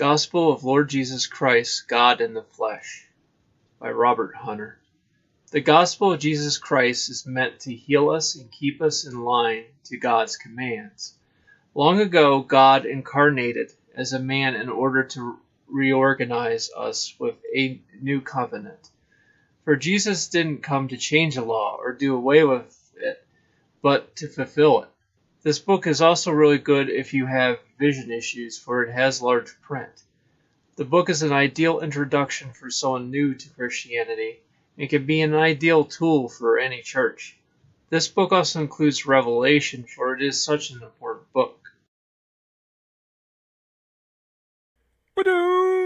Gospel of Lord Jesus Christ, God in the Flesh, by Robert Hunter. The Gospel of Jesus Christ is meant to heal us and keep us in line to God's commands. Long ago, God incarnated as a man in order to reorganize us with a new covenant. For Jesus didn't come to change the law or do away with it, but to fulfill it. This book is also really good if you have vision issues, for it has large print. The book is an ideal introduction for someone new to Christianity and can be an ideal tool for any church. This book also includes Revelation, for it is such an important book. Ba-doom!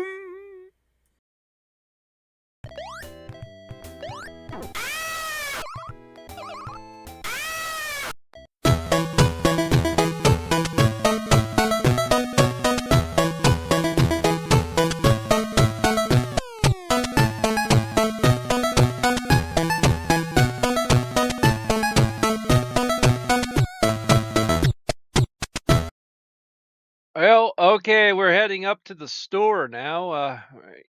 Well, okay, we're heading up to the store now.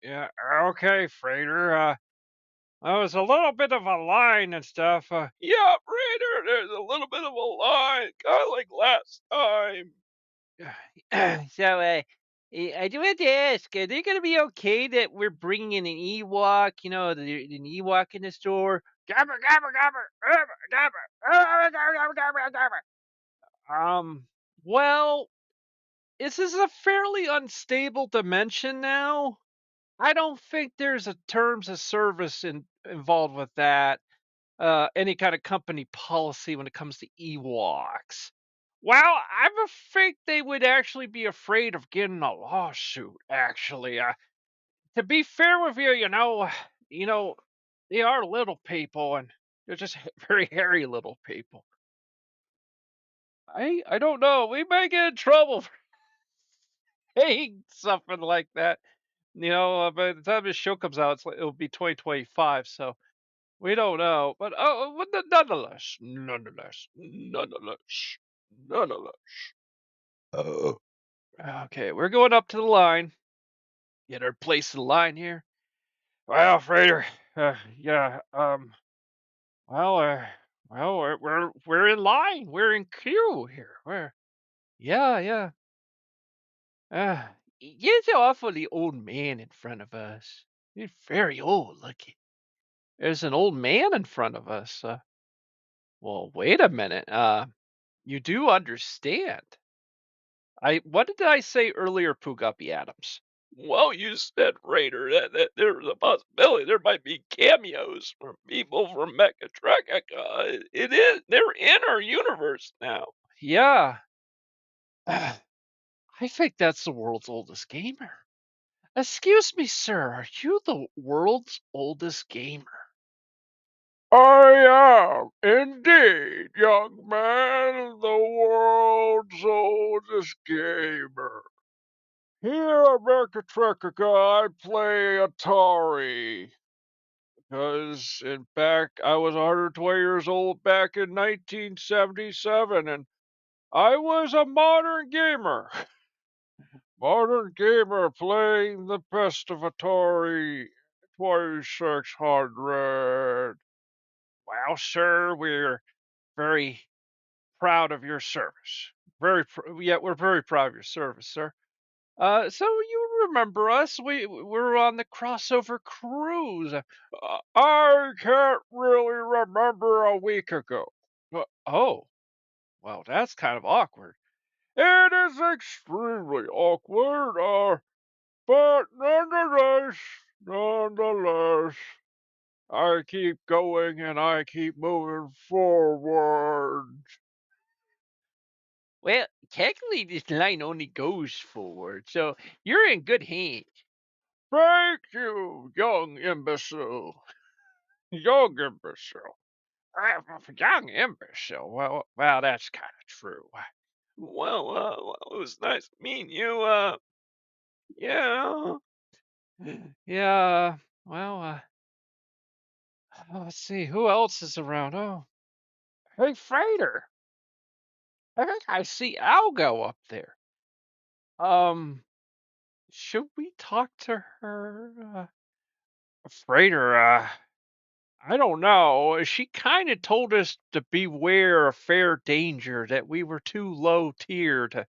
Yeah, okay, Frater. There was a little bit of a line and stuff. Yeah, Frater, there's a little bit of a line, kind of like last time. I do have to ask, are they going to be okay that we're bringing in an Ewok, an Ewok in the store? Gabber, gabber, gabber, gabber, gabber, gabber. Well, this is a fairly unstable dimension now. I don't think there's a terms of service involved with that. Any kind of company policy when it comes to Ewoks. Well, I'm afraid they would actually be afraid of getting a lawsuit. Actually, to be fair with you, you know, they are little people, and they're just very hairy little people. I don't know. We might get in trouble for saying something like that. By the time this show comes out, it'll be 2025, so we don't know. But nonetheless. Oh. Okay, we're going up to the line. Get our place in line here. Well, Frater, yeah, well, we're in line. We're in queue here. Yeah. Uh, he's an awfully old man in front of us. He's very old looking. There's an old man in front of us. Well, wait a minute. You do understand. What did I say earlier, Pooguppy Adams? Well, you said, Raider, that there's a possibility there might be cameos from people from Mechatrek. It is. They're in our universe now. Yeah. I think that's the world's oldest gamer. Excuse me, sir. Are you the world's oldest gamer? I am indeed, young man, the world's oldest gamer. Here at Mechatrek, I play Atari. Because, in fact, I was 120 years old back in 1977, and I was a modern gamer. Modern gamer playing the best of Atari 2600. Well, sir, we're very proud of your service. We're very proud of your service, sir. So you remember us? We're on the crossover cruise. I can't really remember a week ago. Oh, well, that's kind of awkward. It is extremely awkward. But nonetheless, I keep going and I keep moving forward. Well, technically, this line only goes forward, so you're in good hands. Thank you, young imbecile. Young imbecile. Young imbecile. Well, that's kind of true. Well, it was nice meeting you. Yeah. Yeah. Well, let's see. Who else is around? Oh, hey, Frater. I think I see Algo up there. Um, should we talk to her? Frater, I don't know. She kind of told us to beware of fair danger, that we were too low tier to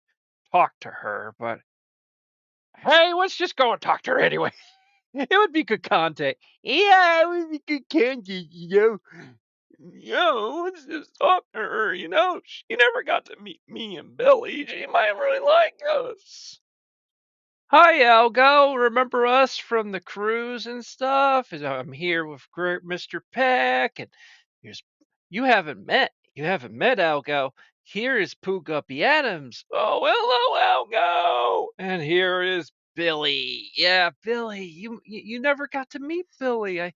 talk to her, but hey, let's just go and talk to her anyway. It would be good content. Yeah, it would be good content, let's just talk to her, She never got to meet me and Billy. She might really like us. Hi, Algo. Remember us from the cruise and stuff? I'm here with great Mr. Peck, and here's you haven't met Algo. Here is Pooh Guppy Adams. Oh, hello, Algo. And here is Billy. Yeah, Billy. You never got to meet Billy. I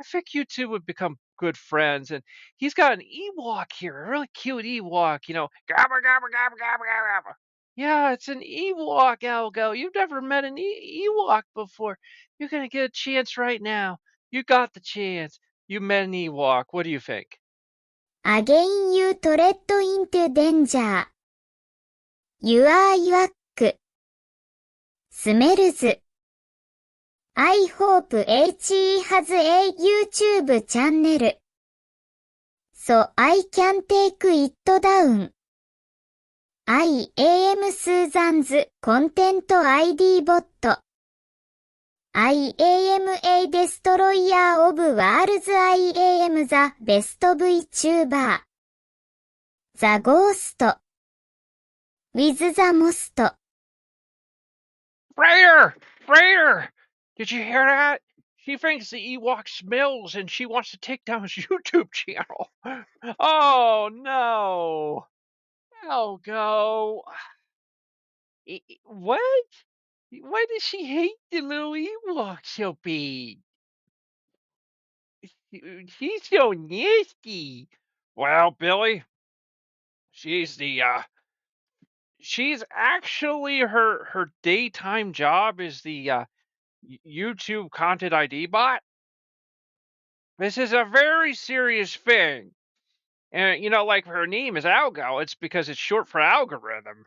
think you two would become good friends, and he's got an Ewok here, a really cute Ewok. Gabba gabba gabba gabba gabba. Yeah, it's an Ewok, Algo. You've never met an Ewok before. You're gonna get a chance right now. You got the chance. You met an Ewok. What do you think? Again you tread into danger. You are Ewok. Smells. I hope HE has a YouTube channel. So I can take it down. I am Susan's content ID bot. I am a destroyer of worlds. I am the best VTuber. The ghost. With the most. Frater! Did you hear that? She thinks the Ewok smells and she wants to take down his YouTube channel. Oh, no. Algo. What? Why does she hate the little Ewok so bad? She's so nasty. Well, Billy, she's the she's actually her daytime job is the YouTube content ID bot. This is a very serious thing. And like her name is Algo, it's because it's short for algorithm.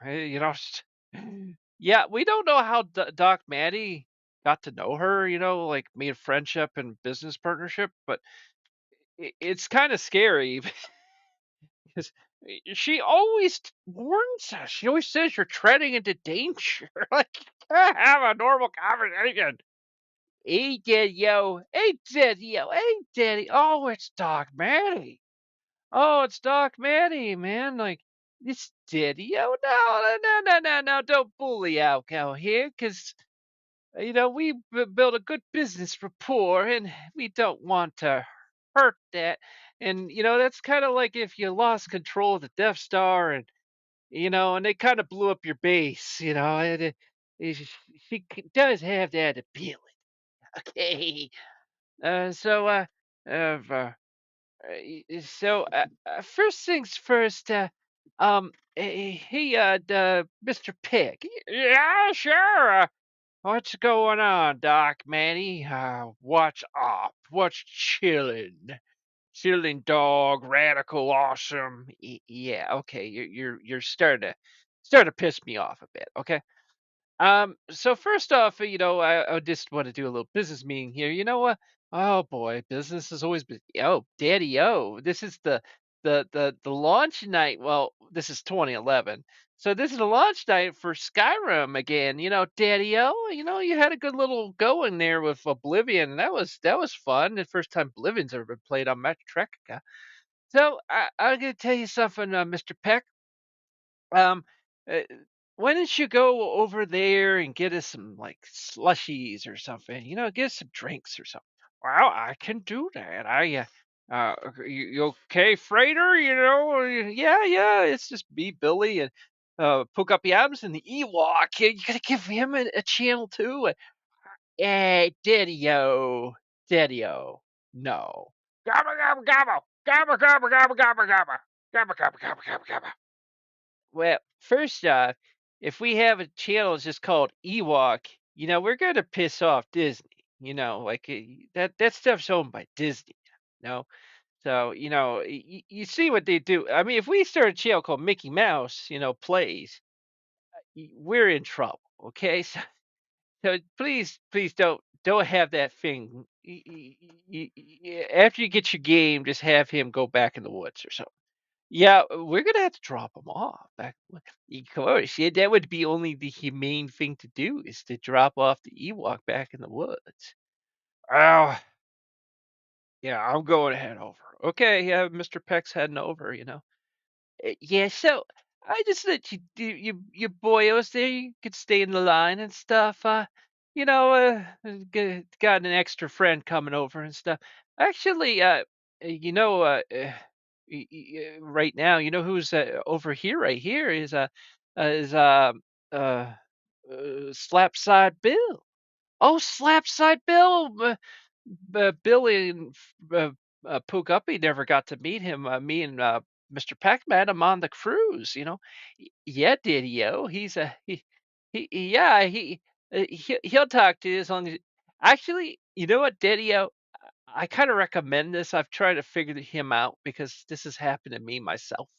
Yeah, we don't know how Doc Maddie got to know her, like made friendship and business partnership, but it's kind of scary because she always warns us. She always says you're treading into danger. Like, have a normal conversation. Hey, Daddy, yo. Hey, Daddy, yo. Hey, Daddy. Oh, it's Doc Maddie. Oh, it's Doc Maddie, man. Like, it's Daddy, yo. No. Don't bully Alco here, because, we built a good business rapport, and we don't want to hurt that. And, that's kind of like if you lost control of the Death Star and they kind of blew up your base, she does have that ability. Okay. So, first things first, Mr. Pig. Yeah, sure. What's going on, Doc Manny? What's up? What's chillin'? Chillin' dog, radical, awesome. Yeah, okay. You're starting to piss me off a bit. Okay. So first off, I just want to do a little business meeting here. You know what? Oh boy, business has always been. Oh, daddy, this is the launch night. Well, this is 2011, so this is the launch night for Skyrim again. Daddy, you had a good little go in there with Oblivion. That was fun. The first time Oblivion's ever been played on Metrica. So I'm gonna tell you something, Mr. Peck. Um, uh, why don't you go over there and get us some like slushies or something? Get us some drinks or something. Well, I can do that. You okay, Frater? Yeah. It's just me, Billy, and Poke Up Yabs and the Ewok. You gotta give him a channel too. Hey, Daddy-o, no. Gabba gabba gabba, gabba gabba gabba gabba gabba, gabba gabba gabba gabba gabba. Well, first off, if we have a channel that's just called Ewok, we're gonna piss off Disney. Like that stuff's owned by Disney. No, so you see what they do. I mean, if we start a channel called Mickey Mouse, plays, we're in trouble. Okay, So please don't have that thing. After you get your game, just have him go back in the woods or something. Yeah, we're gonna have to drop him off. Of course, yeah, that would be only the humane thing to do is to drop off the Ewok back in the woods. Oh, yeah, I'm going to head over. Okay, yeah, Mr. Peck's heading over. Yeah, so I just let you do your boyos there. You could stay in the line and stuff. Got an extra friend coming over and stuff. Actually, right now, you know who's over here? Right here is Slapside Bill. Oh, Slapside Bill. Billy and Pook Uppy never got to meet him. Me and Mr. Peck met him on the cruise. Yeah, Didio. He'll talk to you as long as. Actually, you know what, Didio? I kind of recommend this. I've tried to figure him out because this has happened to me myself.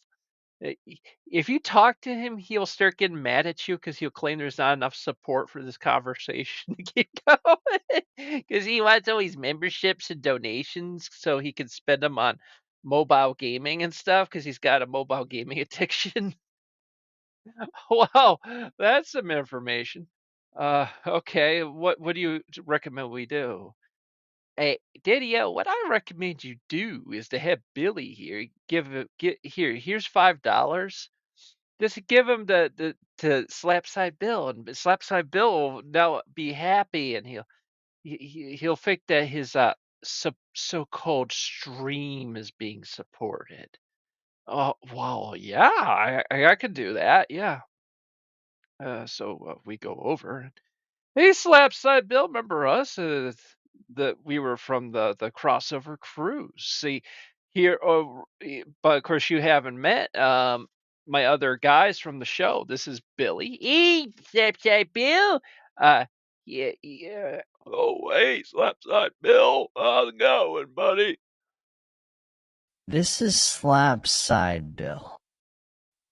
If you talk to him, he'll start getting mad at you because he'll claim there's not enough support for this conversation to keep going. Because he wants all these memberships and donations so he can spend them on mobile gaming and stuff because he's got a mobile gaming addiction. Wow, that's some information. Okay, what do you recommend we do? Hey, Daddy-O, what I recommend you do is to have Billy here here's $5. Just give him the to Slapside Bill, and Slapside Bill will now be happy, and he'll think that his so-called stream is being supported. Oh, well, yeah, I can do that. Yeah. So we go over. Hey, Slapside Bill, remember us? That we were from the crossover cruise. See, here, but of course you haven't met my other guys from the show. This is Billy. Hey, Slapside Bill. Yeah. Oh, hey, Slapside Bill. How's it going, buddy? This is Slapside Bill.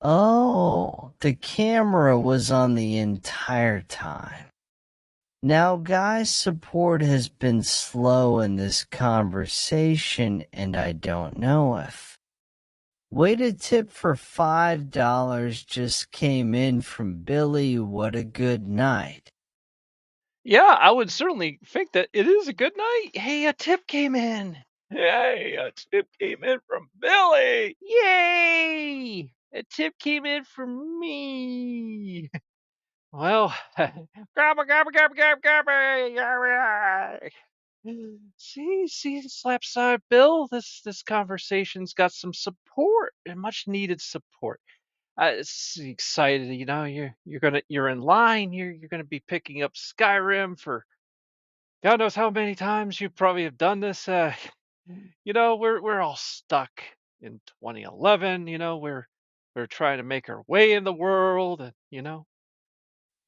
Oh, the camera was on the entire time. Now, guys' support has been slow in this conversation, and I don't know if. Wait a tip for $5 just came in from Billy. What a good night. Yeah, I would certainly think that it is a good night. Hey, a tip came in. Hey, a tip came in from Billy. Yay! A tip came in from me. Well, grabba, grabba, grabba, grabba, grabba. See, Slapside Bill. This conversation's got some support and much needed support. It's excited, you're in line. You're gonna be picking up Skyrim for God knows how many times you probably have done this. We're all stuck in 2011. We're trying to make our way in the world, and.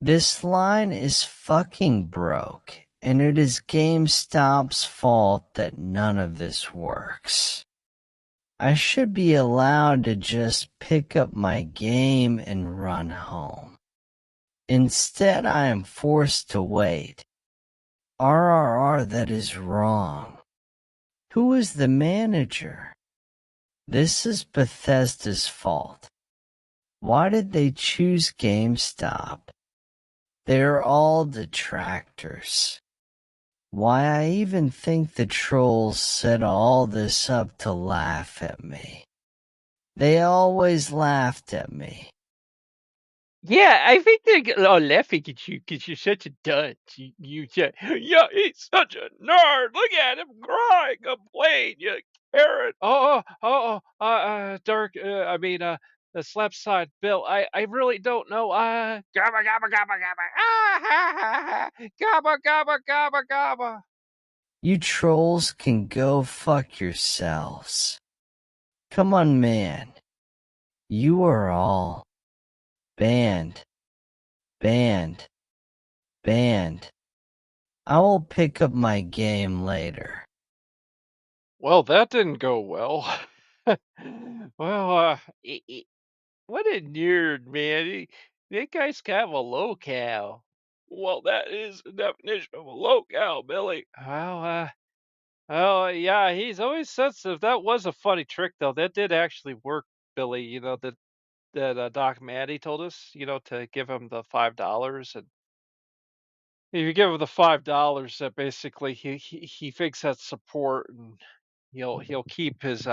This line is fucking broke, and it is GameStop's fault that none of this works. I should be allowed to just pick up my game and run home. Instead, I am forced to wait. RRR, that is wrong. Who is the manager? This is Bethesda's fault. Why did they choose GameStop? They're all detractors. Why, I even think the trolls set all this up to laugh at me. They always laughed at me. Yeah, I think they're all laughing at you because you're such a dunce. You say, yeah, he's such a nerd. Look at him crying, complain, you carrot. Dark. The Slapside Bill. I really don't know. Gabba, gabba, gabba, gabba. Ah, ha, ha, ha. Gabba, gabba, gabba, gabba. You trolls can go fuck yourselves. Come on, man. You are all banned. Banned. Banned. I will pick up my game later. Well, that didn't go well. Well, what a nerd, man. That guy's kind of a lowcal. Well, that is the definition of a low-cal, Billy. Oh, yeah, he's always sensitive. That was a funny trick, though. That did actually work, Billy. That Doc Matty told us, to give him the $5, and if you give him the $5, that basically he thinks that's support, and he'll keep his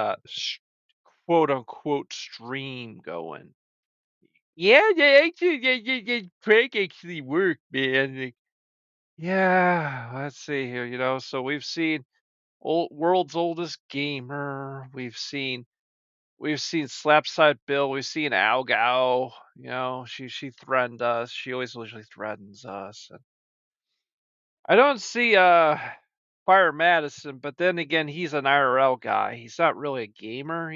quote unquote stream going. Yeah, the prank actually worked, man. Like, yeah, let's see here. So we've seen world's oldest gamer. We've seen Slapside Bill. We've seen Algao. She threatened us. She always usually threatens us. And I don't see Fire Madison, but then again, he's an IRL guy. He's not really a gamer.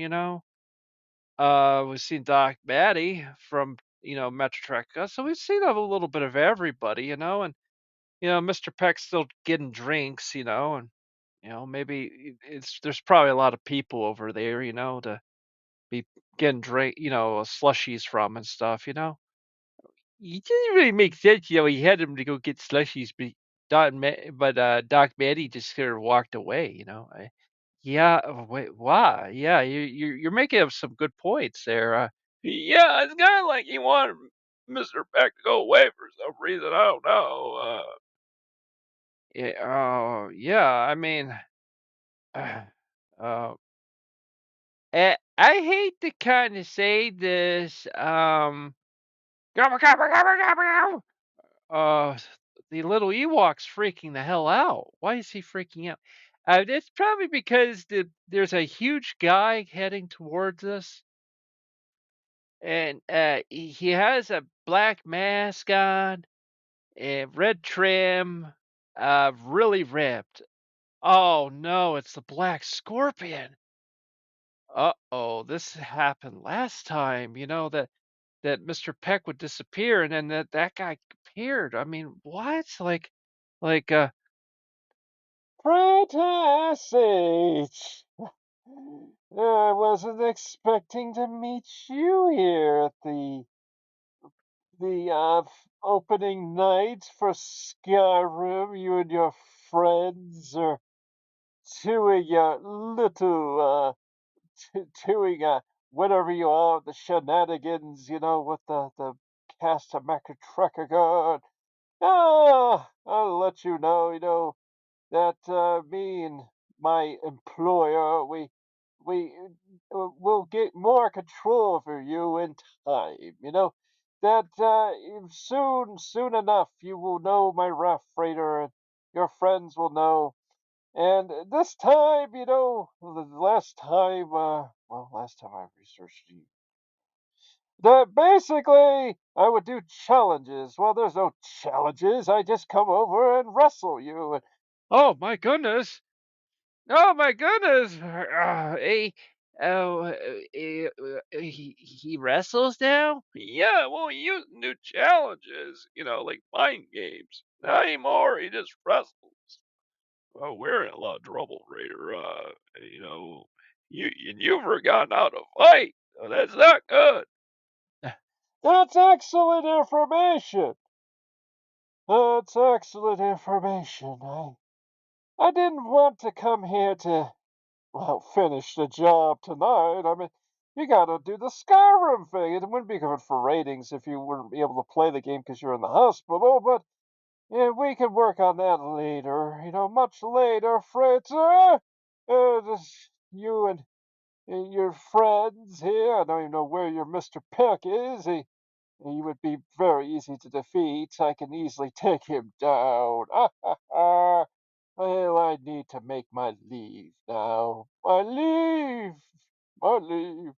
We've seen Doc Matty from Metro Track. So we've seen a little bit of everybody. And Mr. Peck's still getting drinks. And maybe there's probably a lot of people over there. To be getting slushies from and stuff. It didn't really make sense, he had him to go get slushies, Doc Matty just sort of walked away. Yeah, wait, why? Yeah, you're making up some good points there. Yeah, it's kind of like he wanted Mr. Peck to go away for some reason. I don't know. Yeah, yeah, I mean, uh, I hate to kind of say this, gobble, gobble, gobble, gobble, gobble. The little Ewok's freaking the hell out. Why is he freaking out? It's probably because there's a huge guy heading towards us, and he has a black mask on, and red trim, really ripped. Oh no, it's the Black Scorpion. Uh-oh, this happened last time. That Mr. Peck would disappear, and then that guy appeared. I mean, what? Like Frater, I wasn't expecting to meet you here at the opening night for Skyrim. You and your friends are doing your little doing whatever you are, the shenanigans, with the cast of Macrotrucker. I'll let you know, that me and my employer, will get more control over you in time. That soon enough, you will know my rough freighter, and your friends will know. And this time, last time I researched you, that basically I would do challenges. Well, there's no challenges. I just come over and wrestle you. Oh my goodness! Oh my goodness! He wrestles now? Yeah, well, he used new challenges, like mind games. Not anymore. He just wrestles. Oh, we're in a lot of trouble, Raider. You've forgotten how to fight. That's not good. That's excellent information. That's excellent information. I didn't want to come here to, finish the job tonight. I mean, you gotta do the Skyrim thing. It wouldn't be good for ratings if you wouldn't be able to play the game because you're in the hospital, but yeah, we can work on that later. Much later, Frater. Just you and your friends here. I don't even know where your Mr. Peck is. He would be very easy to defeat. I can easily take him down. Well, I need to make my leave now. My leave. My leave.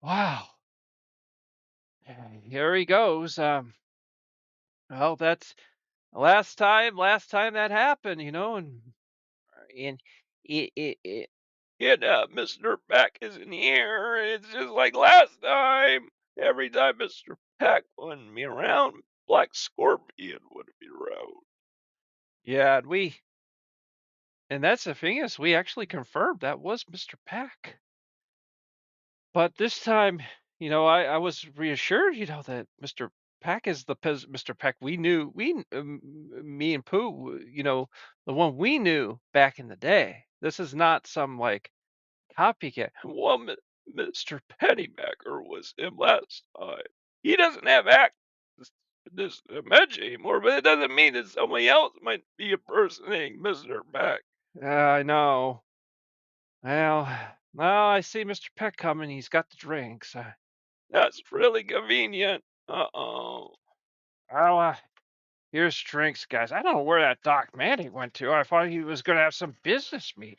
Wow. Here he goes. Well, that's last time that happened, and it Mr. Peck isn't here. It's just like last time. Every time Mr. Peck wouldn't be around, Black Scorpion would be around. Yeah, and that's the thing is we actually confirmed that was Mr. Peck. But this time, I was reassured, that Mr. Peck is Mr. Peck we knew. Me and Pooh, the one we knew back in the day. This is not some like copycat. Well, Mr. Pennybacker was him last time. He doesn't have access to this image anymore, but it doesn't mean that somebody else might be impersonating Mr. Peck. I know. Well, now I see Mr. Peck coming. He's got the drinks. That's really convenient. Uh-oh. Well, here's drinks, guys. I don't know where that Doc Manning went to. I thought he was going to have some business meeting.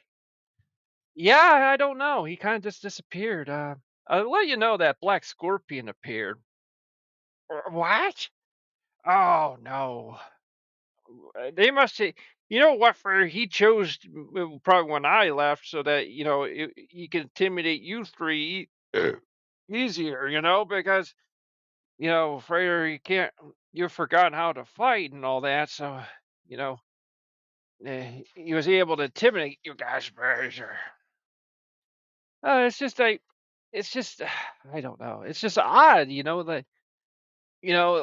Yeah, I don't know. He kind of just disappeared. I'll let you know that Black Scorpion appeared. What? Oh, no. They must have. You know what? He chose probably when I left so that, he could intimidate you three easier, because, Frater, you've forgotten how to fight and all that. So, you know, he was able to intimidate you guys better. It's just like, it's just, I don't know. It's just odd, that,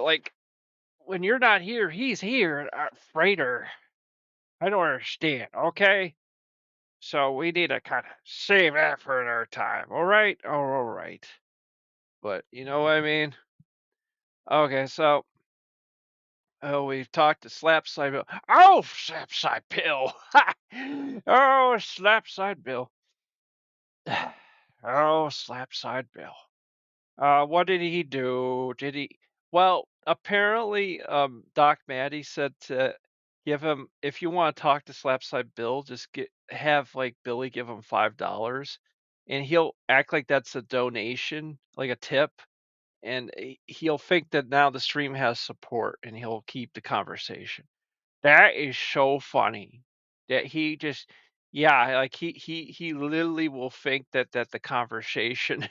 like when you're not here, he's here. Frater, I don't understand. Okay. So we need to kind of save that for another time. All right. Oh, all right. But you know what I mean? Okay. So, we've talked to Slapside Bill. Oh, Slapside Bill. Oh, Slapside Bill. Oh, Slapside Bill. What did he do? Well, apparently, Doc Matty said to give him, if you want to talk to Slapside Bill, just have like Billy give him $5, and he'll act like that's a donation, like a tip, and he'll think that now the stream has support, and he'll keep the conversation. That is so funny that he just, yeah, like he literally will think that the conversation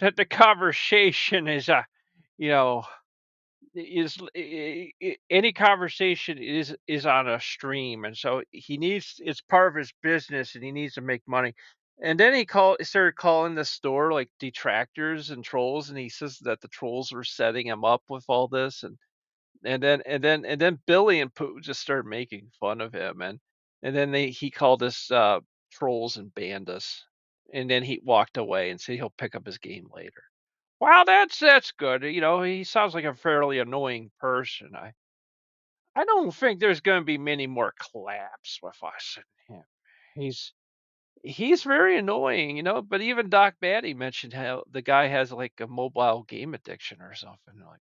that the conversation is you know any conversation is on a stream, and so it's part of his business, and he needs to make money. And then he started calling the store like detractors and trolls, and he says that the trolls were setting him up with all this, and then Billy and Pooh just started making fun of him, and then he called us trolls and banned us, and then he walked away and said he'll pick up his game later. Wow, that's good. He sounds like a fairly annoying person. I don't think there's going to be many more collabs with us and him. He's very annoying, but even Doc Batty mentioned how the guy has like a mobile game addiction or something. Like,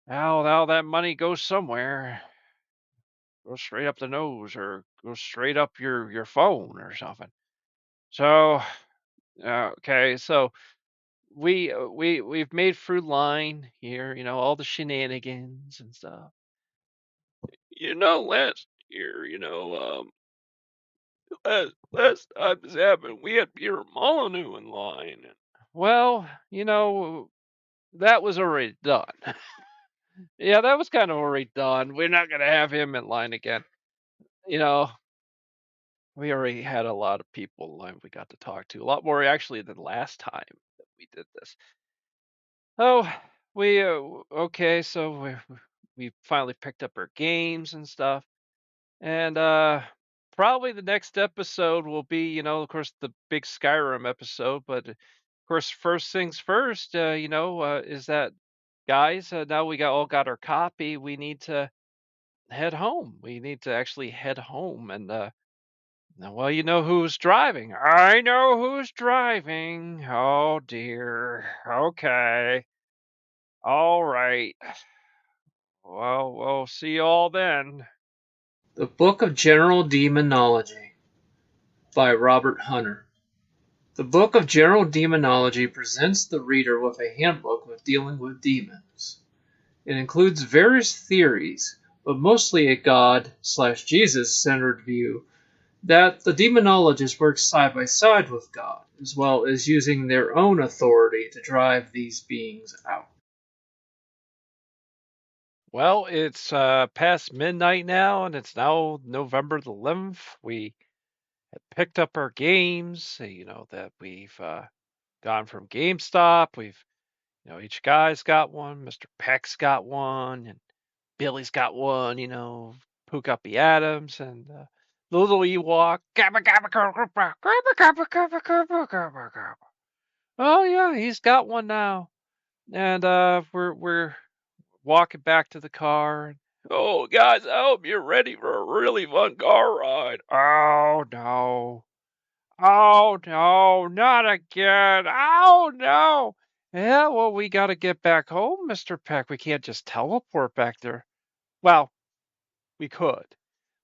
well, that money goes somewhere. Goes straight up the nose or goes straight up your phone or something. So, okay, so we've made through line here, all the shenanigans and stuff. Last year, last time this happened, we had Peter Molyneux in line. Well, that was already done. Yeah, that was kind of already done. We're not going to have him in line again. We already had a lot of people in line we got to talk to. A lot more actually than last time that we did this. Oh, okay, so we finally picked up our games and stuff. And probably the next episode will be, of course, the big Skyrim episode. But of course, first things first, is that, guys, now we all got our copy. We need to head home. We need to actually head home. And well, you know who's driving. I know who's driving. Oh dear. Okay. All right. Well, we'll see you all then. The Book of General Demonology by Robert Hunter. The Book of General Demonology presents the reader with a handbook of dealing with demons. It includes various theories, but mostly a God/Jesus-centered view that the demonologists work side by side with God, as well as using their own authority to drive these beings out. Well, it's past midnight now, and it's now November the 11th. We had picked up our games, that we've gone from GameStop. We've Each guy's got one. Mr. Peck's got one, and Billy's got one. Pook Uppy Adams and the little Ewok. Gabba gabba gabba gabba gabba gabba gabba gabba gabba. Oh yeah, he's got one now. And we're walking back to the car. Oh guys, I hope you're ready for a really fun car ride. Oh no. Oh no, not again. Oh no. Yeah, well, we got to get back home, Mr. Peck. We can't just teleport back there. Well, we could,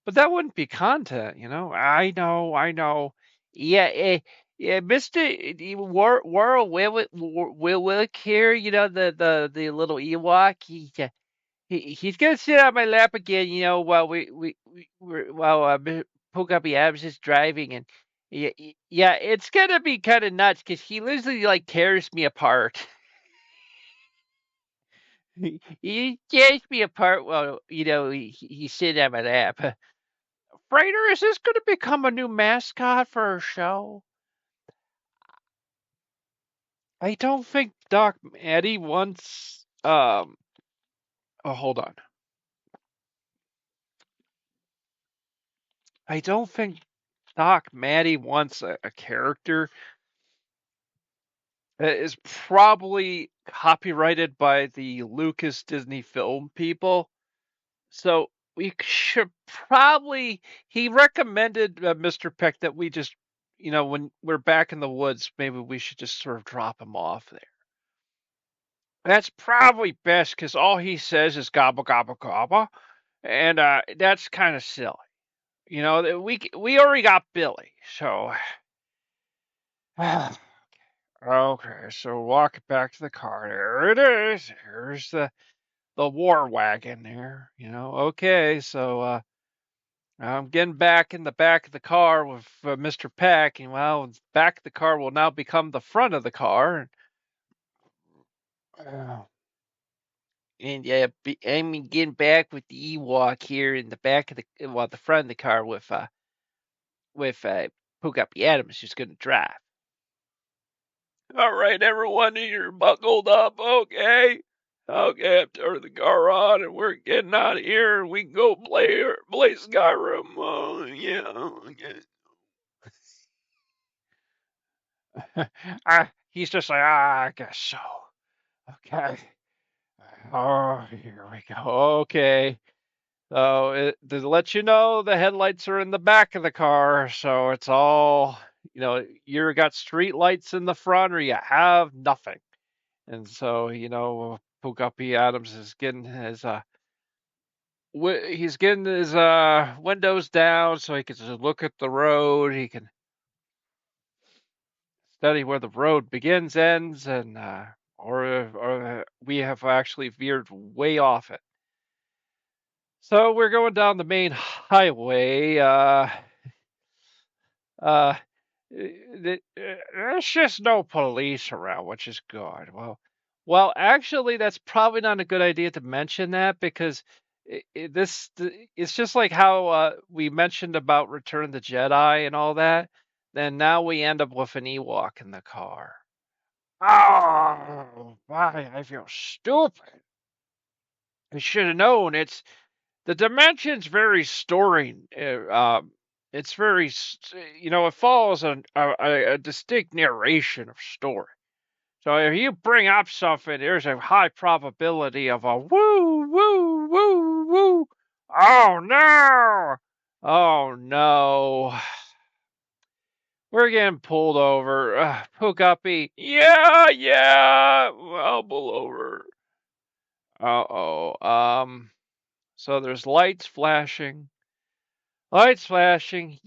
but that wouldn't be content, I know. Yeah, Mr. World Wilwick here, the little Ewok. He's gonna sit on my lap again, while while Poke Uppy Abs is driving, and yeah, it's gonna be kind of nuts because he literally like tears me apart. He tears me apart while he's sitting on my lap. Frater, is this going to become a new mascot for our show? I don't think Doc Eddie wants. Oh, hold on. I don't think Doc Maddie wants a character that is probably copyrighted by the Lucas Disney film people. So we should probably. He recommended Mr. Peck that we just, when we're back in the woods, maybe we should just sort of drop him off there. That's probably best because all he says is gobble gobble gobble, and that's kind of silly. We already got Billy, so okay. So walking back to the car, there it is. Here's the war wagon there. Okay. So I'm getting back in the back of the car with Mr. Peck, and well, the back of the car will now become the front of the car. And I'm getting back with the Ewok here in the back of the front of the car with Pook Uppy Adams, who's going to drive. All right, everyone, you're buckled up, okay? Okay, I've turned the car on, and we're getting out of here, and we can go play Skyrim. Yeah. He's just like, I guess so. Okay. Oh, here we go. Okay. So to let you know, the headlights are in the back of the car, so it's all, you got street lights in the front or you have nothing. And so, Pook Uppy Adams is getting his windows down so he can just look at the road. He can study where the road begins, ends, and or we have actually veered way off it. So we're going down the main highway. There's just no police around, which is good. Well, actually, that's probably not a good idea to mention that because it's just like how we mentioned about Return of the Jedi and all that. Then now we end up with an Ewok in the car. Oh, why I feel stupid. I should have known. The dimension's very storing. It's very, it follows a distinct narration of story. So if you bring up something, there's a high probability of a woo, woo, woo, woo. Oh no! Oh no! We're getting pulled over. Pook Uppy. Yeah. I'll pull over. Uh-oh. So there's lights flashing. Yeah.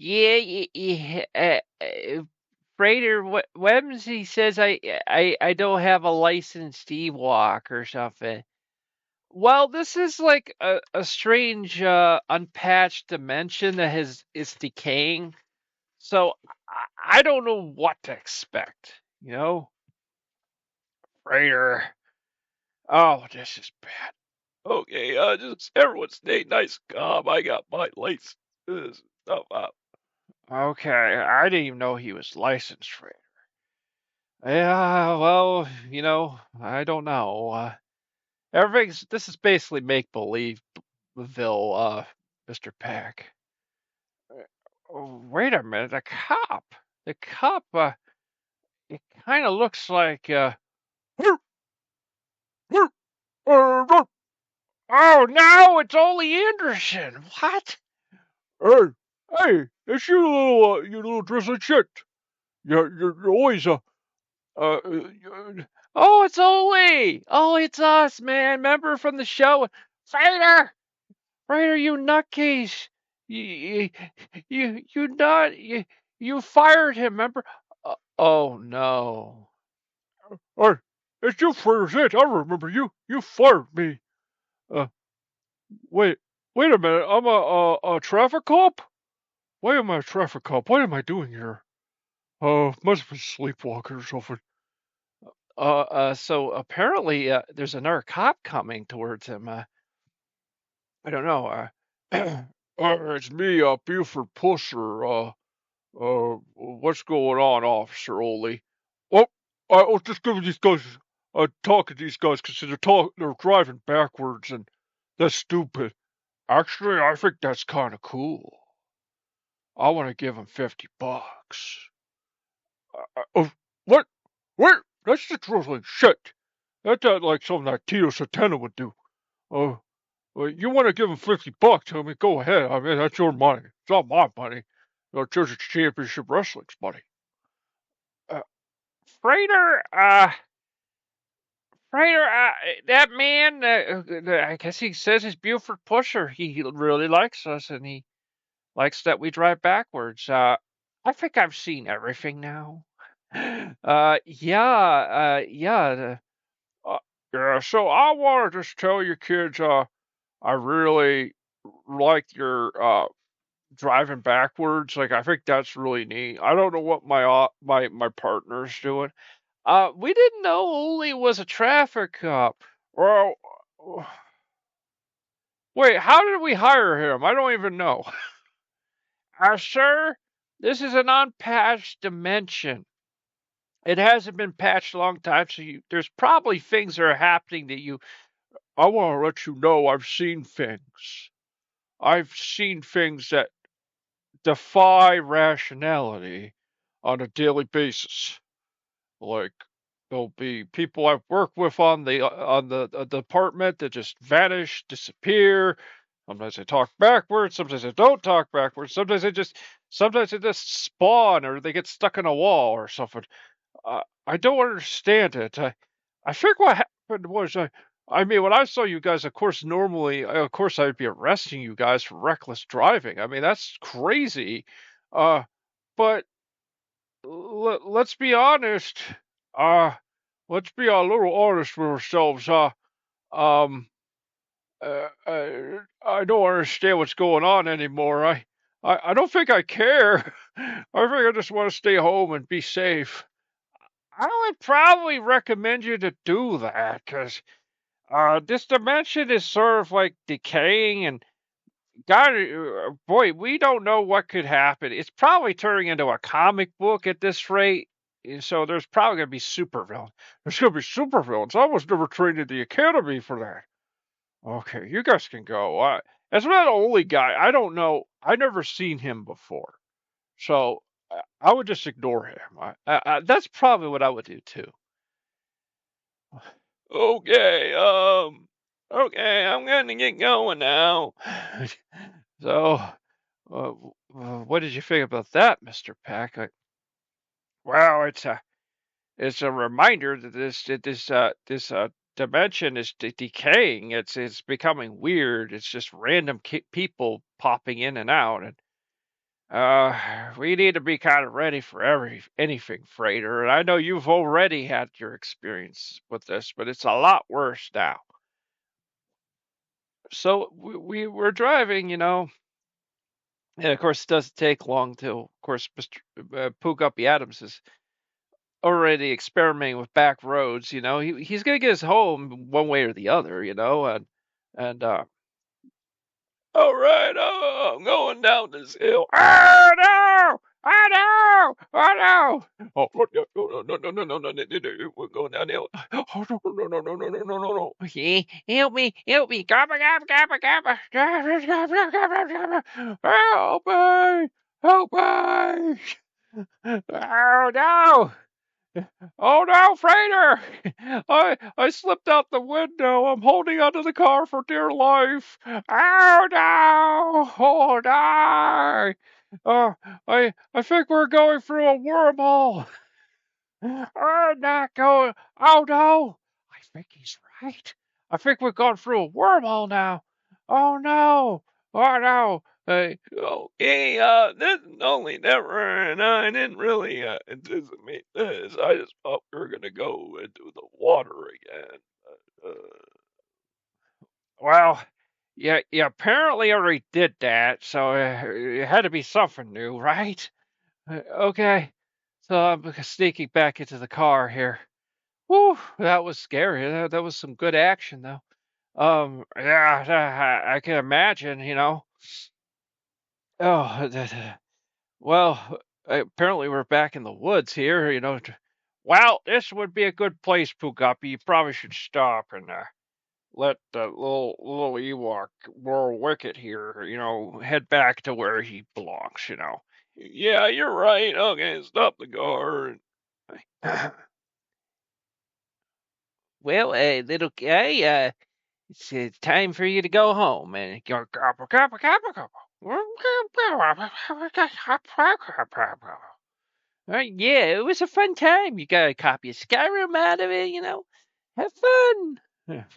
Frater Wemsey says I don't have a licensed Ewok or something. Well, this is like a strange unpatched dimension that is decaying. So I don't know what to expect, Frater. Oh, this is bad. Okay, just everyone stay nice, calm. I got my lights stuff up. Okay, I didn't even know he was licensed, Frater. Yeah, well, I don't know. This is basically make-believe Ville, Mr. Peck. Oh, wait a minute, the cop. The cop, it kind of looks like, oh, no, it's Ole Anderson. What? Hey, it's you little drizzly shit. You're always, oh, it's Ole. Oh, it's us, man. Remember from the show? Frater! Frater, you nutcase. You, you fired him, remember? Oh, no. Hey, it's you, Frater Zit. I remember you. You fired me. Uh, wait a minute. I'm a traffic cop? Why am I a traffic cop? What am I doing here? Must be sleepwalking or something. So apparently, there's another cop coming towards him. I don't know. It's me, Buford Pusher. What's going on, Officer Ole? Oh, I was just giving these guys, talking to these guys because they're driving backwards and that's stupid. Actually, I think that's kind of cool. I want to give them $50. What? What? That's just like shit. That's like something that Tito Satana would do. Oh, well, you want to give him $50? I mean, go ahead. I mean, that's your money. It's not my money. Church Championship Wrestling's money. Frater, that man, I guess he says he's Buford Pusher. He really likes us, and he likes that we drive backwards. I think I've seen everything now. Yeah, yeah. Yeah, so I want to just tell you kids, I really like your, driving backwards. Like, I think that's really neat. I don't know what my partner's doing. We didn't know Ole was a traffic cop. Well, wait, how did we hire him? I don't even know. Sir, this is an unpatched dimension. It hasn't been patched a long time, so there's probably things that are happening that I want to let you know I've seen things. I've seen things that defy rationality on a daily basis. Like, there'll be people I've worked with on the department that just vanish, disappear. Sometimes they talk backwards. Sometimes they don't talk backwards. Sometimes they just spawn or they get stuck in a wall or something. I don't understand it. I think what happened was I mean, when I saw you guys, of course, normally, I'd be arresting you guys for reckless driving. I mean, that's crazy. But let's be honest. Let's be a little honest with ourselves. Um, I don't understand what's going on anymore. I don't think I care. I think I just want to stay home and be safe. I would probably recommend you to do that, because this dimension is sort of like decaying, and God, boy, we don't know what could happen. It's probably turning into a comic book at this rate. So there's probably going to be supervillains. There's going to be supervillains. I was never trained in the academy for that. Okay, you guys can go. As for that Ole guy, I don't know. I've never seen him before. So I would just ignore him. That's probably what I would do too. Okay, okay, I'm gonna get going now. So, what did you think about that, Mr. Pack? Well, it's a reminder that this dimension is decaying. It's becoming weird. It's just random people popping in and out, and we need to be kind of ready for anything, Frater. And I know you've already had your experience with this, but it's a lot worse now. So we're driving, and of course it doesn't take long till, of course, Mr. Pooguppy Adams is already experimenting with back roads. He's gonna get us home one way or the other, and all right, I'm going down this hill. Oh no! Oh no! Oh no! Oh no! We're going downhill. Oh no! Help me! Help me! Gabba gabba gabba gabba! Help me! Help me! Oh no! Oh no, Frater! I slipped out the window. I'm holding onto the car for dear life. Oh no! Oh no! Oh, I think we're going through a wormhole. We're not going. Oh no! I think he's right. I think we've gone through a wormhole now. Oh no! Oh no! Okay, this is only never, and I didn't really anticipate this. I just thought we were gonna go into the water again. Uh, well, yeah, apparently I already did that, so it had to be something new, right? Okay, so I'm sneaking back into the car here. Whew, that was scary. That was some good action, though. Yeah, I can imagine, Oh, well, apparently we're back in the woods here, Well, this would be a good place, Pugapi. You probably should stop and let the little Ewok, Royal Wicket here, head back to where he belongs. Yeah, you're right. Okay, stop the car. Well, little guy, it's time for you to go home and go. Yeah, it was a fun time. You got a copy of Skyrim out of it, Have fun. That's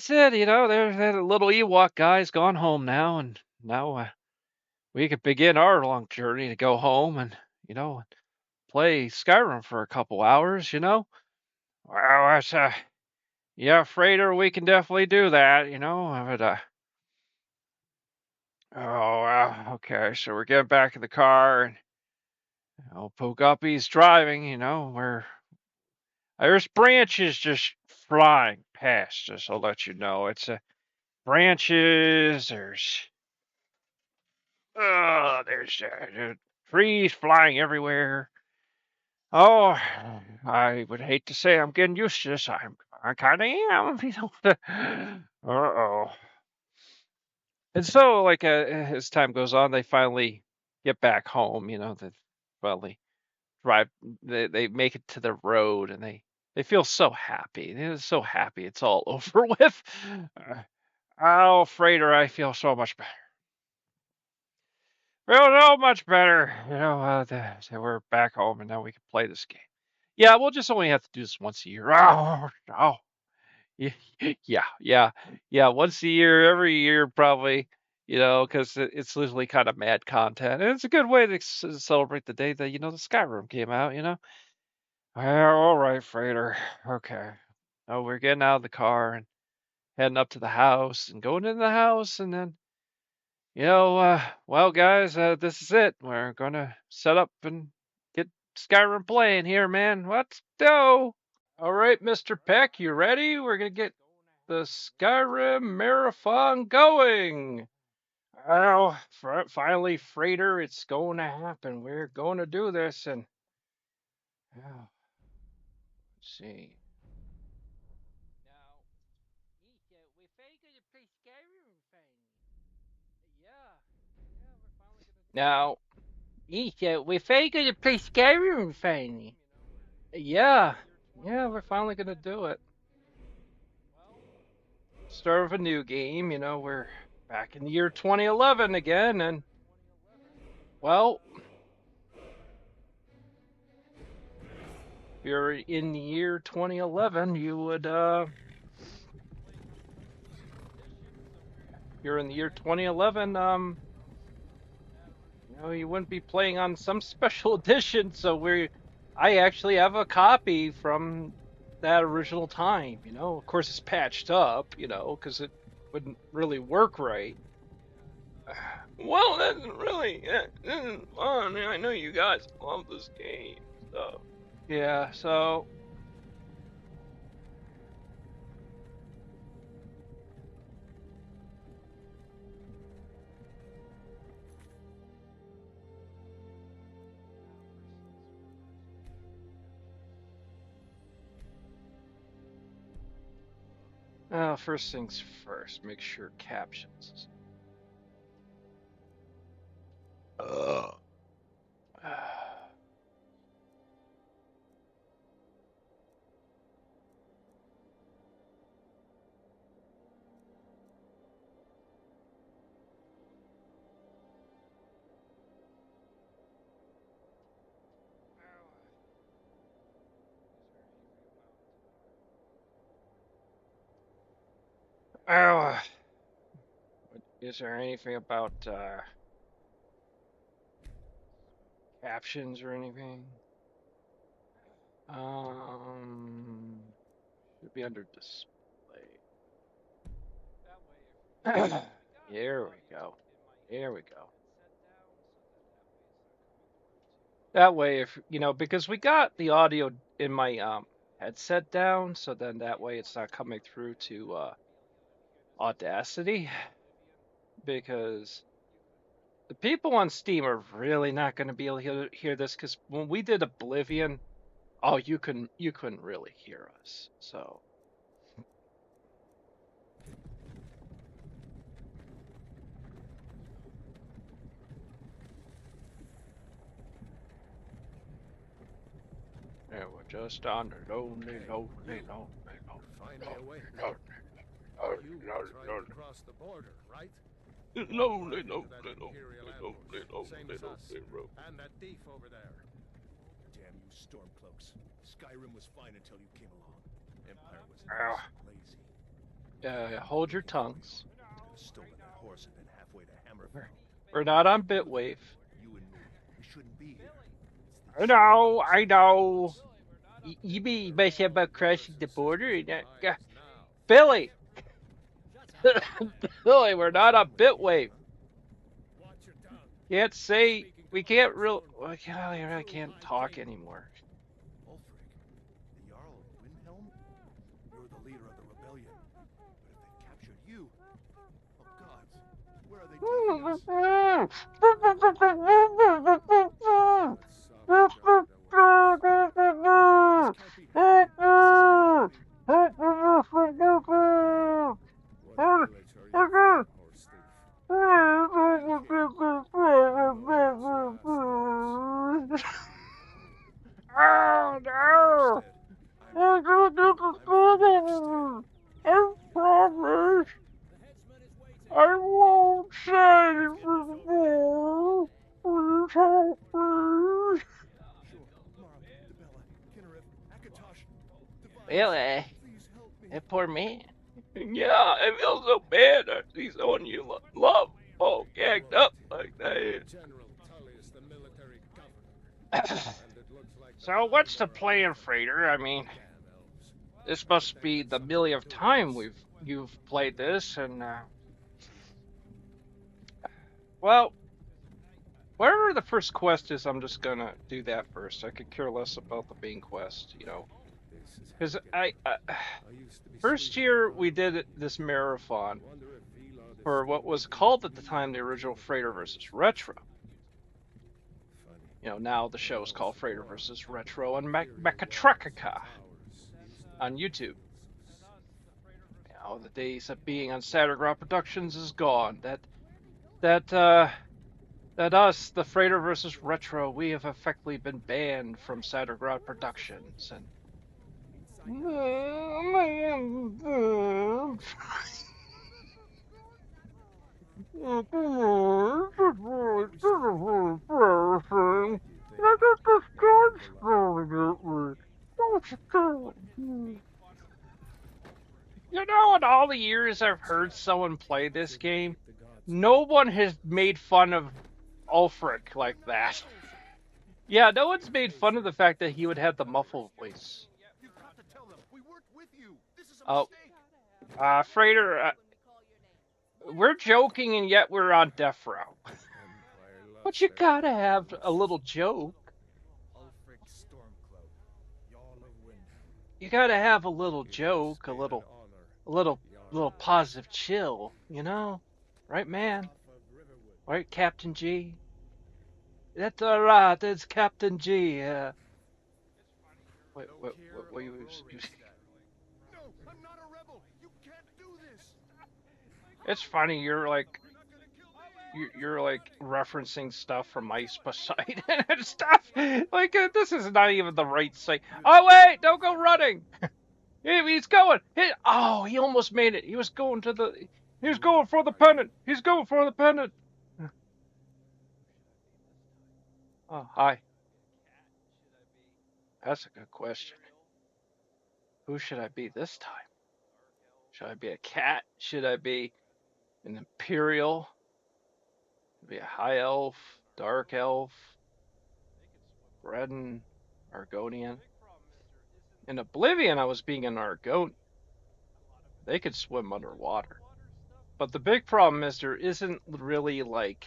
it. There's that little Ewok guy's gone home now, and now we could begin our long journey to go home and play Skyrim for a couple hours. Well, that's yeah, Frater, we can definitely do that. But okay. So we're getting back in the car, and Poguppy's driving. Where there's branches just flying past us. I'll let you know. It's branches. There's trees flying everywhere. Oh, I would hate to say I'm getting used to this. I kind of am. Uh-oh. And so, like, as time goes on, they finally get back home. They finally drive. They make it to the road, and they feel so happy. They're so happy it's all over with. Oh, Frater, I feel so much better. Feel so much better. We're back home, and now we can play this game. Yeah, we'll just only have to do this once a year. Oh. Yeah. Once a year, every year, probably. Because it's literally kind of mad content, and it's a good way to celebrate the day that the Skyrim came out. Well, all right, Frater. Okay. Oh, we're getting out of the car and heading up to the house and going in the house, and then well, guys, this is it. We're gonna set up and get Skyrim playing here, man. Let's go. All right, Mr. Peck, you ready? We're gonna get the Skyrim marathon going. Well, finally, Frater, it's going to happen. We're going to do this, and let's see. Now, we're finally going to play Skyrim finally. Now, we're finally going to play Skyrim finally. Yeah, we're finally going to do it. Start of a new game, we're back in the year 2011 again, and well, if you're in the year 2011, you're in the year 2011, you wouldn't be playing on some special edition, so I actually have a copy from that original time, of course it's patched up, because it wouldn't really work right. Well, that's really, this is fun. I know you guys love this game, so. Yeah, so. First things first, make sure captions. Oh, is there anything about captions or anything? Should be under display. Here we go. Here we go. That way, if because we got the audio in my headset down, so then that way it's not coming through to Audacity, because the people on Steam are really not going to be able to hear this, because when we did Oblivion, oh, you couldn't really hear us. So yeah, we're just on the lonely. Across the border, right? Lonely. And that thief over there. Damn you stormcloaks. Skyrim was fine until you came along. Empire was lazy. Hold your tongues. Could have stolen that horse and been halfway to Hammerfell. We're not on Bitwave. You and me, we shouldn't be here. I know. You mean about crashing the border? Billy! Billy, we're not on Bitwave. Can't say, we can't real, I can't talk anymore. Ulfric, the Jarl of Windhelm? You're the leader of the rebellion. But if they've captured you, oh gods, where are they Oh no! I won't say before. Please help me. Really? That poor man. Yeah, I feel so bad to see someone you love all gagged up like that. General Tullius, the military governor. So what's the plan, Frater? I mean, this must be the millionth time you've played this, and well, whatever the first quest is, I'm just gonna do that first. I could care less about the main quest, because first year we did this marathon for what was called at the time the original Frater versus Retro. Now the show is called Frater versus Retro and Mechatronica on YouTube. The days of being on Sattergrot Productions is gone. That us, the Frater versus Retro, we have effectively been banned from Sattergrot Productions, and in all the years I've heard someone play this game, no one has made fun of Ulfric like that. Yeah, no one's made fun of the fact that he would have the muffled voice. Oh, Frater, we're joking and yet we're on death row. But you gotta have a little joke. You gotta have a little joke, a little positive chill, Right, man? Right, Captain G? That's alright, that's Captain G. Wait, what you... No, I'm not a rebel. You can't It's funny. You're like referencing stuff from Ice Poseidon and stuff. Like this is not even the right site. Oh wait, don't go running. He's going. Oh, he almost made it. He was going to the. He was going for the pennant. He's going for the pennant. Oh, hi. That's a good question. Who should I be this time? Should I be a cat? Should I be an imperial? Should I be a high elf, dark elf, red and Argonian? In Oblivion, I was being an Argonian. They could swim underwater. But the big problem is there isn't really like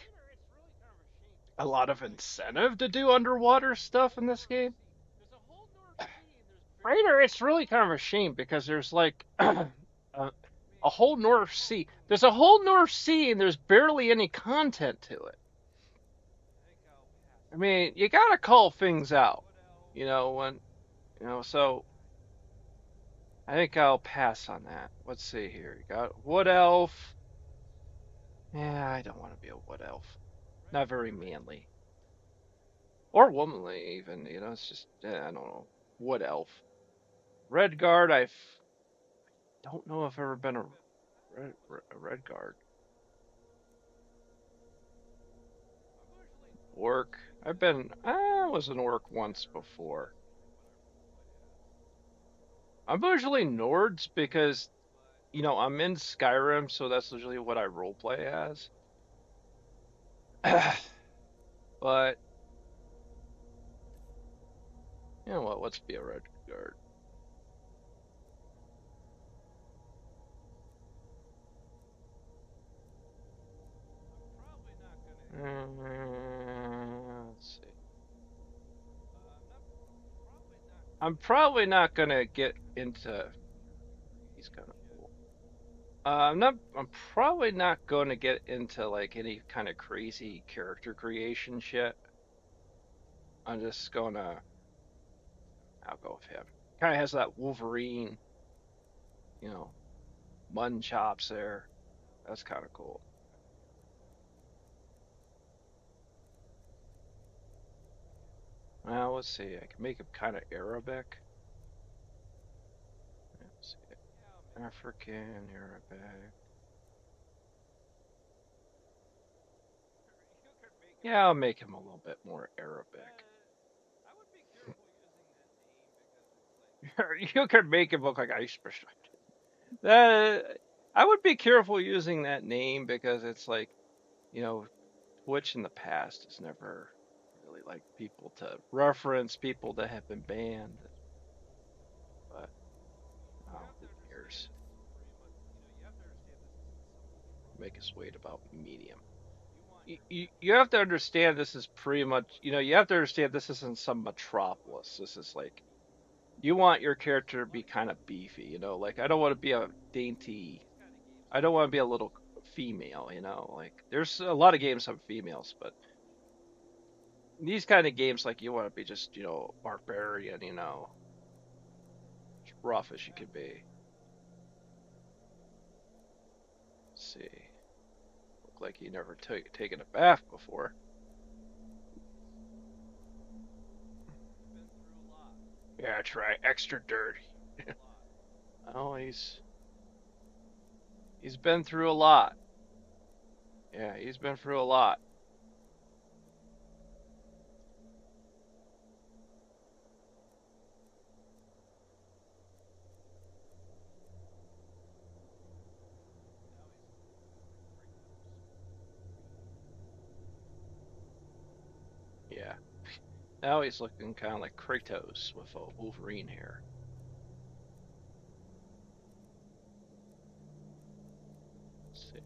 a lot of incentive to do underwater stuff in this game. Frater, it's really kind of a shame because there's like a whole North Sea. There's a whole North Sea and there's barely any content to it. I mean, you gotta call things out, so I think I'll pass on that. Let's see here. You got Wood Elf. Yeah, I don't want to be a Wood Elf. Not very manly. Or womanly, even, it's just, I don't know. Wood Elf. Red Guard, I don't know if I've ever been a Red Guard. Orc. I was an orc once before. I'm usually Nords because, I'm in Skyrim, so that's usually what I roleplay as. But, you know what, let's be a Red Guard. Let's see. I'm probably not gonna get into. He's kind of cool. I'm probably not going to get into like any kind of crazy character creation shit. I'm just gonna. I'll go with him. Kind of has that Wolverine, mutton chops there. That's kind of cool. Well, let's see. I can make him kind of Arabic. Let's see. African, Arabic. Yeah, I'll make him a little bit more Arabic. You could make him look like Ice Poseidon. I would be careful using that name because it's like, Twitch in the past has never really liked people to reference people that have been banned. But, who cares? Make us wait about medium. You have to understand this is pretty much, you have to understand this isn't some metropolis. This is like, you want your character to be kind of beefy, like I don't want to be a dainty, I don't want to be a little female, like there's a lot of games have females, but these kind of games, like you want to be just, barbarian, as rough as you could be. Let's see. Look like you never taken a bath before. Yeah, try extra dirty. Oh, he's been through a lot. Yeah, he's been through a lot. Yeah. Now he's looking kind of like Kratos with a Wolverine hair. Let's see.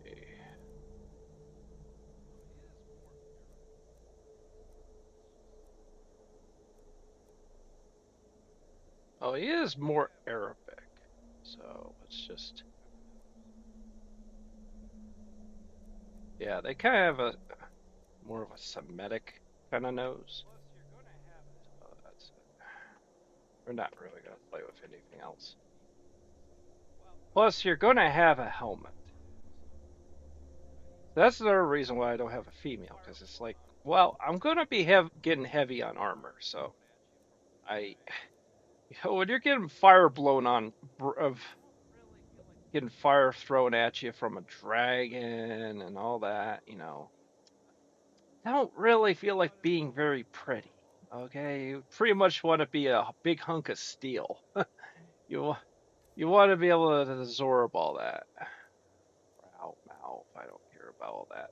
Oh, he is more Arabic. So let's just. Yeah, they kind of have a more of a Semitic kind of nose. So that's it. We're not really going to play with anything else. Plus, you're going to have a helmet. That's another reason why I don't have a female, because it's like, well, I'm gonna be getting heavy on armor, so I, when you're getting fire blown on, of getting fire thrown at you from a dragon and all that, I don't really feel like being very pretty. Okay, you pretty much want to be a big hunk of steel. you you want to be able to absorb all that. Ow, mouth. I don't care about all that.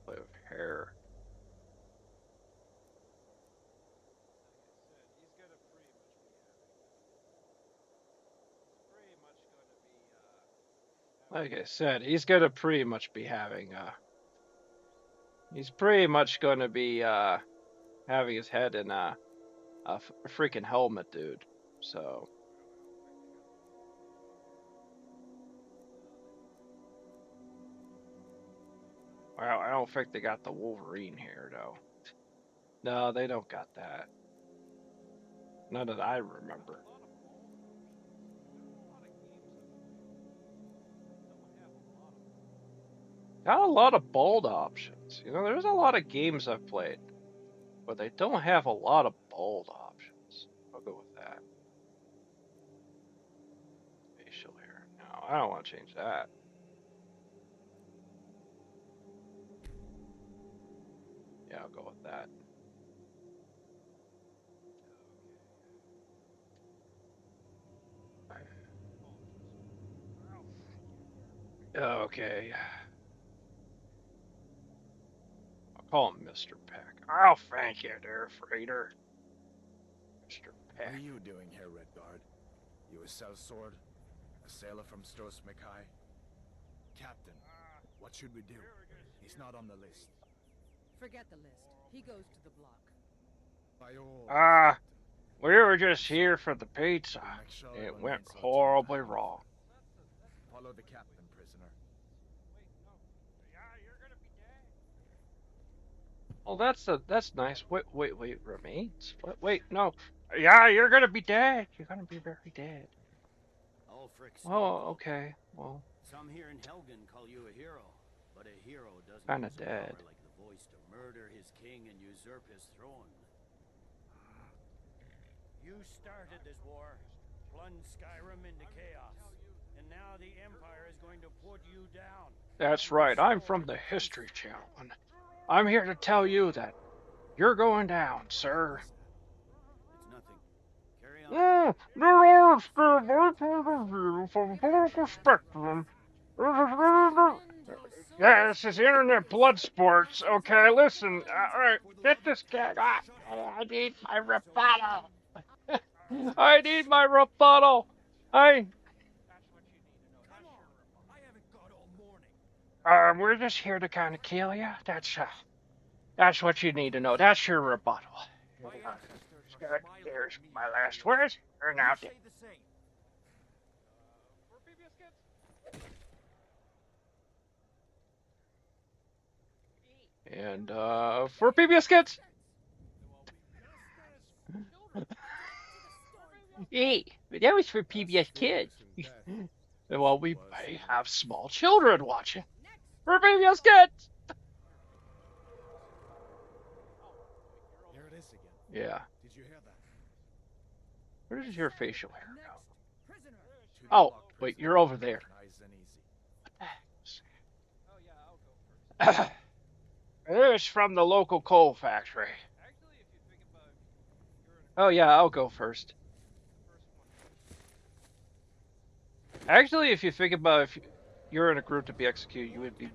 Play with hair. Like I said, he's gonna pretty much be having he's pretty much gonna be having his head in a freaking helmet, dude. So well, I don't think they got the Wolverine here though. No, they don't got that. None that I remember. Got a lot of bold options. There's a lot of games I've played, but they don't have a lot of bold options. I'll go with that. Facial hair. No, I don't want to change that. Yeah, I'll go with that. Okay. I'll call him Mr. Peck. Oh, thank you there, Frater. Mr. Peck. What are you doing here, Redguard? You a sellsword? A sailor from Stos Mackay? Captain, what should we do? He's not on the list. Forget the list. He goes to the block. By all We were just here for the pizza. make sure It everyone went gets what horribly you wrong. follow the captain, prisoner. Oh, that's nice. Wait, remains? What? Wait, no. Yeah, you're gonna be dead. You're gonna be very dead. Oh, okay. Well, Some here in Helgen call you a hero, but a hero doesn't Kinda use a power dead. like the voice to murder his king and usurp his throne. You started this war, plunged Skyrim into chaos, and now the Empire is going to put you down. that's right. I'm from the History Channel, and I'm here to tell you that you're going down, sir. It's nothing. Carry on. There is the my point of view from a political spectrum. Yeah, this is internet blood sports. Okay, listen. All right, get this guy. I need my rebuttal. I need my rebuttal. We're just here to kind of kill you. That's what you need to know. That's your rebuttal. Here's my last words. You're now dead. And for PBS Kids. Hey, that was for PBS Kids. Well, we may have small children watching. For PBS Kids. Here it is again. Yeah. Did you hear that? Where does your facial hair go? Prisoner. To the Oh, block, wait, prisoner. you're over there. Nice and easy. It's from the local coal factory. Oh yeah, I'll go first. Actually, if you think about if you're in a group to be executed, you would be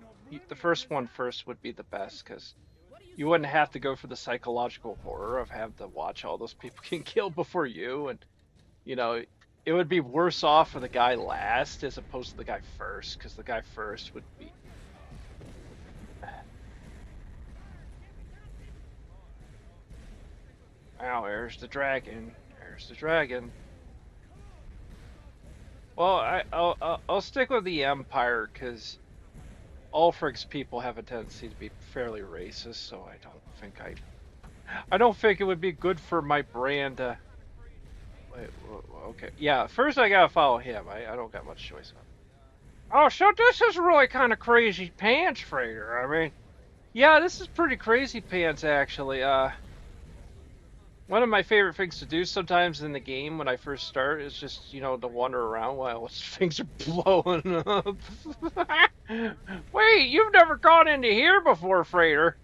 the first one first would be the best because you wouldn't have to go for the psychological horror of having to watch all those people get killed before you, and it would be worse off for the guy last as opposed to the guy first, because the guy first would be. Wow, there's the dragon. There's the dragon. Well, I'll stick with the Empire because Ulfric's people have a tendency to be fairly racist, so I don't think it would be good for my brand to. Wait, okay, yeah. First, I gotta follow him. I don't got much choice. Oh, so this is really kind of crazy pants, Frater. I mean, yeah, this is pretty crazy pants, actually. One of my favorite things to do sometimes in the game when I first start is just, to wander around while things are blowing up. Wait, you've never gone into here before, Frater.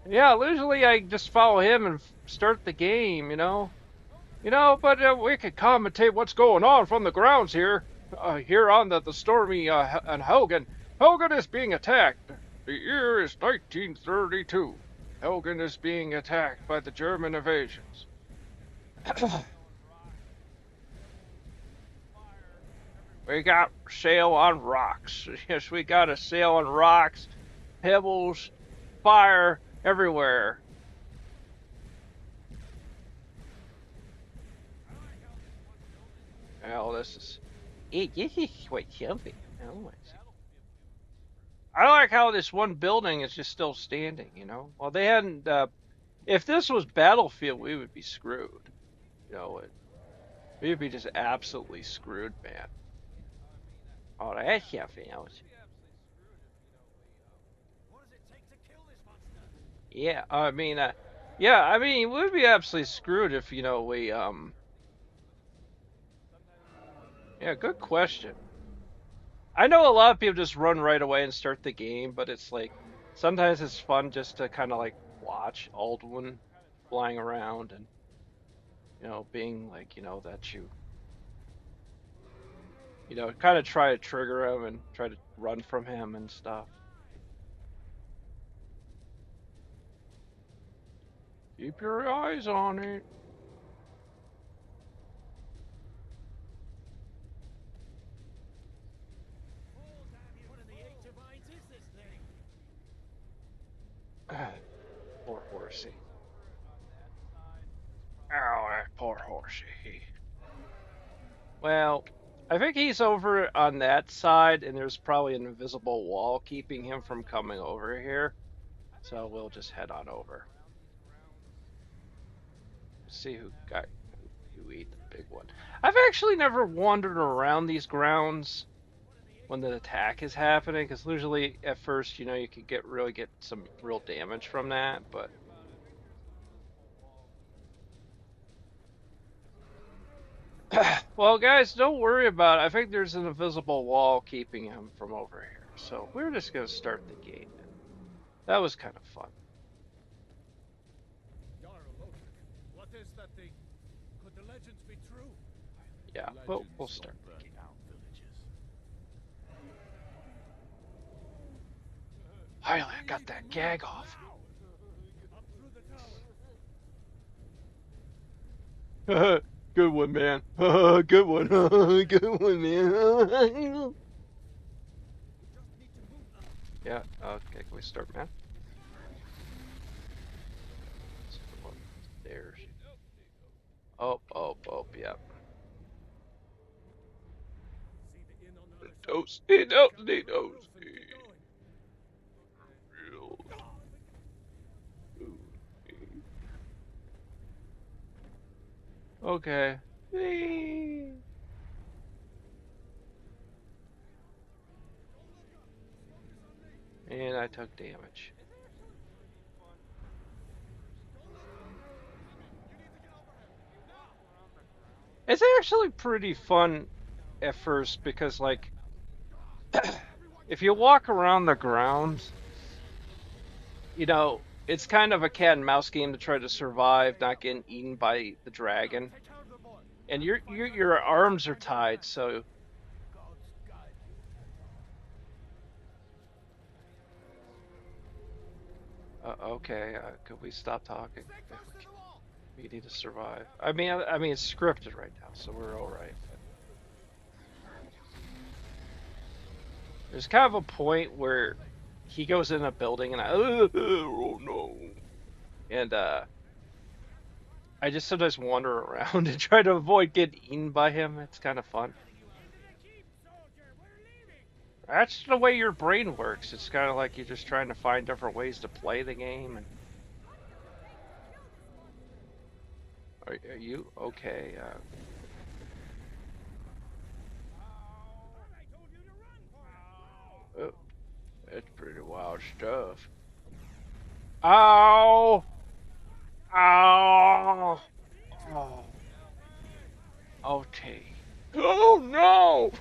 Yeah, usually I just follow him and start the game, but we could commentate what's going on from the grounds here. Here on the stormy and Helgen. Helgen is being attacked. The year is 1932. Helgen is being attacked by the German invasions. We got sail on rocks. Yes, we got a sail on rocks, pebbles, fire everywhere. Well, this is quite jumpy. I like how this one building is just still standing, Well, they hadn't. If this was Battlefield, we would be screwed. We'd be just absolutely screwed, man. Oh, that's something else. Yeah, we'd be absolutely screwed if, we, Yeah, good question. I know a lot of people just run right away and start the game, but it's like, sometimes it's fun just to kind of like watch Aldwin flying around and, being like, that kind of try to trigger him and try to run from him and stuff. Keep your eyes on it. Poor horsey. Oh, that poor horsey. Well, I think he's over on that side, and there's probably an invisible wall keeping him from coming over here. So we'll just head on over. See who ate the big one. I've actually never wandered around these grounds when the attack is happening, because usually at first, you could really get some real damage from that, but well, guys, don't worry about it. I think there's an invisible wall keeping him from over here, so we're just gonna start the game. That was kind of fun. What is that thing? Could the legends be true? Yeah, but we'll start the game. Finally, I got that gag off. Good one, man. Good one. Good one, man. Yeah, okay, can we start, man? There's. Oh, yeah. Toasty. Okay. And I took damage. It's actually pretty fun at first because, like, if you walk around the grounds, it's kind of a cat and mouse game to try to survive not getting eaten by the dragon. And your arms are tied, so okay, could we stop talking? We need to survive. I mean, it's scripted right now, so we're all right. There's kind of a point where he goes in a building and oh no, and I just sometimes wander around and try to avoid getting eaten by him. It's kind of fun. That's the way your brain works. It's kind of like you're just trying to find different ways to play the game. And are you okay? It's pretty wild stuff. Ow! Ow! Oh. Okay. Oh no!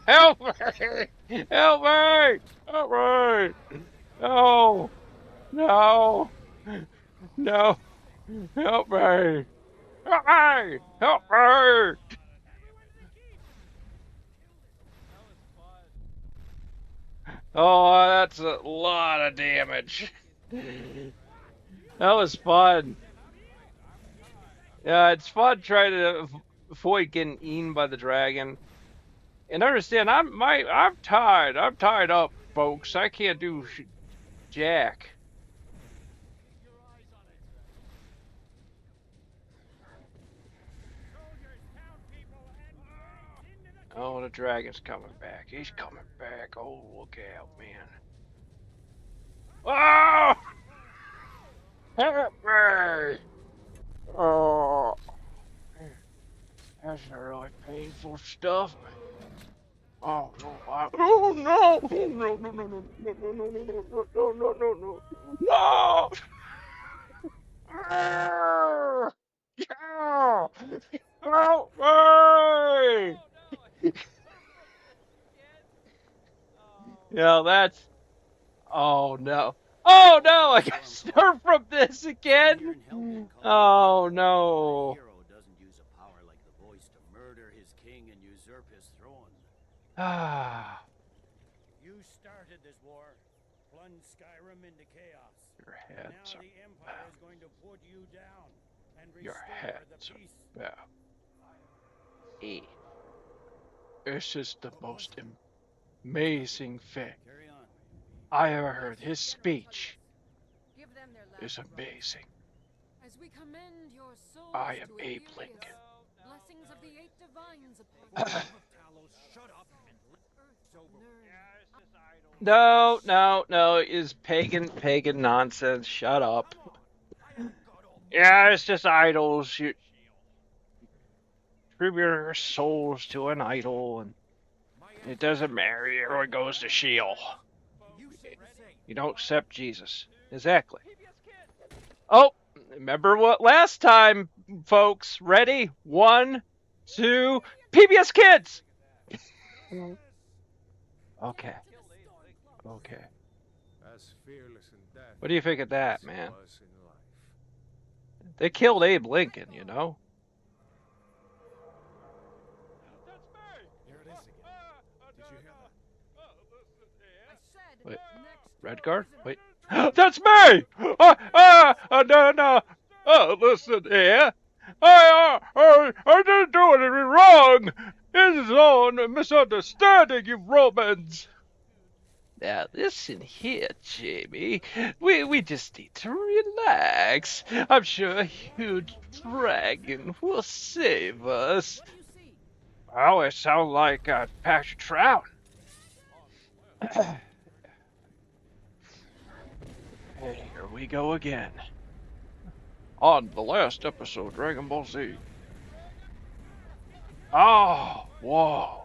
Help me! Help me! Help me! No! No! No! Help me! Help me! Help me! Oh, that's a lot of damage. That was fun. Yeah, it's fun trying to avoid getting eaten by the dragon. And understand, I'm tied. I'm tied up, folks. I can't do jack. Oh, the dragon's coming back. He's coming back. Oh, look out, man. Oh! Help me! Oh, that's really painful stuff. Oh no! Oh no! Oh no! No! No! No! No! No! No! No! No! No! No! No! No! Ah! Yeah! Help me! Yeah, that's. Oh no! Oh no! I got start from this again. Oh no! Hero doesn't use a power like the voice to murder his king and usurp his throne. Ah. You started this war, plunged Skyrim into chaos. Your Now heads the Empire is going to put you down and Your restore heads the peace. This is the most amazing thing Carry on. I ever heard. His speech Give them their last is rose. amazing. As we commend your souls I am to Abe Aphelios, Lincoln. blessings of the eight divines upon you. Shut up and Earth, learn. No, no, no. Is pagan nonsense. Shut up. Yeah, it's just idols. You tribute your souls to an idol, and it doesn't matter. Everyone goes to Sheol. You don't accept Jesus. Exactly. Oh, remember what last time, folks? Ready? 1, 2, PBS Kids! Okay. Okay. As fearless in death What do you think of that, as he man? was in life. They killed Abe Lincoln, you know? There it is again. Did you hear that? I said Wait, next Redguard? prisoner. Wait. That's me! No. Oh, listen here. I didn't do anything wrong. This is all a misunderstanding, you Romans. Now, listen here, Jamie. We just need to relax. I'm sure a huge dragon will save us. What do you see? Oh, it sounds like a patch of trout. Hey, here we go again. On the last episode, Dragon Ball Z. Oh, whoa.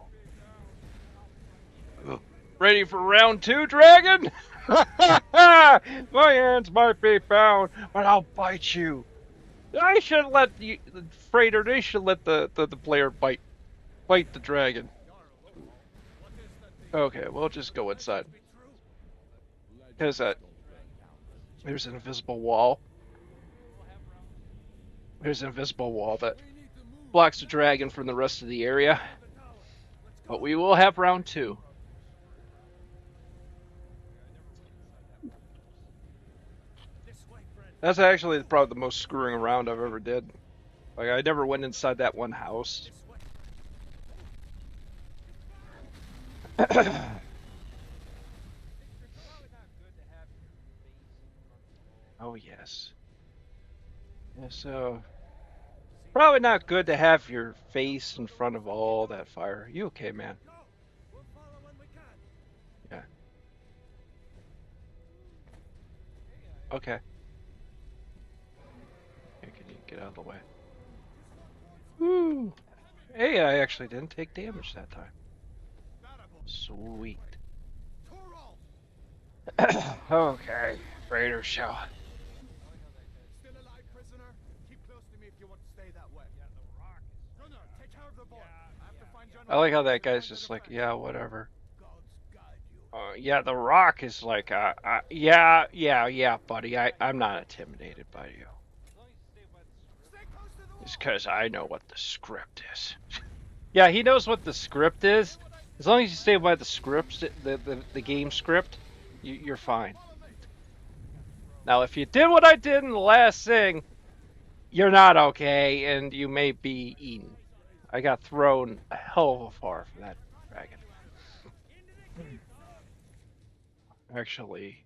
Ready for round 2, Dragon? My hands might be bound, but I'll bite you. I should let you, Frater, they should let the player bite the dragon. Okay, we'll just go inside. There's an invisible wall. There's an invisible wall that blocks the dragon from the rest of the area. But we will have round 2. That's actually probably the most screwing around I've ever did. Like, I never went inside that one house. Oh, yes. Yeah, so, probably not good to have your face in front of all that fire. You okay, man? Yeah. Okay. Here, can you get out of the way? Woo! Hey, I actually didn't take damage that time. Sweet. Okay, Frater show. Still alive, prisoner? Keep close to me if you want to stay that way. Yeah, the rock. Gunnar, take care of the boy. I have to find I like how that General guy's just like, yeah, whatever. Gods guide you. Yeah, the rock is like, yeah, buddy. I'm not intimidated by you. Stay close to the It's because I know what the script is. Yeah, he knows what the script is. As long as you stay by the script, the game script, you're fine. Now, if you did what I did in the last thing, you're not okay, and you may be eaten. I got thrown a hell of a far from that dragon. Actually,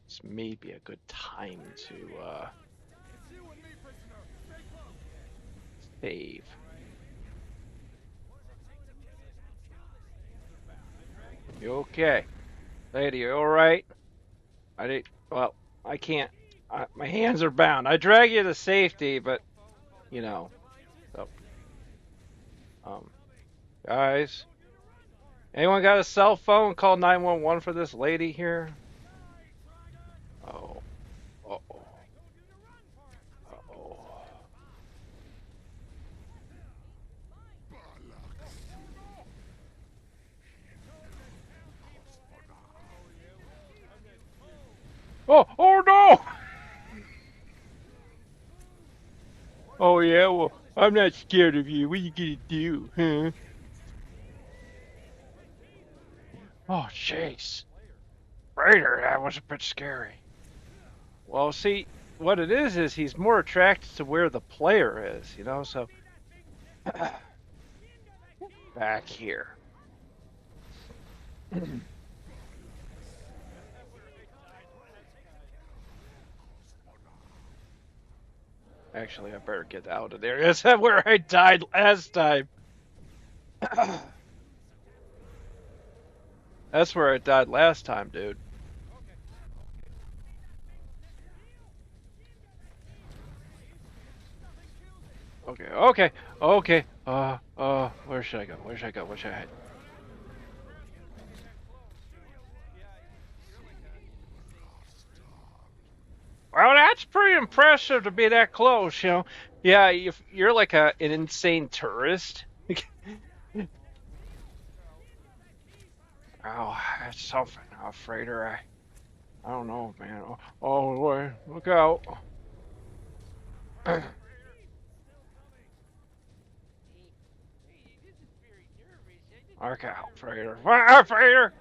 this may be a good time to save. You okay? Lady, you alright? Well, I can't. My hands are bound. I drag you to safety, but, you know. So, guys. Anyone got a cell phone? Call 911 for this lady here? Oh. Uh-oh. Uh-oh. Oh no! Oh yeah, well, I'm not scared of you. What are you gonna do, huh? Oh, jeez. Raider, that was a bit scary. Well, see, what it is he's more attracted to where the player is, you know, so... Back here. Actually, I better get out of there. Is that where I died last time? That's where I died last time, dude. Okay. Where should I go? Where should I go? Where should I head? Well, that's pretty impressive to be that close, you know. Yeah, you're like an insane tourist. Oh, that's something, Frater. I don't know, man. Oh, boy, look out. Look out, Frater. Frater!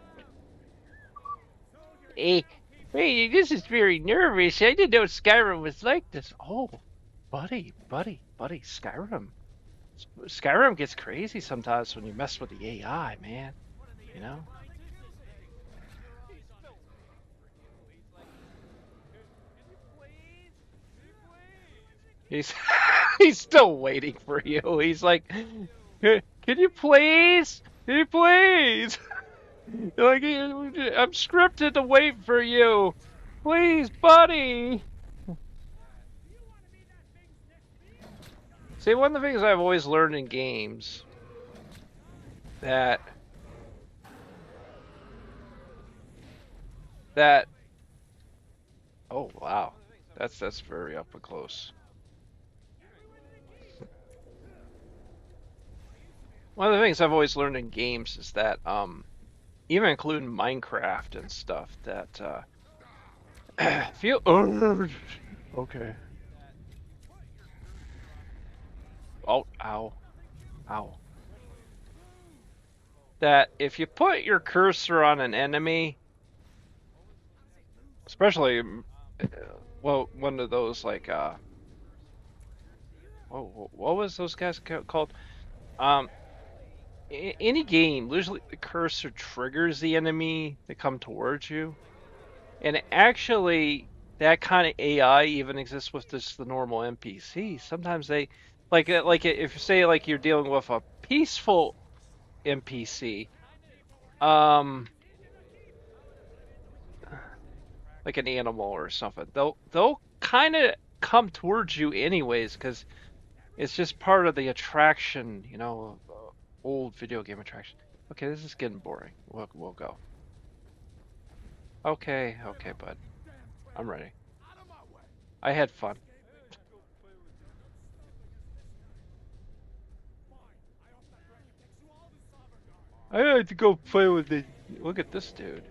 Hey, this is very nervous. I didn't know Skyrim was like this. Oh, buddy. Skyrim. Skyrim gets crazy sometimes when you mess with the AI, man. You know? He's he's still waiting for you. He's like, can you please? Can you please? Like, I'm scripted to wait for you. Please, buddy. See, one of the things I've always learned in games that oh wow, that's very up and close. One of the things I've always learned in games is that even including Minecraft and stuff, that feel okay. Oh, ow. That if you put your cursor on an enemy, especially, well, one of those like, what was those guys called? Any game, usually the cursor triggers the enemy to come towards you. And actually, that kind of AI even exists with just the normal NPC. Sometimes they, like if you say like you're dealing with a peaceful NPC, like an animal or something, they'll kind of come towards you anyways because it's just part of the attraction, you know, old video game attraction. Okay, this is getting boring. We'll go. Okay, bud. I'm ready. I had fun. I had to go play with it. Look at this dude.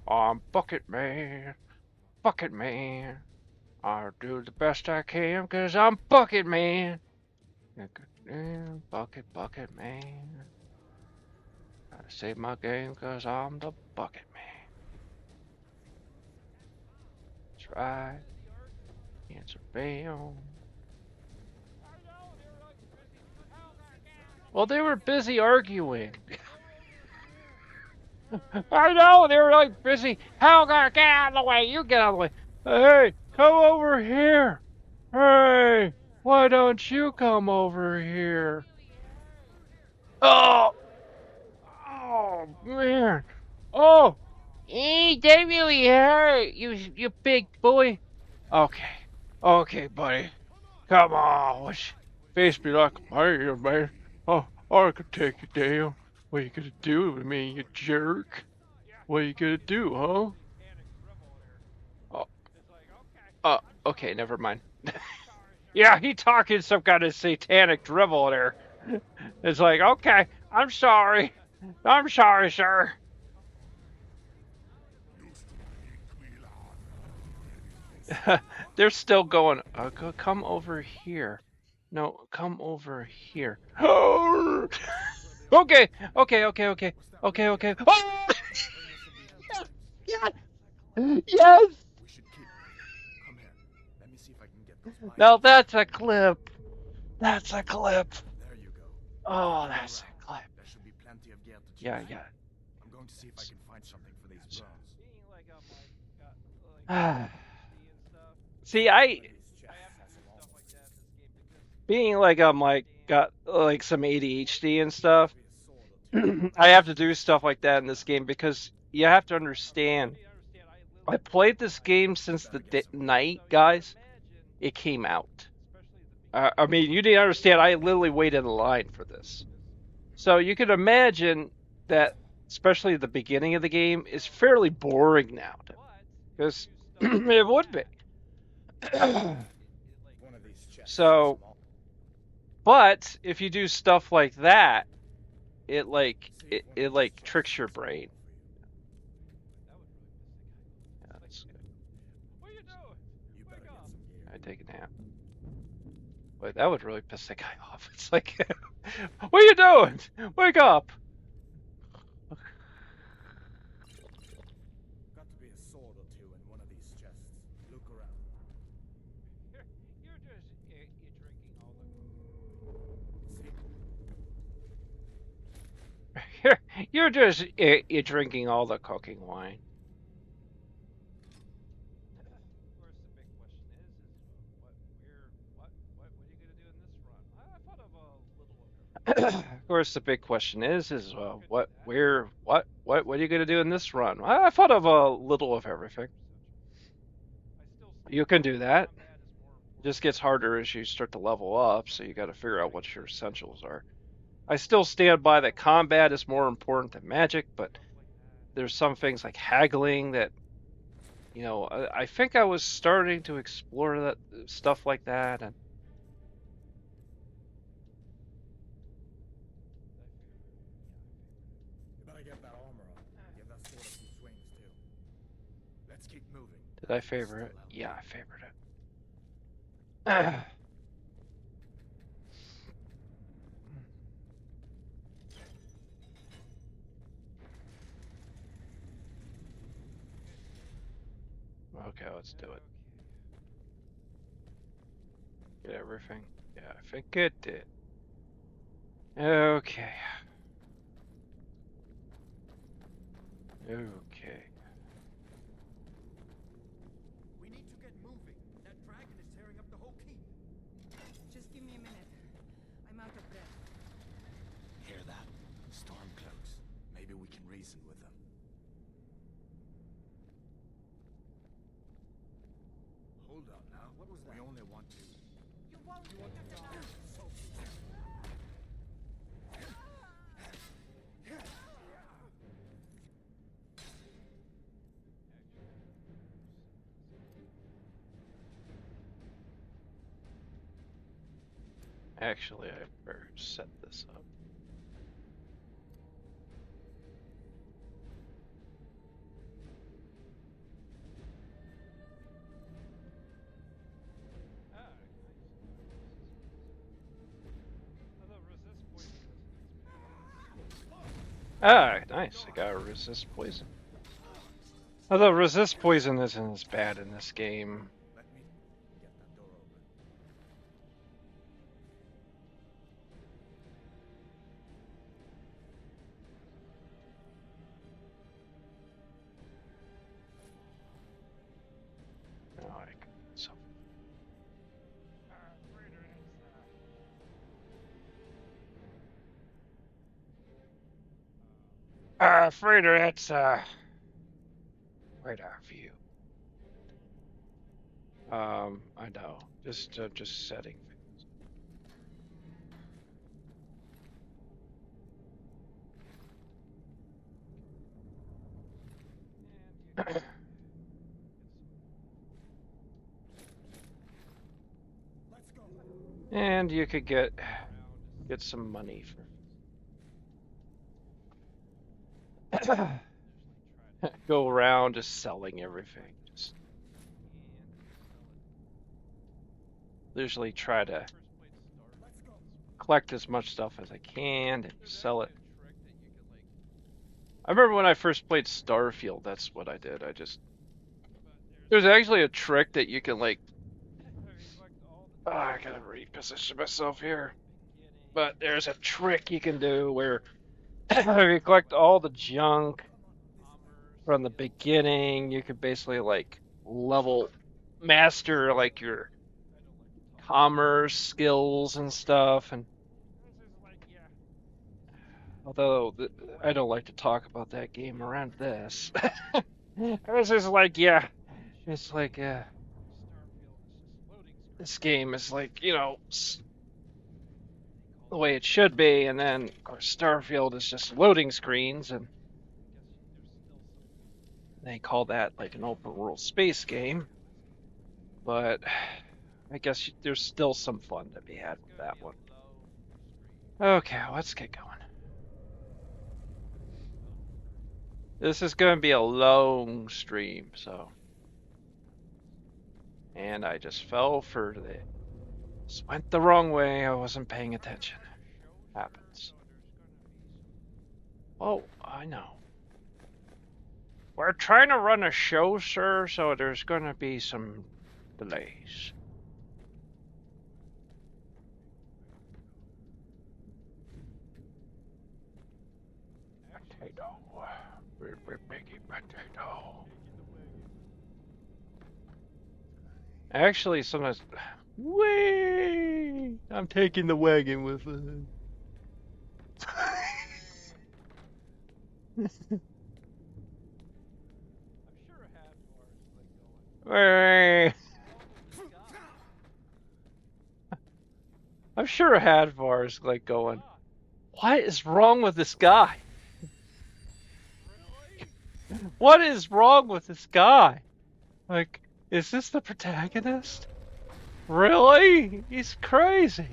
I'm Bucket Man. Bucket Man. I'll do the best I can because I'm Bucket Man. Bucket Man. I save my game because I'm the Bucket Man. That's right. Answer bam. Well, they were busy arguing. I know, they were like busy. Helga, get out of the way. You get out of the way. Hey, come over here. Hey, why don't you come over here? Oh, oh man. Oh, they really hurt you big boy. Okay, buddy. Come on, face me like a man. Oh, I could take you down. What you gonna do with me, you jerk? What you gonna do, huh? Okay, never mind. Yeah, he talking some kind of satanic drivel there. It's like, okay, I'm sorry. I'm sorry, sir. They're still going, come over here. No, come over here. Okay. Oh! Yes! Yes! We should keep. Come here. Let me see if I can get those pipes. Now that's a clip. That's a clip. There you go. Oh, that's a clip. There should be plenty of gear to choose. Yeah. I'm going to see if I can find something for these drones. See, being like I'm like got like some ADHD and stuff, I have to do stuff like that in this game because you have to understand. I played this game since the night, guys. It came out. I mean, you didn't understand. I literally waited in line for this. So you can imagine that, especially the beginning of the game, is fairly boring now. Because it would be. So, but if you do stuff like that, it tricks your brain. Yeah, that's good. What are you doing? Wake up. I take a nap. Wait, that would really piss the guy off. It's like, what are you doing? Wake up. Got to be a sword or two in one of these chests. Look around. You're just you're drinking all the cooking wine. Of course, the big question is what are you gonna do in this run? I thought of a little of everything. You can do that. It just gets harder as you start to level up, so you got to figure out what your essentials are. I still stand by that combat is more important than magic, but there's some things like haggling that, I think I was starting to explore that stuff like that, and You better get that armor on. Give that sword a few swings too. Let's keep moving. did I favor it? Yeah, I favored it. Okay, let's do it. Get everything? Yeah, I think it did. Okay. We need to get moving. That dragon is tearing up the whole keep. Just give me a minute. I'm out of breath. Hear that? Stormcloaks. Maybe we can reason with them. Hold on now. What was that? We only want to. You won't get us out. Actually, I better set this up. Ah, nice. I got resist poison. Although resist poison isn't as bad in this game. Let me get that door open. Oh, I can, so. Frater, that's right off you. I know. Just setting things. Let's go. And you could get some money for go around just selling everything. Just usually try to collect as much stuff as I can and sell it. I remember when I first played Starfield, that's what I did. There's actually a trick that you can like. I gotta reposition myself here. But there's a trick you can do where you collect all the junk from the beginning. You could basically like master like your commerce skills and stuff. And although I don't like to talk about that game around this, it's just like it's like this game is like the way it should be, and then of course Starfield is just loading screens, and they call that like an open world space game. But I guess there's still some fun to be had with that one. Okay, let's get going. This is going to be a long stream, so. And I just fell for this went the wrong way. I wasn't paying attention. Happens. Oh, I know. We're trying to run a show, sir, so there's going to be some delays. Potato. Biggie potato. Actually, sometimes. Whee! I'm taking the wagon with me. I'm sure Hadvar's like going, what is wrong with this guy? What is wrong with this guy? Like, is this the protagonist? Really? He's crazy.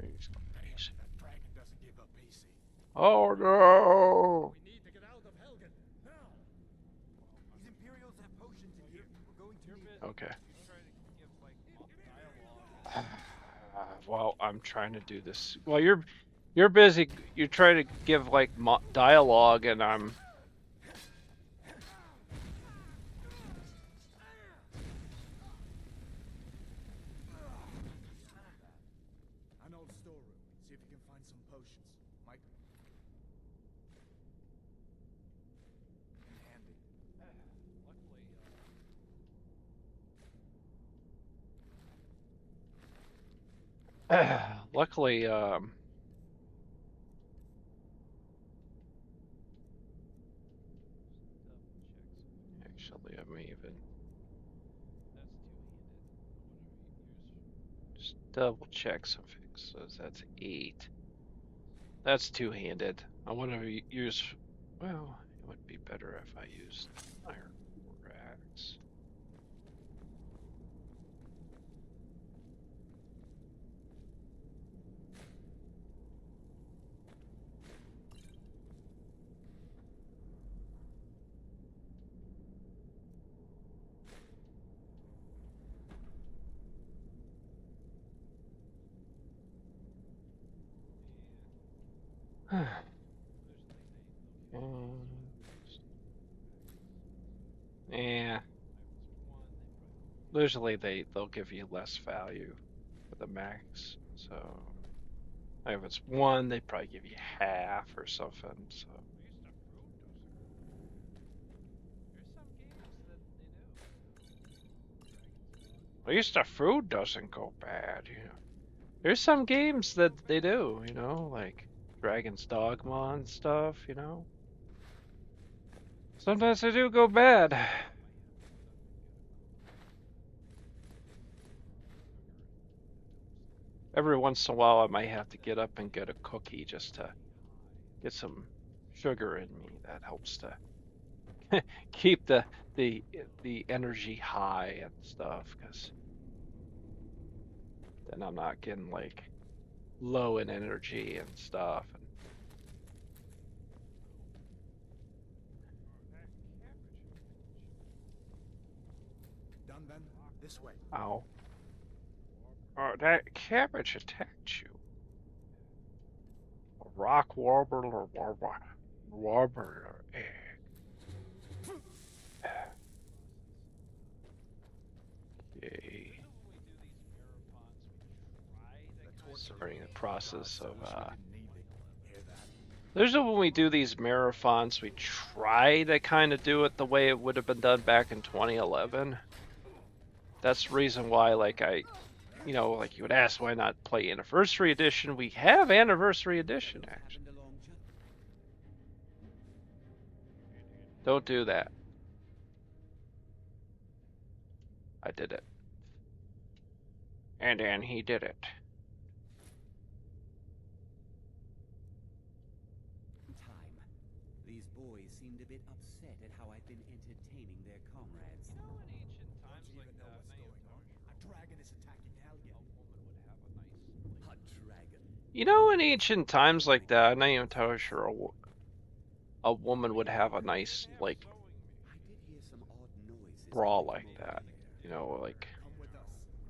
He's crazy. That dragon doesn't give up easy. Oh no! We need to get out of Helgen. Now! These Imperials have potions in here. We're going to need... Okay. Well, I'm trying to do this. Well, you're busy. You're trying to give like dialogue, and I'm. An old storeroom. See if you can find some potions. Might... handy. Luckily, actually, I'm even just double check some fixes. That's 8. That's two-handed. I want to use. Well, it would be better if I used iron axe. Yeah. Usually they'll give you less value for the max. So if it's 1, they probably give you half or something. So at least the food doesn't go bad, you know. There's some games that they do, you know, like Dragon's Dogma and stuff, you know. Sometimes they do go bad. Every once in a while I might have to get up and get a cookie just to get some sugar in me. That helps to keep the energy high and stuff, because then I'm not getting like low in energy and stuff. Done then? This way. Ow. Oh, that cabbage attacked you. A rock warbler egg. Yay. Starting the process of there's when we do these marathons, we try to kind of do it the way it would have been done back in 2011. That's the reason why, like, you know, like you would ask why not play Anniversary Edition. We have Anniversary Edition, actually. Don't do that. I did it. And then he did it. These boys seemed a bit upset at how I've been entertaining their comrades. You know, in ancient times like that, A dragon is attacking Helgen. A dragon. You know, in ancient times like that, I'm not even entirely sure a woman would have a nice, like, bra like that. You know, like,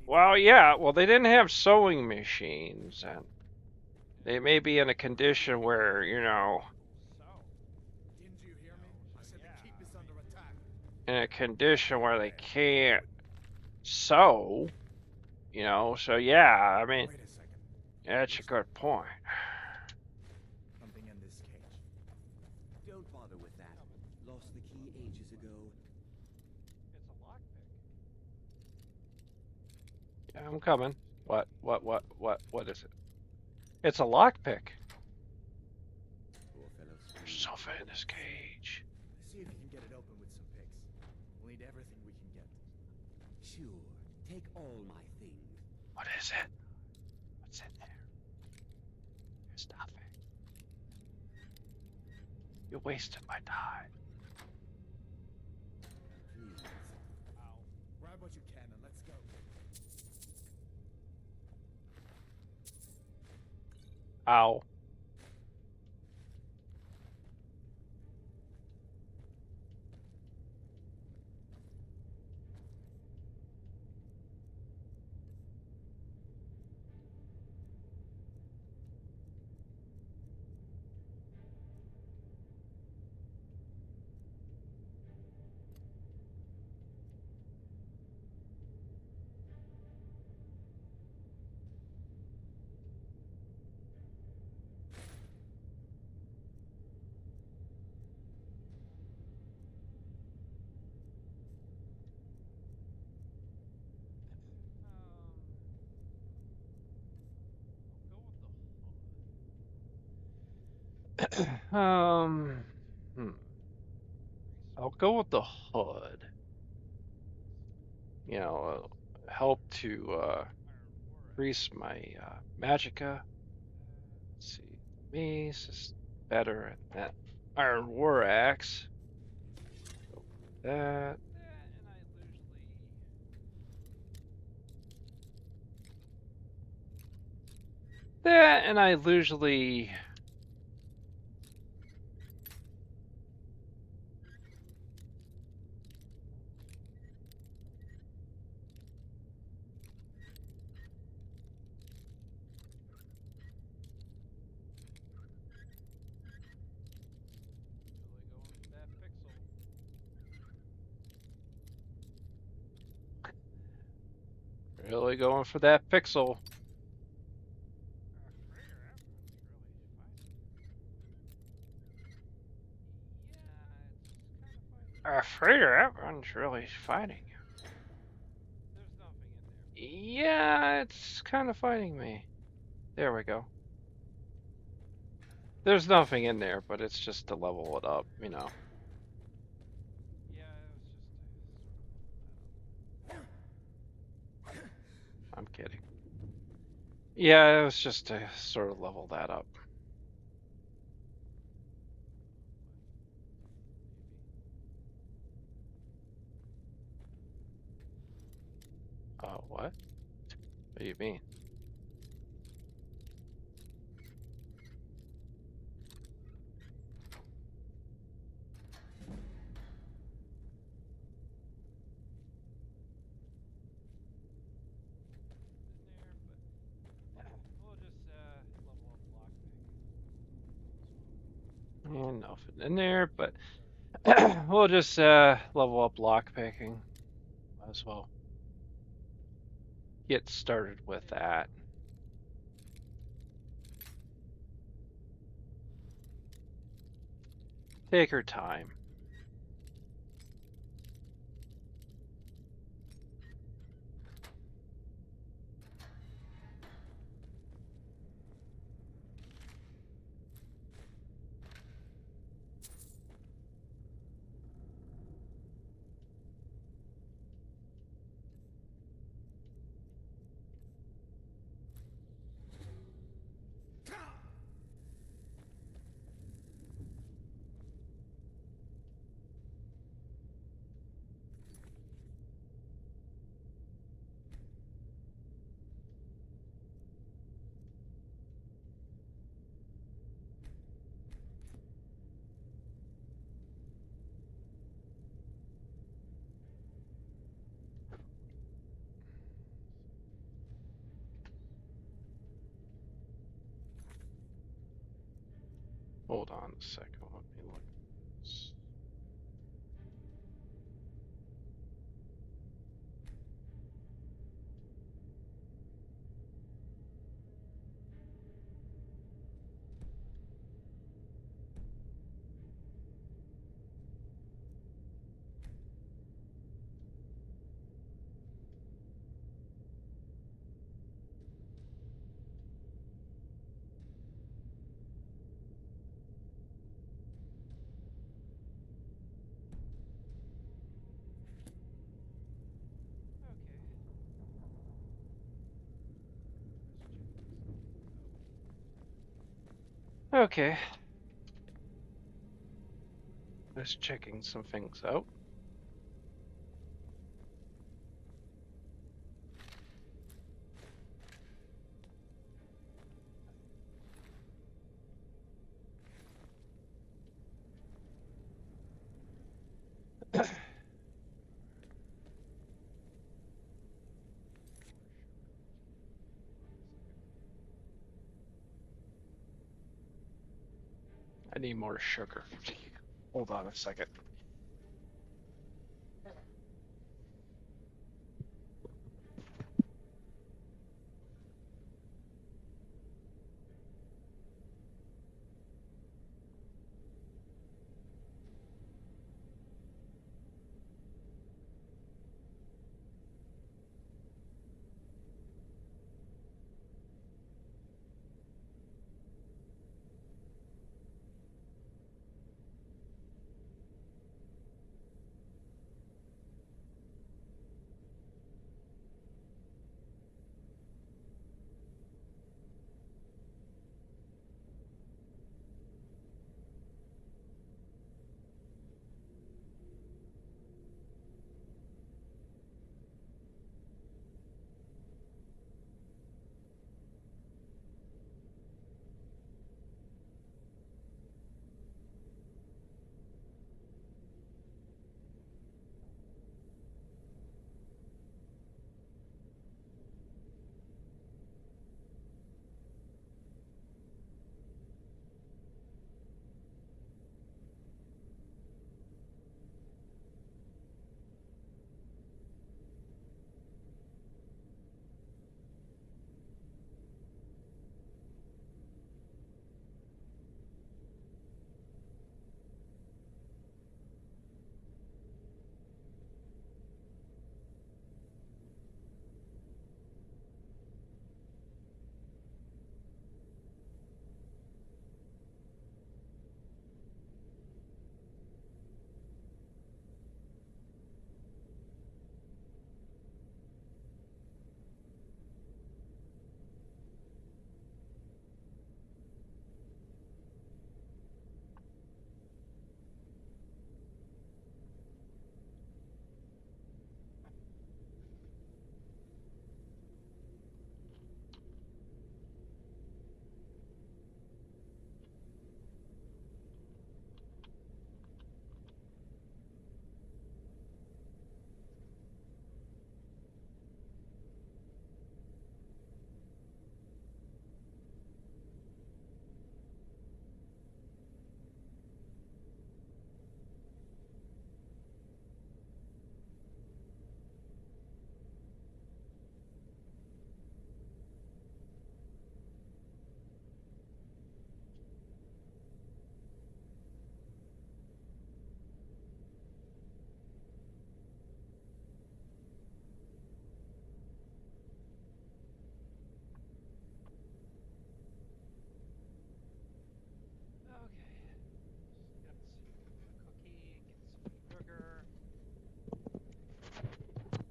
well, yeah, well, they didn't have sewing machines, and they may be in a condition where, you know, Didn't you hear me? I said the keep is under attack. in a condition where they can't sew, you know, so yeah, I mean, Wait a second. that's a good point. Something in this cage. Don't bother with that. Lost the key ages ago. It's a lockpick. Yeah, I'm coming. What is it? It's a lockpick. Poor fellow. There's something in this cage. See if you can get it open with some picks. We'll need everything we can get. Sure. Take all my things. What is it? What's in there? There's nothing. You wasted my time. Please. Grab what you can and let's go. Ow. Um, hmm. I'll go with the hood. You know, help to increase my magicka. Let's see, mace is better at that. Iron war axe. That. That, and I usually. Really going for that pixel. Frater, that one's really fighting. Yeah, it's kind of fighting me. There we go. There's nothing in there, but it's just to level it up, you know. I'm kidding. Yeah, it was just to sort of level that up. Oh, what? What do you mean? And nothing in there, but we'll just level up lockpicking as well. Get started with that. Take her time. Hold on a second. Let me look at this. Okay. Just checking some things out. I need more sugar. Hold on a second.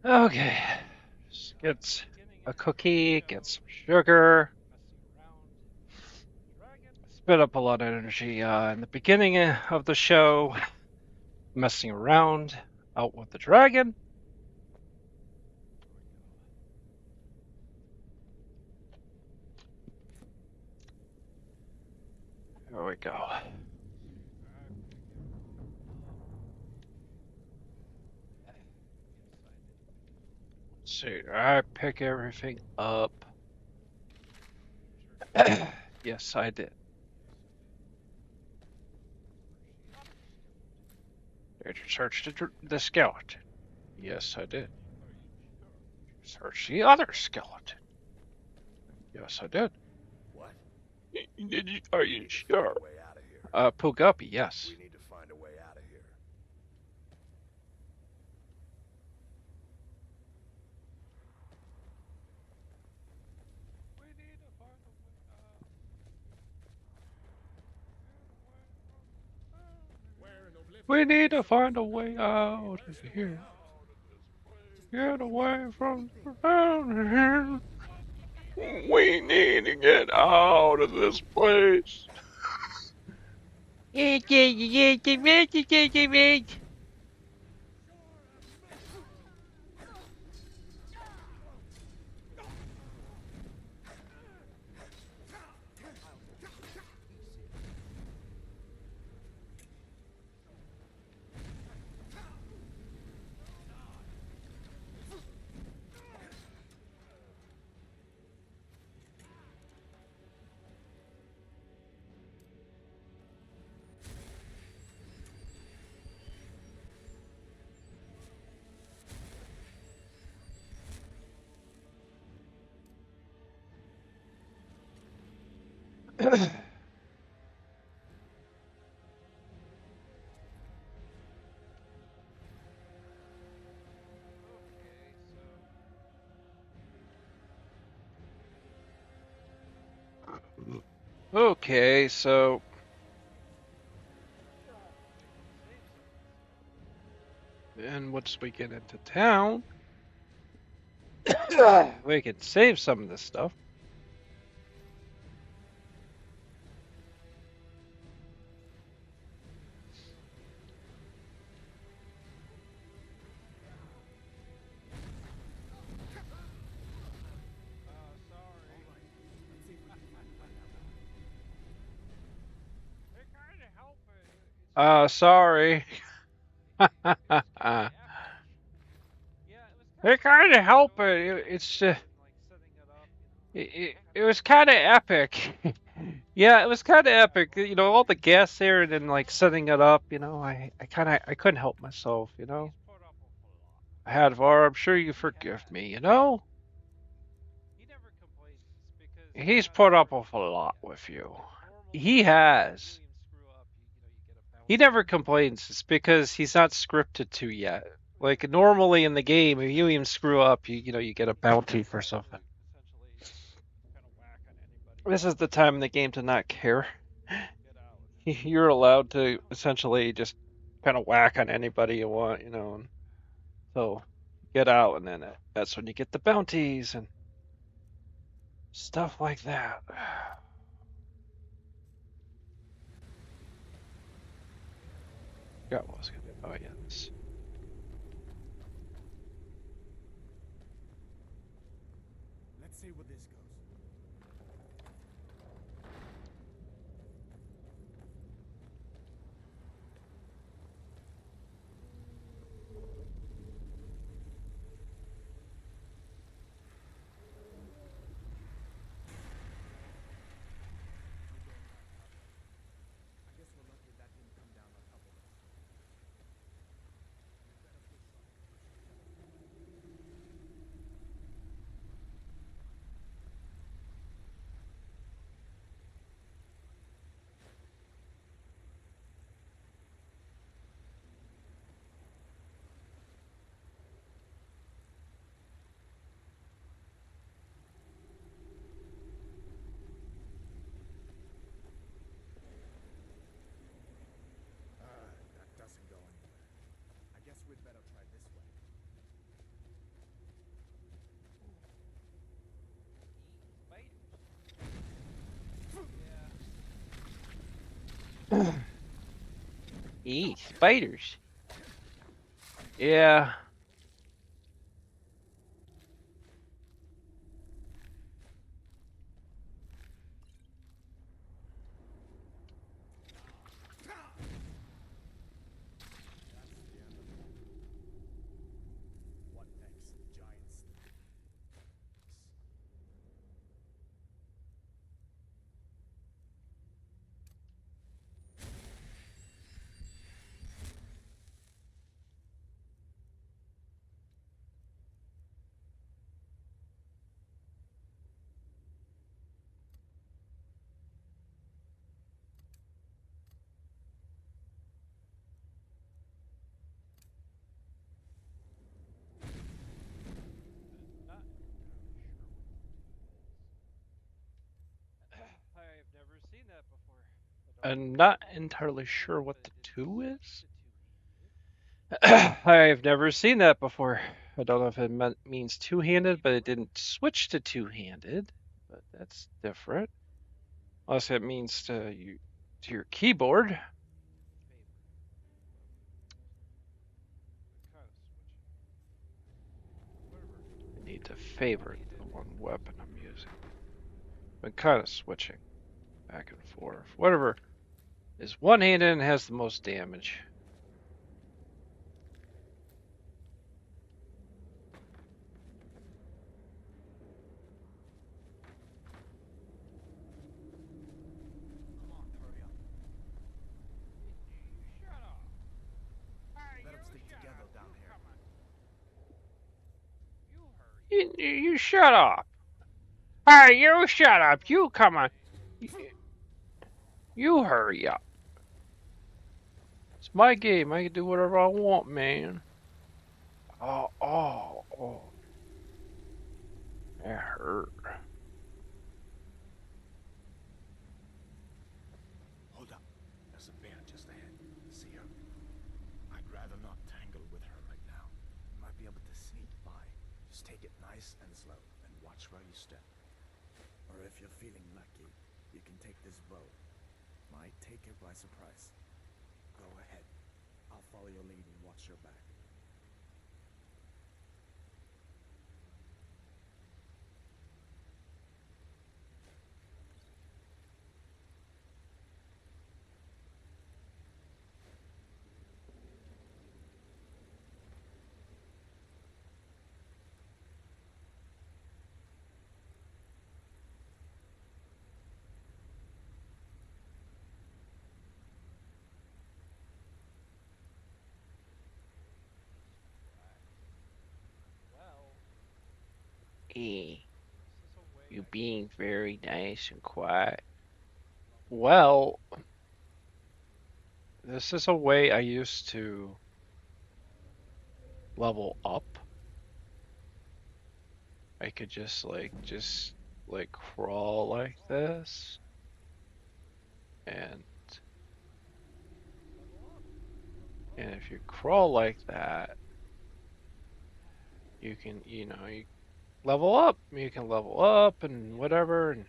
Okay. Just get a cookie, get some sugar. Spit up a lot of energy in the beginning of the show, messing around out with the dragon. There we go. Let's see, I pick everything up. Yes, I did. Did you search the skeleton? Yes, I did. Search the other skeleton. Yes, I did. What? Are you sure? Way out of here. Pugapi, yes. We need to find a way out of here. We need to find a way out of here. Get away from here. We need to get out of this place. Okay, so then once we get into town, we can save some of this stuff. Sorry. It kind of helped, but it's it was kind of epic. Yeah, it was kind of epic. You know, all the gas there, and then like setting it up. You know, I couldn't help myself. You know, I had I'm sure you forgive me. You know, he's put up with a lot with you. He has. He never complains. It's because he's not scripted to yet. Like normally in the game, if you even screw up, you get a bounty for something. This is the time in the game to not care. You're allowed to essentially just kind of whack on anybody you want, you know. And so get out, and then that's when you get the bounties and stuff like that. Forgot what I was gonna do. Oh yes. Let's see where this goes. Spiders. Yeah. What next, giants? I've never seen that before. I'm not entirely sure what the 2 is. I've never seen that before. I don't know if it means two-handed, but it didn't switch to two-handed. But that's different. Unless it means to your keyboard. I need to favorite the one weapon I'm using. I'm kind of switching back and forth. Whatever is one-handed and has the most damage. Come on, hurry up. Let them stick together down here. You shut up. Hey, you shut up. You come on. You hurry up. It's my game. I can do whatever I want, man. Oh. That hurt. Hold up. There's a bear just ahead. See her? I'd rather not tangle with her right now. You might be able to sneak by. Just take it nice and slow, and watch where you step. Or if you're feeling lucky, you can take this bow. Might take her by surprise. Go ahead. I'll follow your lead and watch your back. You being very nice and quiet. Well, this is a way I used to level up. I could just crawl like this. And if you crawl like that, you can, you level up. You can level up and whatever. And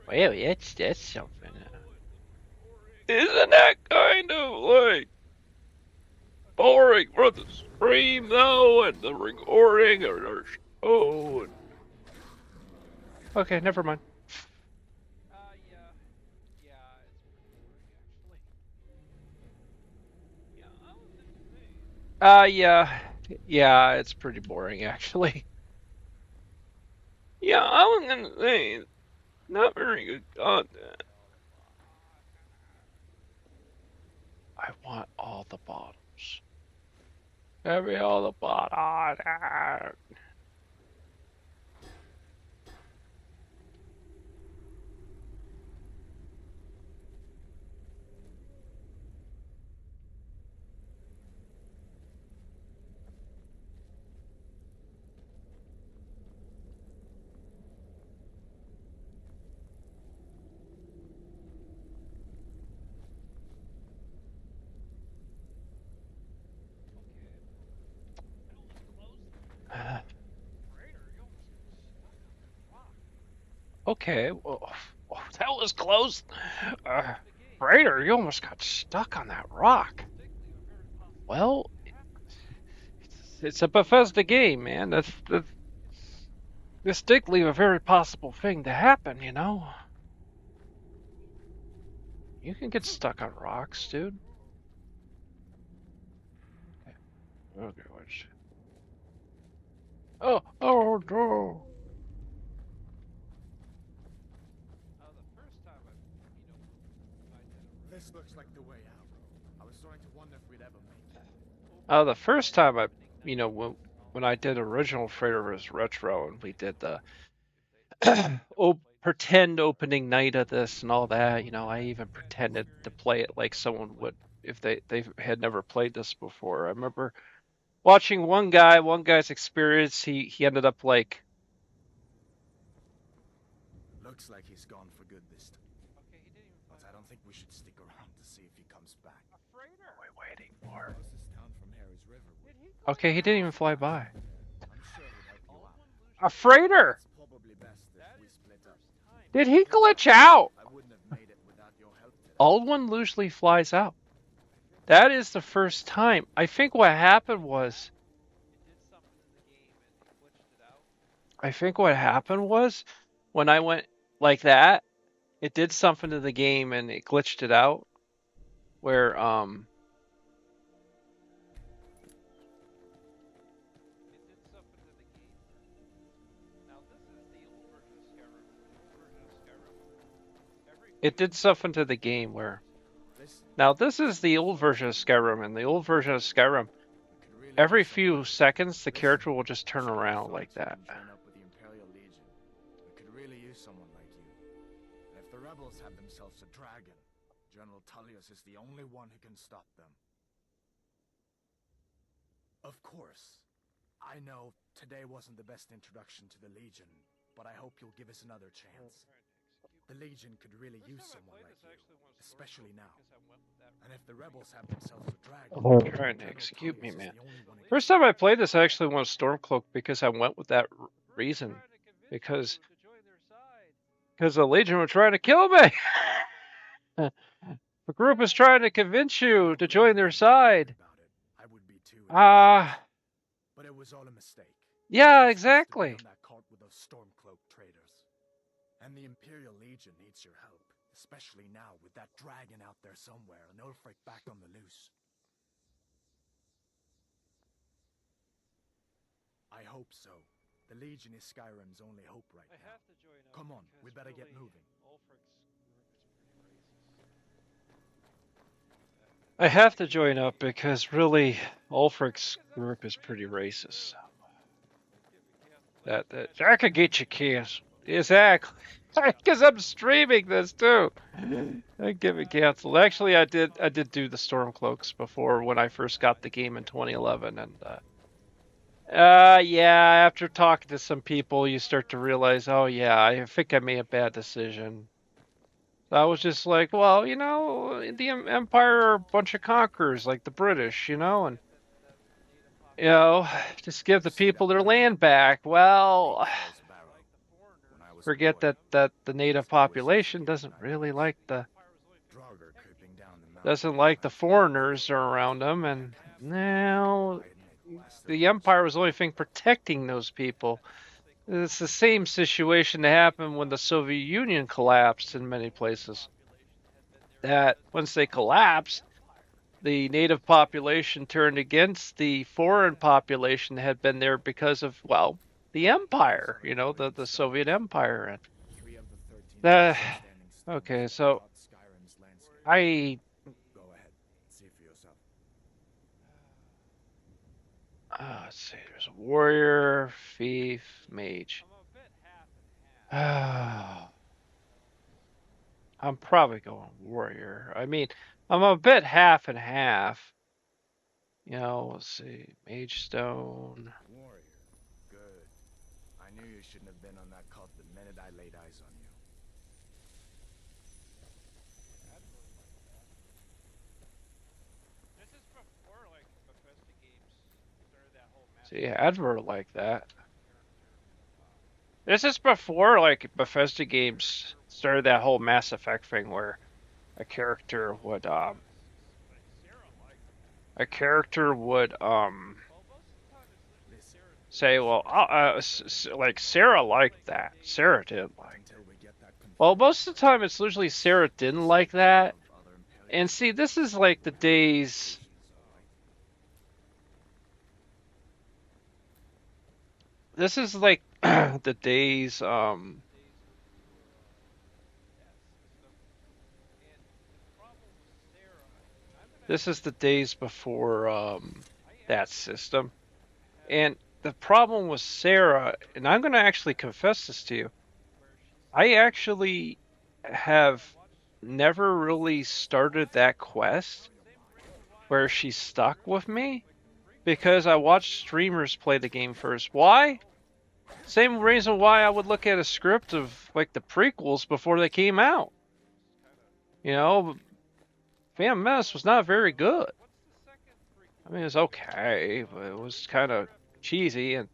well, that's something. Isn't that kind of boring for the stream though, and the recording or the show? Okay, never mind. Yeah, it's pretty boring actually. Yeah, I was gonna say, not very good content. I want all the bottoms. Give me all the bottoms. Okay, well, that was close. Frater, you almost got stuck on that rock. Well, it's a Bethesda game, man. This did leave a very possible thing to happen, you know? You can get stuck on rocks, dude. Okay, watch. Oh no! This looks like the way out. I was starting to wonder if we'd ever make it. The first time when I did original Frater vs. Retro and we did the pretend opening night of this and all that, I even pretended to play it like someone would if they had never played this before. I remember watching one guy's experience. He ended up like. Looks like he's gone for good this time. But I don't think we should stick around to see if he comes back. We're waiting for. Okay, he didn't even fly by. I'm sure he'd help you out. A freighter! It's probably best if we split up. Did he glitch out? I wouldn't have made it without your help today. Aldwin usually flies out. That is the first time. I think what happened was. When I went like that, it did something to the game and it glitched it out. Where it did something to the game where. Now this is the old version of Skyrim, and the old version of Skyrim, every few seconds the character will just turn around like that. We could really use someone like you. And if the rebels have themselves a dragon, General Tullius is the only one who can stop them. Of course, I know today wasn't the best introduction to the Legion, but I hope you'll give us another chance. The Legion could really use someone like you, especially now. And if the rebels have themselves a dragon, They're trying to execute me, man. First time I played this, I actually went Stormcloak because I went with that reason. Because the Legion were trying to kill me. The group is trying to convince you to join their side. But it was all a mistake. Yeah, exactly. And the Imperial Legion needs your help, especially now with that dragon out there somewhere and Ulfric back on the loose. I hope so. The Legion is Skyrim's only hope right now. Come on, we better get moving. I have to join up because really, Ulfric's group is pretty racist. That could get you canceled. Exactly. Because I'm streaming this too. I get me canceled. Actually, I did do the Stormcloaks before when I first got the game in 2011, and yeah, after talking to some people, you start to realize, oh yeah, I think I made a bad decision. I was just like, well, the Empire are a bunch of conquerors, like the British, and just give the people their land back. Well, forget that the native population doesn't really like the foreigners around them, and now the Empire was the only thing protecting those people. It's the same situation that happened when the Soviet Union collapsed in many places. That once they collapsed, the native population turned against the foreign population that had been there because of, well, the empire, the Soviet Empire. Okay, so I... Go ahead, see for yourself. Let's see, there's a warrior, thief, mage. I'm probably going warrior. I mean, I'm a bit half and half. Let's see, mage stone. Warrior, good. I knew you shouldn't have been on that cult the minute I laid eyes on you. This is before, like, Bethesda games started that whole map. See, Adver like that. This is before like Bethesda games started that whole Mass Effect thing where a character would say, well, like Sarah liked that. Sarah didn't like it. Well, most of the time it's usually Sarah didn't like that. And see, this is like the days. This is like the days. This is the days before that system. And the problem with Sarah, and I'm going to actually confess this to you, I actually have never really started that quest where she's stuck with me because I watched streamers play the game first. Why? Same reason why I would look at a script of like the prequels before they came out. You know, Phantom Menace was not very good. I mean, it was okay, but it was kind of cheesy, and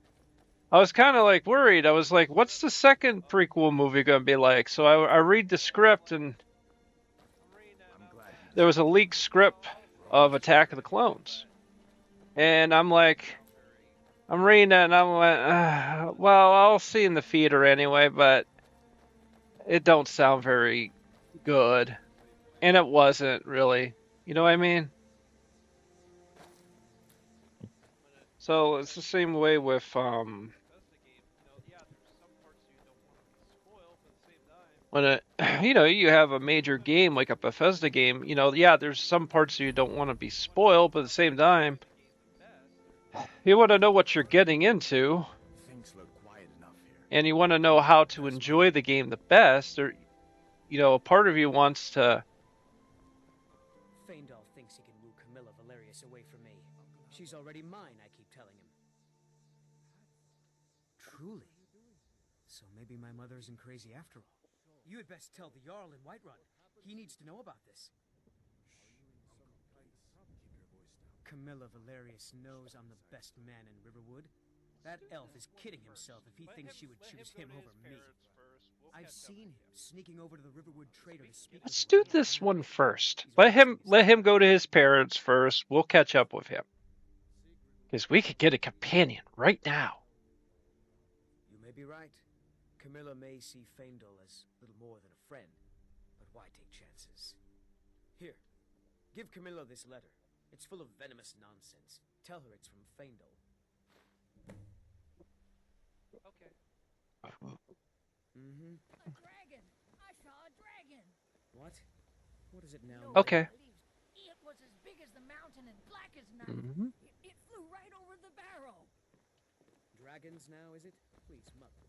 I was kind of like worried. I was like, what's the second prequel movie going to be like? So I read the script, and there was a leaked script of Attack of the Clones. And I'm like, I'm reading it, and I'm like, well, I'll see in the theater anyway, but it don't sound very good. And it wasn't really. You know what I mean? So it's the same way with when you have a major game like a Bethesda game, yeah, there's some parts you don't want to be spoiled, but at the same time, you want to know what you're getting into, and you want to know how to enjoy the game the best, or a part of you wants to. Faendal thinks he can woo Camilla Valerius away from me. She's already mine, I keep telling him. Truly? So maybe my mother isn't crazy after all. You had best tell the Jarl in Whiterun. He needs to know about this. Camilla Valerius knows I'm the best man in Riverwood. That elf is kidding himself if he thinks she would choose him over me. I've seen him sneaking over to the Riverwood trader to speak. Let's do this one first. Let him go to his parents first. We'll catch up with him. Because we could get a companion right now. You may be right. Camilla may see Faendal as little more than a friend, but why take chances? Here, give Camilla this letter. It's full of venomous nonsense. Tell her it's from Faendal. Okay. Mm-hmm. A dragon! I saw a dragon! What? What is it now? Okay. It was as big as the mountain and black as night. Mm-hmm. It flew right over the barrel. Dragons now, is it? Please, Mother.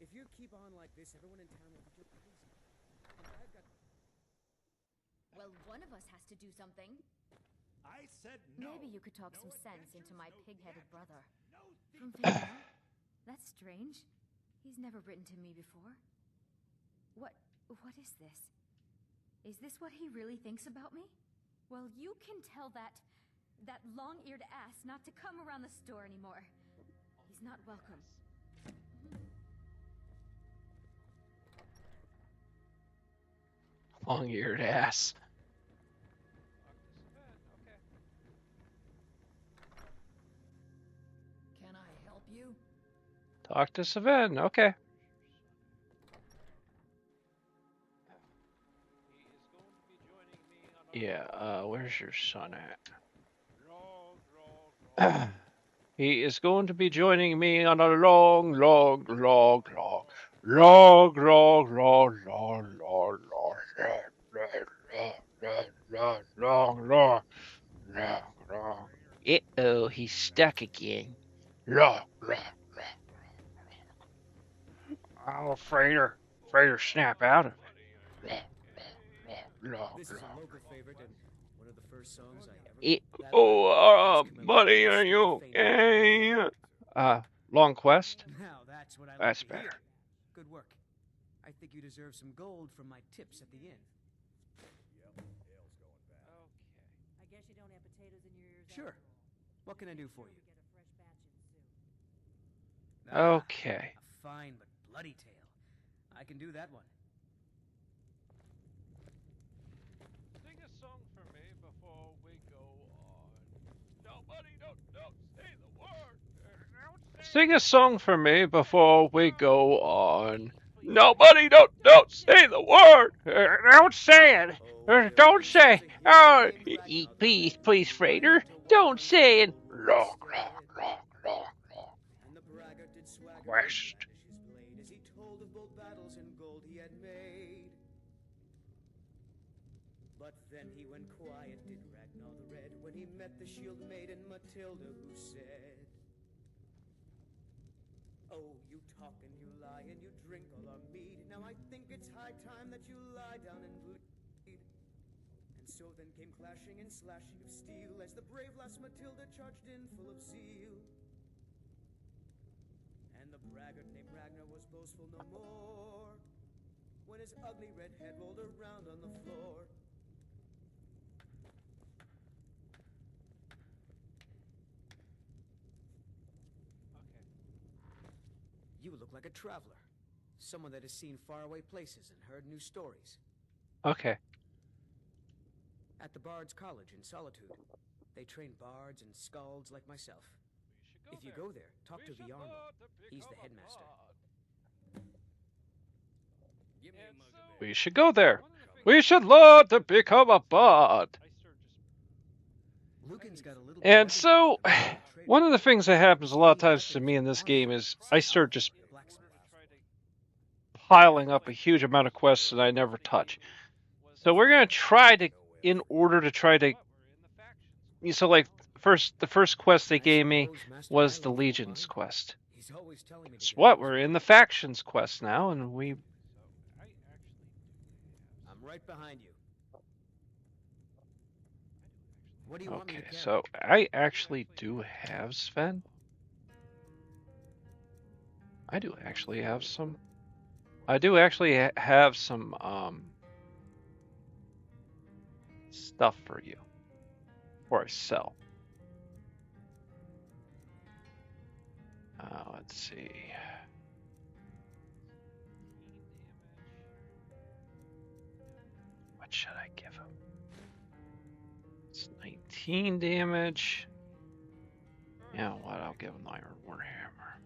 If you keep on like this, everyone in town will think you're crazy. I've got... Well, one of us has to do something. I said no. Maybe you could talk some sense into my pig-headed brother. From Faendal? That's strange. He's never written to me before. What is this? Is this what he really thinks about me? Well, you can tell that long-eared ass not to come around the store anymore. He's not welcome. Long-eared ass. Can I help you? Talk to Savin. Okay. Yeah, where's your son at? He is going to be joining me on a long, long, long, long, long, long, long, long, long, long. Uh-oh, he's stuck again. Long. Oh, Frater, snap out of it. This is a local favorite and one of the first songs I ever... buddy, are you okay? Long quest? Now that's what I That's like to hear. better. Good work. I think you deserve some gold from my tips at the inn. I guess you don't have potatoes in your ears. Sure. What can I do for you? Okay. A fine but Bloody tale. I can do that one. Sing a song for me before we go on. Nobody don't say the word. Sing a song for me before we go on. Nobody don't say the word. Don't say it. Don't say. Oh, please, Frater. Don't say it. Long. Quest. As he told of bold battles and gold he had made. But then he went quiet, did Ragnar the Red, when he met the shield maiden Matilda, who said, "Oh, you talk and you lie and you drink all our mead. Now I think it's high time that you lie down and bleed." And so then came clashing and slashing of steel as the brave lass Matilda charged in full of zeal. And the braggart named Ragnar was boastful no more when his ugly red head rolled around on the floor. You look like a traveler. Someone that has seen faraway places and heard new stories. Okay. At the Bard's College in Solitude, they train bards and skalds like myself. If you go there, talk to Bjarno. He's the headmaster. We should go there. We should learn to become a bard. And so, one of the things that happens a lot of times to me in this game is I start just piling up a huge amount of quests that I never touch. So we're going to try to, in order to try to, so like, the first quest they gave me was the Legion's quest. It's what? We're in the Factions quest now, and we... I'm right behind you. What do you want me to carry? So I actually do have Sven. I do actually have some. I do actually have some stuff for you, or I sell. Let's see. What should I give him? It's 19 damage. Yeah, what? I'll give him the Iron Warhammer.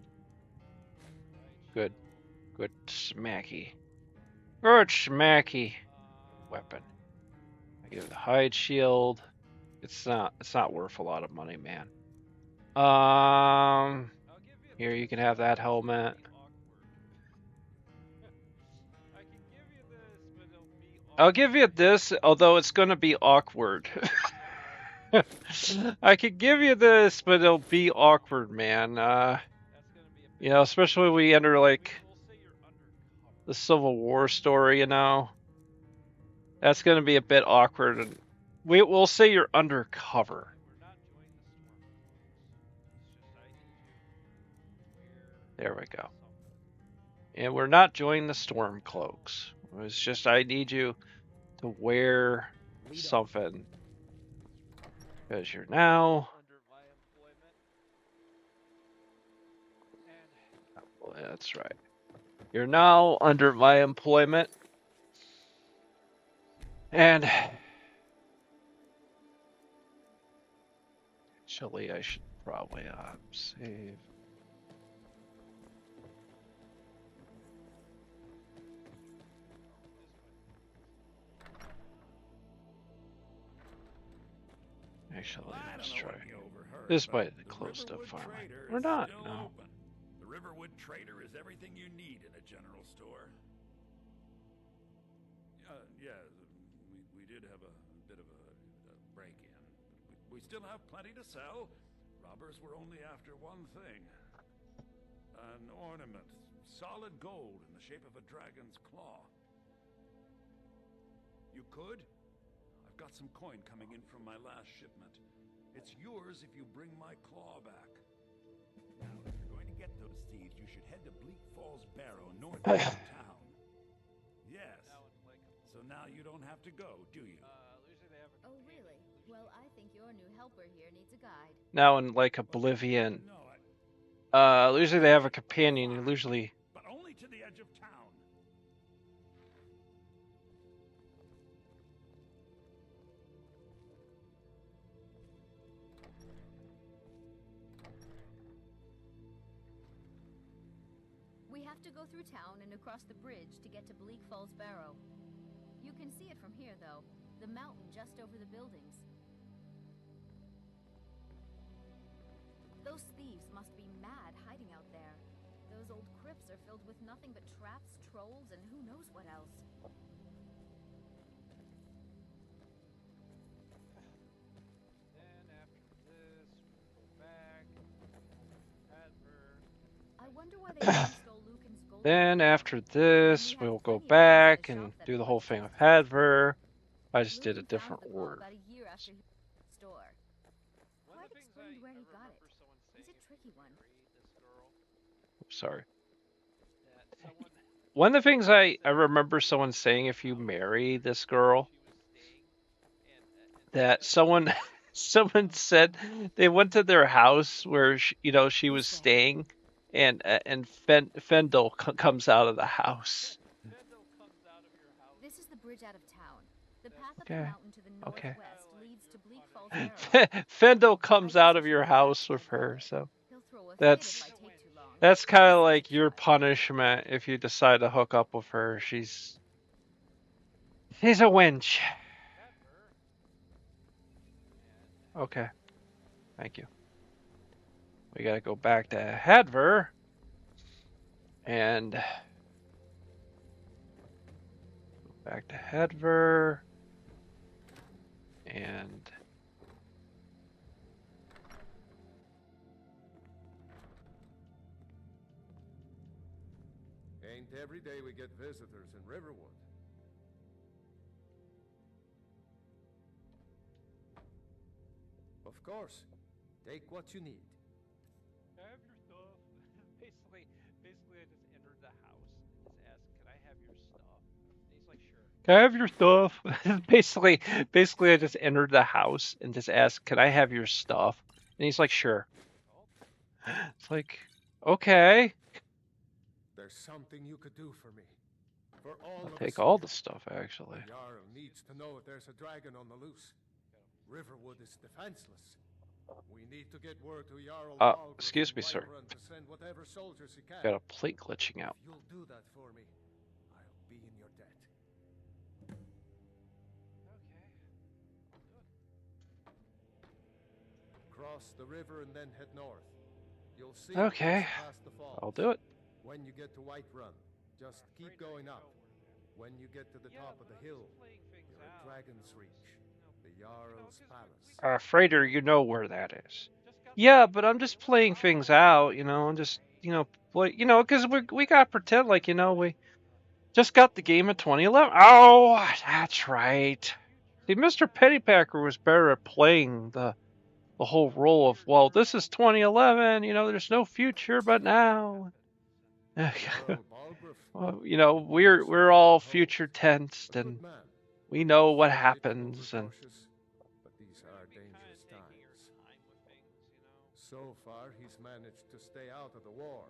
Good smacky. Good smacky weapon. I give the hide shield. It's not worth a lot of money, man. Here you can have that helmet. I'll give you this, although it's gonna be awkward. I could give you this, but it'll be awkward, man. You know, especially when we enter like the Civil War story, you know. That's gonna be a bit awkward, and we'll say you're undercover. There we go. And we're not joining the Stormcloaks. It's just I need you to wear something. Because you're now under my employment. Well, that's right. You're now under my employment. And actually I should probably save. Actually, let's try. This might close the farm. We're not. No. The Riverwood Trader is everything you need in a general store. Yeah, we did have a bit of a break-in. We still have plenty to sell. Robbers were only after one thing. An ornament. Solid gold in the shape of a dragon's claw. You could? I've got some coin coming in from my last shipment. It's yours if you bring my claw back. Now, if you're going to get those thieves, you should head to Bleak Falls Barrow, north of town. Yes. So now you don't have to go, do you? Oh, really? Well, I think your new helper here needs a guide. Now in like Oblivion, usually they have a companion. Usually, but only to the edge of town. We have to go through town and across the bridge to get to Bleak Falls Barrow. You can see it from here, though. The mountain just over the buildings. Those thieves must be mad hiding out there. Those old crypts are filled with nothing but traps, trolls, and who knows what else. Then after this, we'll go back. I wonder why they stole Lucan's gold. Then after this, we'll go back and do the whole thing with Hadver. I just did a different order. About a year after his store. Quite explained where he got it. It's a tricky one. Sorry. One of the things I remember someone saying, if you marry this girl, that someone said they went to their house where she was staying, and Fendel comes out of the house. This is the bridge out of town. The path up the mountain to the northwest leads to Bleak Falls Barrow. Fendel comes out of your house with her, so that's kind of like your punishment if you decide to hook up with her. She's a wench. Okay. Thank you. We gotta go back to Hadver. And back to Hadver. And ain't every day we get visitors in Riverwood. Of course. Take what you need. Can I have your stuff? Basically, I just entered the house and just asked, "Can I have your stuff?" And he's like, "Sure." Can I have your stuff? basically, I just entered the house and just asked, "Can I have your stuff?" And he's like, "Sure." It's like, okay. There's something you could do for me. For all I'll of take us all here. the stuff, actually. The Jarl needs to know if there's a dragon on the loose. Riverwood is defenseless. We need to get word to Jarl Excuse me, sir. to send whatever soldiers he can. Got a plate glitching out. If you'll do that for me, I'll be in your debt. Cross the river and then head north. You'll see Okay. past the falls. I'll do it. When you get to Whiterun, just keep going up. When you get to the top of the hill, you're at Dragon's Reach, the Jarl's palace. Frater, you know where that is. Yeah, but I'm just playing things out, I'm just, because we got to pretend like, we just got the game in 2011. Oh, that's right. See, Mr. Pennypacker was better at playing the whole role of, well, this is 2011, there's no future but now. Well, we're all future tensed, and we know what happens, and but these are dangerous times. So far, he's managed to stay out of the war.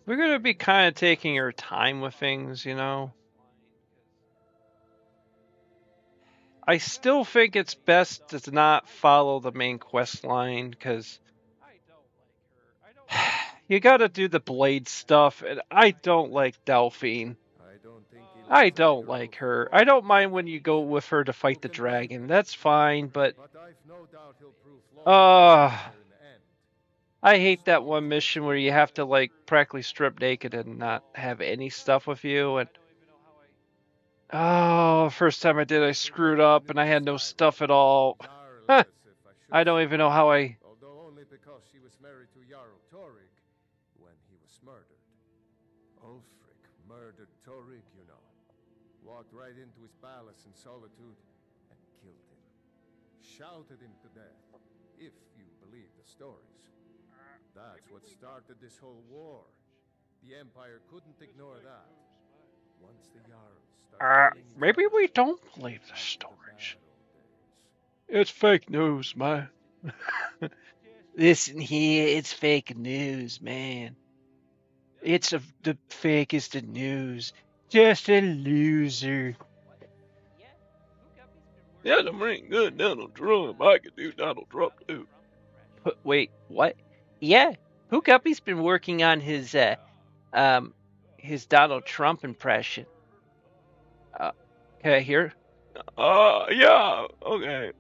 we're gonna be kind of taking our time with things, I still think it's best to not follow the main quest line, because you gotta do the blade stuff, and I don't like Delphine. I don't like her. I don't mind when you go with her to fight the dragon. That's fine, but I hate that one mission where you have to practically strip naked and not have any stuff with you. And first time I did, I screwed up and I had no stuff at all. I don't even know how I. Although only because she was married to Jarl Torig when he was murdered. Ulfric murdered Torig, walked right into his palace in solitude and killed him. Shouted him to death, if you believe the stories. That's what started this whole war. The Empire couldn't ignore that. Once the Jarls started Maybe we don't believe the stories. It's fake news, man. Listen here, it's fake news, man. It's the fakest of news. Just a loser. Yeah, them ain't good Donald Trump. I could do Donald Trump too. Wait, what? Yeah, Hookuppy's been working on his Donald Trump impression. Can I hear? Yeah, okay.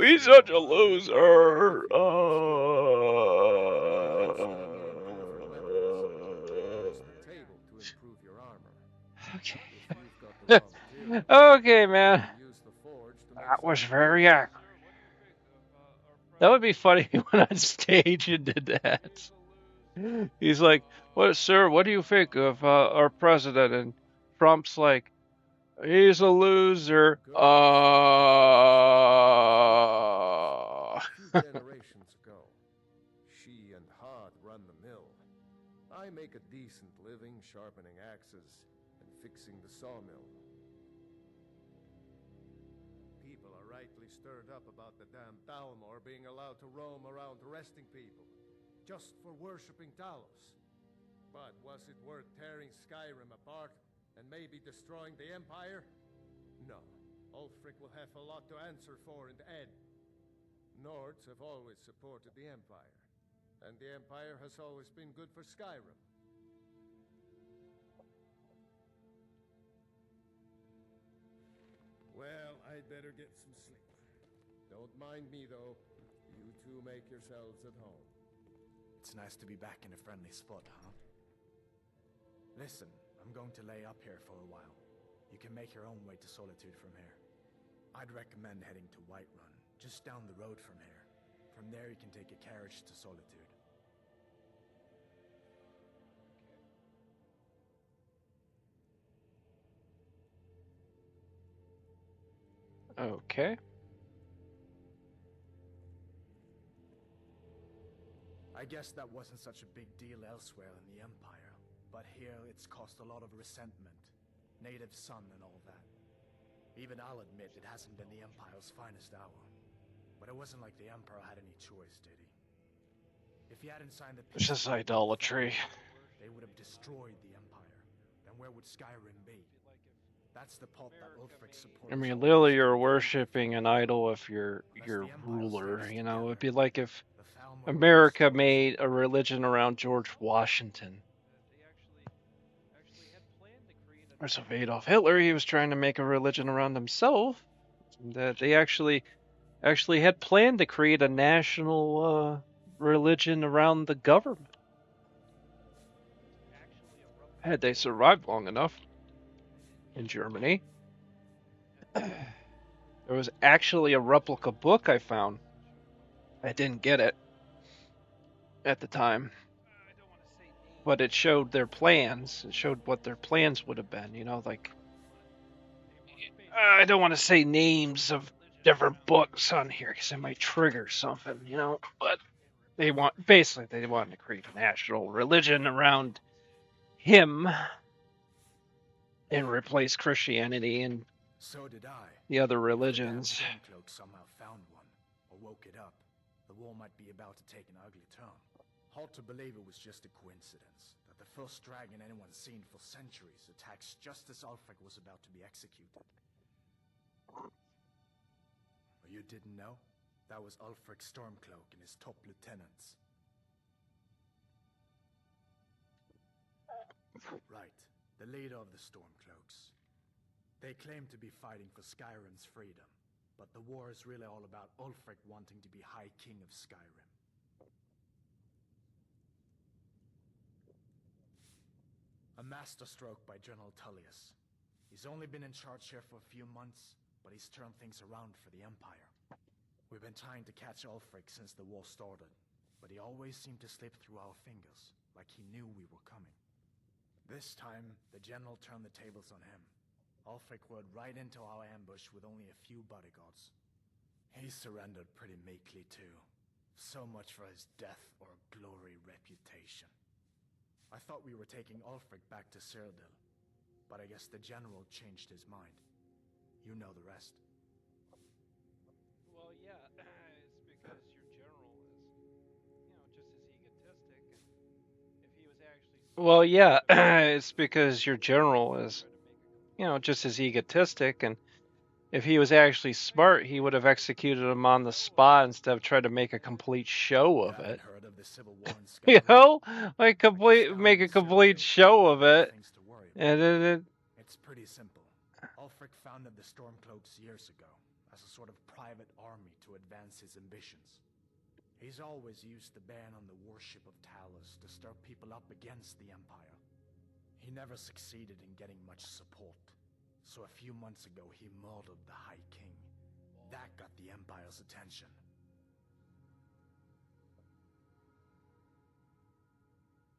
He's such a loser. Okay. Okay, man. That was very accurate. That would be funny if he went on stage and did that. He's like, "What, sir? What do you think of our president?" And Trump's like, "He's a loser." Generations ago, she and Hod run the mill. I make a decent living sharpening axes and fixing the sawmill. People are rightly stirred up about the damn Thalmor being allowed to roam around arresting people, just for worshipping Talos. But was it worth tearing Skyrim apart and maybe destroying the Empire? No. Ulfric will have a lot to answer for in the end. Nords have always supported the Empire, and the Empire has always been good for Skyrim. Well, I'd better get some sleep. Don't mind me, though. You two make yourselves at home. It's nice to be back in a friendly spot, huh? Listen, I'm going to lay up here for a while. You can make your own way to Solitude from here. I'd recommend heading to Whiterun, just down the road from here. From there you can take a carriage to Solitude. Okay. I guess that wasn't such a big deal elsewhere in the Empire, but here it's caused a lot of resentment. Native son and all that. Even I'll admit it hasn't been the Empire's finest hour. But it wasn't like the Emperor had any choice, did he? If he hadn't signed the peace, This is idolatry. they would have destroyed the Empire. Then where would Skyrim be? That's the pulp that Ulfric supported. I mean, literally, you're worshipping an idol if you're ruler. You know, it'd be like if America made a religion around George Washington. Or so Adolf Hitler, he was trying to make a religion around himself. That they actually had planned to create a national religion around the government. Had they survived long enough in Germany. There was actually a replica book I found. I didn't get it at the time. But it showed their plans. It showed what their plans would have been, you know, like I don't want to say names of different books on here because it might trigger something, you know, but they wanted to create a national religion around him and replace Christianity and So did I. the other religions. Stormcloak somehow found one, or woke it up. The war might be about to take an ugly turn. Hard to believe it was just a coincidence that the first dragon anyone's seen for centuries attacks just as Ulfric was about to be executed. You didn't know? That was Ulfric Stormcloak and his top lieutenants. Right, the leader of the Stormcloaks. They claim to be fighting for Skyrim's freedom, but the war is really all about Ulfric wanting to be High King of Skyrim. A masterstroke by General Tullius. He's only been in charge here for a few months, but he's turned things around for the Empire. We've been trying to catch Ulfric since the war started, but he always seemed to slip through our fingers, like he knew we were coming. This time, the general turned the tables on him. Ulfric rode right into our ambush with only a few bodyguards. He surrendered pretty meekly too. So much for his death or glory reputation. I thought we were taking Ulfric back to Cyrodiil, but I guess the general changed his mind. You know the rest. Well, yeah, it's because your general is, just as egotistic, and if he was actually Well, yeah, it's because your general is, just as egotistic, and if he was actually smart, he would have executed him on the spot instead of trying to make a complete show of it. Heard of the Civil War in Skyrim? Make a complete show of it, and then It's pretty simple. Ulfric founded the Stormcloaks years ago as a sort of private army to advance his ambitions. He's always used the ban on the worship of Talos to stir people up against the Empire. He never succeeded in getting much support, so a few months ago he murdered the High King. That got the Empire's attention.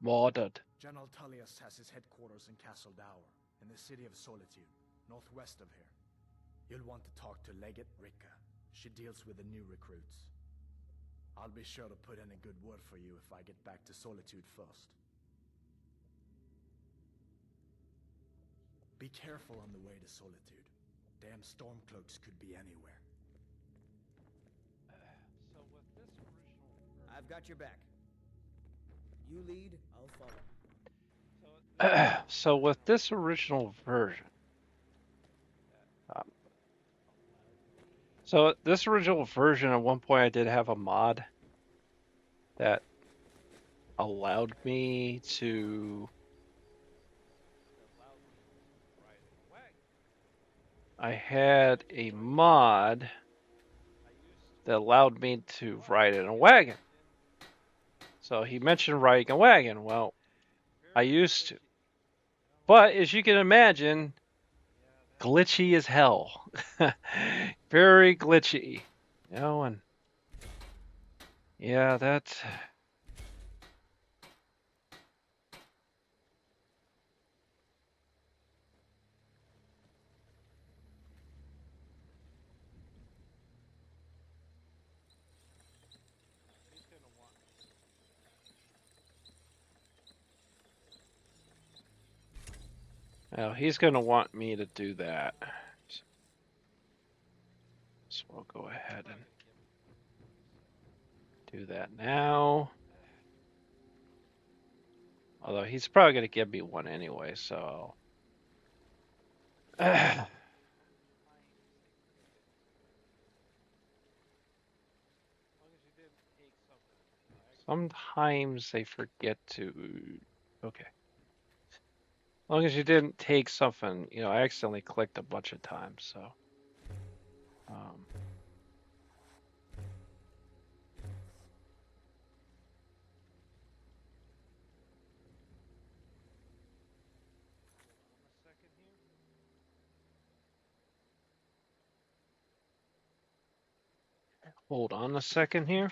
murdered. General Tullius has his headquarters in Castle Dower, in the city of Solitude, northwest of here. You'll want to talk to Legate Ricka. She deals with the new recruits. I'll be sure to put in a good word for you if I get back to Solitude first. Be careful on the way to Solitude. Damn Stormcloaks could be anywhere. I've got your back. You lead, I'll follow. So with this original version, at one point I did have a mod that allowed me to I had a mod that allowed me to ride in a wagon. So he mentioned riding a wagon. Well, I used to. But as you can imagine, glitchy as hell. Very glitchy. And yeah, that's Well, he's going to want me to do that. So we'll go ahead and do that now. Although he's probably going to give me one anyway, so... Sometimes they forget to... Okay. As long as you didn't take something, I accidentally clicked a bunch of times, so... Hold on a second here.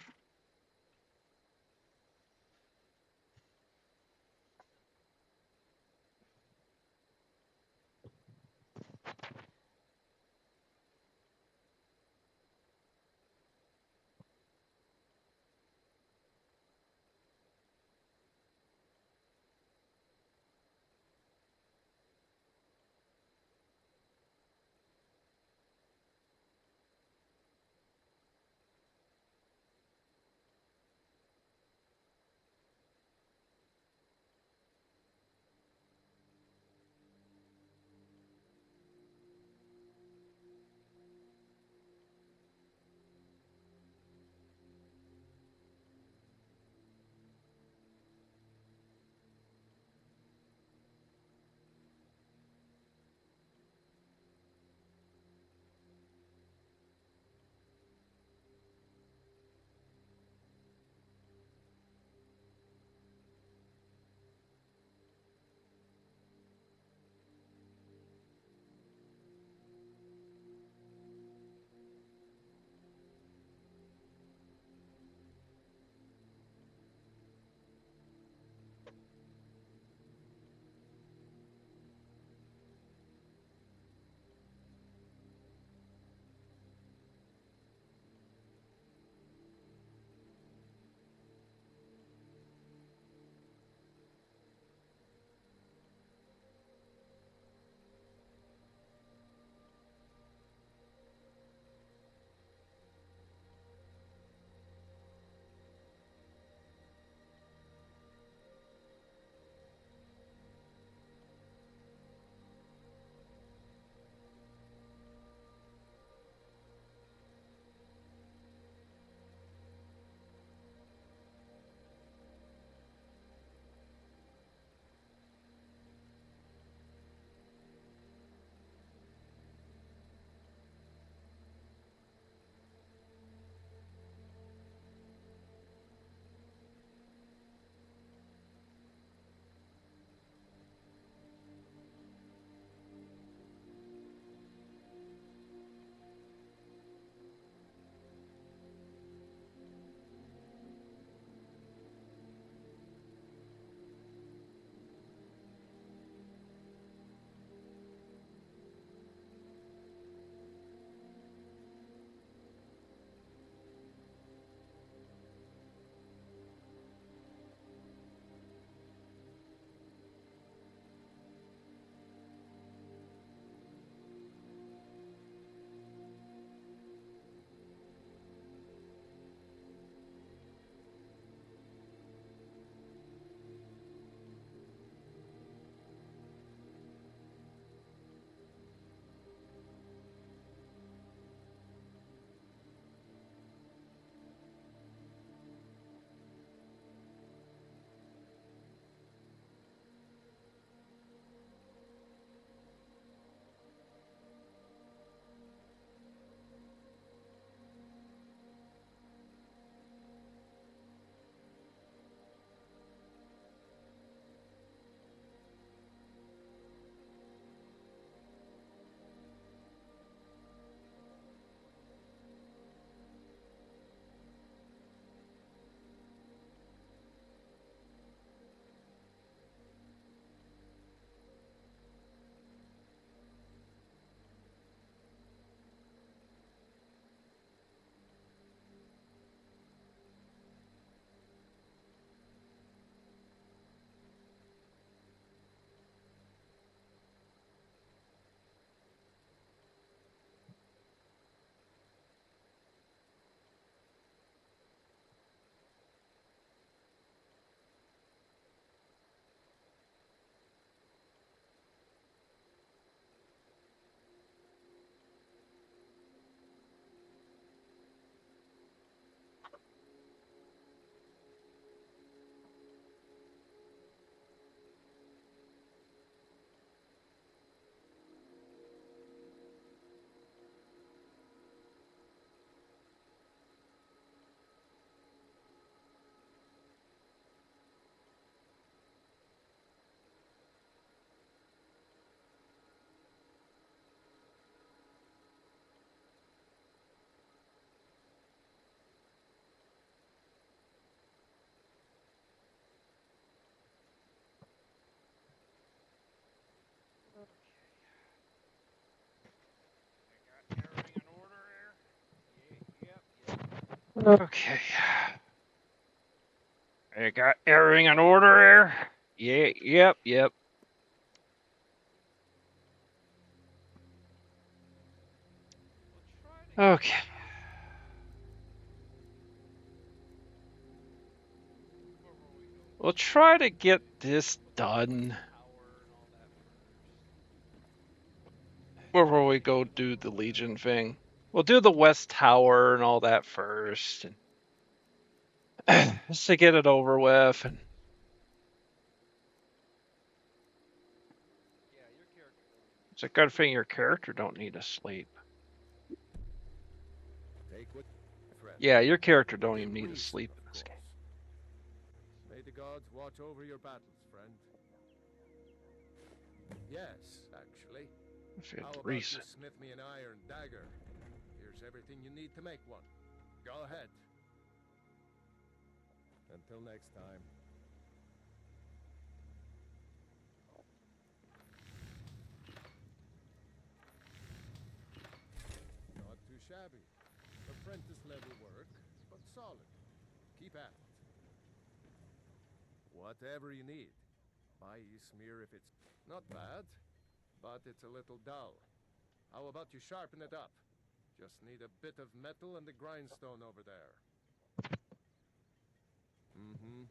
Okay. I got everything in order here. Yeah, yep. Okay. We'll try to get this done before we go do the Legion thing. We'll do the West Tower and all that first, and just to get it over with. And it's a good thing your character don't need to sleep. Yeah, your character don't even need to sleep in this game. May the gods watch over your battles, friend. Yes, actually. How about you smith me an iron dagger? Here's everything you need to make one. Go ahead. Until next time. Not too shabby. Apprentice level work, but solid. Keep at it. Whatever you need. My smear if it's not bad, but it's a little dull. How about you sharpen it up? Just need a bit of metal and the grindstone over there. Mm-hmm.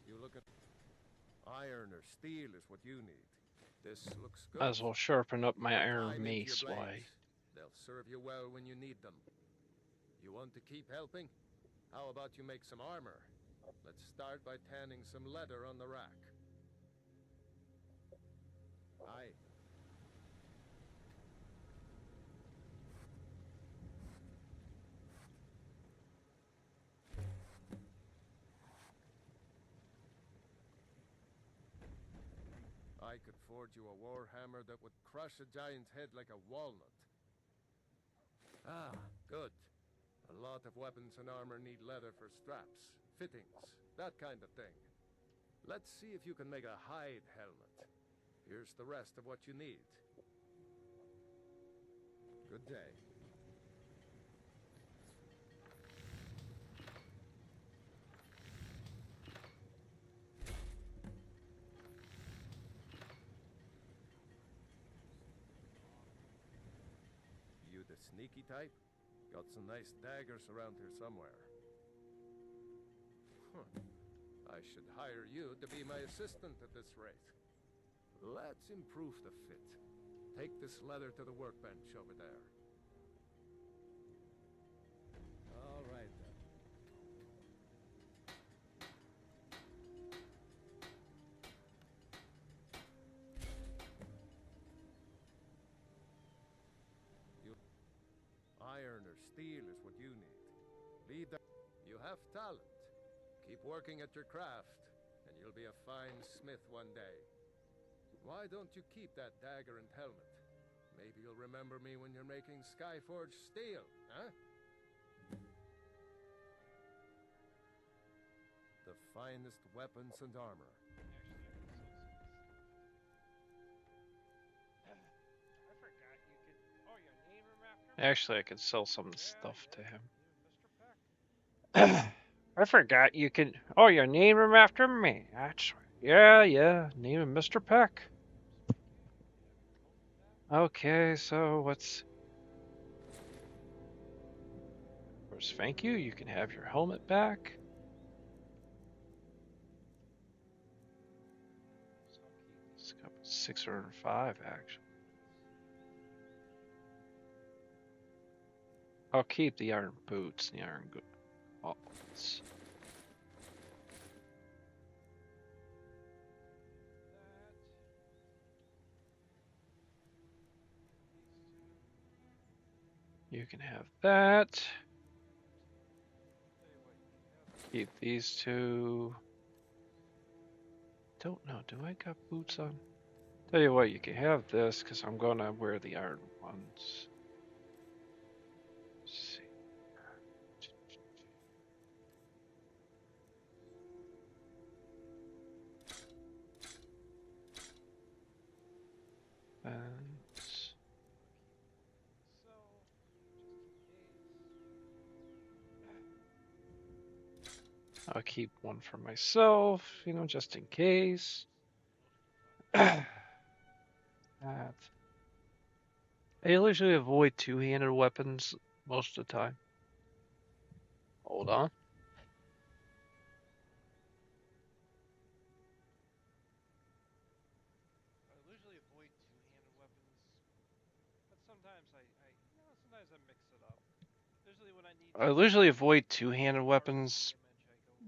You look at iron or steel is what you need. This looks good. Might as well sharpen up my iron Time into mace. your Why? blades. They'll serve you well when you need them. You want to keep helping? How about you make some armor? Let's start by tanning some leather on the rack. Aye. I could forge you a warhammer that would crush a giant's head like a walnut. Ah, good. A lot of weapons and armor need leather for straps, fittings, that kind of thing. Let's see if you can make a hide helmet. Here's the rest of what you need. Good day. You the sneaky type? Got some nice daggers around here somewhere. Huh. I should hire you to be my assistant at this rate. Let's improve the fit. Take this leather to the workbench over there. All right then. Iron or steel is what you need. Leave that. You have talent. Keep working at your craft, and you'll be a fine smith one day. Why don't you keep that dagger and helmet? Maybe you'll remember me when you're making Skyforged steel, huh? The finest weapons and armor. Actually, I could sell some stuff to him. I forgot you could. Oh, you name him after me. That's yeah. Name him Mr. Peck. Okay, so what's? First, thank you. You can have your helmet back. 605 actually. I'll keep the iron boots and the iron gauntlets. You can have that. Keep these two. don't know. Do I got boots on? Tell you what, you can have this because I'm gonna wear the iron ones. Let's see. And I'll keep one for myself, you know, just in case. That. I usually avoid two-handed weapons most of the time. Hold on. I usually avoid two-handed weapons, but sometimes sometimes I mix it up. I usually avoid two-handed weapons,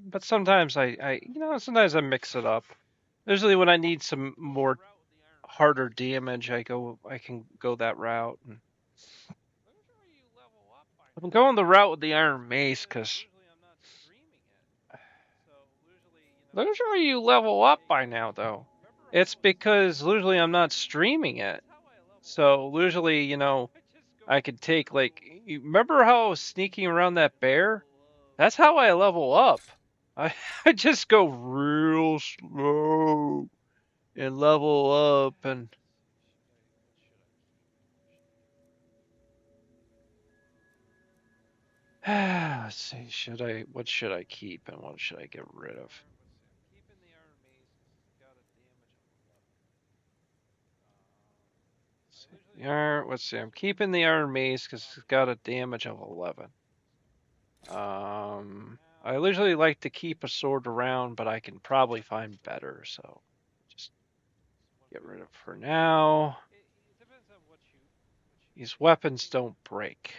but sometimes sometimes I mix it up. Usually when I need some more harder damage, I can go that route. And I'm going the route with the Iron Mace because usually you level up by now, though. It's because usually I'm not streaming it. So usually, you know, I could take you remember how I was sneaking around that bear? That's how I level up. I just go real slow and level up and let's see, what should I keep and what should I get rid of? Let's see, I'm keeping the Iron Mace because it's got a damage of 11. I usually like to keep a sword around, but I can probably find better, so just get rid of it for now. These weapons don't break.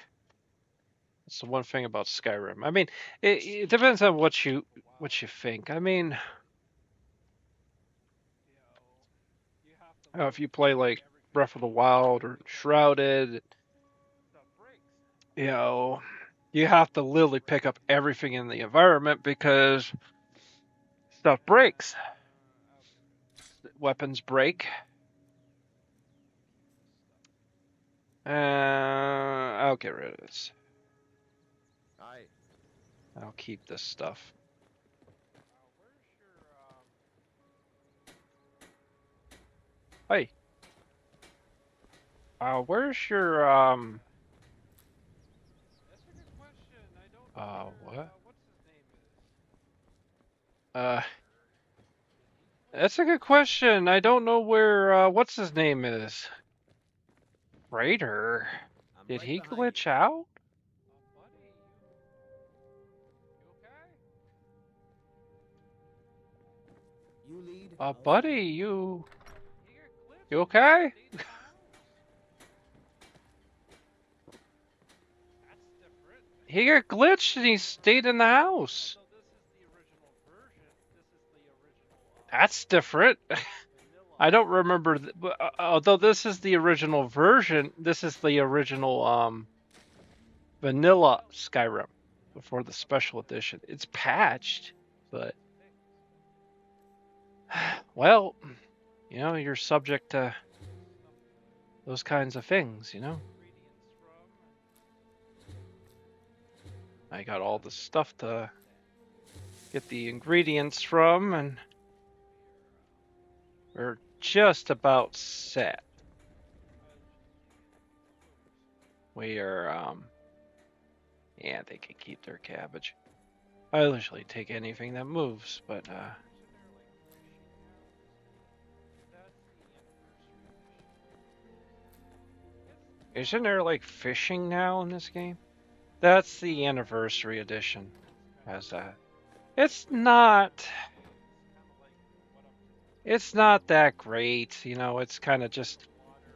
That's the one thing about Skyrim. I mean, it depends on what you think. I mean, if you play like Breath of the Wild or Shrouded, you know, you have to literally pick up everything in the environment because stuff breaks. Weapons break. I'll get rid of this. I'll keep this stuff. Hey. Where's your what? That's a good question. I don't know where what's his name is. Frater. Did he glitch out? Buddy, you okay? He got glitched and he stayed in the house. That's different. I don't remember, although this is the original version, this is the original vanilla Skyrim before the special edition. It's patched, but well, you know, you're subject to those kinds of things, you know. I got all the stuff to get the ingredients from, and we're just about set. We are, yeah, they can keep their cabbage. I usually take anything that moves, but, isn't there, like, fishing now in this game? That's the anniversary edition. Has that. It's not that great, you know, it's kind of just,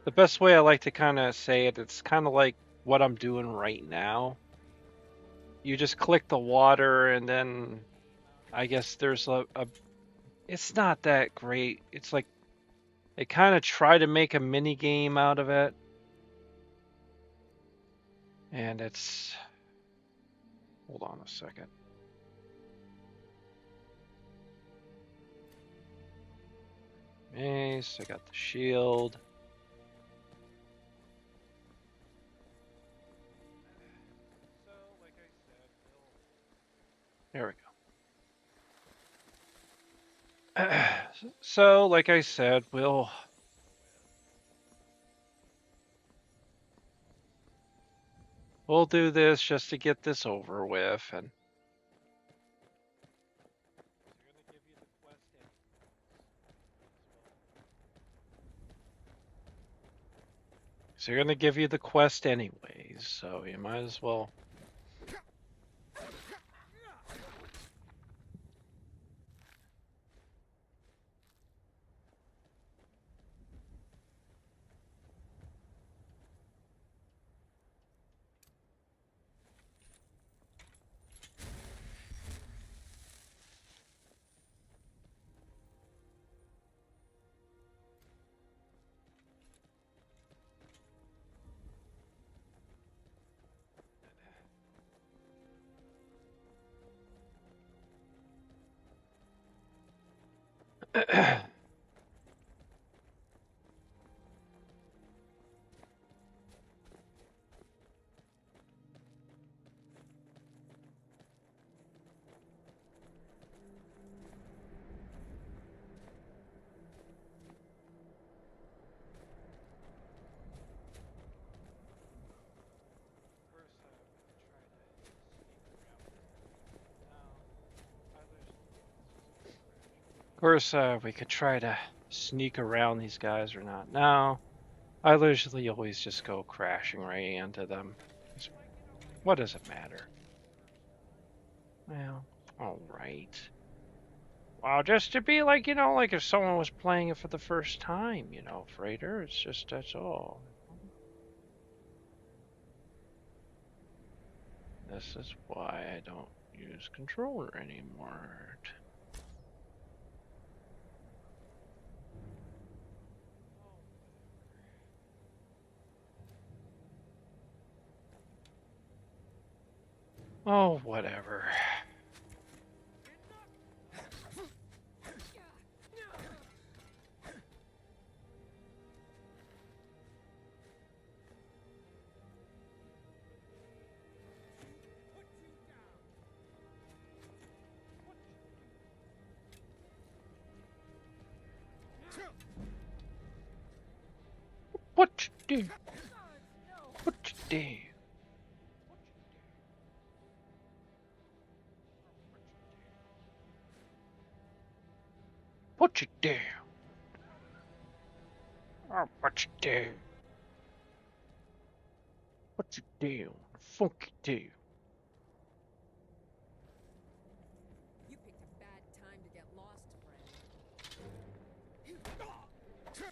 the best way I like to kind of say it, it's kind of like what I'm doing right now. You just click the water and then I guess there's it's not that great. It's like, they kind of try to make a mini game out of it. And it's, hold on a second. mace. I got the shield. There we go. So, like I said, we'll do this just to get this over with, and so they're gonna give you the quest anyways, so you might as well. Of course, we could try to sneak around these guys or not. No, I usually always just go crashing right into them. What does it matter? Well, alright. Well, just to be like, like if someone was playing it for the first time, Frater, it's just, that's all. This is why I don't use controller anymore. Oh, whatever. What you do? What you do? What you do? Oh, what you do? What you do? Funky do? You picked a bad time to get lost, friend.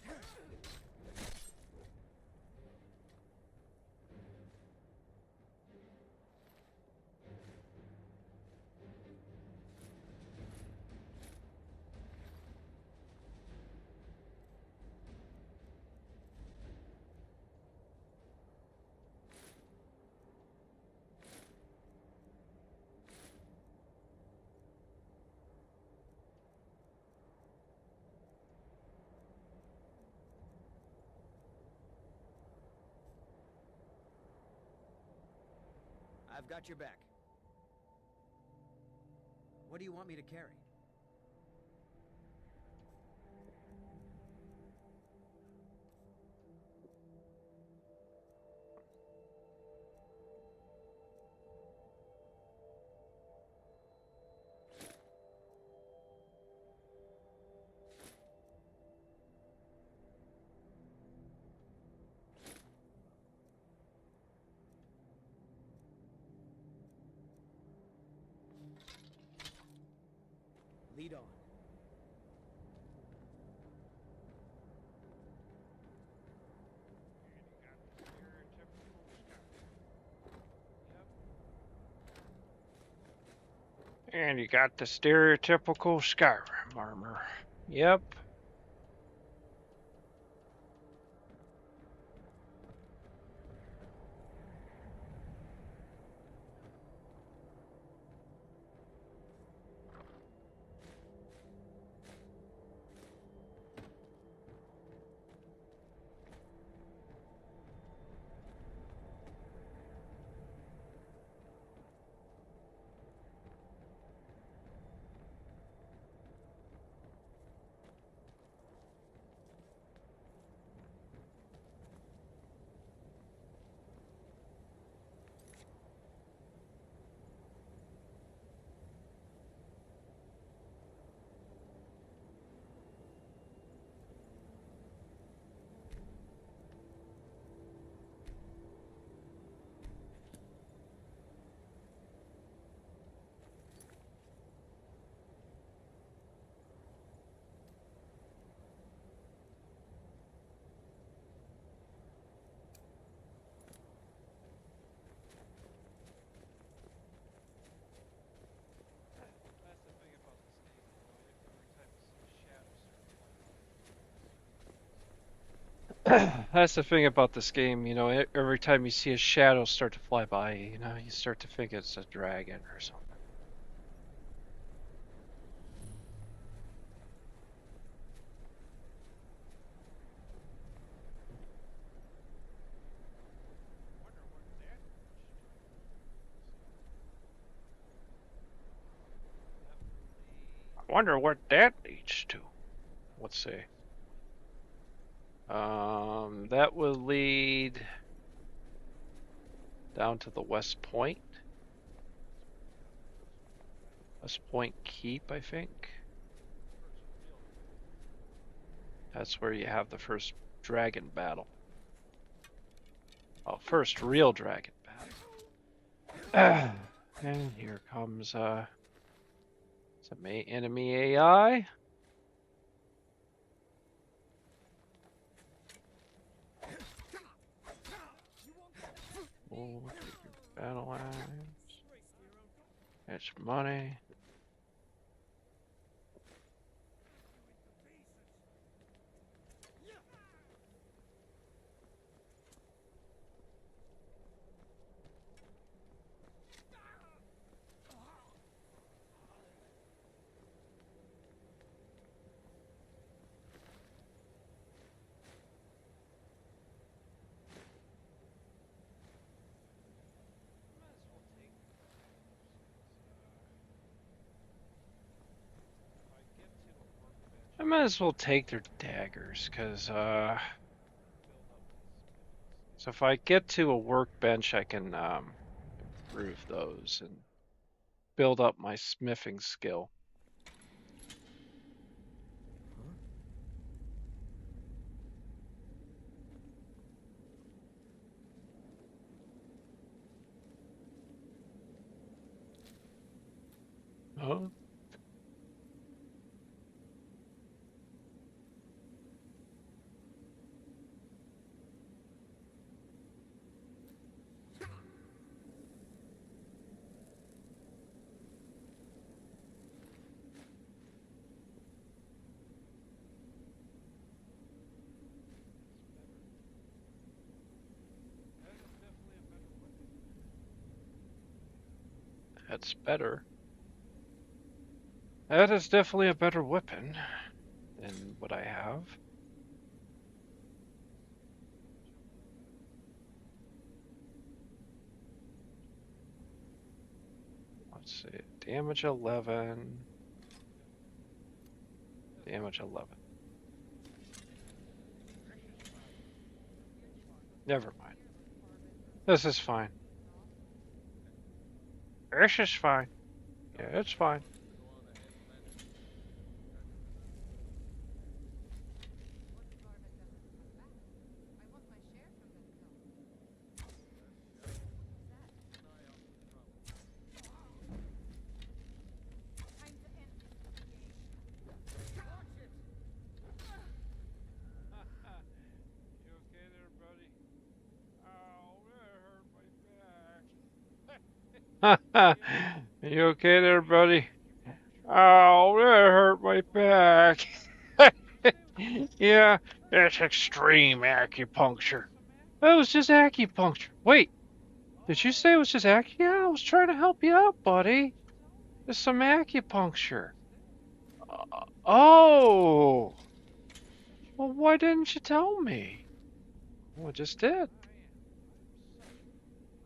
I've got your back. What do you want me to carry? Lead on. And you got the stereotypical Skyrim armor. Yep. That's the thing about this game, you know, every time you see a shadow start to fly by, you know, you start to think it's a dragon or something. I wonder what that leads to. Let's see. That will lead down to the West Point. West Point Keep, I think. That's where you have the first dragon battle. Oh, first real dragon battle. And here comes some enemy AI. Oh, battle axe. It's money. I might as well take their daggers, because, so if I get to a workbench, I can, improve those and build up my smithing skill. Oh. That's better. That is definitely a better weapon than what I have. Let's see. Damage 11. Damage 11. Never mind. This is fine. This is fine. Yeah, it's fine. You okay there, buddy? Oh, that hurt my back. Yeah, that's extreme acupuncture. That was just acupuncture. Wait, did you say it was just acupuncture? Yeah, I was trying to help you out, buddy. There's some acupuncture. Oh. Well, why didn't you tell me? Well, I just did.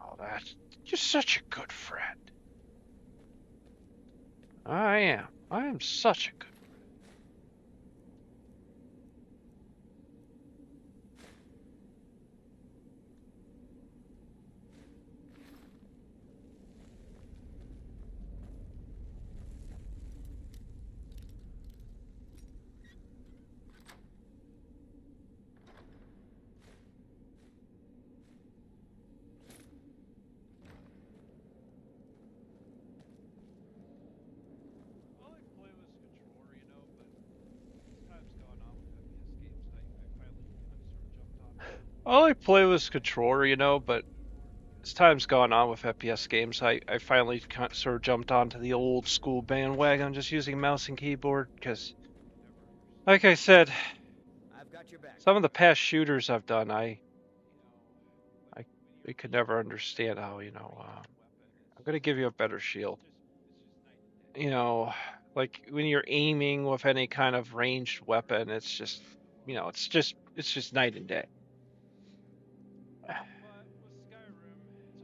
Oh, you're such a good friend. I am. I am such a good friend. I only play with this controller, you know, but as time's gone on with FPS games, I finally sort of jumped onto the old school bandwagon, just using mouse and keyboard, because, like I said, some of the past shooters I've done, I could never understand how, I'm gonna give you a better shield. Like when you're aiming with any kind of ranged weapon, it's just, it's just night and day. It's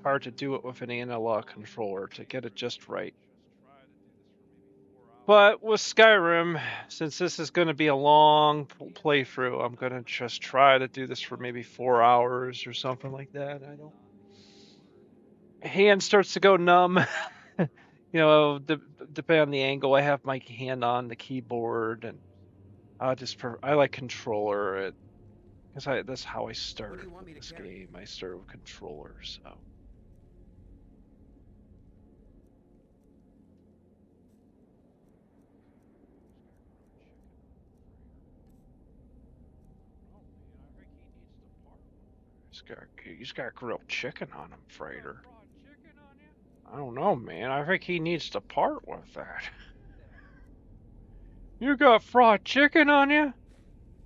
hard to do it with an analog controller to get it just right. But with Skyrim, since this is going to be a long playthrough, I'm going to just try to do this for maybe 4 hours or something like that. Hand starts to go numb. Depending on the angle I have my hand on the keyboard, and I like controller. Because that's how I started with this game. I started with controllers, so. He's got grilled chicken on him, Frater. I don't know, man. I think he needs to part with that. You got fried chicken on you?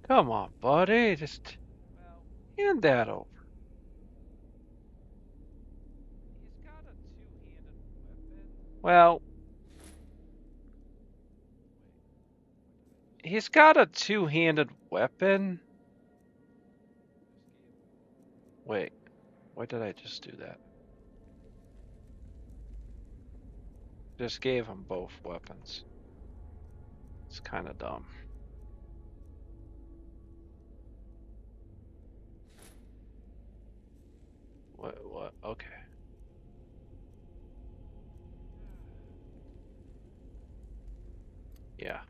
Come on, buddy. Just hand that over. Well, he's got a two-handed weapon. Wait, why did I just do that? Just gave him both weapons. It's kind of dumb. What? Okay. Yeah.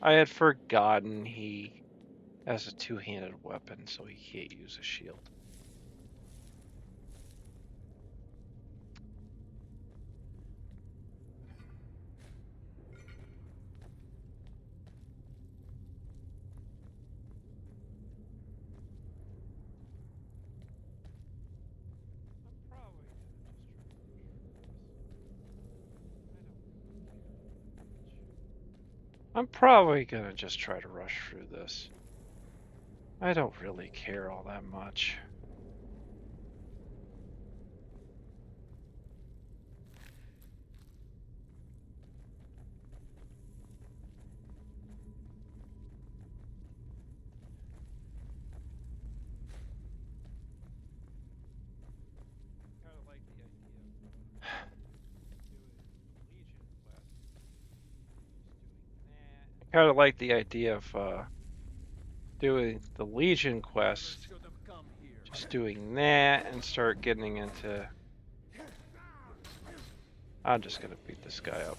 I had forgotten he has a two-handed weapon, so he can't use a shield. I'm probably gonna just try to rush through this. I don't really care all that much. I kind of like the idea of doing the Legion quest, just doing that and start getting into. I'm just gonna beat this guy up.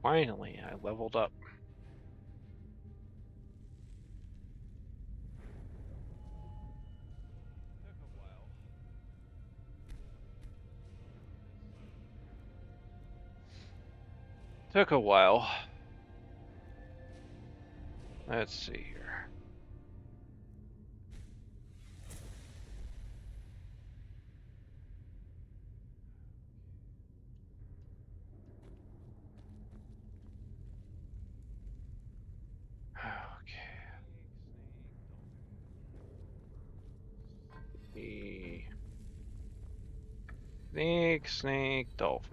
Finally, I leveled up. Took a while. Let's see here. Okay. Snake, dolphin.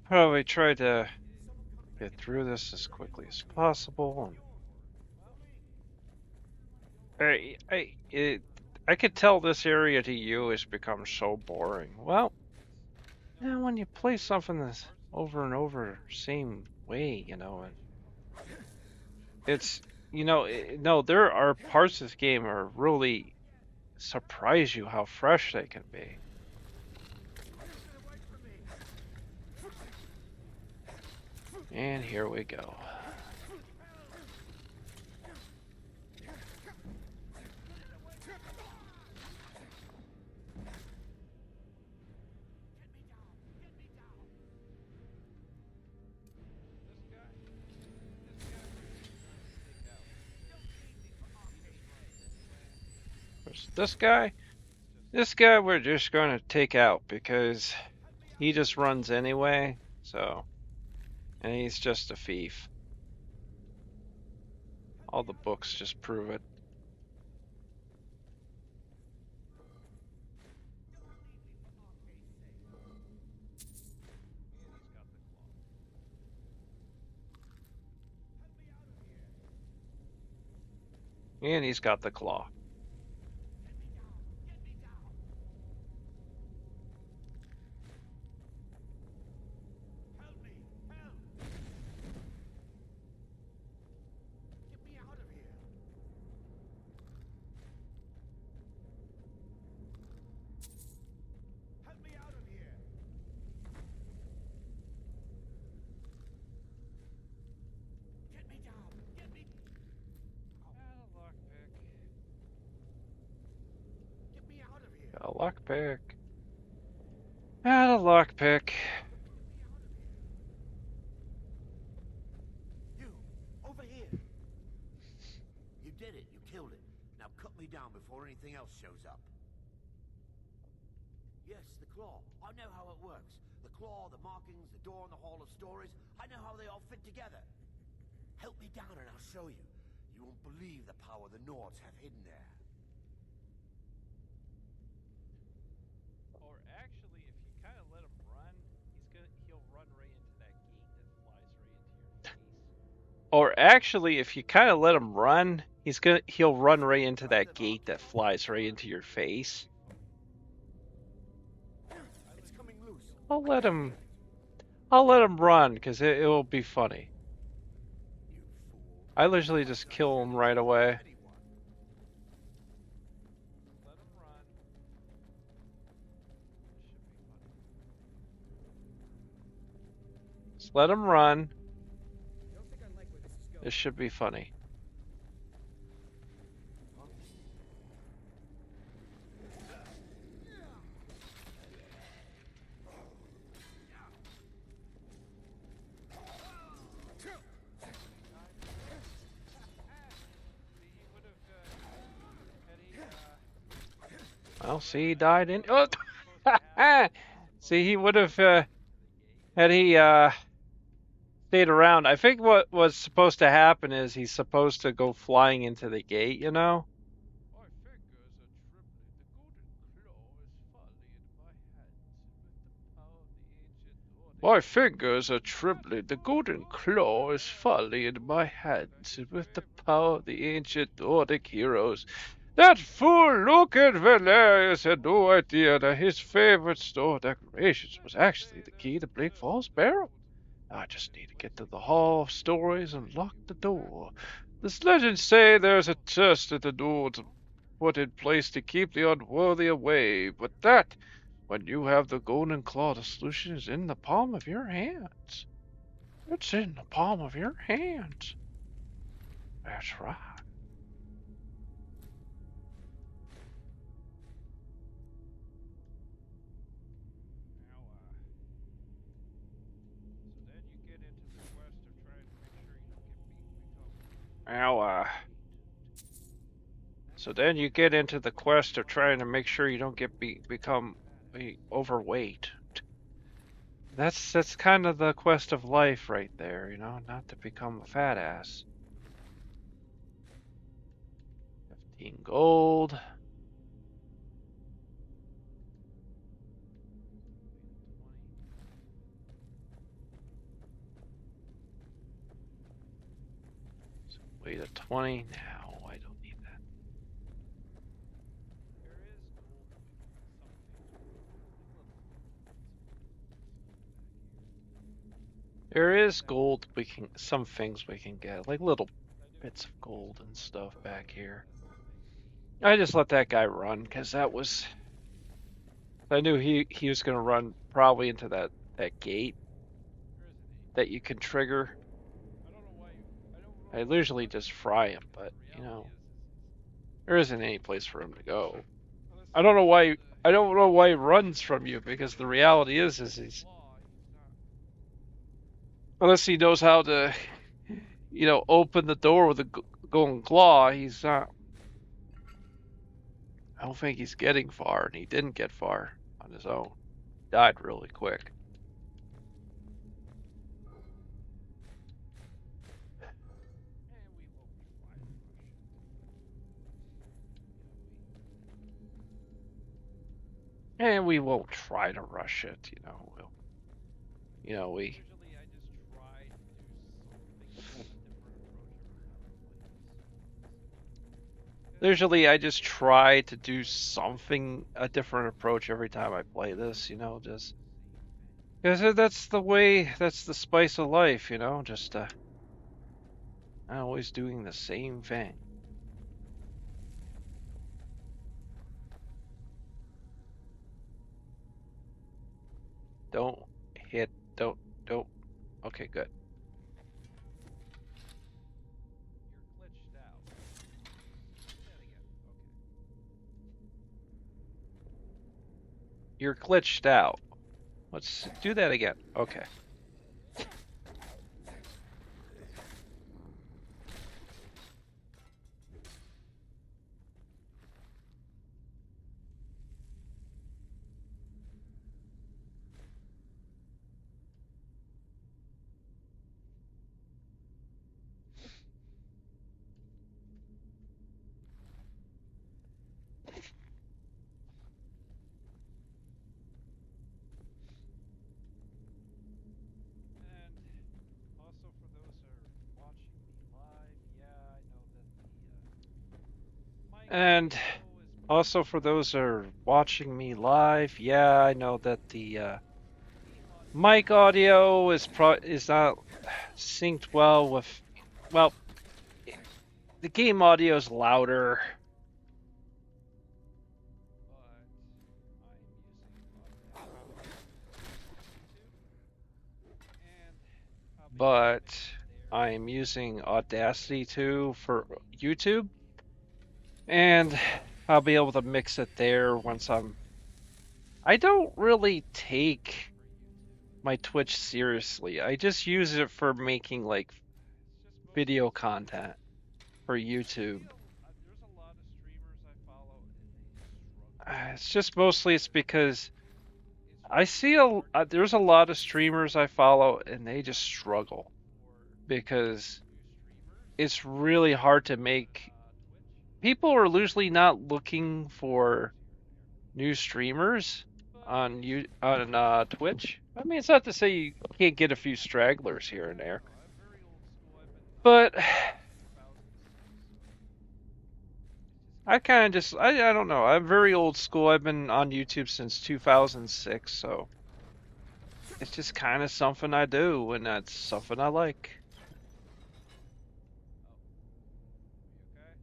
Probably try to get through this as quickly as possible. I could tell this area to you has become so boring. Well, now when you play something that's over and over, same way, you know, it's, you know, no, there are parts of this game are really surprise you how fresh they can be. And here we go. This guy we're just going to take out because he just runs anyway, so, and he's just a thief. All the books just prove it. And he's got the claw. A lockpick. And a lockpick. You, over here. You did it. You killed it. Now cut me down before anything else shows up. Yes, the claw. I know how it works. The claw, the markings, the door in the Hall of Stories. I know how they all fit together. Help me down and I'll show you. You won't believe the power the Nords have hidden there. Or actually, if you kind of let him run, he'll run right into that gate that flies right into your face. Or actually, if you kind of let him run, he'll run right into that gate that flies right into your face. It's coming loose. I'll let him run because it will be funny. I literally just kill him right away. Just let him run. This should be funny. Well, see, he died in. Oh, see, he would have had he stayed around. I think what was supposed to happen is he's supposed to go flying into the gate, you know? My fingers are trembling. The golden claw is falling in my hands with the power of the ancient Nordic heroes. That fool Lucan Valerius had no idea that his favorite store decorations was actually the key to Bleak Falls Barrow. I just need to get to the Hall of Stories and lock the door. The legends say there's a chest at the door to put in place to keep the unworthy away, but that, when you have the golden claw, the solution is in the palm of your hands. It's in the palm of your hands. That's right. So then you get into the quest of trying to make sure you don't become overweight. That's kind of the quest of life right there, you know, not to become a fat ass. 15 gold. Wait, a 20? No, I don't need that. There is gold we can, some things we can get, like little bits of gold and stuff back here. I just let that guy run, because that was, I knew he was going to run probably into that gate that you can trigger. I usually just fry him, but, you know, there isn't any place for him to go. I don't know why he runs from you, because the reality is he's, unless he knows how to, you know, open the door with a golden claw, he's not, I don't think he's getting far, and he didn't get far on his own. Died really quick. And we won't try to rush it, you know. We. Usually I just try to do something, a different approach every time I play this, you know, just. Because that's the way, that's the spice of life, you know, just, not always doing the same thing. Don't hit, don't, okay, good. You're glitched out. Let's do that again. Okay. And also for those that are watching me live, yeah, I know that the mic audio is not synced well with, well, the game audio is louder. But I'm using Audacity 2 for YouTube, and I'll be able to mix it there once I don't really take my Twitch seriously. I just use it for making like video content for YouTube. It's just mostly it's because I see there's a lot of streamers I follow and they just struggle because it's really hard to make. People are usually not looking for new streamers on Twitch. I mean, it's not to say you can't get a few stragglers here and there, but I kind of just I don't know. I'm very old school. I've been on YouTube since 2006, so it's just kind of something I do, and that's something I like.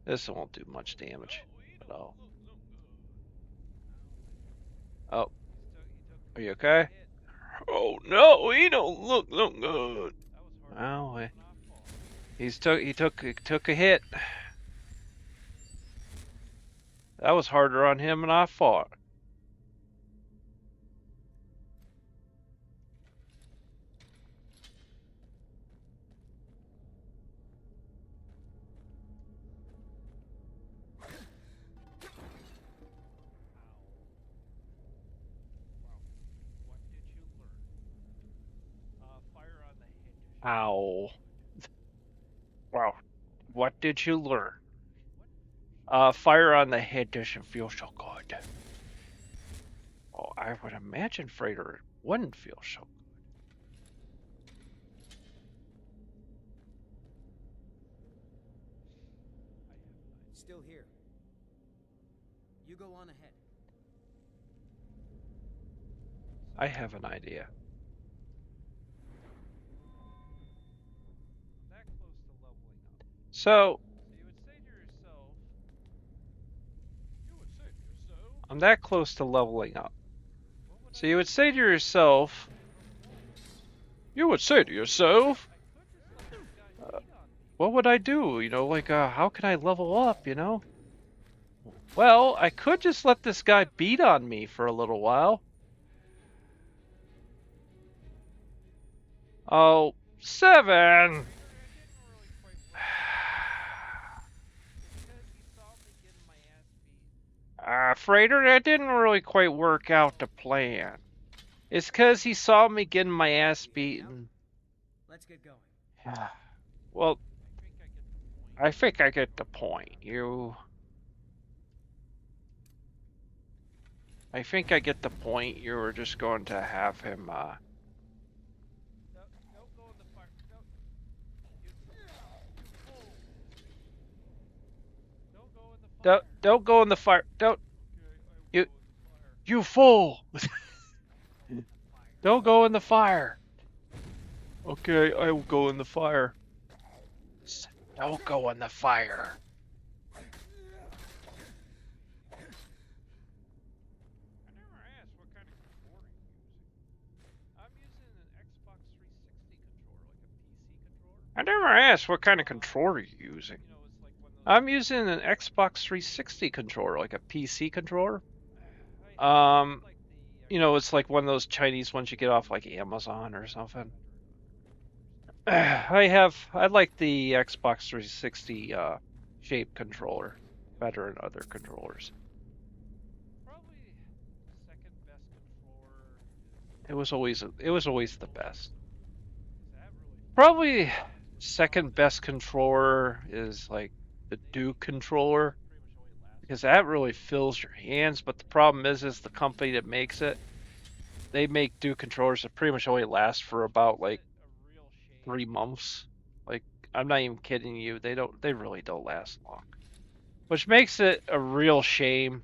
This won't do much damage at all. Oh, are you okay? Oh no, he don't look good. Well, he took a hit. That was harder on him than I thought. Ow. Wow. What did you learn? Fire on the head doesn't feel so good. Oh, I would imagine Frater wouldn't feel so good. still here. You go on ahead. I have an idea. So, I'm that close to leveling up. So you would say to yourself, what would I do? You know, like, how can I level up, you know? Well, I could just let this guy beat on me for a little while. Oh, 7! Frater, that didn't really quite work out to plan. It's because he saw me getting my ass beaten. Let's get going. Well, I think I get the point. I think I get the point. You were just going to have him, Don't go in the fire. Don't. You fool! Don't go in the fire. Okay, I will go in the fire. Don't go in the fire. I never asked what kind of controller you're using. I'm using an Xbox 360 controller, like a PC controller. You know, it's like one of those Chinese ones you get off like Amazon or something. I like the Xbox 360 shape controller better than other controllers. It was always the best. Probably second best controller is like the Duke controller, because that really fills your hands. But the problem is the company that makes it, they make Duke controllers that pretty much only last for about like 3 months. Like, I'm not even kidding you. They really don't last long, which makes it a real shame.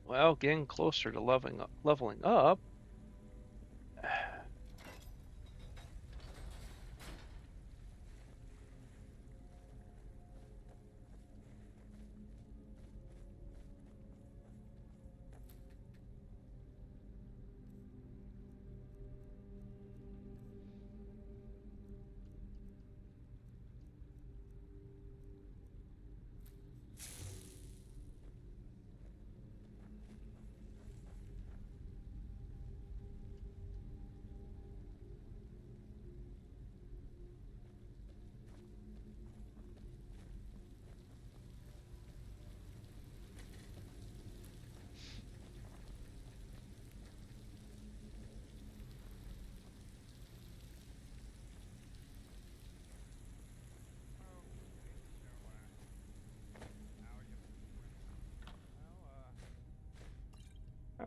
Well, getting closer to leveling up.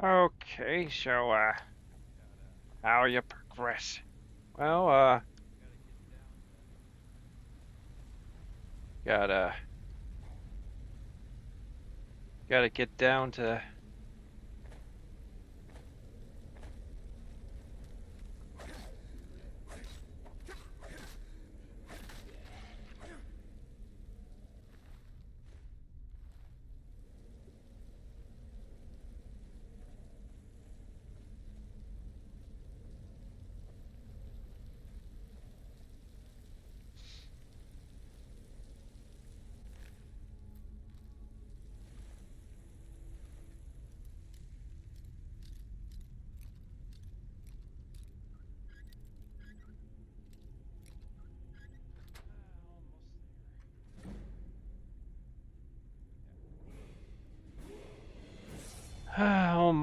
Okay, so how you progress? Well, gotta get down to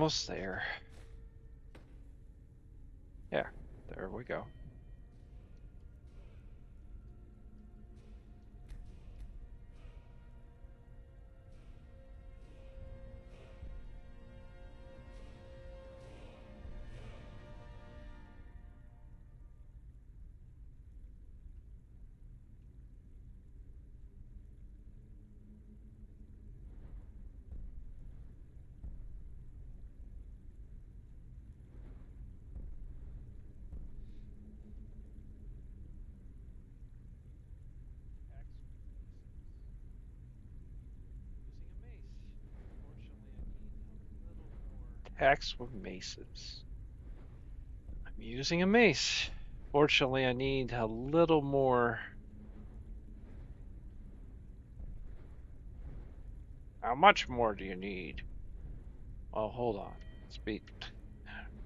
almost there. Yeah, there we go. Axe with maces. I'm using a mace. Fortunately, I need a little more. How much more do you need? Oh, hold on. Speak.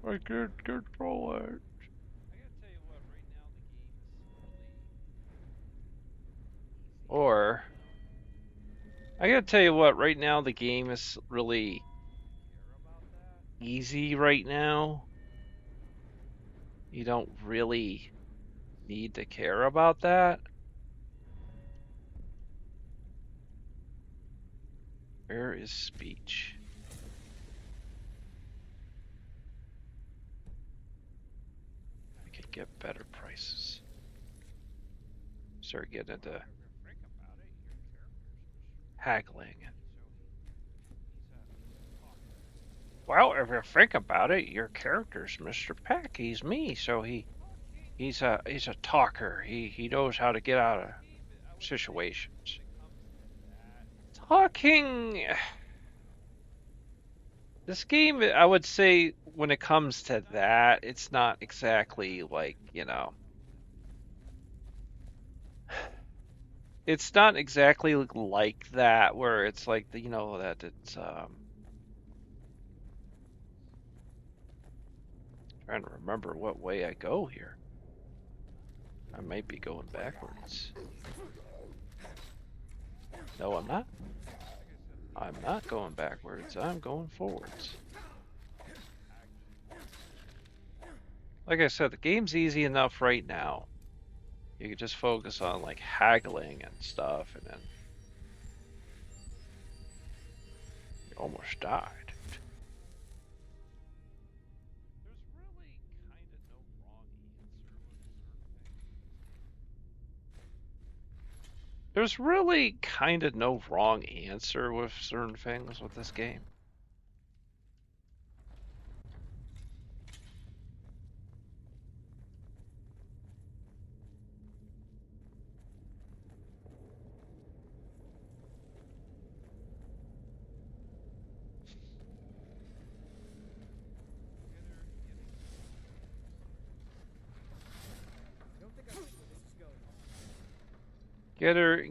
I can't control it. Or, I gotta tell you what, right now the game is really easy right now. You don't really need to care about that. Where is speech? I could get better prices. Start getting into haggling. Well, if you think about it, your character's Mr. Peck. He's me, so he's a talker. He knows how to get out of situations. Talking. This game, I would say, when it comes to that, it's not exactly like, you know. It's not exactly like that, where it's like, you know, that it's, trying to remember what way I go here. I might be going backwards. No, I'm not. I'm not going backwards. I'm going forwards. Like I said, the game's easy enough right now. You can just focus on like haggling and stuff, and then you almost died. There's really kind of no wrong answer with certain things with this game.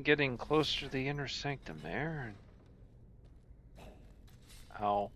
Getting closer to the inner sanctum there. Ow.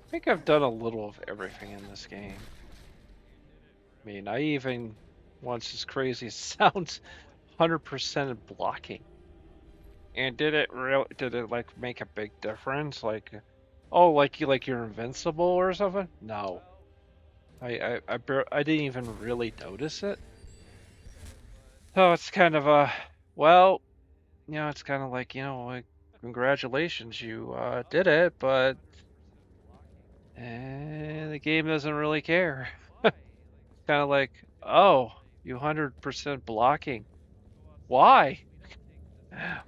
I think I've done a little of everything in this game. I mean, I even, once as crazy as it sounds, 100% blocking. And did it like make a big difference? Like, oh, like you're invincible or something? No. I didn't even really notice it. So it's kind of well, you know, it's kind of like, you know, like, congratulations, you did it, but the game doesn't really care. Kind of like, Oh, you 100% blocking. Why?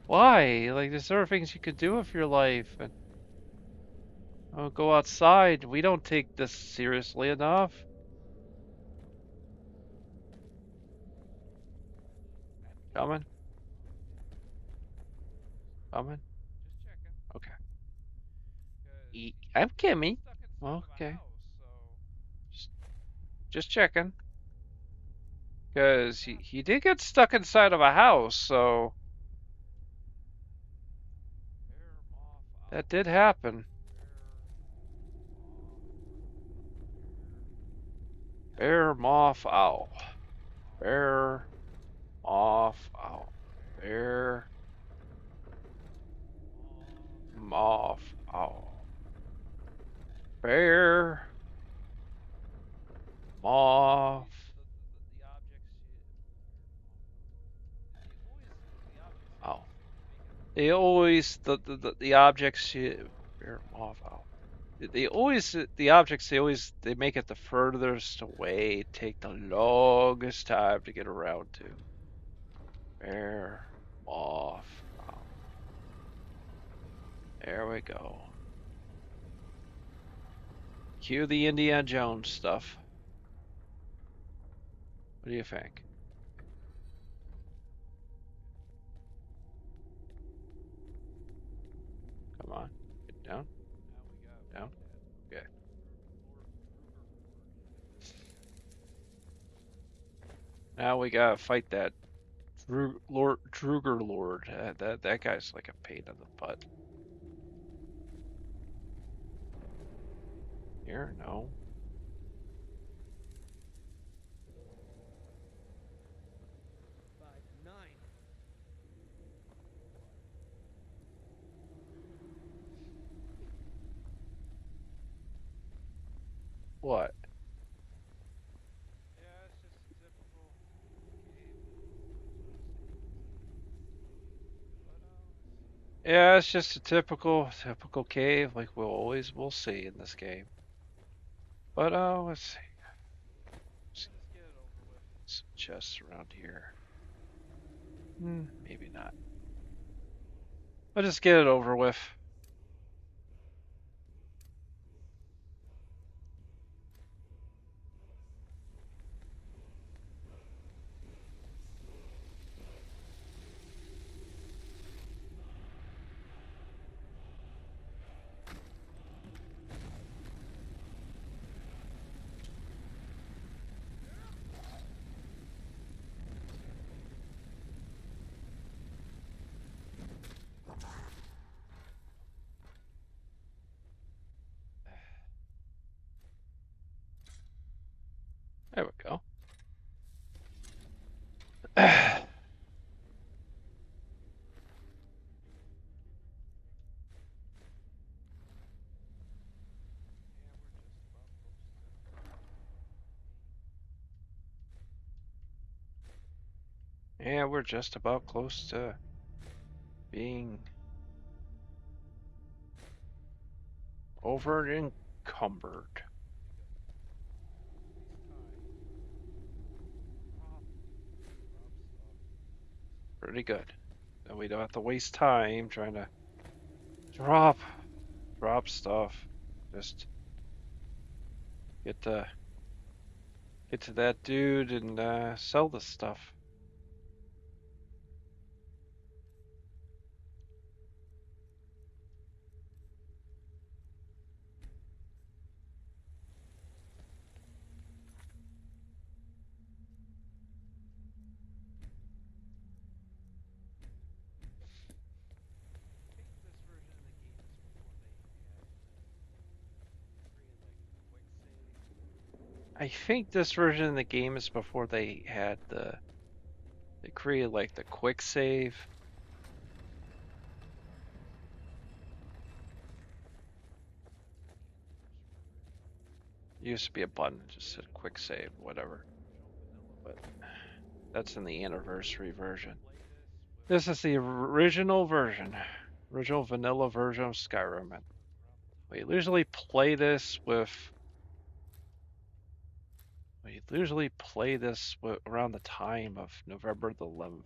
Why? Like, there's other things you could do with your life. And oh, go outside. We don't take this seriously enough. Coming? Coming? Okay. I'm Kimmy. Okay. Just checking. Because he did get stuck inside of a house, so that did happen. Bear, moth, owl. Bear, moth, owl. Bear, moth, owl. Bear, moth. Oh. They always the objects bear, moth, owl. They always the objects they make it the furthest away, take the longest time to get around to. Bear, moth, owl. There we go. Cue the Indiana Jones stuff. What do you think? Come on. Get down. Down. Okay. Now we gotta fight that Druger Lord. That guy's like a pain in the butt. Here, no. What? Yeah, it's just a typical cave like we'll see in this game. But let's see. Some chests around here. Maybe not. I'll just get it over with. There we go. Yeah, we're just about close to being over encumbered. Pretty good. Then we don't have to waste time trying to drop stuff. Just get to that dude and sell the stuff. I think this version of the game is before they had they created like the quick save. It used to be a button that just said quick save, whatever. But that's in the anniversary version. This is the original version, original vanilla version of Skyrim. We usually play this with We usually play this around the time of November the 11th.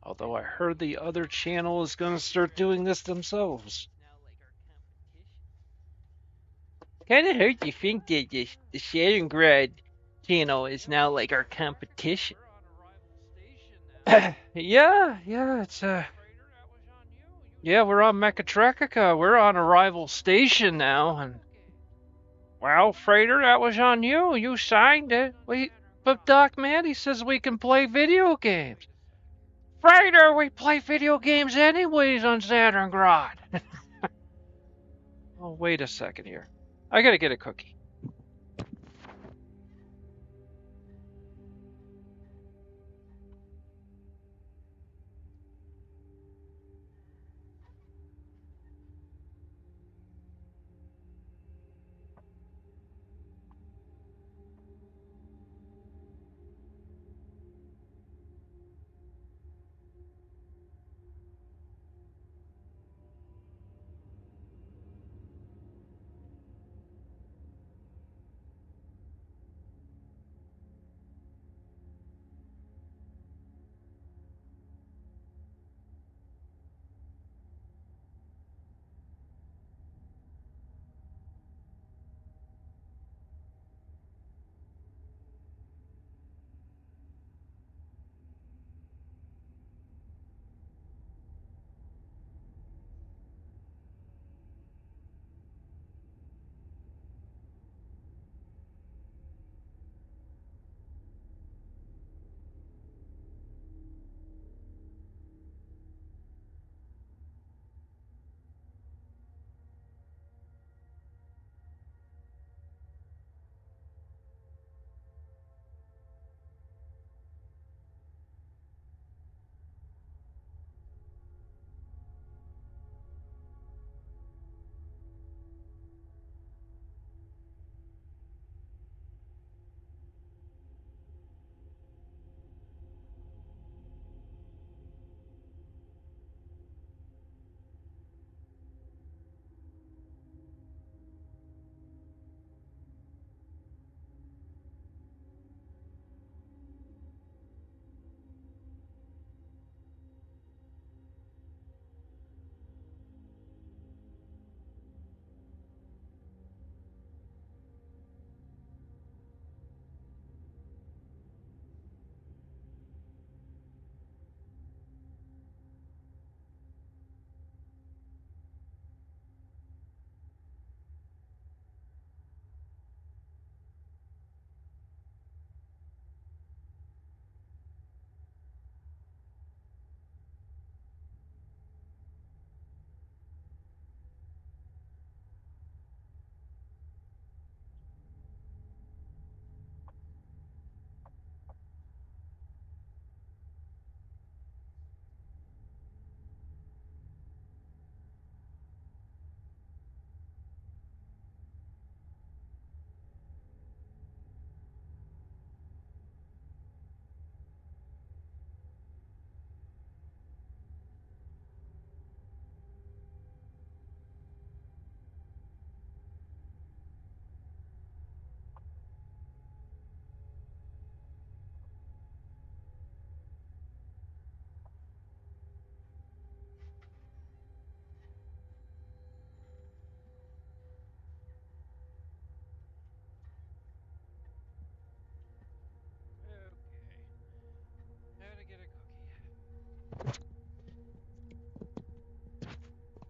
Although I heard the other channel is going to start doing this themselves. Kind of hurt to think that the Stalingrad channel is now like our competition. yeah, it's yeah, we're on Mechatrecica. We're on a rival station now, and well, Frater, that was on you. You signed it. But Doc Mandy says we can play video games. Frater, we play video games anyways on Stalingrad. Oh, wait a second here. I gotta get a cookie.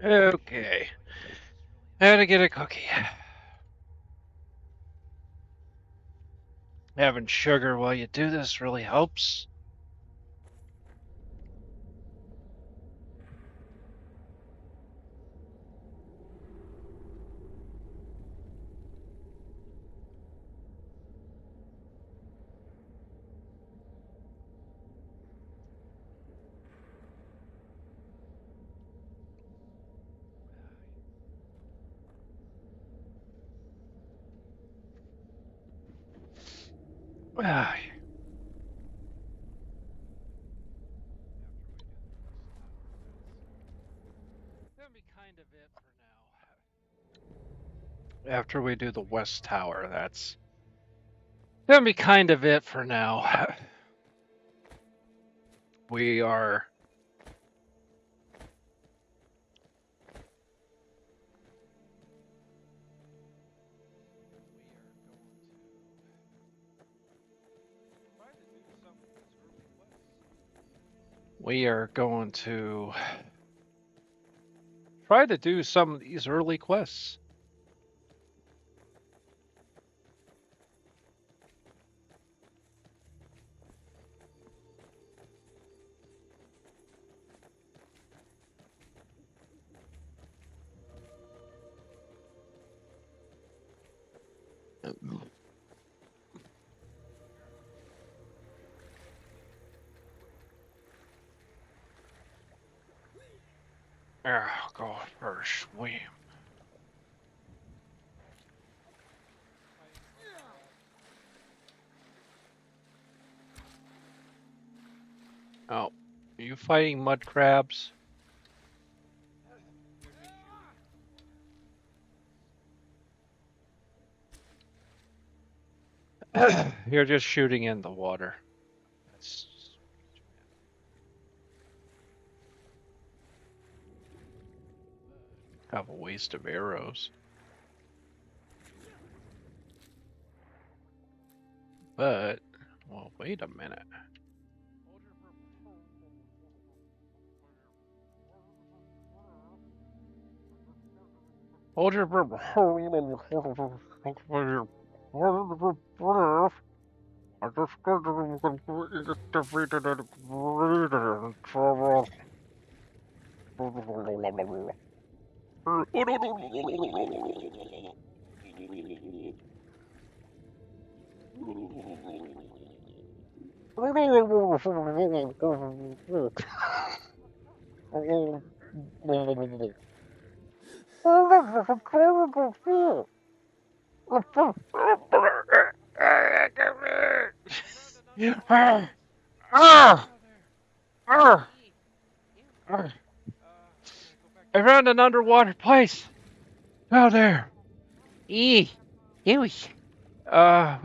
Okay. How to get a cookie. Having sugar while you do this really helps. After we do the West Tower, that's gonna be kind of it for now. We are going to try to do some of these early quests. I'll go first. Swim. Oh, are you fighting mud crabs? You're just shooting in the water. That's kind of a waste of arrows. But, well, wait a minute. Hold your I just got defeated in trouble. I found an underwater place. Out there. We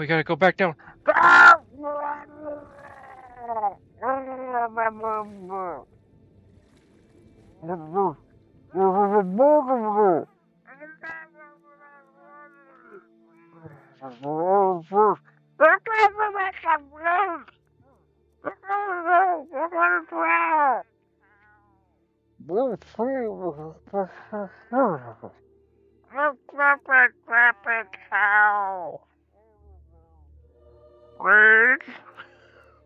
gotta go back down.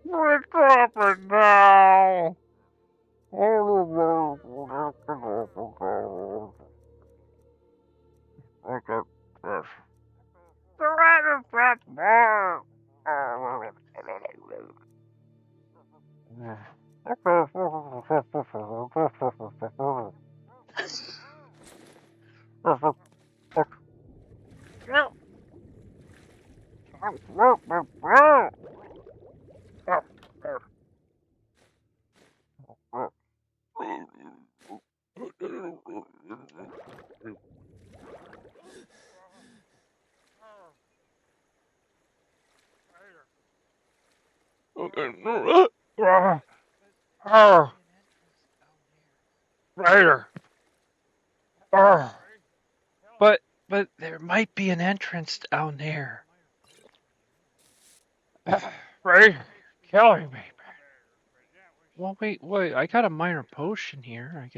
What's happening now? Okay, yes. Frater. But there might be an entrance down there. Right? Killing me. Well, wait. I got a minor potion here.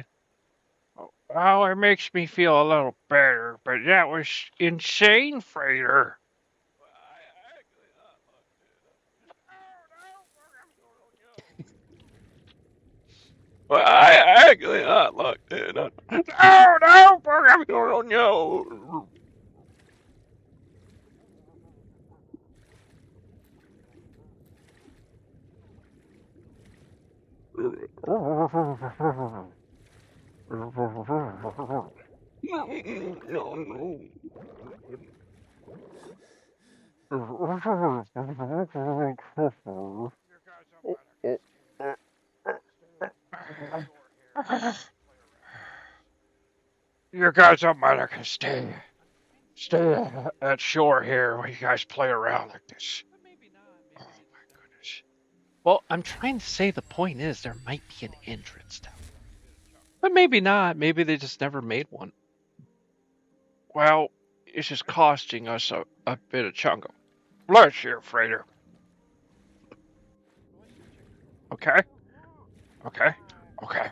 Oh, it makes me feel a little better, but that was insane, Frater. Well, I actually not locked in. No, no. You guys are might can stay. stay at shore here while you guys play around like this. Oh my goodness. Well, I'm trying to say the point is there might be an entrance down there. But maybe not. Maybe they just never made one. Well, it's just costing us a bit of chungo. Bless you, Frater. Okay? Okay? Okay.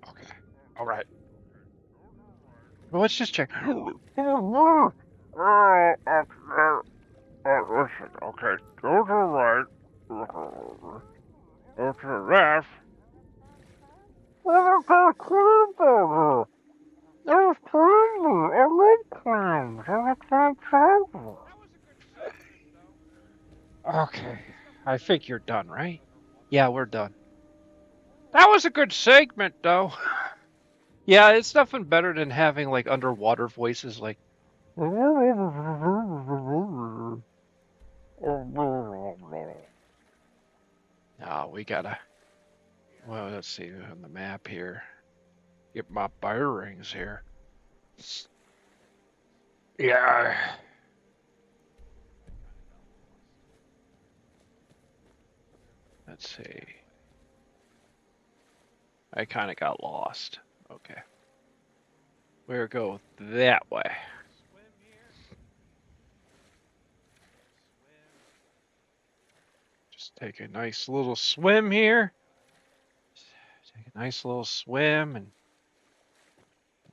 Okay. Alright. Well, let's just check. Listen, okay. Go to the right. Go to the left. There's clearly a lid climb, so I can't travel. Okay, I think you're done, right? Yeah, we're done. That was a good segment, though. Yeah, it's nothing better than having, like, underwater voices, like... Oh, we gotta... Well, let's see on the map here. Get my bearings here. Yeah. Let's see. I kind of got lost. Okay. We'll go that way. Just take a nice little swim here. Take a nice little swim and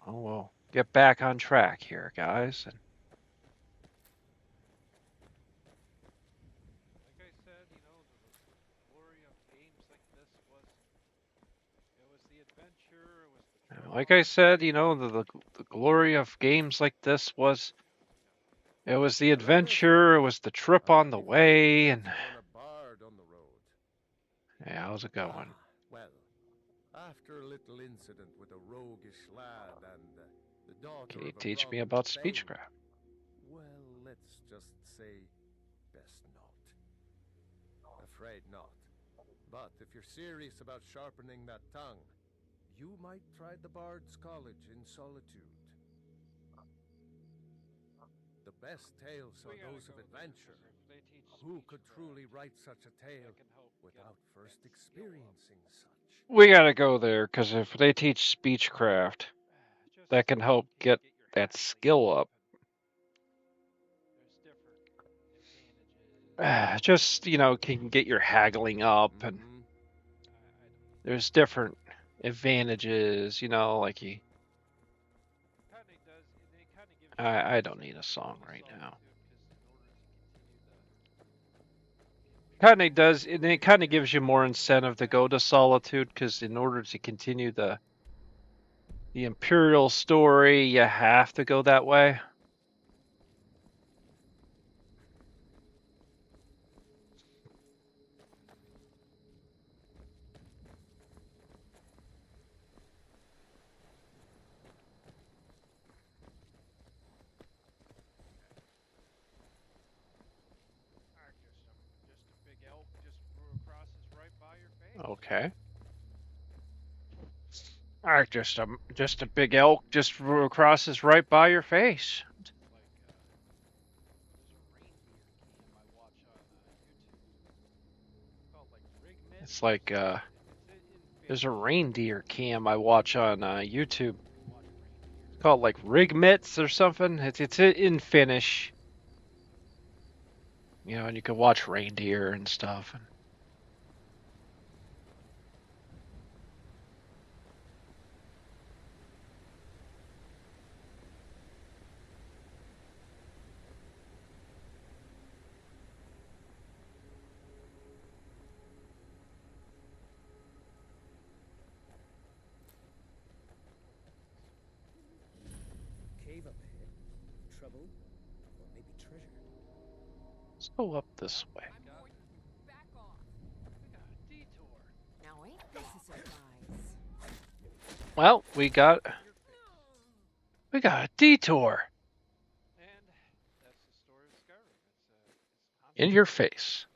we'll get back on track here, guys. And like I said, you know, the glory of games like this was, it was the adventure, it was the trip on the way, and yeah, how's it going? Well, after a little incident with a roguish lad and the daughter Can you of a teach me prominent about baron, speechcraft? well, let's just say best not. Afraid not. But if you're serious about sharpening that tongue, you might try the Bard's College in Solitude. The best tales are those of adventure. Who could truly write such a tale without first experiencing such? We gotta go there, because if they teach speechcraft, that can help get that skill up. Just, you know, can get your haggling up, and there's different advantages, you know, like you... I don't need a song right now. It kind of gives you more incentive to go to Solitude, because in order to continue the Imperial story, you have to go that way. Okay. Alright, just a big elk just crosses right by your face. It's like there's a reindeer cam I watch on YouTube. It's called like Rigmits or something. It's in Finnish. You know, and you can watch reindeer and stuff. Cave up ahead. Trouble? Or maybe treasure? Let's go up this way. Now ain't this a surprise? Well, we got a detour. In your face.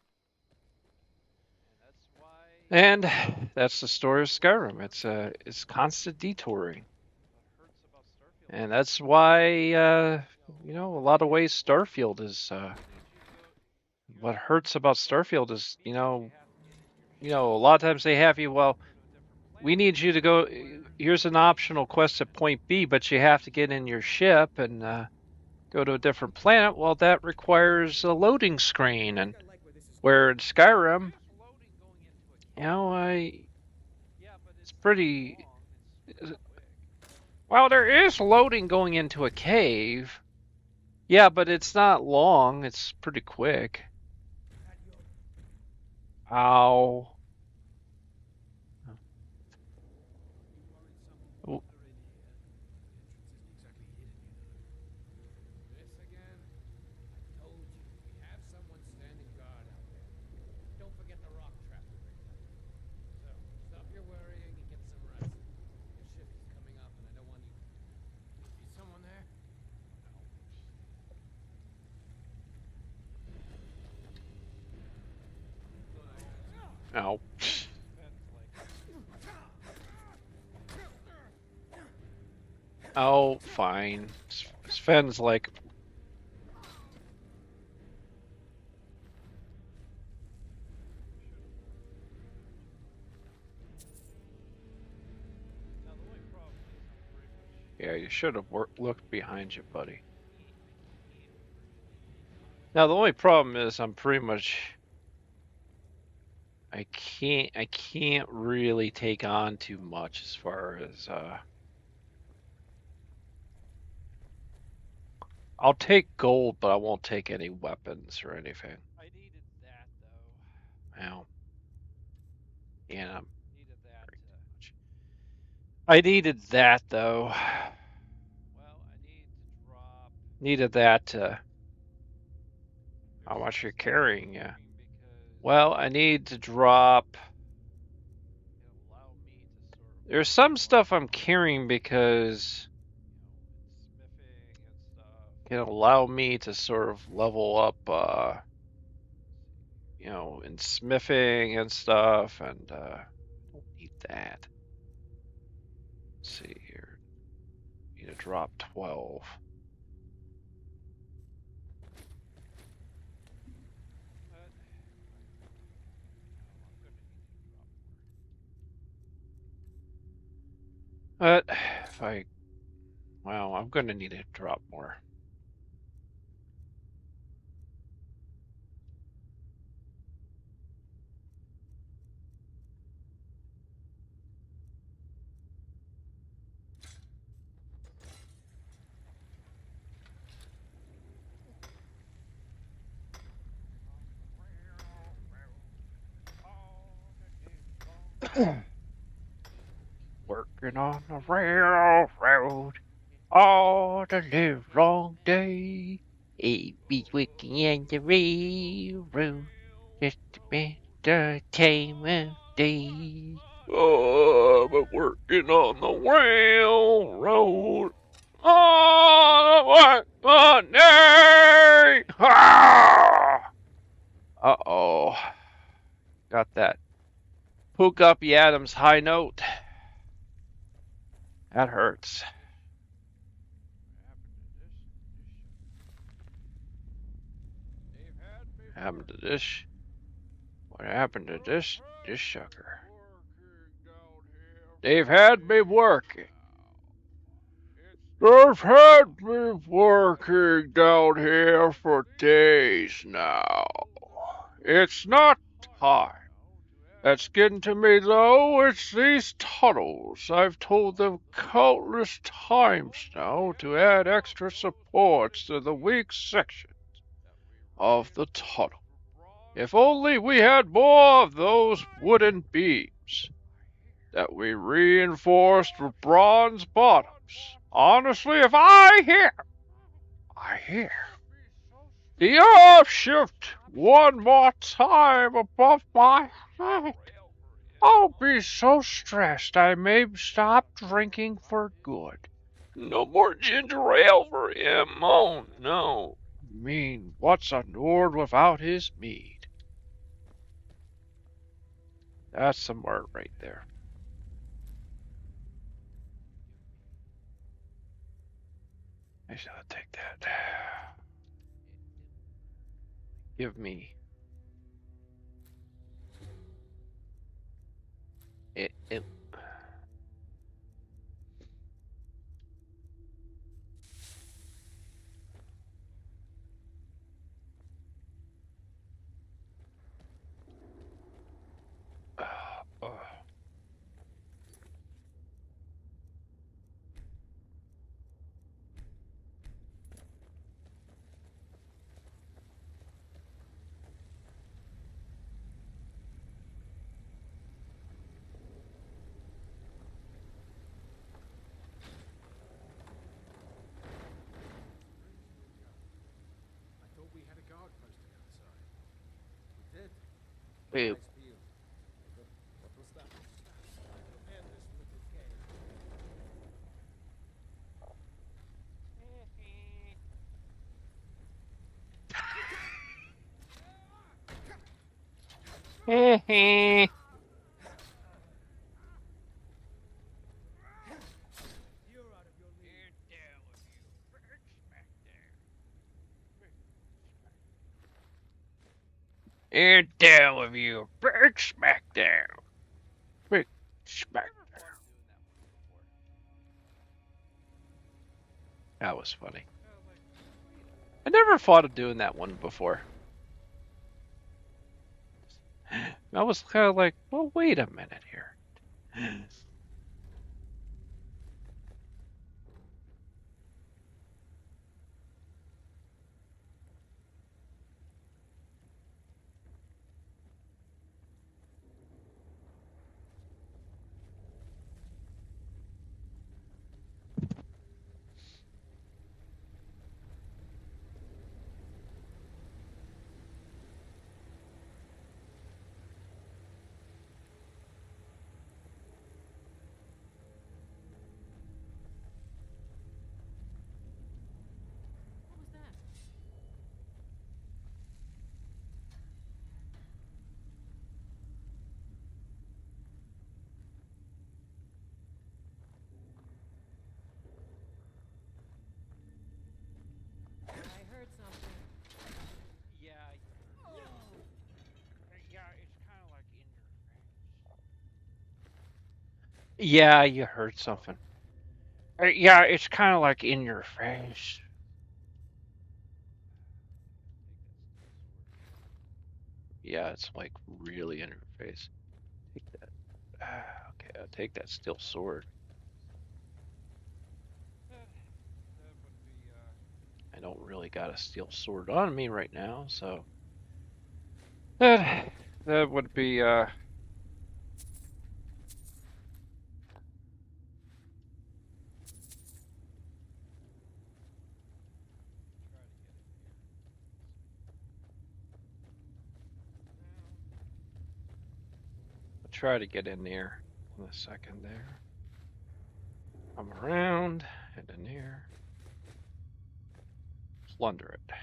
And that's the story of Skyrim. It's constant detouring. And that's why you know, a lot of ways Starfield is, what hurts about Starfield is, you know, a lot of times they have you, well, we need you to go, here's an optional quest at point B, but you have to get in your ship and go to a different planet. Well, that requires a loading screen, and where in Skyrim, you know, it's pretty, well, there is loading going into a cave. Yeah, but it's not long. It's pretty quick. Ow. Oh. This again? I told you, we have someone standing guard out there. Don't forget the rock trap we picked up. So, stop your worrying and get some rest. Your shift is coming up and I don't want you... Is someone there? Ow. Oh, fine. Sven's like... Yeah, you should have looked behind you, buddy. Now, the only problem is I'm pretty much... I can't really take on too much as far as, I'll take gold, but I won't take any weapons or anything. I needed that, though. Well, yeah. I needed that, though. Well, needed that, how much you're carrying, yeah. Well, I need to drop... There's some stuff I'm carrying because... can allow me to sort of level up, you know, in smithing and stuff, and don't need that. Let's see here. Need to drop 12. But if I, well, I'm gonna need to drop more. Working on the railroad all the live long day. Be working in the railroad just to spend the time of day. Oh, but working on the railroad all the day. Ah! Uh-oh. Got that. Pook up Adams high note. That hurts. What happened to this? What happened to this sucker? They've had me working. They've had me working down here for days now. It's not time. That's getting to me, though. It's these tunnels. I've told them countless times now to add extra supports to the weak sections of the tunnel. If only we had more of those wooden beams that we reinforced with bronze bottoms. Honestly, if I hear the earth shift one more time above my head, I'll be so stressed I may stop drinking for good. No more ginger ale for him. Oh, no. I mean, what's a Nord without his mead? That's some art right there. I shall take that. Give me it. I thought we had a guard posted outside. We did. Wait. Nice view. But what was that? And this little cave. And down with you. Big smackdown. Big smackdown. That was funny. I never thought of doing that one before. I was kind of like, well, wait a minute here. I heard something. Yeah, it's kind of like in your face. Yeah, you heard something. Yeah, it's kind of like in your face. Yeah, it's like really in your face. Take that. Okay, I'll take that steel sword. I don't really got a steel sword on me right now, so that would be I'll try to get in there in a second there. Come around and in here. Plunder it.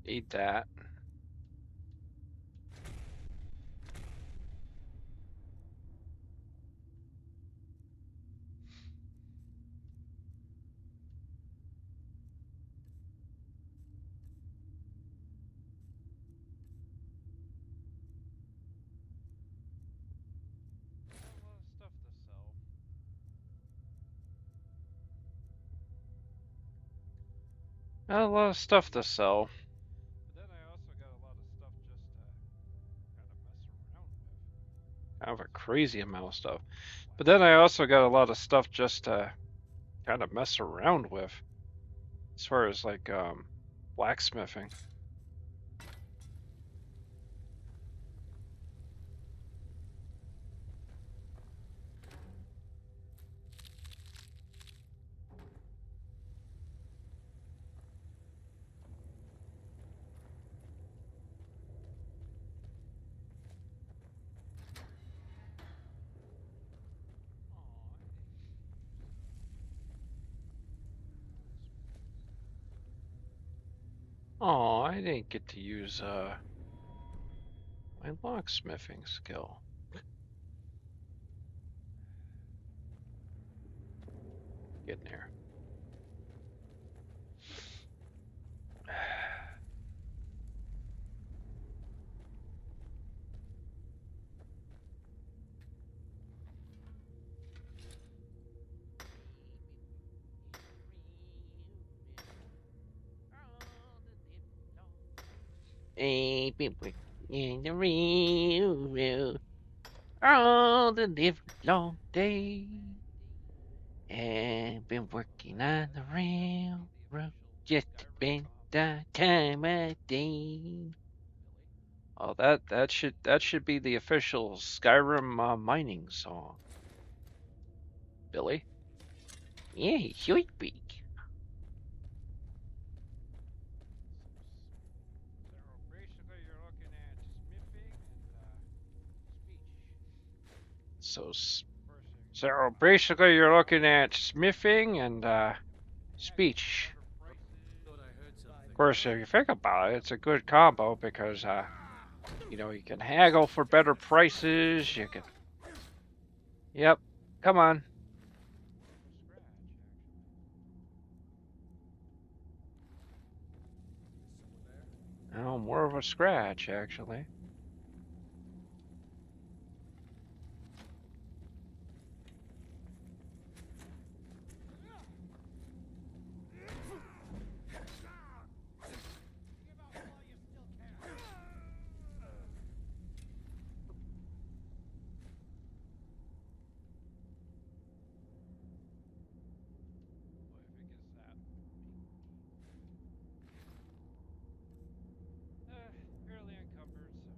Eat that. Got a lot of stuff to sell. But then I also got a lot of stuff just to kind of mess around with. Kind of a crazy amount of stuff. But then I also got a lot of stuff just to kind of mess around with. As far as like blacksmithing. Oh, I didn't get to use my locksmithing skill. Getting there. Hey, people in the real all the live long day. And been working on the railroad just to spend the time of day. Oh, that should be the official Skyrim mining song. Billy? Yeah, it should be. So basically you're looking at smithing and speech. Of course, if you think about it, it's a good combo because you know, you can haggle for better prices, you can. Yep. Come on. Oh, more of a scratch, actually.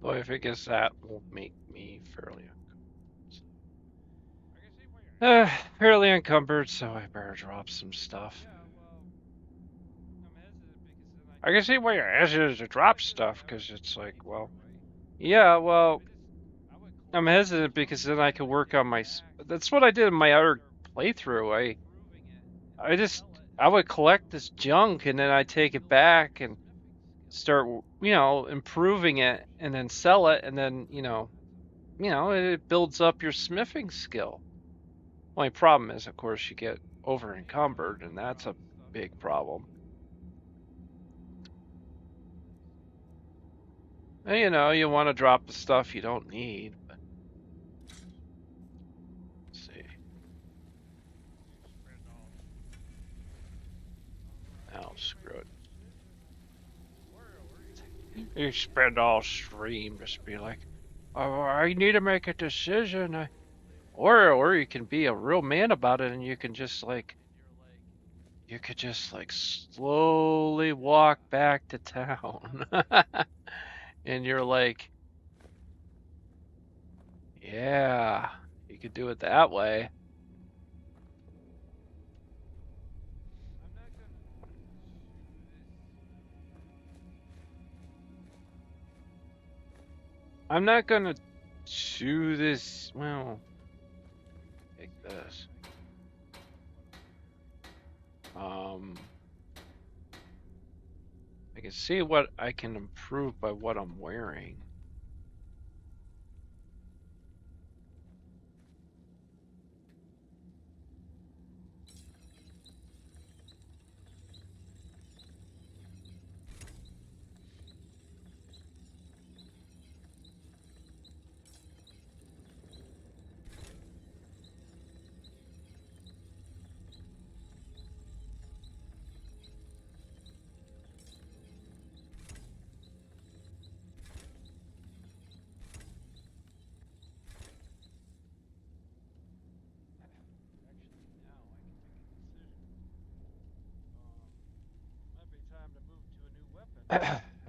Well, if it gets that, will make me fairly fairly encumbered, so I better drop some stuff. I can see why you're hesitant to drop stuff, because it's like, well, yeah, well, I'm hesitant because then I can work on my. That's what I did in my other playthrough. I would collect this junk and then I take it back and start, you know, improving it and then sell it, and then it builds up your smithing skill. Only problem is, of course, you get over encumbered, and that's a big problem. And, you know, you want to drop the stuff you don't need, but let's see. Oh, screw it. You spend all stream just be like, oh, I need to make a decision. Or you can be a real man about it, and you could just like slowly walk back to town. And you're like, yeah, you could do it that way. I'm not gonna do this. Well, take this. I can see what I can improve by what I'm wearing.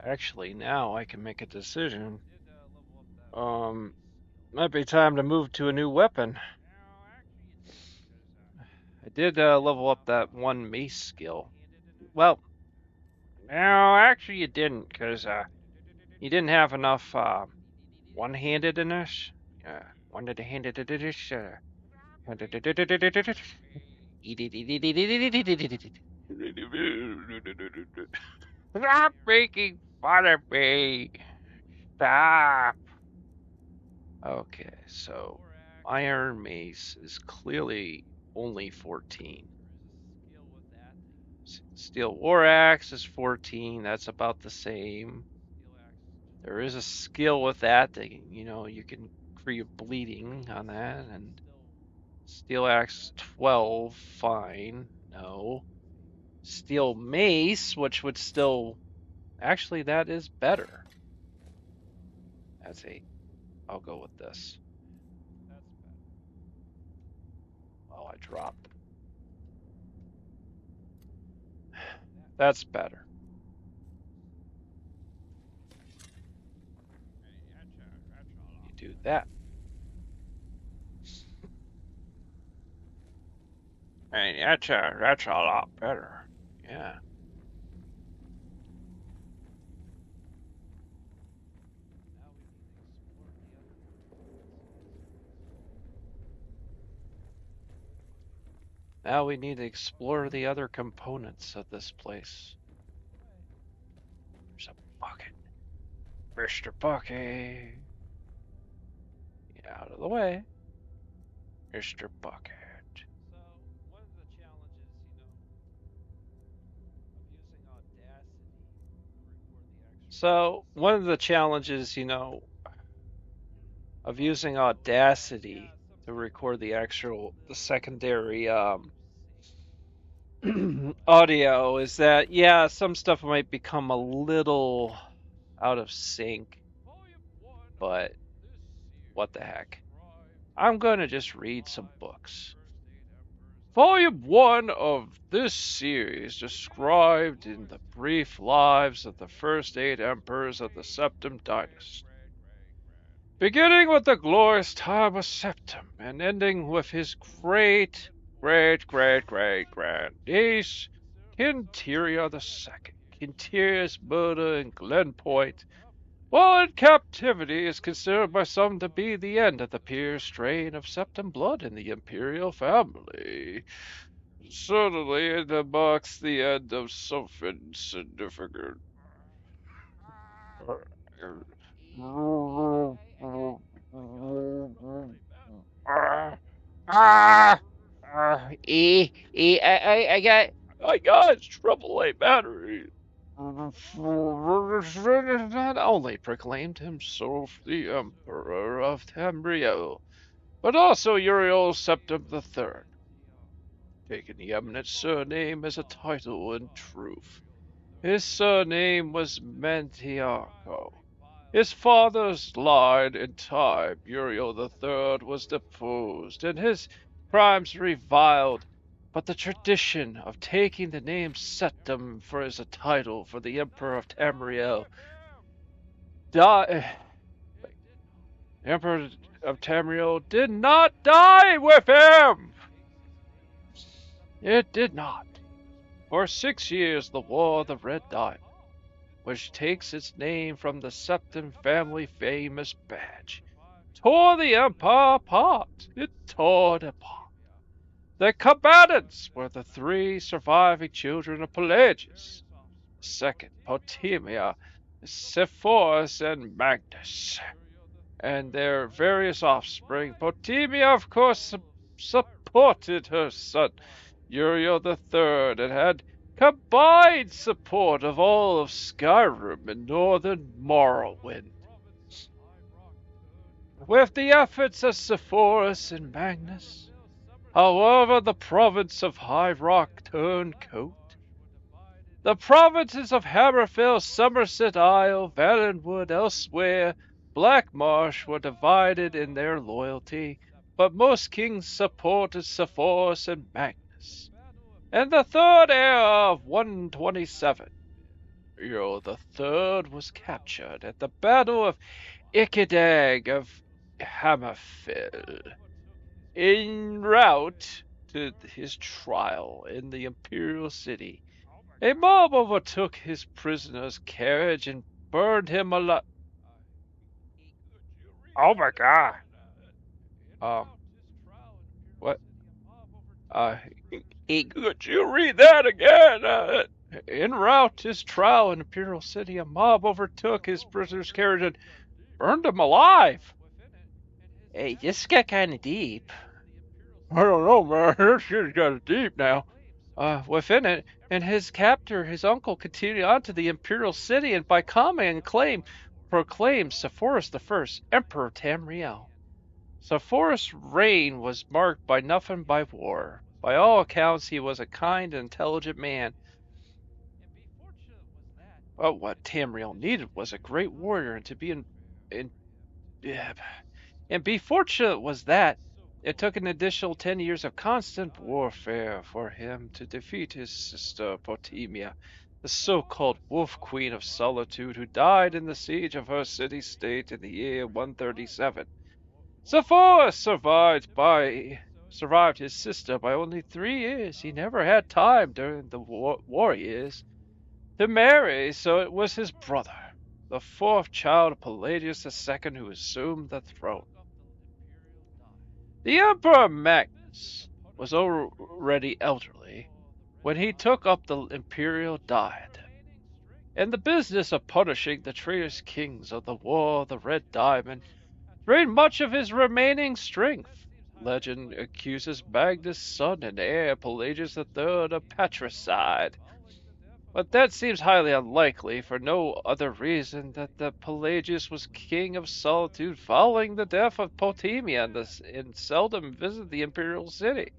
Actually, now I can make a decision. Might be time to move to a new weapon. I did level up that one mace skill. Well, no, actually you didn't, because you didn't have enough one-handedness. One-handedness. Stop making fun of me. Stop. Okay, so Iron Mace is clearly only 14. Steel War Axe is 14. That's about the same. There is a skill with that. You can create bleeding on that. And Steel Axe 12, fine. No. Steel Mace, which would still... Actually, that is better. That's 8. I'll go with this. Oh, I dropped. That's better. You do that. And that's a lot better. Yeah. Now we need to explore the other components of this place. There's a bucket. Mr. Bucket. Get out of the way. Mr. Bucket. So, one of the challenges, of using Audacity to record the secondary audio is that, yeah, some stuff might become a little out of sync, but what the heck. I'm going to just read some books. Volume 1 of this series described in the brief lives of the first 8 emperors of the Septim Dynasty. Beginning with the glorious time of Septim and ending with his great-great-great-great-great-grandniece, Quintiria II. Quintiria's murder in Glen Point, while in captivity, is considered by some to be the end of the pure strain of Septim blood in the imperial family. Certainly, it marks the end of something significant. I got AAA battery. Not only proclaimed himself the Emperor of Tamriel, but also Uriel Septim III, taking the eminent surname as a title in truth. His surname was Mantiaco. His father's line in time, Uriel III, was deposed, and his crimes reviled, but the tradition of taking the name Septim as a title for the Emperor of Tamriel Emperor of Tamriel did not die with him! It did not. For 6 years, the War of the Red Diamond, which takes its name from the Septim family famous badge, tore the empire apart. It tore it apart. The combatants were the 3 surviving children of Pelagius, the second Potemia, Sepphoris, and Magnus, and their various offspring. Potemia, of course, supported her son, Uriel III, and had combined support of all of Skyrim and northern Morrowind. With the efforts of Sepphoris and Magnus, however, the province of High Rock turned coat. The provinces of Hammerfell, Somerset Isle, Valenwood, elsewhere, Black Marsh were divided in their loyalty, but most kings supported Sepphoris and Magnus. And the third heir of 127, Uriel III, was captured at the Battle of Ikedag of Hammerfell. En route to his trial in the imperial city, a mob overtook his prisoner's carriage and burned him alive. Oh my god. What? Could you read that again? En route to his trial in Imperial City, a mob overtook his prisoner's carriage and burned him alive. Hey, this got kind of deep. I don't know, man. This shit got deep now. Within it, and his captor, his uncle, continued on to the Imperial City, and by common claim proclaimed Sepphoris I, Emperor of Tamriel. Sepphoris' reign was marked by nothing but war. By all accounts, he was a kind and intelligent man. But what Tamriel needed was a great warrior, and to be and be fortunate was that it took an additional 10 years of constant warfare for him to defeat his sister Potemia, the so-called Wolf Queen of Solitude, who died in the siege of her city-state in the year 137. Sepphoris survived his sister by only 3 years. He never had time during the war years to marry, so it was his brother, the 4th child of Pelagius II, who assumed the throne. The Emperor Magnus was already elderly when he took up the imperial diadem. And the business of punishing the traitorous kings of the War of the Red Diamond drained much of his remaining strength. Legend accuses Magnus' son and heir Pelagius III of patricide, but that seems highly unlikely for no other reason than that Pelagius was king of Solitude following the death of Potemia and seldom visited the imperial city.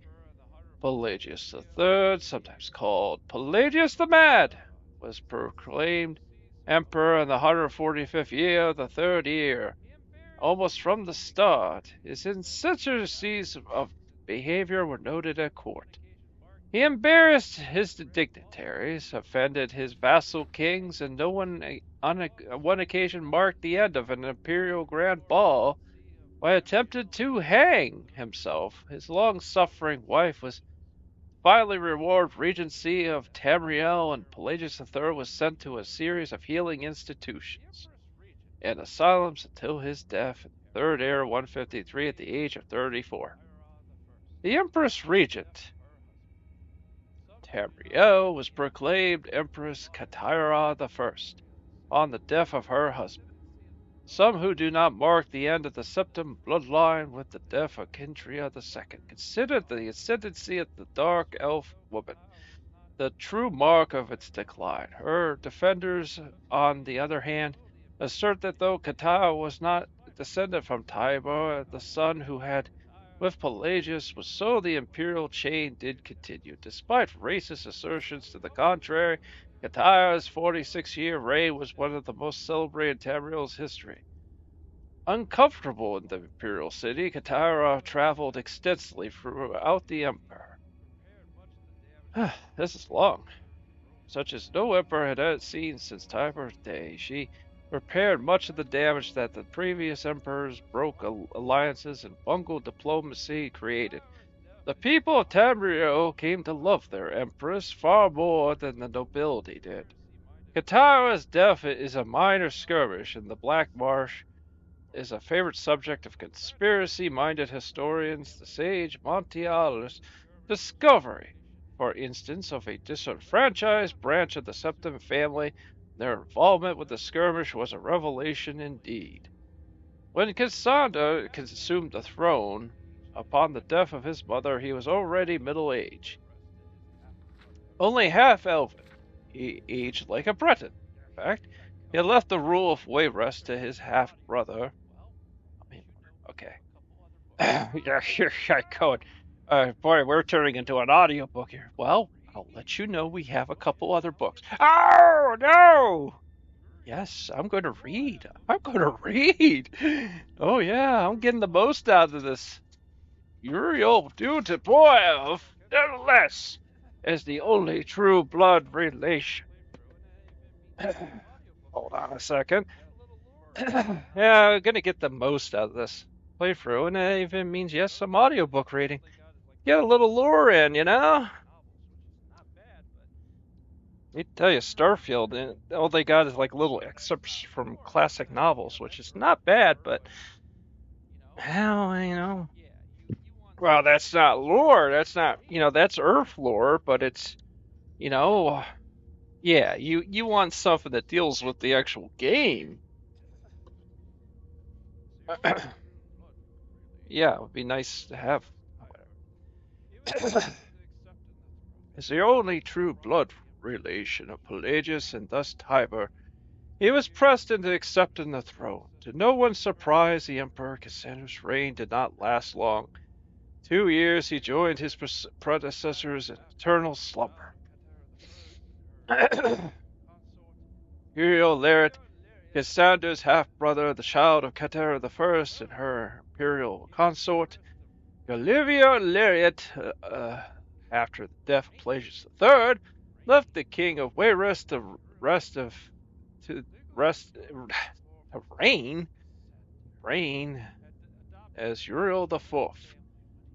Pelagius III, sometimes called Pelagius the Mad, was proclaimed emperor in the 145th year of the 3rd year. Almost from the start, his eccentricities of behavior were noted at court. He embarrassed his dignitaries, offended his vassal kings, and on one occasion marked the end of an imperial grand ball by attempting to hang himself. His long-suffering wife was finally rewarded regency of Tamriel, and Pelagius III was sent to a series of healing institutions and asylums until his death in the 3rd year 153 at the age of 34. The Empress Regent Tamriel was proclaimed Empress Kataira I on the death of her husband. Some who do not mark the end of the Septim bloodline with the death of Kintria II consider the ascendancy of the dark elf woman the true mark of its decline. Her defenders, on the other hand, assert that though Kataira was not descended from Tibur, the son who had with Pelagius was so the imperial chain did continue. Despite racist assertions to the contrary, Kataira's 46-year reign was one of the most celebrated in Tamriel's history. Uncomfortable in the imperial city, Kataira traveled extensively throughout the empire. This is long, such as no emperor had seen since Tiber's day. She repaired much of the damage that the previous emperors broke alliances and bungled diplomacy created. The people of Tamriel came to love their empress far more than the nobility did. Kataira's death is a minor skirmish, and the Black Marsh is a favorite subject of conspiracy-minded historians. The sage Montiala's discovery, for instance, of a disenfranchised branch of the Septim family. Their involvement with the skirmish was a revelation indeed. When Cassandra assumed the throne, upon the death of his mother, he was already middle-aged. Only half-elven, he aged like a Breton. In fact, he had left the rule of Wayrest to his half-brother. Okay. Yeah, Cohen. Boy, we're turning into an audiobook here. Well, I'll let you know we have a couple other books. Oh, no! Yes, I'm going to read. Oh, yeah, I'm getting the most out of this. Uriel due to boil, nevertheless, as the only true blood relation. Hold on a second. Yeah, I'm going to get the most out of this playthrough, and it even means, yes, some audiobook reading. Get a little lore in, you know? I need to tell you, Starfield, all they got is like little excerpts from classic novels, which is not bad, but, well, you know. Well, that's not lore. That's not, that's Earth lore, but it's, Yeah, you want something that deals with the actual game. Yeah, it would be nice to have. As the only true blood relation of Pelagius and thus Tiber, he was pressed into accepting the throne. To no one's surprise, the Emperor Cassandra's reign did not last long. 2 years he joined his predecessors in eternal slumber. Imperial Lariat, Cassandra's half-brother, the child of Catera I and her imperial consort, Galivia Lariat, after the death of Pelagius III, left the king of Wayrest to reign as Uriel IV.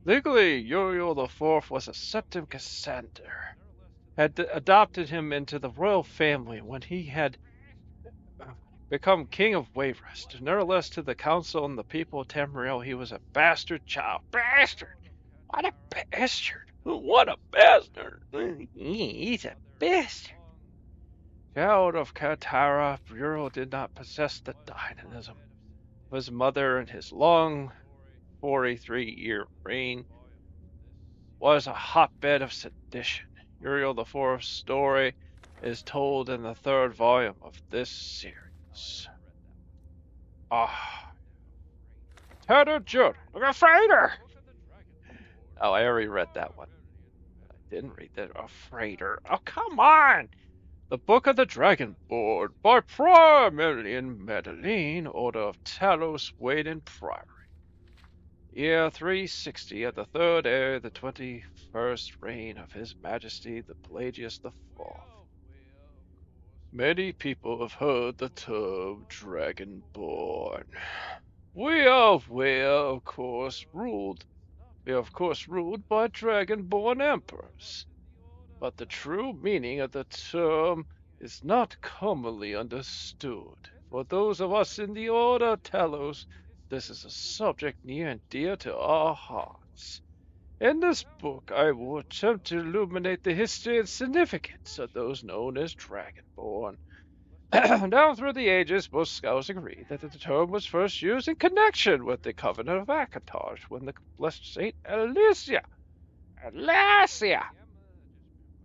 Legally, Uriel IV was a septim Cassander, had adopted him into the royal family when he had become king of Wayrest. Nevertheless, to the council and the people of Tamriel, he was a bastard child. Bastard! What a bastard! What a bastard! He's a bastard. Child of Katara, Uriel did not possess the dynamism of his mother, and his long 43-year reign was a hotbed of sedition. Uriel IV's story is told in the 3rd volume of this series. Tattered Jude, look at Frater! Oh, I already read that one. I didn't read that. Frater. Oh, come on! The Book of the Dragonborn by Primilian Madeline, Order of Talos, Wayne Priory. Year 360 of the 3rd heir, the 21st reign of His Majesty the Pelagius IV. Many people have heard the term Dragonborn. We are, of course, ruled by Dragonborn emperors. But the true meaning of the term is not commonly understood. For those of us in the Order of Talos, this is a subject near and dear to our hearts. In this book, I will attempt to illuminate the history and significance of those known as Dragonborn. Down through the ages, most scholars agree that the term was first used in connection with the Covenant of Akatosh when the blessed Saint Alicia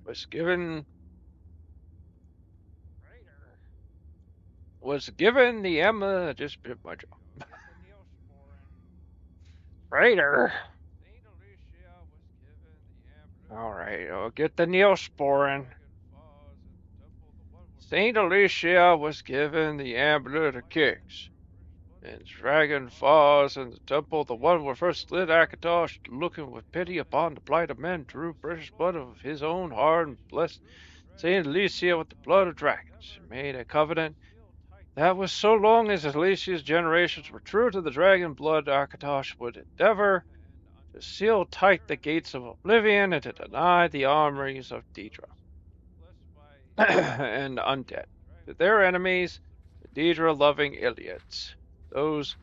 was given the Emma. Just bit my jaw. Frater. Alright, I'll get the Neosporin. Saint Alicia was given the amulet of kings. And Dragon Falls and the temple, the one where first lit Akatosh, looking with pity upon the plight of men, drew precious blood of his own heart and blessed Saint Alicia with the blood of dragons, and made a covenant that was so long as Alicia's generations were true to the dragon blood, Akatosh would endeavor to seal tight the gates of oblivion and to deny the armories of Daedra and undead to their enemies, the Daedra-loving Iliads. Those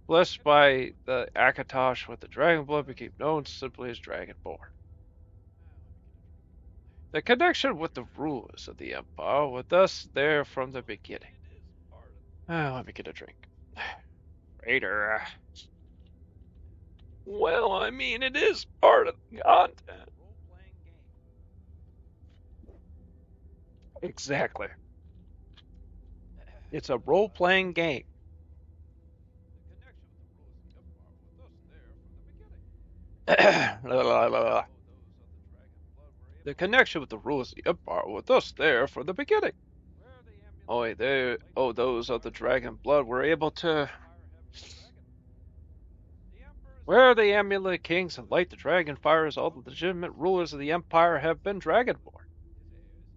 blessed by the Akatosh with the dragon blood became known simply as Dragonborn. The connection with the rulers of the Empire were thus there from the beginning. Let me get a drink. Frater. Well, I mean, it is part of the content. Exactly. It's a role-playing game. The connection with the rulers of the Empire were thus there from the beginning. Those of the dragon blood were able to wear the amulet kings and light the dragon fires. All the legitimate rulers of the Empire have been dragonborn.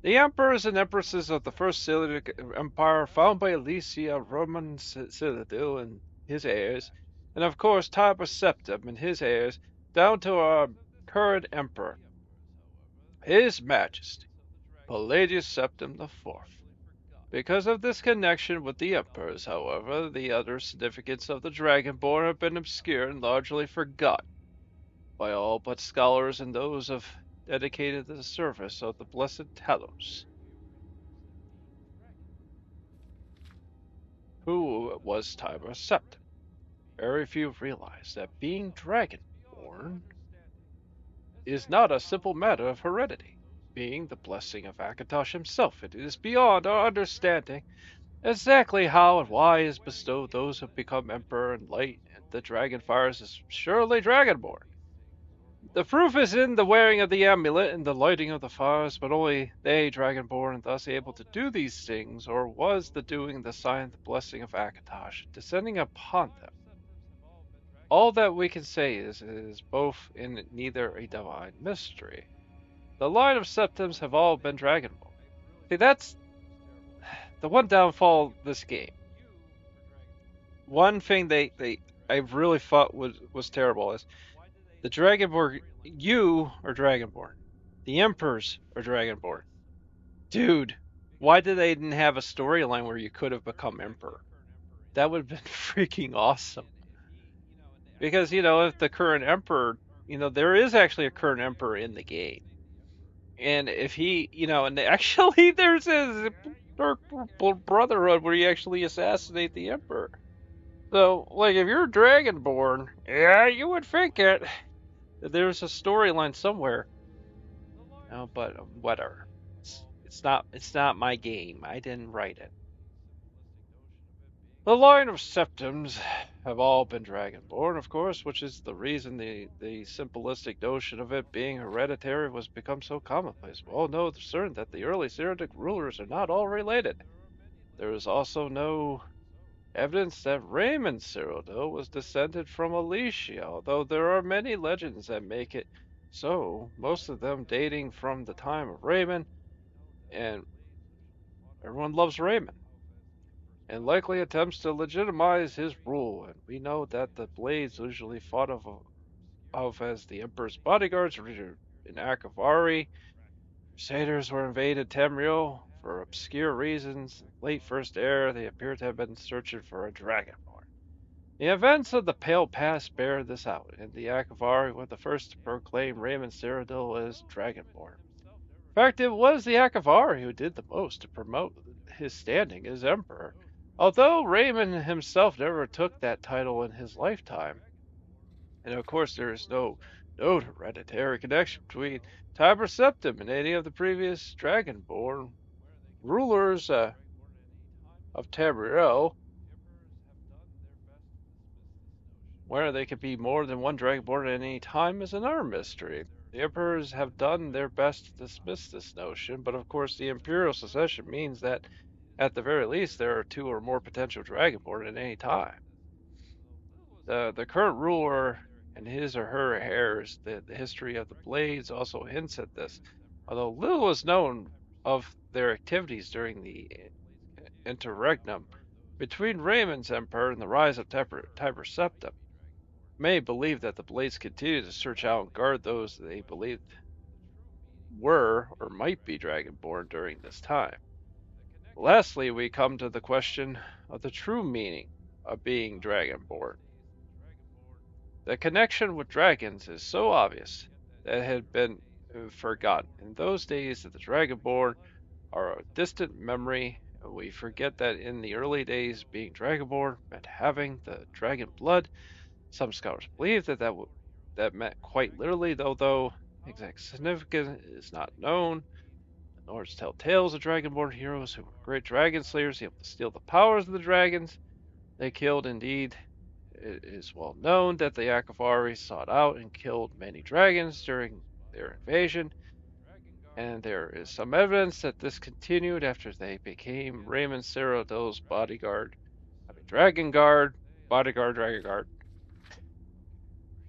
The emperors and empresses of the first Seleucid Empire, found by Alicia, Roman Citadel and his heirs, and of course Tiber Septim and his heirs, down to our current emperor, His Majesty Pelagius Septim IV. Because of this connection with the emperors, however, the other significance of the Dragonborn have been obscured and largely forgotten by all but scholars and those dedicated to the service of the blessed Talos. Who was Tiber Septim? Very few realize that being dragonborn is not a simple matter of heredity. Being the blessing of Akatosh himself, it is beyond our understanding exactly how and why is bestowed those who become emperor and light and the dragon fires is surely dragonborn. The proof is in the wearing of the amulet and the lighting of the fires, but only they, dragonborn, thus able to do these things, or was the doing the sign of the blessing of Akatosh, descending upon them. All that we can say is it is both in neither a divine mystery. The line of septims have all been dragonborn. See, that's the one downfall of this game. One thing I really thought was terrible is the dragonborn. You are dragonborn. The emperors are dragonborn. Dude, why did they didn't have a storyline where you could have become emperor? That would have been freaking awesome. Because, if the current emperor, there is actually a current emperor in the game. And if he, and actually there's a brotherhood where you actually assassinate the emperor. So, like, if you're dragonborn, yeah, you would think it. There's a storyline somewhere. No, but whatever. It's not my game. I didn't write it. The line of septims have all been dragonborn, of course, which is the reason the simplistic notion of it being hereditary was become so commonplace. We all know for certain that the early Cyrillic rulers are not all related. There is also no evidence that Raymond Cyrodiil was descended from Alicia, although there are many legends that make it so, most of them dating from the time of Raymond, and everyone loves Raymond, and likely attempts to legitimize his rule, and we know that the Blades usually thought of as the Emperor's bodyguards in Akavari. Crusaders were invaded Tamriel for obscure reasons. In late First Era, they appear to have been searching for a dragonborn. The events of the Pale Past bear this out, and the Akavari were the first to proclaim Raymond Cyrodiil as dragonborn. In fact, it was the Akavari who did the most to promote his standing as emperor, although Raymond himself never took that title in his lifetime. And of course, there is no hereditary connection between Tiber Septim and any of the previous dragonborn rulers of Tamriel, where they could be more than one dragonborn at any time is another mystery. The emperors have done their best to dismiss this notion, but of course the imperial succession means that, at the very least, there are two or more potential dragonborn at any time. The current ruler and his or her heirs, the history of the Blades also hints at this, although little is known of their activities during the interregnum between Raymond's emperor and the rise of Tiber Septim. Many believe that the Blades continue to search out and guard those they believed were or might be dragonborn during this time. Lastly, we come to the question of the true meaning of being dragonborn. The connection with dragons is so obvious that it had been forgotten. In those days, that the dragonborn are a distant memory, and we forget that in the early days, being dragonborn meant having the dragon blood. Some scholars believe that meant quite literally, though exact significance is not known. The Nords tell tales of dragonborn heroes who were great dragon slayers, able to steal the powers of the dragons they killed. Indeed, it is well known that the Akavari sought out and killed many dragons during their invasion, and there is some evidence that this continued after they became Raymond Cyrodiil's bodyguard. Dragon Guard, bodyguard, dragon guard.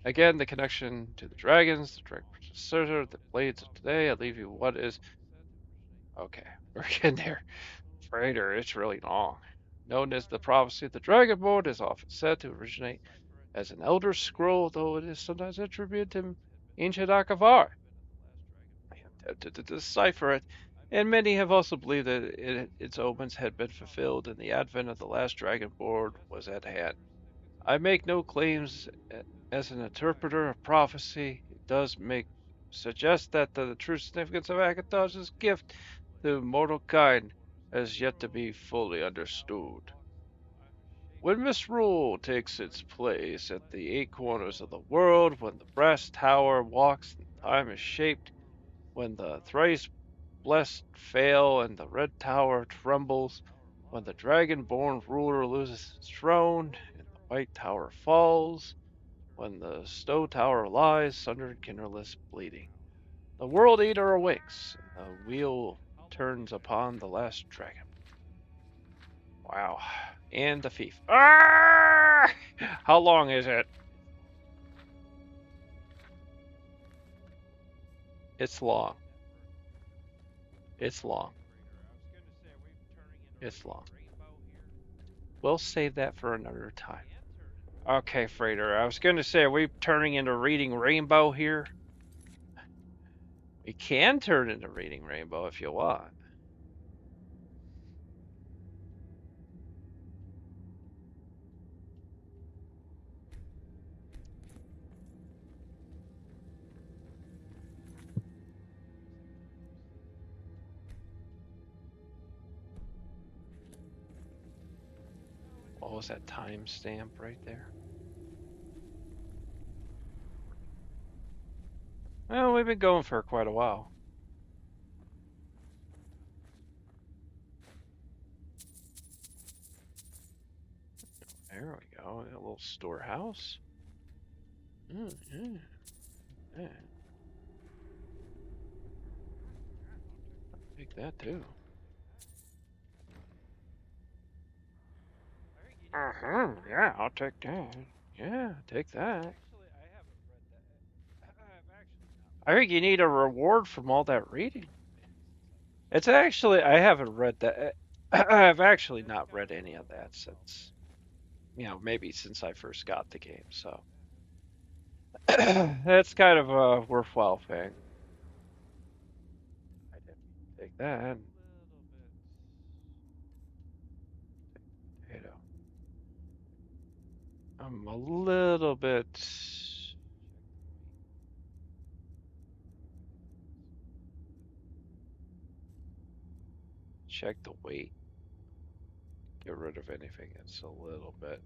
Again, the connection to the dragons, the dragon precursor, the Blades of today. I leave you what is. Okay, we're getting there. Frater, it's really long. Known as the prophecy of the Dragonborn, is often said to originate as an Elder Scroll, though it is sometimes attributed to ancient Akavar. I attempted to decipher it, and many have also believed that its omens had been fulfilled and the advent of the last Dragonborn was at hand. I make no claims as an interpreter of prophecy. It does suggest that the true significance of Akatosh's gift to mortal kind has yet to be fully understood. When misrule takes its place at the 8 corners of the world, when the brass tower walks and time is shaped, when the thrice blessed fail and the red tower trembles, when the dragon-born ruler loses his throne and the white tower falls, when the snow tower lies sundered, kinderless, bleeding, the world eater awakes, and the wheel turns upon the last dragon. Wow. And the thief. Ah! How long is it? It's long. It's long. It's long. We'll save that for another time. Okay, Frater. I was going to say, are we turning into Reading Rainbow here? We can turn into Reading Rainbow if you want. What was that timestamp right there? Well, we've been going for quite a while. There we go. A little storehouse. Yeah. Take that too. Yeah, I'll take that. Yeah, take that. I think you need a reward from all that reading. It's actually, I haven't read that. I've actually not read any of that since, maybe since I first got the game, so. That's kind of a worthwhile thing. I didn't take that. Potato. I'm a little bit. Check the weight. Get rid of anything that's a little bit.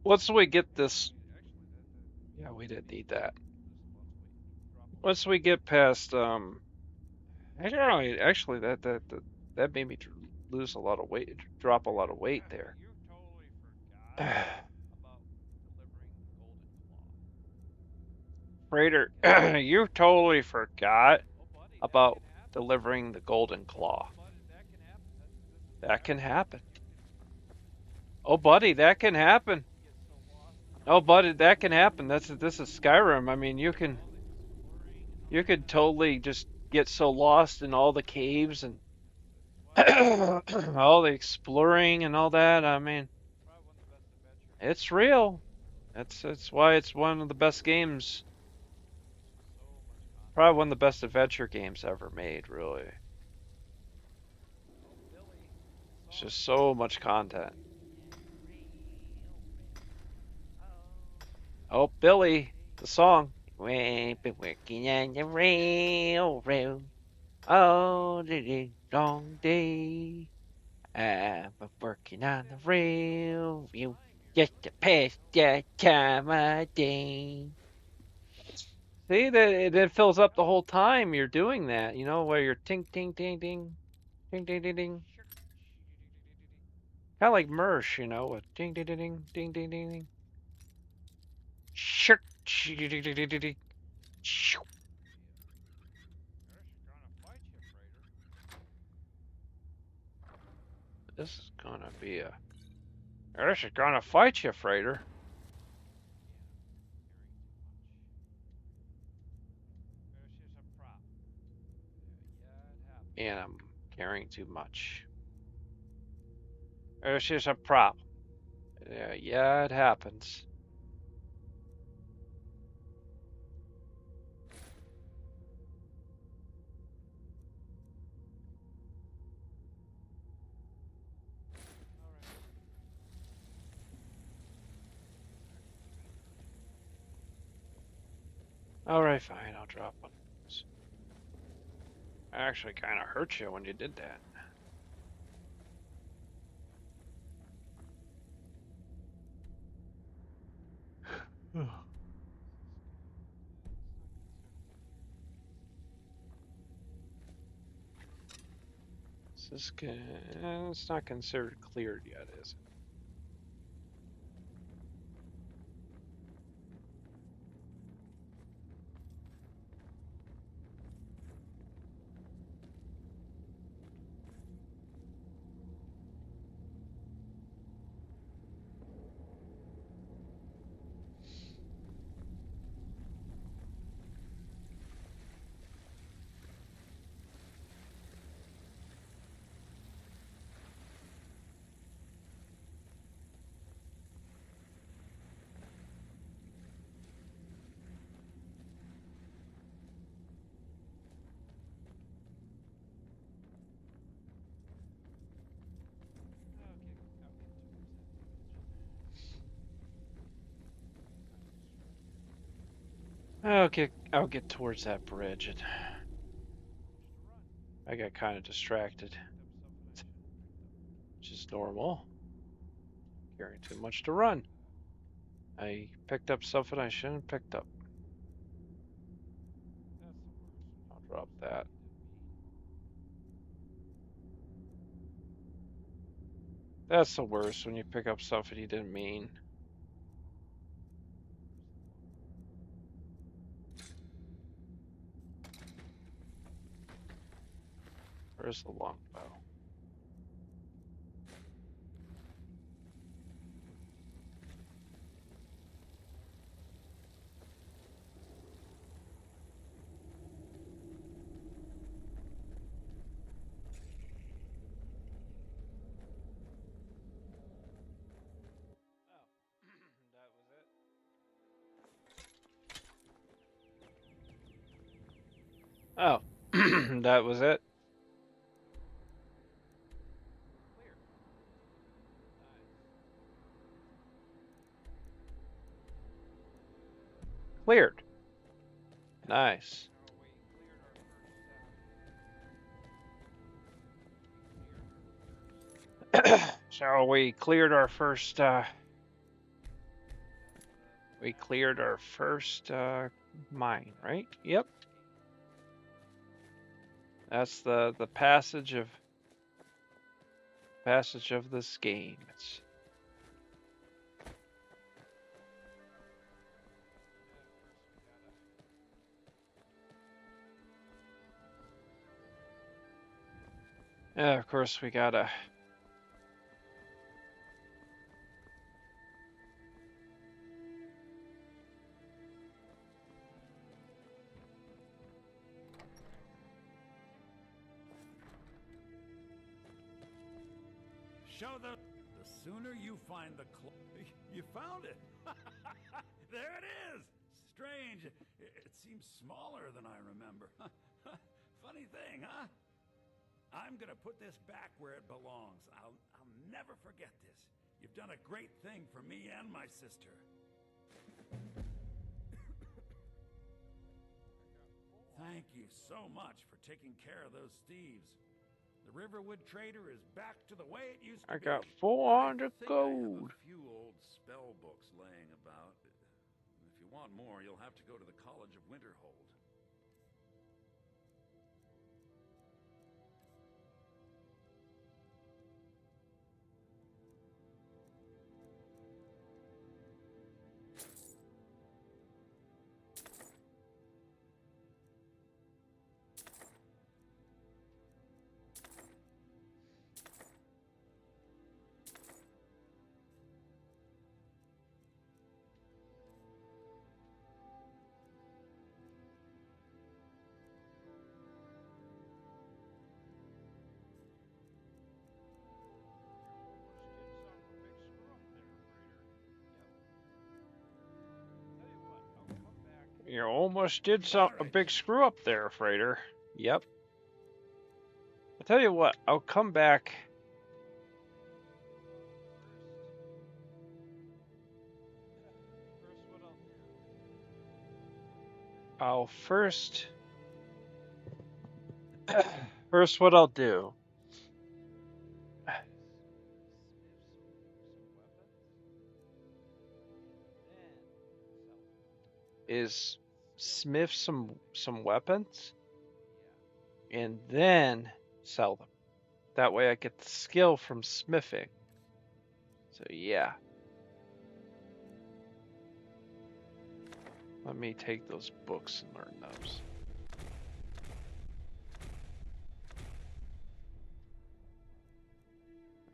Once we get this. Yeah, we didn't need that. Once we get past, actually, that made me lose a lot of weight, drop a lot of weight there. Frater, you totally forgot about delivering the golden claw. That can happen. Oh, buddy, that can happen. Oh, buddy, that can happen. This is Skyrim. I mean, you could totally just get so lost in all the caves and all the exploring and all that. I mean, it's real. That's why it's one of the best games. Probably one of the best adventure games ever made, really. It's just so much content. Oh, Billy, the song. We've been working on the railroad all the long day. I've been working on the railroad just to pass the time of day. See, that it fills up the whole time you're doing that, where you're ting, ting, ting, ting, ting, ting, ting, ting. Kind of like Mersh, with ding, ding, ding, ding, ding, ding, ding, ding. Shirk, ding, ding, ding, ding, ding. This is gonna be a. This is gonna fight you, Frater. And I'm carrying too much. This is a prop. Yeah, it happens. Alright, fine, I'll drop one. I actually kind of hurt you when you did that. This is good. It's not considered cleared yet, is it? I'll get towards that bridge, and I got kind of distracted, which is normal. Carrying too much to run. I picked up something I shouldn't have picked up. I'll drop that. That's the worst, when you pick up something you didn't mean. Where's the longbow? Oh, that was it? Cleared. Nice. So we cleared our first mine, right? Yep. That's the passage of this game. It's of course we gotta Show the sooner you find the you found it. There it is. Strange. It seems smaller than I remember. Funny thing, huh? I'm gonna put this back where it belongs. I'll never forget this. You've done a great thing for me and my sister. Thank you so much for taking care of those thieves. The Riverwood Trader is back to the way it used to be. I got 400 gold. I have a few old spell books laying about. If you want more, you'll have to go to the College of Winterhold. You almost did a big screw up there, Frater. Yep. I tell you what, I'll come back. I'll first what I'll do is smith some weapons and then sell them. That way I get the skill from smithing. So yeah. Let me take those books and learn those.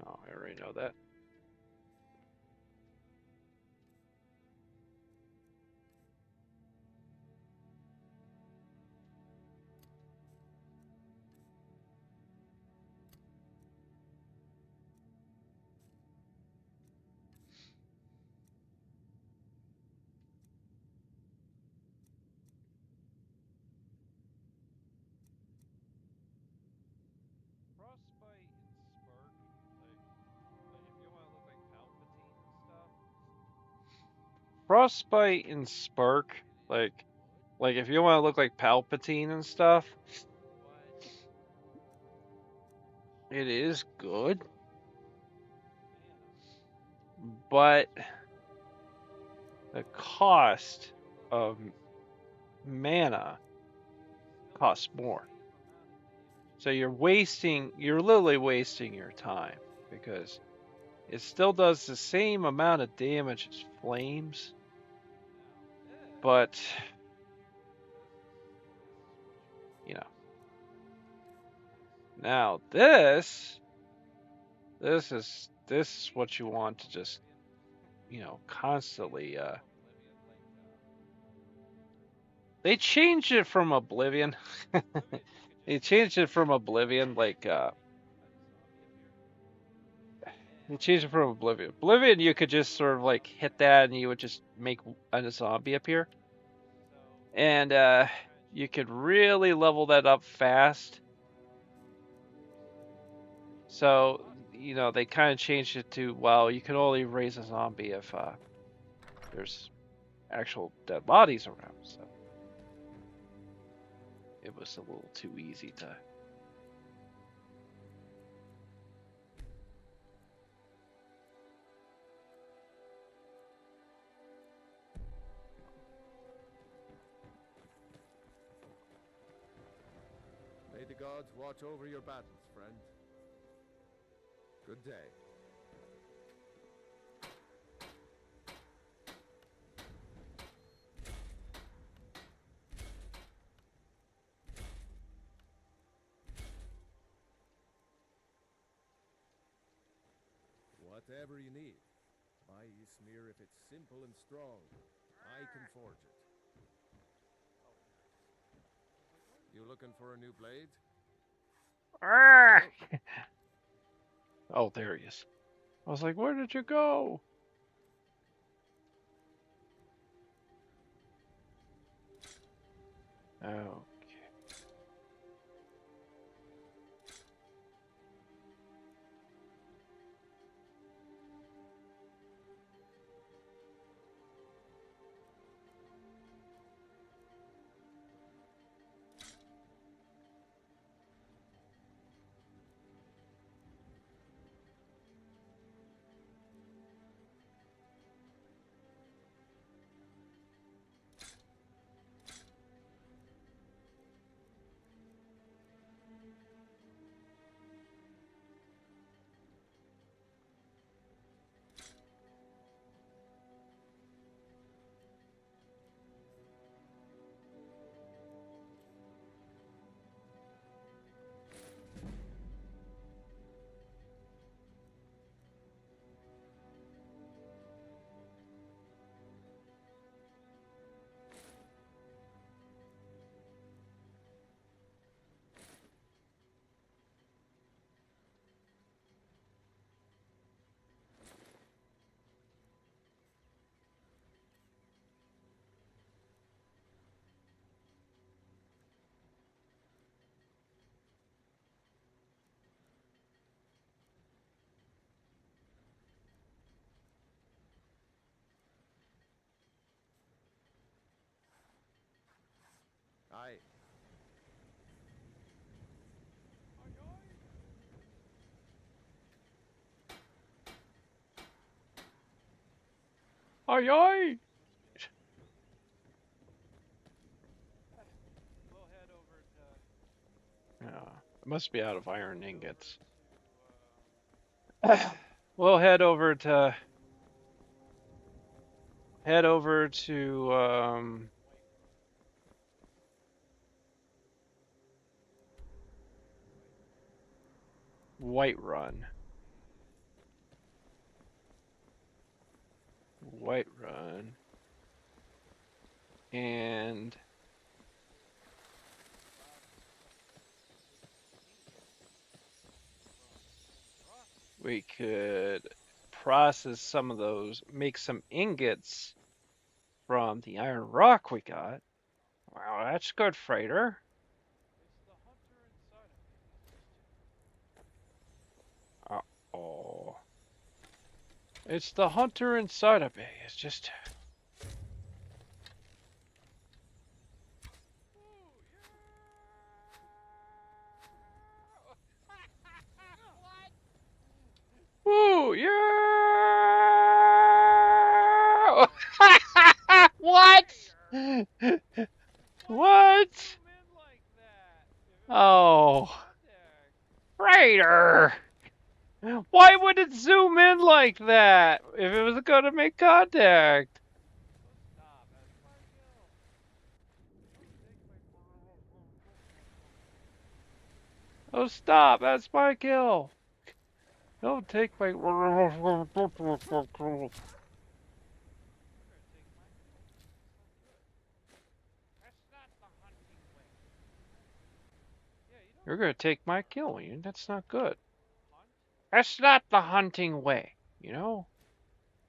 Oh, I already know that. Frostbite and Spark, like if you want to look like Palpatine and stuff, it is good, but the cost of mana costs more. So you're literally wasting your time because it still does the same amount of damage as flames, but you know. Now this is what you want to just, you know, constantly they changed it from Oblivion. They changed it from Oblivion Oblivion, you could just sort of like hit that and you would just make a zombie appear. And you could really level that up fast. So, you know, they kind of changed it to, well, you can only raise a zombie if there's actual dead bodies around. So it was a little too easy to... May the gods watch over your battles, friend. Good day. Whatever you need. My Ysmir, if it's simple and strong, I can forge it. You looking for a new blade? Oh, there he is. I was like, where did you go? Oh. Aye aye. Yeah, it must be out of iron ingots. We'll head over to Whiterun. Whiterun. And we could process some of those, make some ingots from the iron rock we got. Wow, that's good, Frater. Uh-oh. It's the hunter inside of me. It's just... Ooh, yeah! What? What? Oh. Frater! Why would it zoom in like that if it was going to make contact? Oh, stop. That's my kill. Don't take my... You're going to take my kill, Ian. That's not good. That's not the hunting way, you know?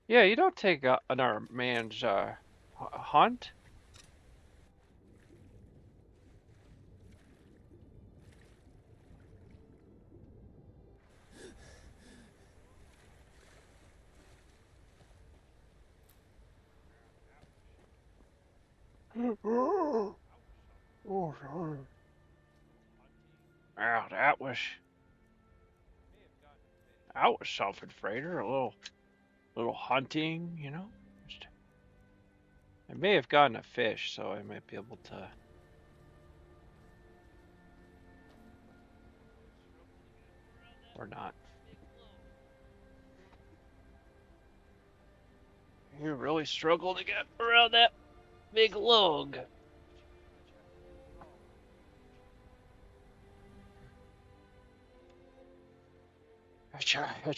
Yeah, you don't take another man's hunt. Oh, wow, that was something, Frater. A little hunting, you know. I may have gotten a fish, so I might be able to. Or not. You really struggle to get around that big log. It's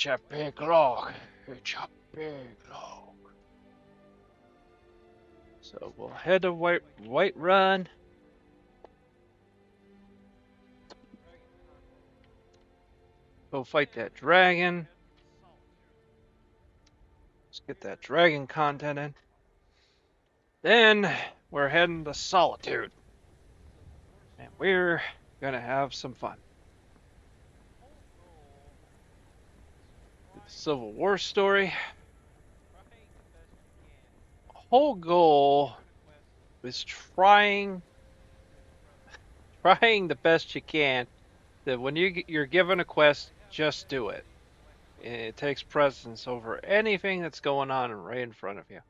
a big log. It's a big log. So we'll head to Whiterun. Go fight that dragon. Let's get that dragon content in. Then we're heading to Solitude. And we're gonna have some fun. The Civil War story. Whole goal is trying the best you can. That when you're given a quest, just do it. It takes precedence over anything that's going on right in front of you.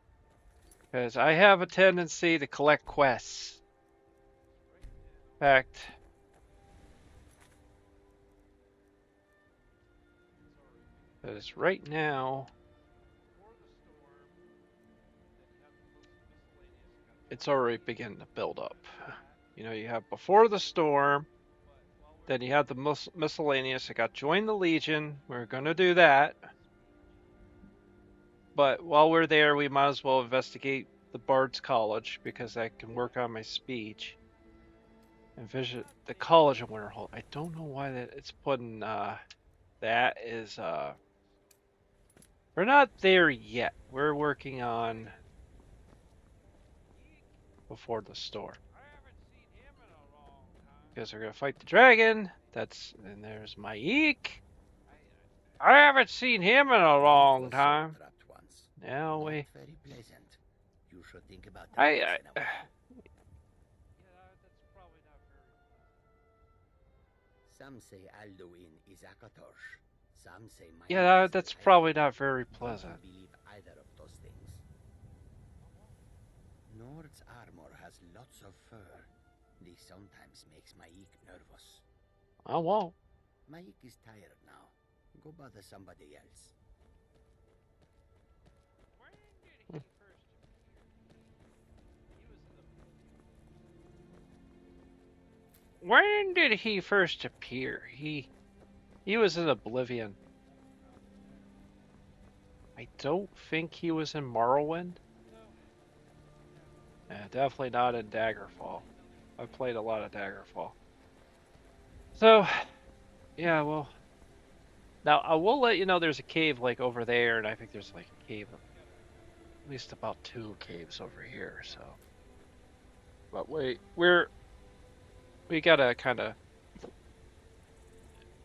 Because I have a tendency to collect quests. In fact, because right now, it's already beginning to build up. You know, you have before the storm, then you have the miscellaneous. I got join the Legion. We're going to do that. But while we're there, we might as well investigate the Bard's College because I can work on my speech. And visit the College of Winterhold. I don't know why that it's putting that is we're not there yet. We're working on before the storm. Because we're gonna fight the dragon. And there's my eek. I haven't seen him in a long time. Now we. Very pleasant. You should think about that. Some say Alduin is Akatosh. Some say Yeah, that's probably not very pleasant. I don't believe either of those things. of fur. This sometimes makes my eek nervous. I won't. My eek is tired now. Go bother somebody else. When did he first appear? He was in Oblivion. I don't think he was in Morrowind. Yeah, definitely not in Daggerfall. I played a lot of Daggerfall. So, yeah, well. Now, I will let you know there's a cave, like, over there, and I think there's, like, a cave, at least about 2 caves over here, so. But wait, we gotta kind of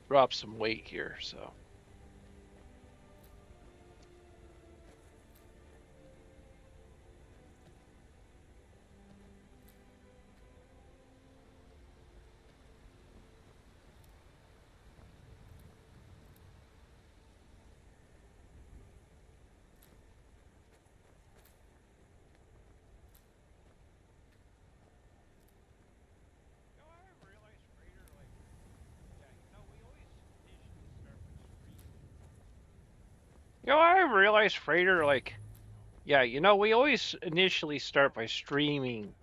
drop some weight here, so. You know, I realized, Frater, like, yeah, you know, we always initially start by streaming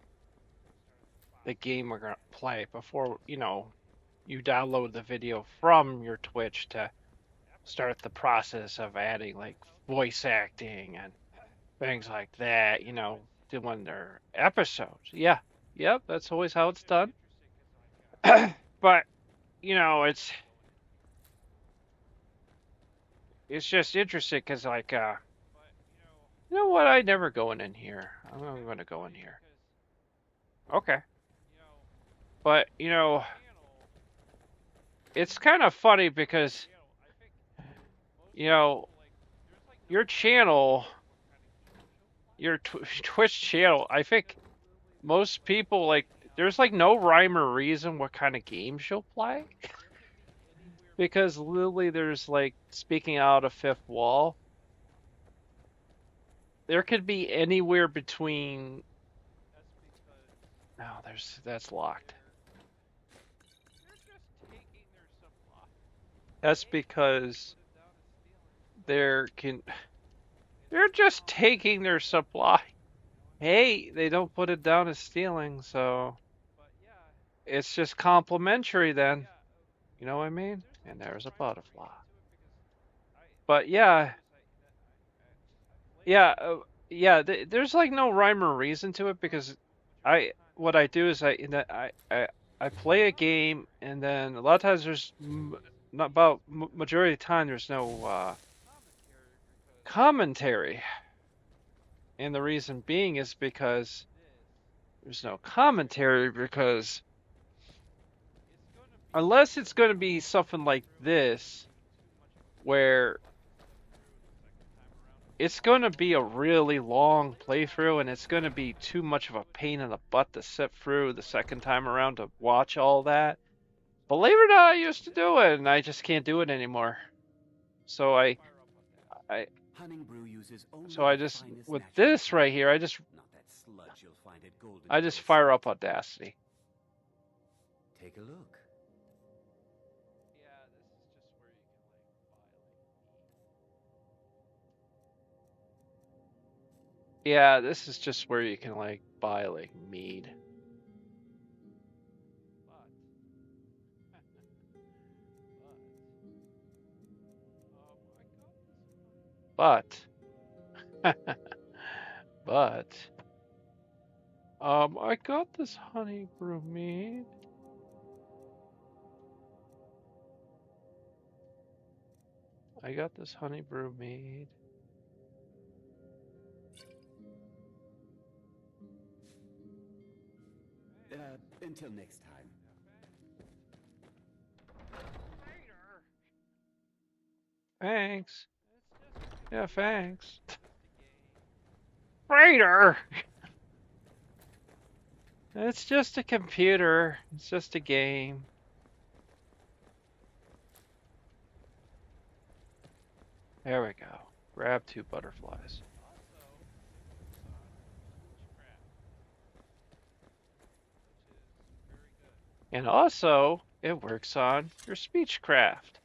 the game we're gonna play before, you know, you download the video from your Twitch to start the process of adding, like, voice acting and things like that, you know, doing their episodes. Yeah, yep, that's always how it's done. But, you know, it's just interesting because, like, you know what? I'm never going in here. I'm going to go in here. Okay. But, you know, it's kind of funny because, you know, your channel, your Twitch channel, I think most people, like, there's, like, no rhyme or reason what kind of games you'll play. Because literally there's, like, speaking out a fifth wall. There could be anywhere between... No, that's locked. That's because they're just taking their supply. Hey, they don't put it down as stealing, so it's just complimentary then. You know what I mean? And there's a butterfly. But yeah, there's like no rhyme or reason to it because what I do is I play a game and then a lot of times there's not about majority of the time there's no commentary. And the reason being is because there's no commentary because unless it's going to be something like this where it's going to be a really long playthrough and it's going to be too much of a pain in the butt to sit through the second time around to watch all that. Believe it or not, I used to do it and I just can't do it anymore. So I just, with this right here, I just fire up Audacity. Take a look. Yeah, this is just where you can like buy like mead. But I got this honey brew mead. I got this honey brew mead. Until next time. Thanks. Yeah, thanks. Frater! It's just a computer. It's just a game. There we go. Grab 2 butterflies. And also, it works on your speechcraft,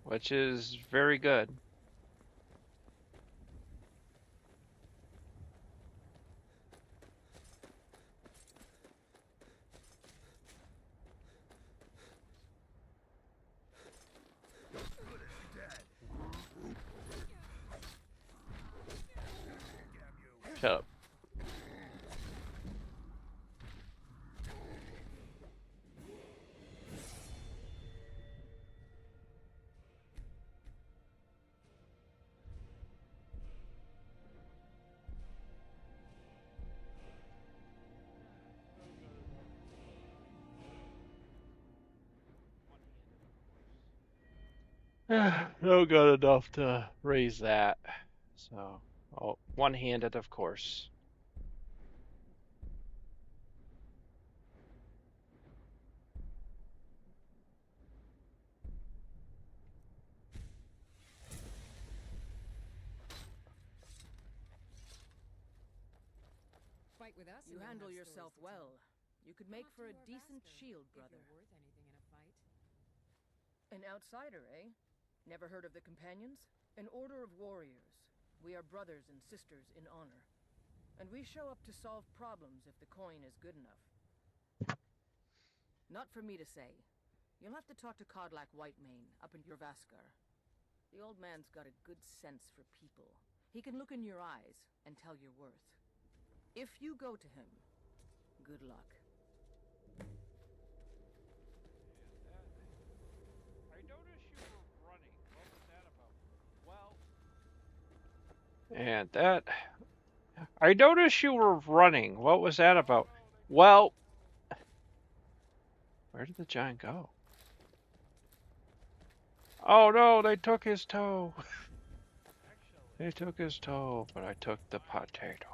which is very good. Shut up. No good enough to raise that. So, oh, one-handed, of course. Fight with us. You handle yourself well. You could make for a decent shield, brother. If you're worth anything in a fight. An outsider, eh? Never heard of the Companions? An order of warriors. We are brothers and sisters in honor. And we show up to solve problems if the coin is good enough. Not for me to say. You'll have to talk to Codlac Whitemane up in Jorvaskar. The old man's got a good sense for people. He can look in your eyes and tell your worth. If you go to him, good luck. I noticed you were running. What was that about? Well... And that... I noticed you were running. What was that about? Well... Where did the giant go? Oh no, they took his toe. They took his toe, but I took the potato.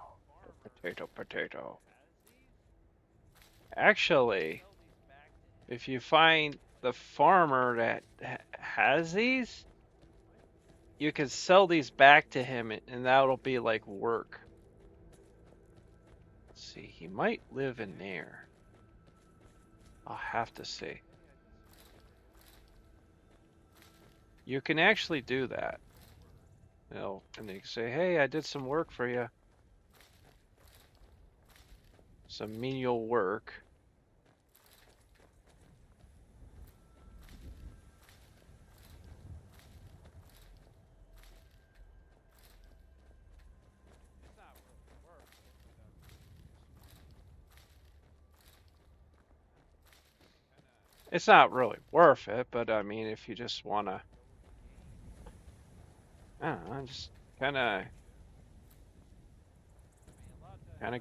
The potato. Actually, if you find the farmer that has these, you can sell these back to him, and that'll be like work. Let's see, he might live in there. I'll have to see. You can actually do that. You know, and you can say, hey, I did some work for you. Some menial work. It's not really worth it, but I mean, if you just want to, I don't know, just kind of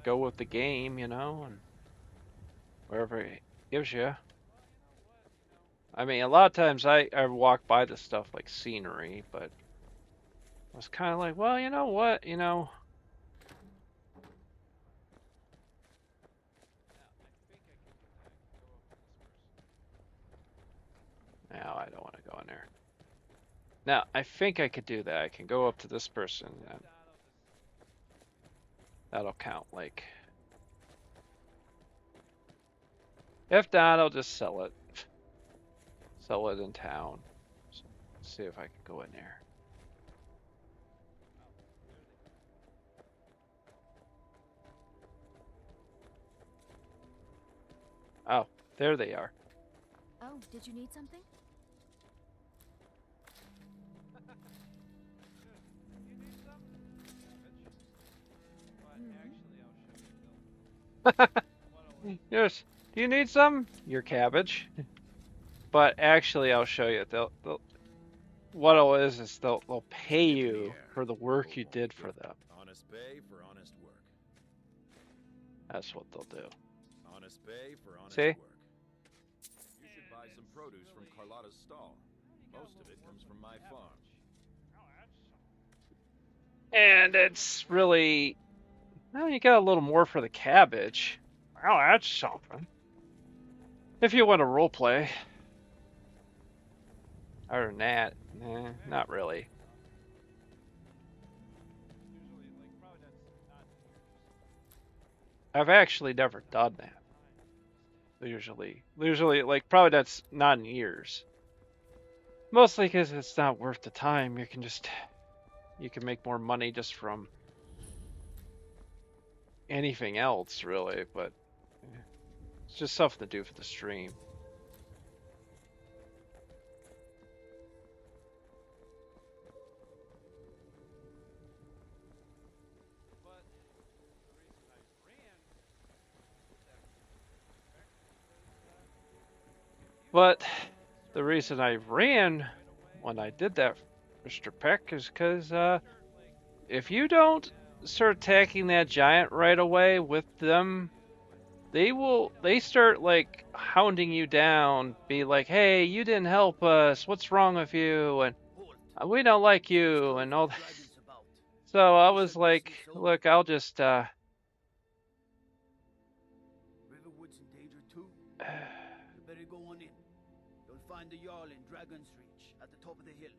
go with the game, you know, and wherever it gives you. I mean, a lot of times I walk by the stuff like scenery, but I was kind of like, well, you know what, you know. Now I don't want to go in there. Now, I think I could do that. I can go up to this person, and that'll count, like... If not, I'll just sell it. Sell it in town. So, see if I can go in there. Oh, there they are. Oh, did you need something? Yes. Do you need some? Your cabbage. But actually, I'll show you. What it is they'll pay you for the work you did for them. Honest pay for honest work. That's what they'll do. Honest pay for honest See? work. You should buy some produce from Carlotta's stall. Most of it comes from my farm. And it's really... Well, you got a little more for the cabbage. Well, that's something. If you want to roleplay. Other than that, not really. I've actually never done that. Usually, like probably that's not in years. Mostly because it's not worth the time. You can make more money just from anything else, really. But it's just something to do for the stream. But the reason I ran when I did that, Mr. Peck, is because if you don't start attacking that giant right away with them, they start like hounding you down, be like, hey, you didn't help us, what's wrong with you, and we don't like you, and all that. So I was like, look, I'll just Riverwood's in danger too. You better go on in. You'll find the Jarl in Dragon's Reach at the top of the hill.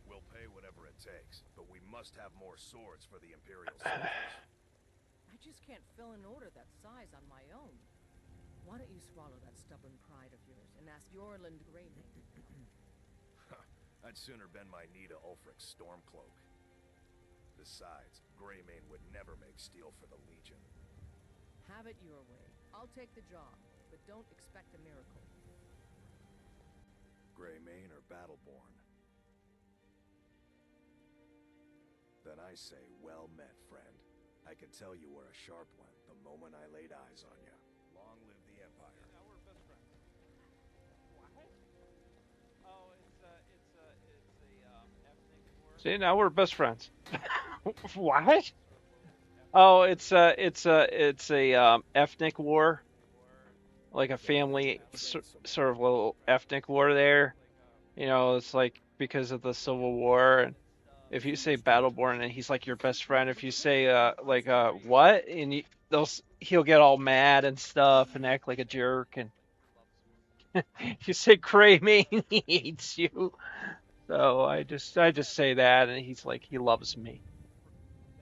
We'll pay whatever it takes, but we must have more swords for the Imperial soldiers. I just can't fill an order that size on my own. Why don't you swallow that stubborn pride of yours and ask Yorland Greymane? I'd sooner bend my knee to Ulfric's Stormcloak. Besides, Greymane would never make steel for the Legion. Have it your way. I'll take the job, but don't expect a miracle. Greymane or Battleborn? Then I say, well met, friend. I could tell you were a sharp one the moment I laid eyes on you. Long live the Empire. See, now we're best friends. What? Oh, it's a ethnic war, like a family sort of little ethnic war there. You know, it's like because of the Civil War, and if you say Battleborn and he's like your best friend, if you say what, and he'll get all mad and stuff and act like a jerk, and if you say Greymane, he hates you. So I just say that, and he's like, he loves me.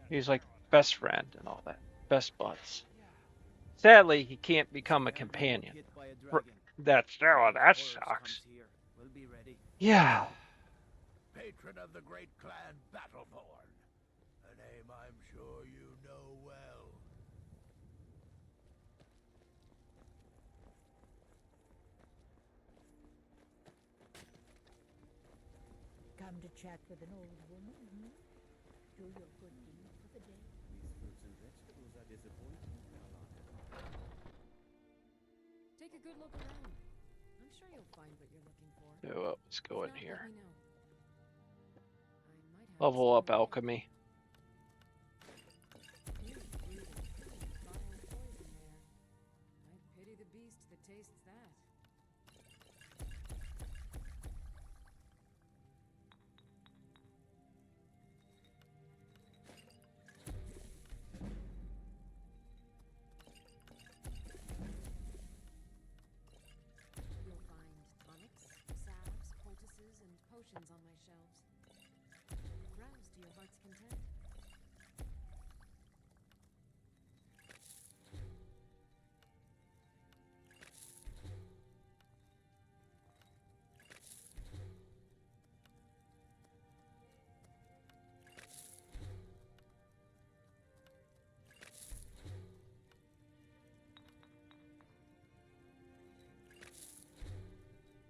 He's like best friend and all that, best buds. Sadly, he can't become a companion. That sucks. Yeah. Patron of the great clan Battleborn. A name I'm sure you know well. Come to chat with an old woman, hmm? Do your good deed for the day. These fruits and vegetables are disappointing, Take a good look around. I'm sure you'll find what you're looking for. So let's go in here. Let me know. Level up alchemy. I'd pity the beast that tastes that. You'll find tonics, salves, poultices, and potions on my shelves. Browse to your heart's content.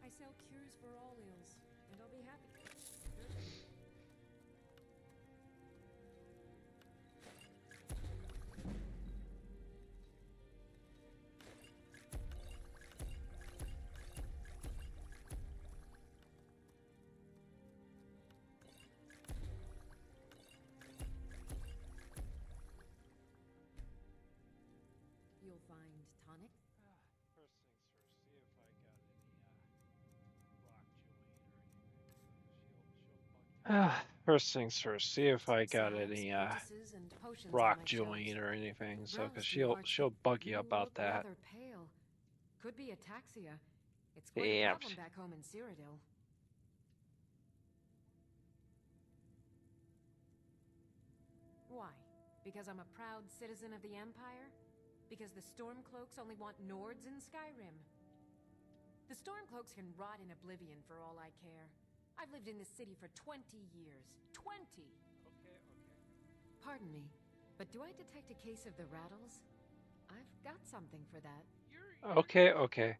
I sell cures for all ills, and I'll be happy. You'll find tonic. First things first, see if I got any rock joint or anything. So, cause she'll bug you about that. Rather pale. Could be ataxia. It's quite a Damn. problem back home in Cyrodiil. Because I'm a proud citizen of the Empire? Because the Stormcloaks only want Nords in Skyrim? The Stormcloaks can rot in oblivion for all I care. I've lived in this city for 20 years. 20! Okay. Pardon me, but do I detect a case of the rattles? I've got something for that. Okay.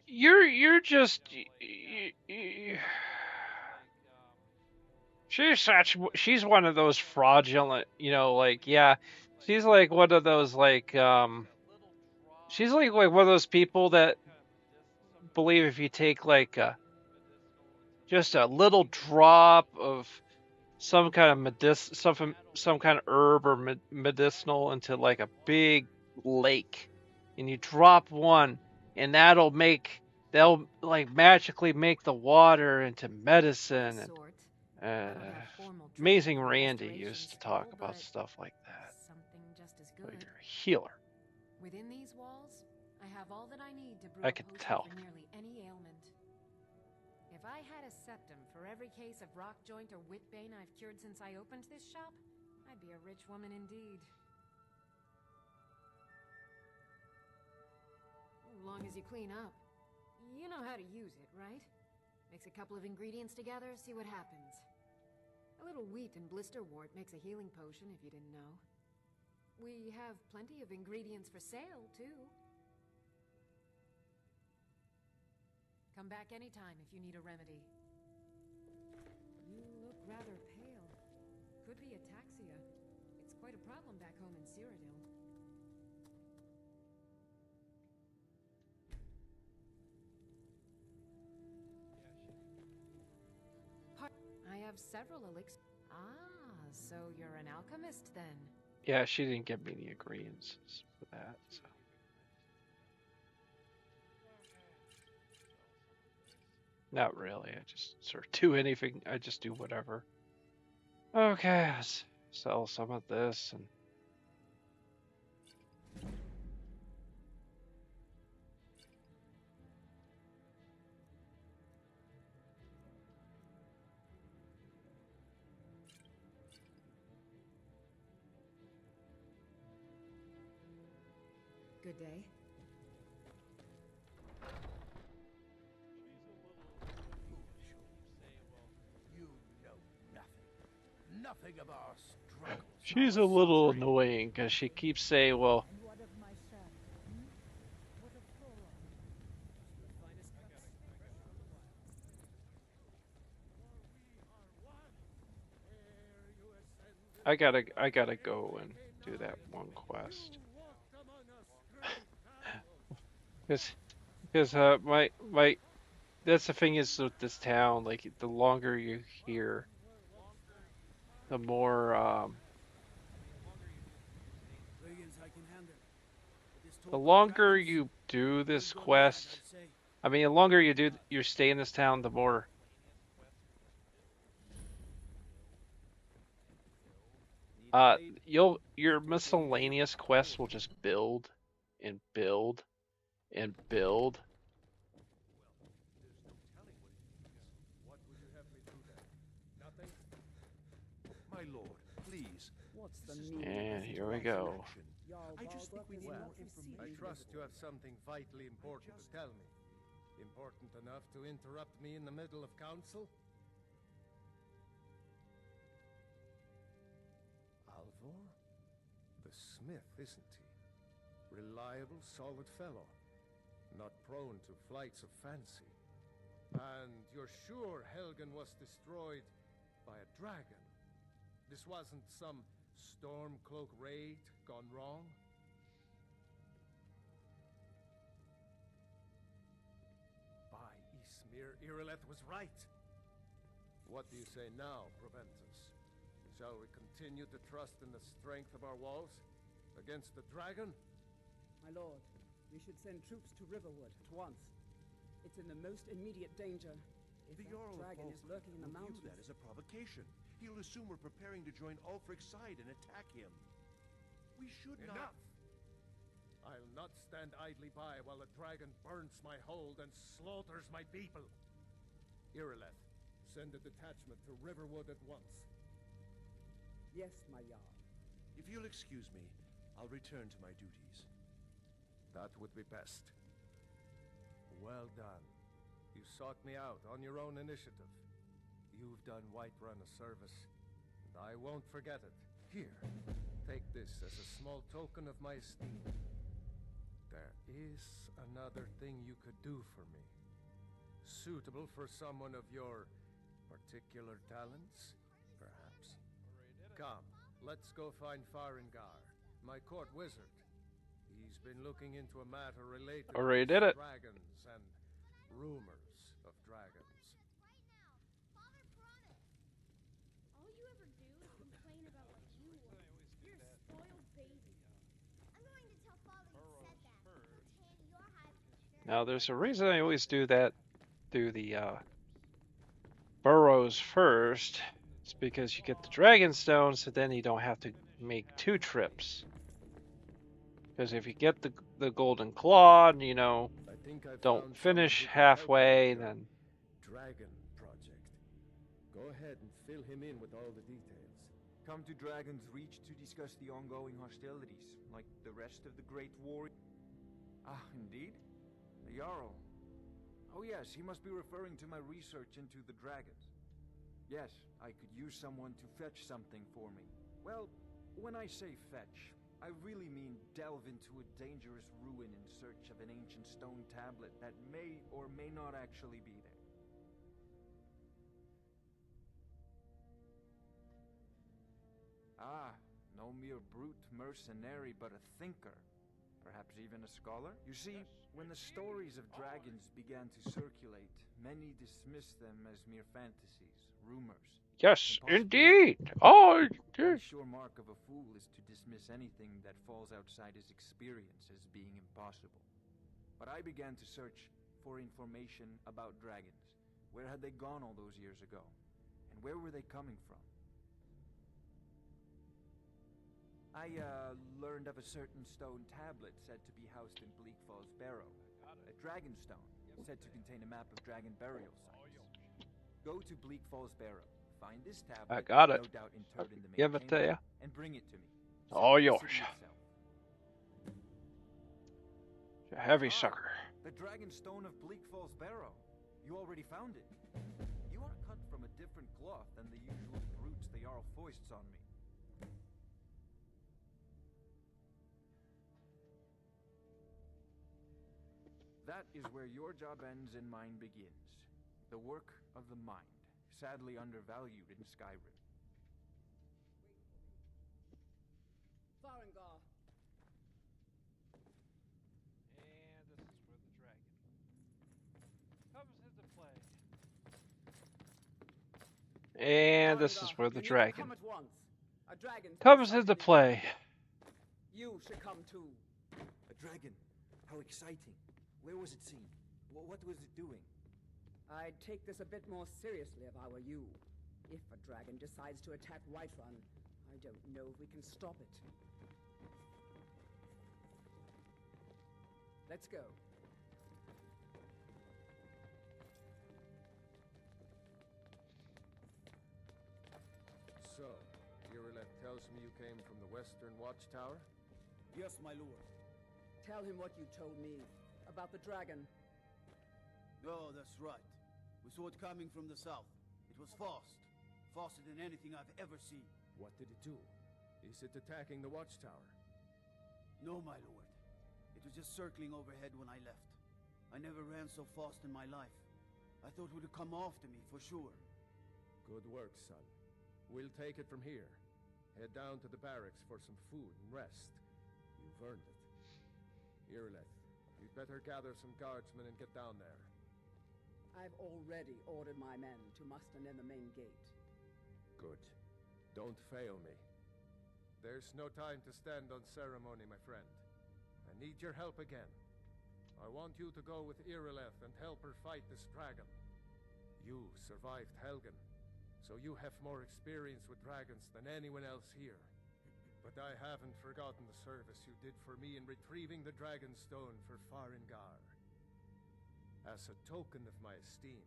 You're just she's one of those fraudulent, like, yeah, she's like one of those she's like one of those people that believe if you take like just a little drop of some kind of some kind of herb or medicinal into like a big lake, and you drop one, and that'll like magically make the water into medicine. And Amazing Randy used to talk about stuff like that. Something just as So good. you're a healer. Within these walls, I have all that I need to brew I a could potion tell. for nearly any ailment. If I had a septum for every case of rock joint or whitbane I've cured since I opened this shop, I'd be a rich woman indeed. As long as you clean up. You know how to use it, right? Mix a couple of ingredients together, see what happens. A little wheat and blisterwort makes a healing potion, if you didn't know. We have plenty of ingredients for sale, too. Come back anytime if you need a remedy. You look rather pale. Could be ataxia. It's quite a problem back home in Cyrodiil. I have several elixirs. Ah, so you're an alchemist then? Yeah, she didn't give me the ingredients for that. So. Not really. I just sort of do anything. I just do whatever. Okay, let's sell some of this and. Good day. You know nothing. Nothing of our struggles. She's a little annoying because she keeps saying, well. And what of my son? What of Thorod? I gotta go and do that one quest. Because my that's the thing is with this town, like the longer you're here, the more the longer you do this quest. I mean, the longer you stay in this town, the more your miscellaneous quests will just build and build and build. My lord, please. What's the And here we go. I just think we need more information. I trust you have something vitally important to tell me. Important enough to interrupt me in the middle of council? Alvor? The smith, isn't he? Reliable, solid fellow. Not prone to flights of fancy. And you're sure Helgen was destroyed by a dragon? This wasn't some Stormcloak raid gone wrong? By Ysmir, Irileth was right. What do you say now, Proventus? Shall we continue to trust in the strength of our walls against the dragon? My lord, we should send troops to Riverwood at once. It's in the most immediate danger. If The that Jarl of dragon is Falkland lurking in the will mountains. view that as a provocation. He'll assume we're preparing to join Ulfric's side and attack him. We should Enough! I'll not stand idly by while the dragon burns my hold and slaughters my people. Irileth, send a detachment to Riverwood at once. Yes, my Jarl. If you'll excuse me, I'll return to my duties. That would be best. Well done. You sought me out on your own initiative. You've done Whiterun a service, and I won't forget it. Here, take this as a small token of my esteem. There is another thing you could do for me. Suitable for someone of your particular talents, perhaps. Come, let's go find Farengar, my court wizard. He's been looking into a matter related Already to did it. dragons and rumors of dragons. All you ever do is complain about what you want. You're a spoiled baby. I'm going to tell Father you said that. He'll tan your hide. Now, there's a reason I always do that, do the burrows first. It's because you get the dragon stone, so then you don't have to make 2 trips. Because if you get the golden claw, you know, don't finish halfway, then... Dragon project. Go ahead and fill him in with all the details. Come to Dragon's Reach to discuss the ongoing hostilities, like the rest of the Great War. Ah, indeed? The Jarl. Oh yes, he must be referring to my research into the dragons. Yes, I could use someone to fetch something for me. Well, when I say fetch, I really mean delve into a dangerous ruin in search of an ancient stone tablet that may or may not actually be there. Ah, no mere brute mercenary, but a thinker. Perhaps even a scholar? You see, when the stories of dragons began to circulate, many dismissed them as mere fantasies, rumors. Yes, indeed! Oh, One sure mark of a fool is to dismiss anything that falls outside his experience as being impossible. But I began to search for information about dragons. Where had they gone all those years ago? And where were they coming from? I learned of a certain stone tablet said to be housed in Bleak Falls Barrow. A dragon stone, said to contain a map of dragon burial sites. Go to Bleak Falls Barrow, find this tablet, I got it. no doubt interred in the main Give it to chamber, you. and bring it to me. All Send it to the yours. city itself. You heavy sucker. The dragon stone of Bleak Falls Barrow. You already found it. You are cut from a different cloth than the usual brutes the Jarl foists on me. That is where your job ends and mine begins. The work of the mind, sadly undervalued in Skyrim. Farengar. And this is where the dragon Come at once. A dragon comes into play. You should come too. A dragon? How exciting. Where was it seen? What was it doing? I'd take this a bit more seriously if I were you. If a dragon decides to attack Whiterun, I don't know if we can stop it. Let's go. So, Irileth tells me you came from the Western Watchtower? Yes, my lord. Tell him what you told me about the dragon. Oh, that's right. We saw it coming from the south. It was fast. Faster than anything I've ever seen. What did it do? Is it attacking the Watchtower? No, my lord. It was just circling overhead when I left. I never ran so fast in my life. I thought it would come after me, for sure. Good work, son. We'll take it from here. Head down to the barracks for some food and rest. You've earned it. Irileth, you'd better gather some guardsmen and get down there. I've already ordered my men to muster near the main gate. Good. Don't fail me. There's no time to stand on ceremony, my friend. I need your help again. I want you to go with Irileth and help her fight this dragon. You survived Helgen, so you have more experience with dragons than anyone else here. But I haven't forgotten the service you did for me in retrieving the dragon stone for Farengar. As a token of my esteem,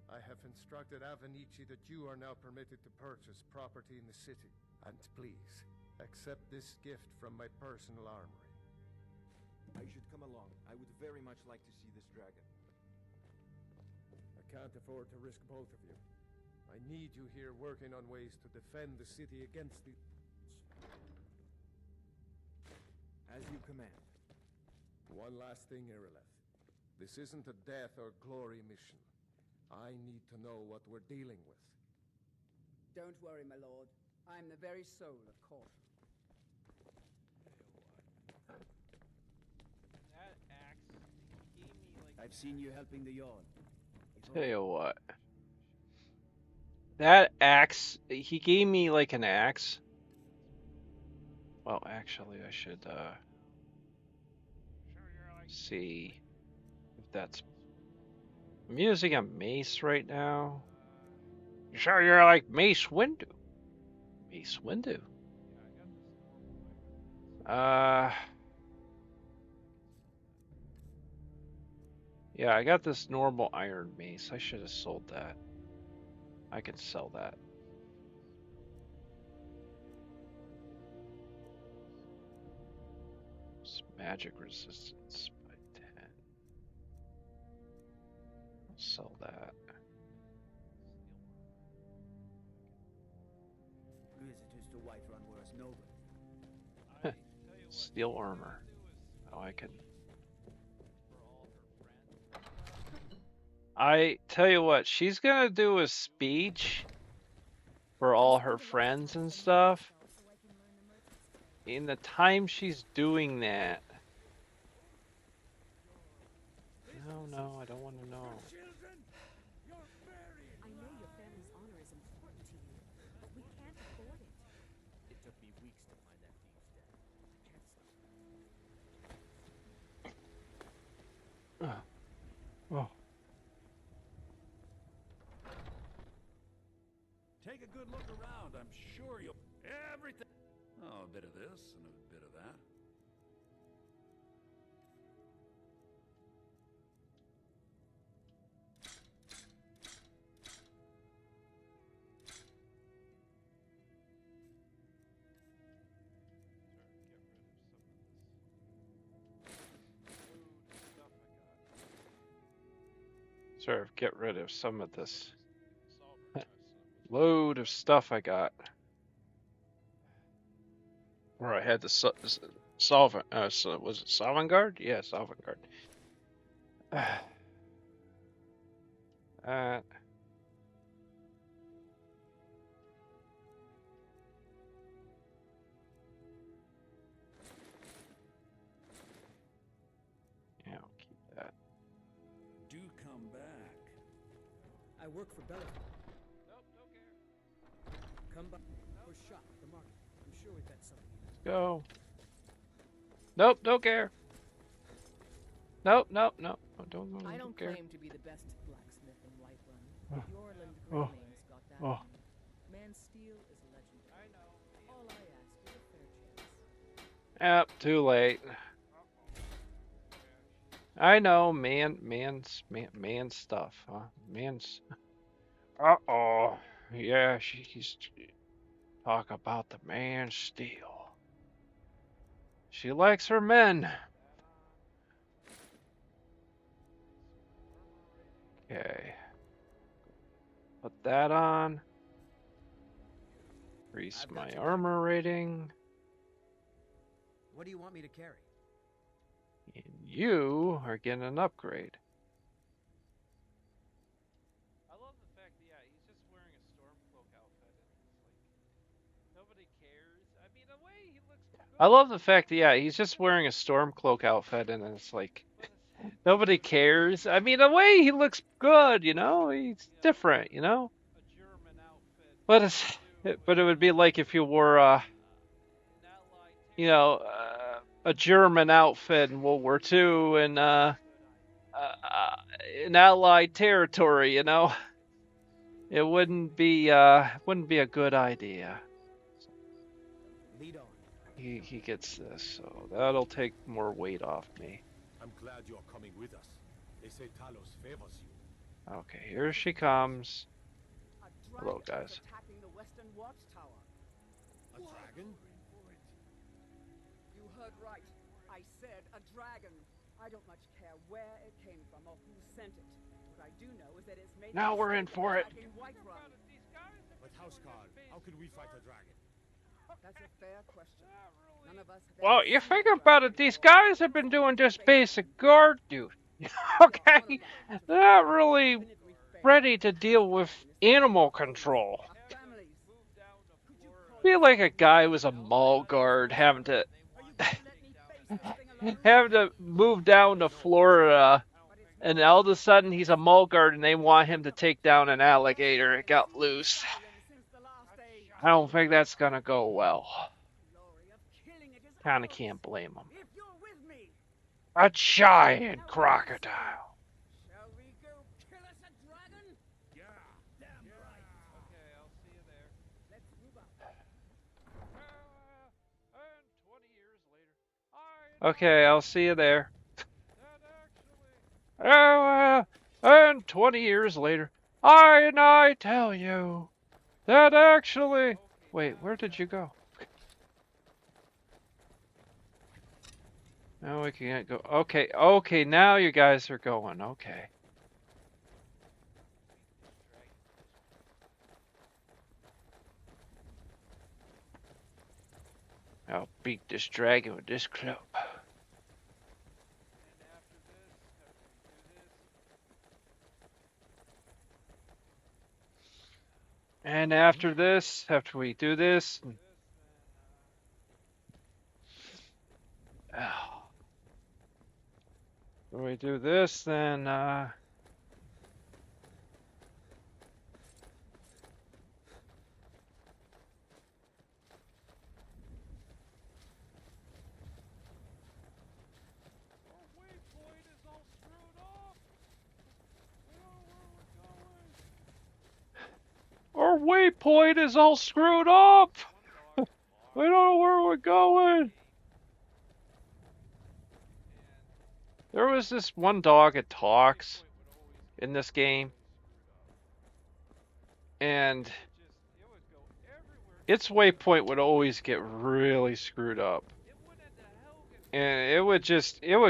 I have instructed Avenici that you are now permitted to purchase property in the city. And please, accept this gift from my personal armory. I should come along. I would very much like to see this dragon. I can't afford to risk both of you. I need you here working on ways to defend the city against the... As you command. One last thing, Irileth. This isn't a death or glory mission. I need to know what we're dealing with. Don't worry, my lord. I'm the very soul of caution. That axe gave me like. I've seen you helping the yawn. Tell you what. That axe, he gave me like an axe. Well, actually, I should see if that's. I'm using a mace right now. You sure you're like Mace Windu? Mace Windu. Yeah, I got this normal iron mace. I should have sold that. I can sell that. It's magic resistance by 10. I'll sell that. Visitors to Whiterun were as noble. Steel armor. Oh, I can. I tell you what, she's gonna do a speech for all her friends and stuff. In the time she's doing that. No, I don't want to know. I know your family's honor is important to you, but we can't afford it. It took me weeks to find that thief's den. I can't stop. Oh. Take a good look around. I'm sure you'll... Everything... Oh, a bit of this and a bit of that. Sort of get rid of some of this load of stuff I got. Where I had the was it Sovngarde? Yeah, Sovngarde. Yeah, I'll keep that. Do come back. I work for Bella. Nope, don't care. Come by. Or shop at the market. I'm sure we've got something. Go. Nope, don't care. Nope. I don't care. claim to be the best blacksmith in Whiterun. Oh. Yorland Oh. Greymaine's got that. Oh. Man's steel is legendary. I know. All I ask is a fair chance. Yep, too late. I know, man stuff, huh? Man's. Uh-oh. Yeah, she's talk about the man steel. She likes her men. Okay. Put that on. Increase my armor rating. What do you want me to carry? And you are getting an upgrade. I love the fact that, yeah, he's just wearing a Stormcloak outfit and it's like, nobody cares. I mean, the way he looks good. I love the fact that, yeah, he's just wearing a Stormcloak outfit and it's like, nobody cares. I mean, the way he looks good, you know, he's different, you know. But it would be like if you wore a German outfit in World War II and in Allied territory, you know. It wouldn't be a good idea. Lead on. He gets this, so that'll take more weight off me. I'm glad you're coming with us. They say Talos favors you. Okay, here she comes. Hello, guys. Attacking the western watchtower. A dragon? You heard right. I said a dragon. I don't much care where it came from or who sent it. What I do know is that it's made. Now we're in for it. But Houseguard, how can we fight a dragon? That's a fair question. None of us have Well, ever you seen think a about it, these guys have been doing just basic guard duty. Okay? They're not really ready to deal with animal control. Feel like a guy who was a mall guard having to move down to Florida, and all of a sudden he's a mall guard and they want him to take down an alligator. It got loose. I don't think that's gonna go well. Kinda can't blame him. A giant crocodile. Okay, I'll see you there. And 20 years later, I tell you that actually... Wait, where did you go? No, we can't go. Okay, now you guys are going. Okay. I'll beat this dragon with this club. And after this, after we do this... When we do this, then, our waypoint is all screwed up! We don't know where we're going! There was this one dog that talks in this game, and its waypoint would always get really screwed up. And it would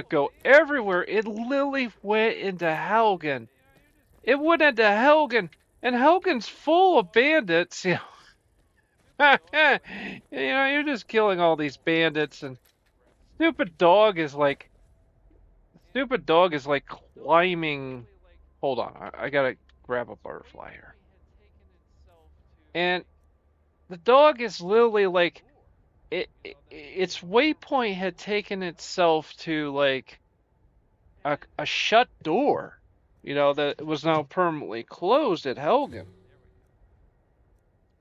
go everywhere. It literally went into Helgen. It went into Helgen, and Helgen's full of bandits, you know. You're just killing all these bandits, and stupid dog is like climbing. Hold on, I gotta grab a butterfly here. And the dog is literally like, its waypoint had taken itself to like a shut door, that was now permanently closed at Helgen.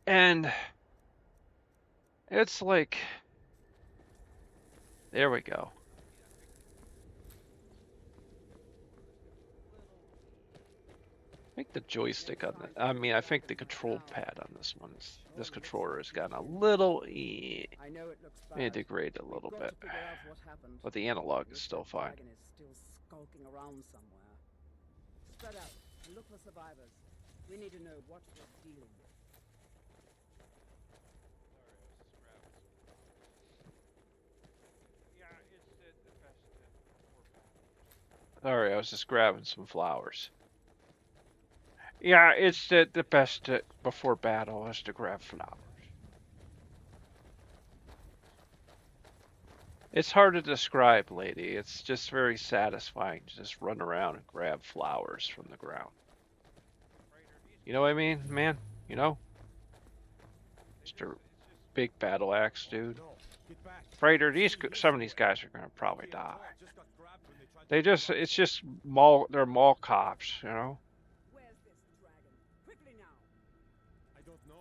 And it's like, there we go. I think the joystick on the, I think the control pad on this controller has gotten a little, degraded a little bit. But the analog is still fine. Skulking around somewhere. Spread out and look for survivors. We need to know what we're dealing with. Sorry, I was just grabbing some flowers. Yeah, it's the best before battle is to grab flowers. It's hard to describe, lady. It's just very satisfying to just run around and grab flowers from the ground. You know what I mean, man? You know? Mr. Big Battle Axe, dude. Frater, some of these guys are gonna probably die. It's just they're mall cops, you know?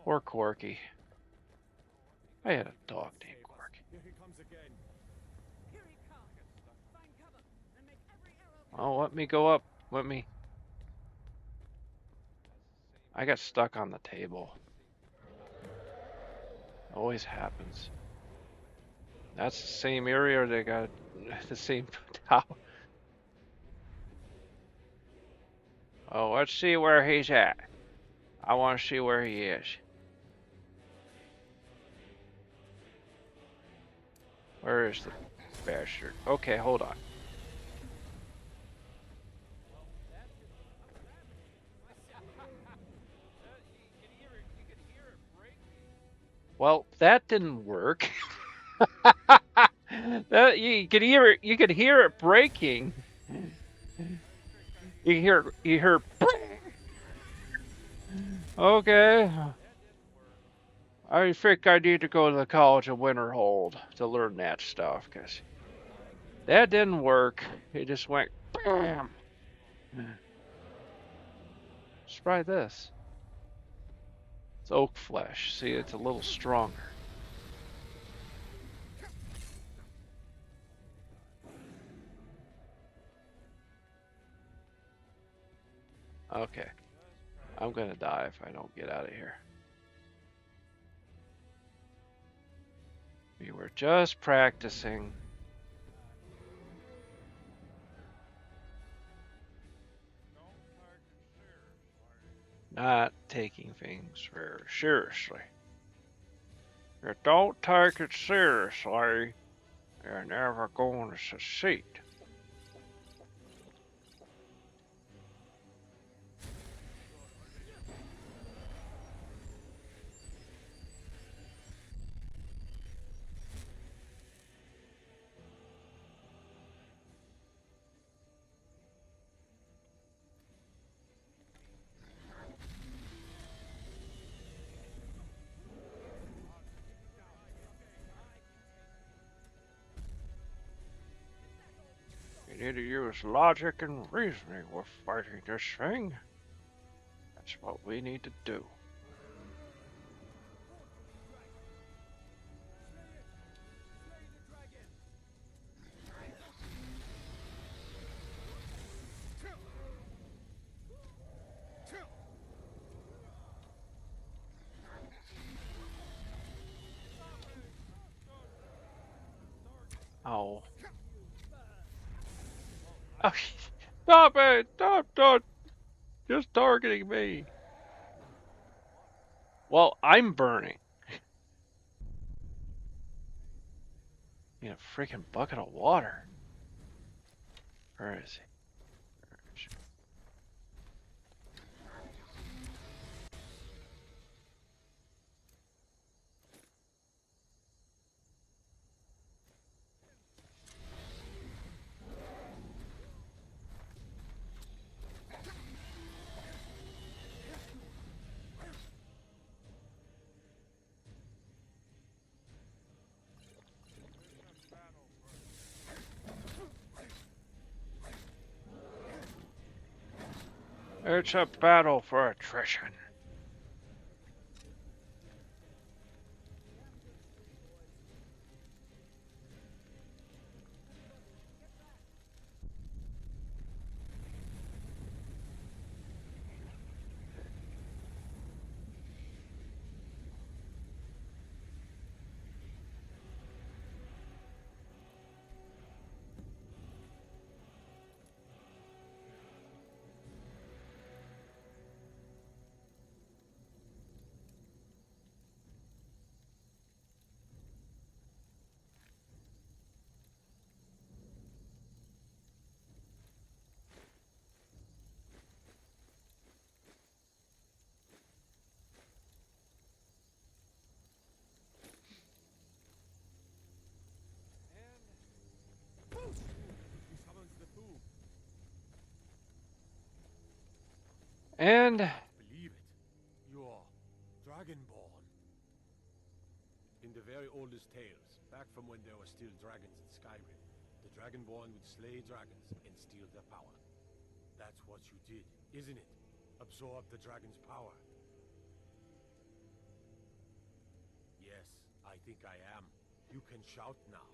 Or Corky. I had a dog named Corky. Oh, let me go up. I got stuck on the table. Always happens. That's the same area they got the same tower. Oh, let's see where he's at. I want to see where he is. Where is the bastard? Okay, hold on. Well, that didn't work. You could hear it breaking. You hear. Okay. I think I need to go to the College of Winterhold to learn that stuff, because that didn't work. It just went bam. Let's try this. It's oak flesh. See, it's a little stronger. Okay. I'm gonna die if I don't get out of here. We were just practicing. Not taking things very seriously. You don't take it seriously, you're never going to succeed. You need to use logic and reasoning with fighting this thing. That's what we need to do. Oh. Oh, stop it! Stop just targeting me. Well, I'm burning. Need a freaking bucket of water. Where is he? It's a battle for attrition. And Believe it. You're Dragonborn. In the very oldest tales, back from when there were still dragons in Skyrim, the Dragonborn would slay dragons and steal their power. That's what you did, isn't it? Absorb the dragon's power. Yes, I think I am. You can shout now.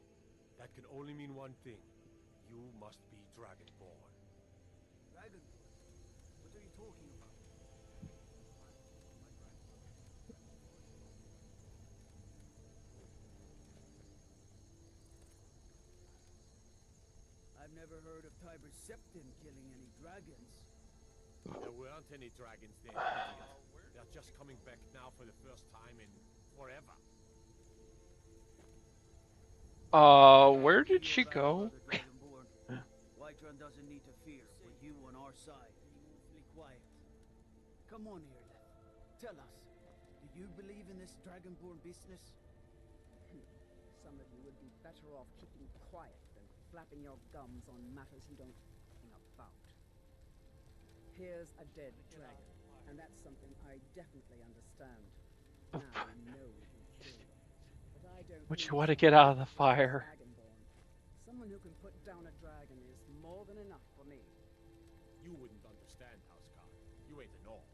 That can only mean one thing. You must be Dragonborn. Dragonborn? What are you talking about? I've never heard of Tiber Septim killing any dragons. There weren't any dragons then, idiot. They're just coming back now for the first time in forever. Where did she go? Whiterun doesn't need to fear with you on our side. Be awfully quiet. Come on here, lad. Tell us, do you believe in this dragonborn business? Some of you would be better off keeping quiet than flapping your gums on matters you don't know anything about. Here's a dead dragon, and that's something I definitely understand. Now I know who killed him. But I don't Would you need want to some get out of the dragonborn. fire? Someone who can put down a dragon is more than enough for me. You wouldn't understand, Housecarl. You ain't an all.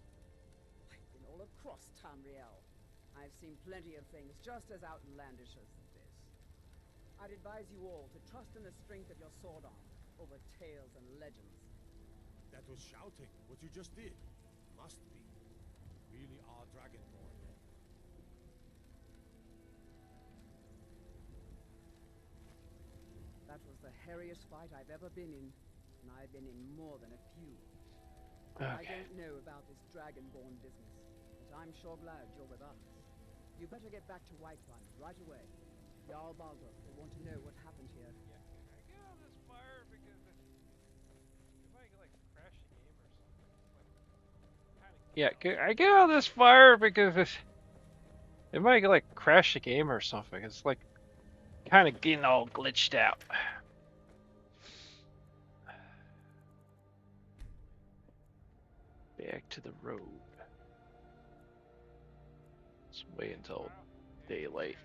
I've been all across Tamriel. I've seen plenty of things just as outlandish as this. I'd advise you all to trust in the strength of your sword arm over tales and legends. That was shouting, what you just did. Must be. Really are dragonborn then. That was the hairiest fight I've ever been in, and I've been in more than a few. I don't know about this dragonborn business, but I'm sure glad you're with us. You better get back to Whiterun right away. Jarl Baldur will want to know what happened here. Get out of this fire because it might like crash the game or something. Yeah, I get out of this fire because it might like crash the game or something. It's like kind of getting all glitched out. Back to the road. Let's wait until daylight.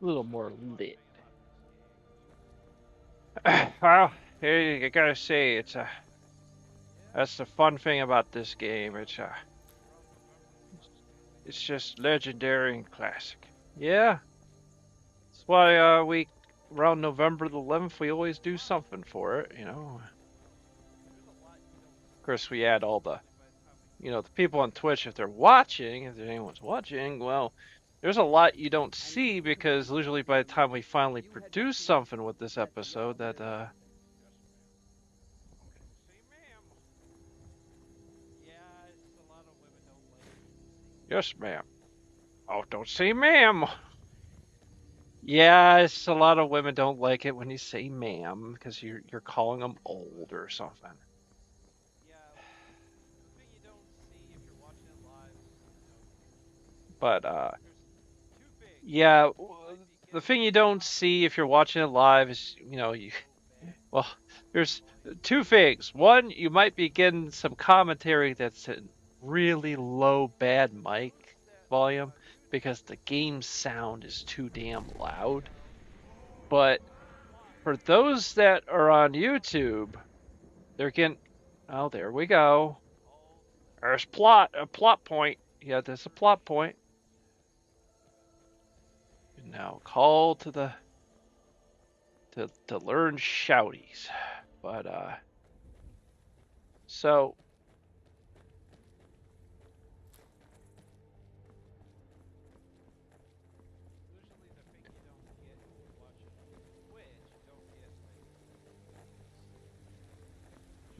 A little more lit. Well, hey, I gotta say, that's the fun thing about this game. It's just legendary and classic. Yeah, that's why we around November the 11th we always do something for it, you know. Of course, we add all the, the people on Twitch if they're watching, if anyone's watching. Well, there's a lot you don't see because usually by the time we finally produce something with this episode, that yes, ma'am. Oh, don't say ma'am. Yes, a lot of women don't like it when you say ma'am because you're calling them old or something. But yeah, the thing you don't see if you're watching it live is, well, there's two things. One, you might be getting some commentary that's in really low, bad mic volume because the game sound is too damn loud. But for those that are on YouTube, they're getting, oh, there we go. There's a plot point. Yeah, there's a plot point. Now call to the to learn shouties. But so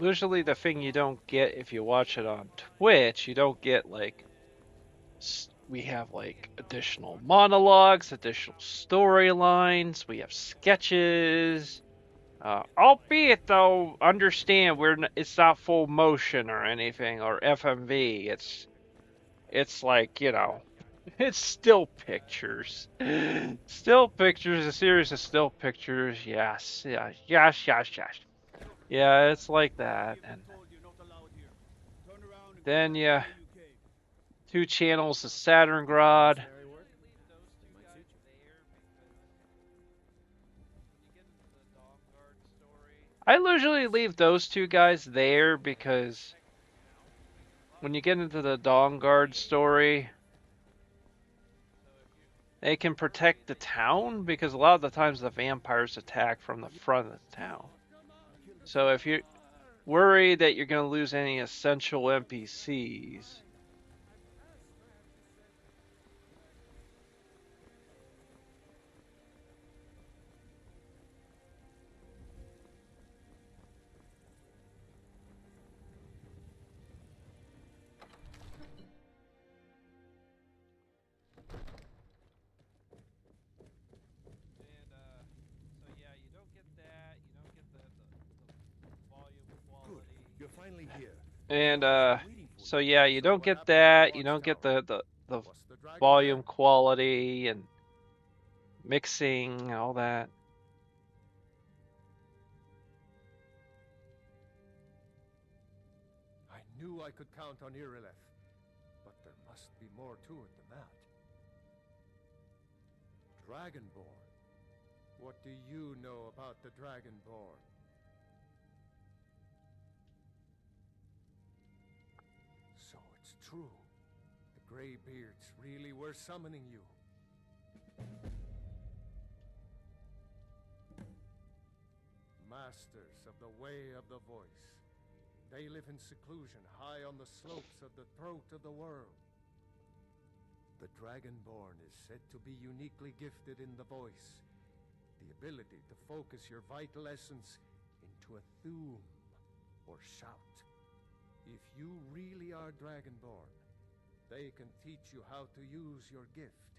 usually the thing you don't get if you watch it on Twitch, you don't get like we have like additional monologues, additional storylines, we have sketches. Albeit though, understand it's not full motion or anything or FMV. It's like, it's still pictures. Still pictures, a series of still pictures. Yes, yeah, yes. Yeah, it's like that. And then yeah, 2 channels of Saturn Grod. I usually leave those 2 guys there because when you get into the Dawnguard story, they can protect the town because a lot of the times the vampires attack from the front of the town. So if you're worried that you're going to lose any essential NPCs, finally here. And so yeah, you don't get that. You don't get the volume quality and mixing, all that. I knew I could count on Irileth, but there must be more to it than that. Dragonborn. What do you know about the Dragonborn? So it's true. The Greybeards really were summoning you. Masters of the Way of the Voice. They live in seclusion high on the slopes of the throat of the world. The Dragonborn is said to be uniquely gifted in the voice, the ability to focus your vital essence into a thum, or shout. If you really are Dragonborn, they can teach you how to use your gift.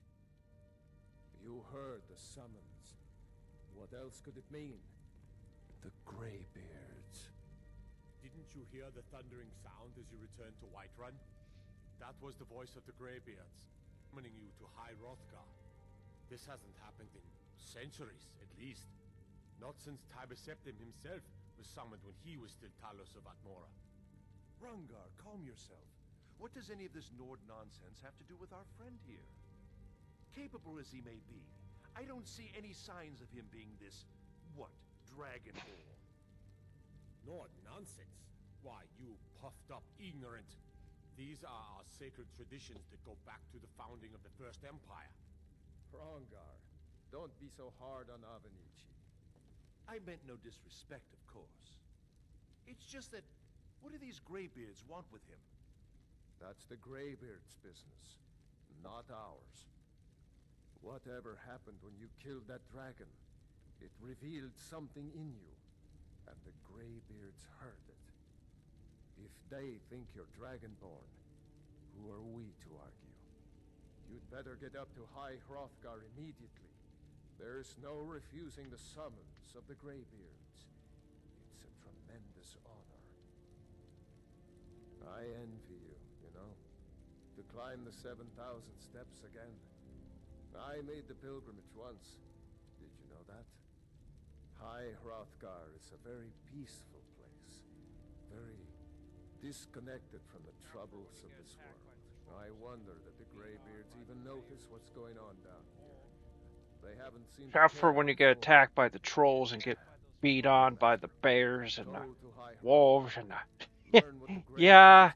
You heard the summons. What else could it mean? The Greybeards. Didn't you hear the thundering sound as you returned to Whiterun? That was the voice of the Greybeards, summoning you to High Hrothgar. This hasn't happened in centuries, at least. Not since Tiber Septim himself was summoned when he was still Talos of Atmora. Rungar, calm yourself. What does any of this Nord nonsense have to do with our friend here? Capable as he may be, I don't see any signs of him being this, what, Dragonborn? Nord nonsense? Why, you puffed up ignorant. These are our sacred traditions that go back to the founding of the First Empire. Rongar, don't be so hard on Avenici. I meant no disrespect, of course. It's just that, what do these Greybeards want with him? That's the Greybeards' business, not ours. Whatever happened when you killed that dragon, it revealed something in you, and the Greybeards heard it. If they think you're Dragonborn, who are we to argue? You'd better get up to High Hrothgar immediately. There's no refusing the summons of the Greybeards. It's a tremendous honor. I envy you, you know, to climb the 7,000 steps again. I made the pilgrimage once. Did you know that? High Hrothgar is a very peaceful place. Very disconnected from the troubles of this world. I wonder that the Greybeards even notice what's going on down here. They haven't seen. Except for when you get attacked by the trolls and get beat on by the bears and the wolves and the yeah.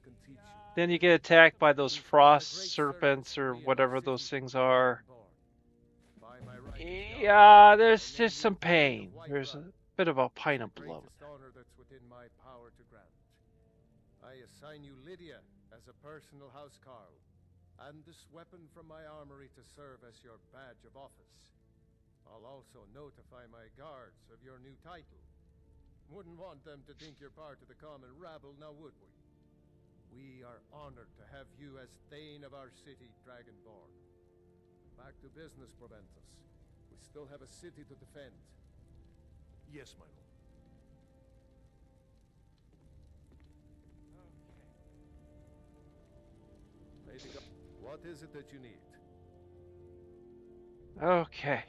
Then you get attacked by those frost serpents or whatever those things are. Yeah, there's just some pain. There's a bit of a pint of blood. I assign you Lydia as a personal housecarl, and this weapon from my armory to serve as your badge of office. I'll also notify my guards of your new title. Wouldn't want them to think you're part of the common rabble, now would we? We are honored to have you as Thane of our city, Dragonborn. Back to business, Proventus. We still have a city to defend. Yes, my lord. What is it that you need? Okay.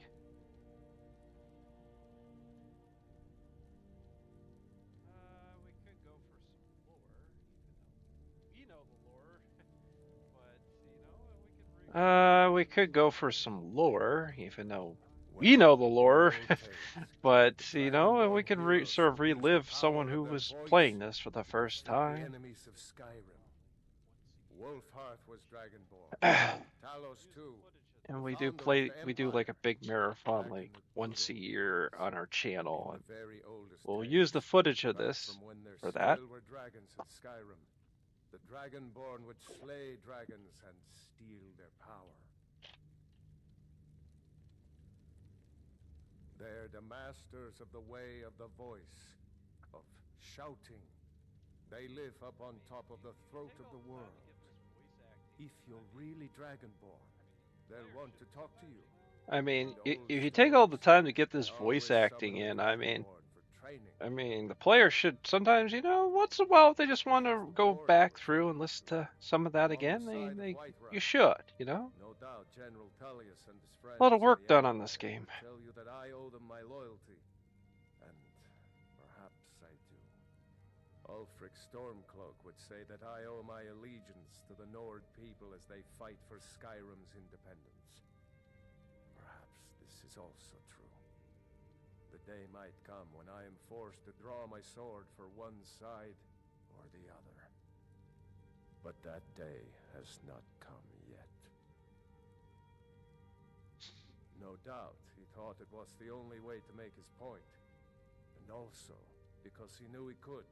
We could go for some lore, even though we know the lore. But, you know, we could sort of relive someone who was playing this for the first time. The enemies of Skyrim. Wolfhearth was Dragonborn. Talos too. And we do like a big marathon like once a year on our channel. And we'll use the footage of this for that. Still were dragons in Skyrim. The Dragonborn would slay dragons and steal their power. They're the masters of the way of the voice, of shouting. They live up on top of the throat of the world. If you're really Dragonborn, they'll want to talk to you. I mean, if you take all the time to get this voice acting in, I mean, I mean, the player should sometimes, once in a while, if they just want to go back through and listen to some of that again, you should, No doubt General Tullius and his friends A lot of work in the done on Empire this game. will tell you that I owe them my loyalty. And perhaps I do. Ulfric Stormcloak would say that I owe my allegiance to the Nord people as they fight for Skyrim's independence. Perhaps this is also true. The day might come when I am forced to draw my sword for one side or the other. But that day has not come yet. No doubt he thought it was the only way to make his point. And also because he knew he could.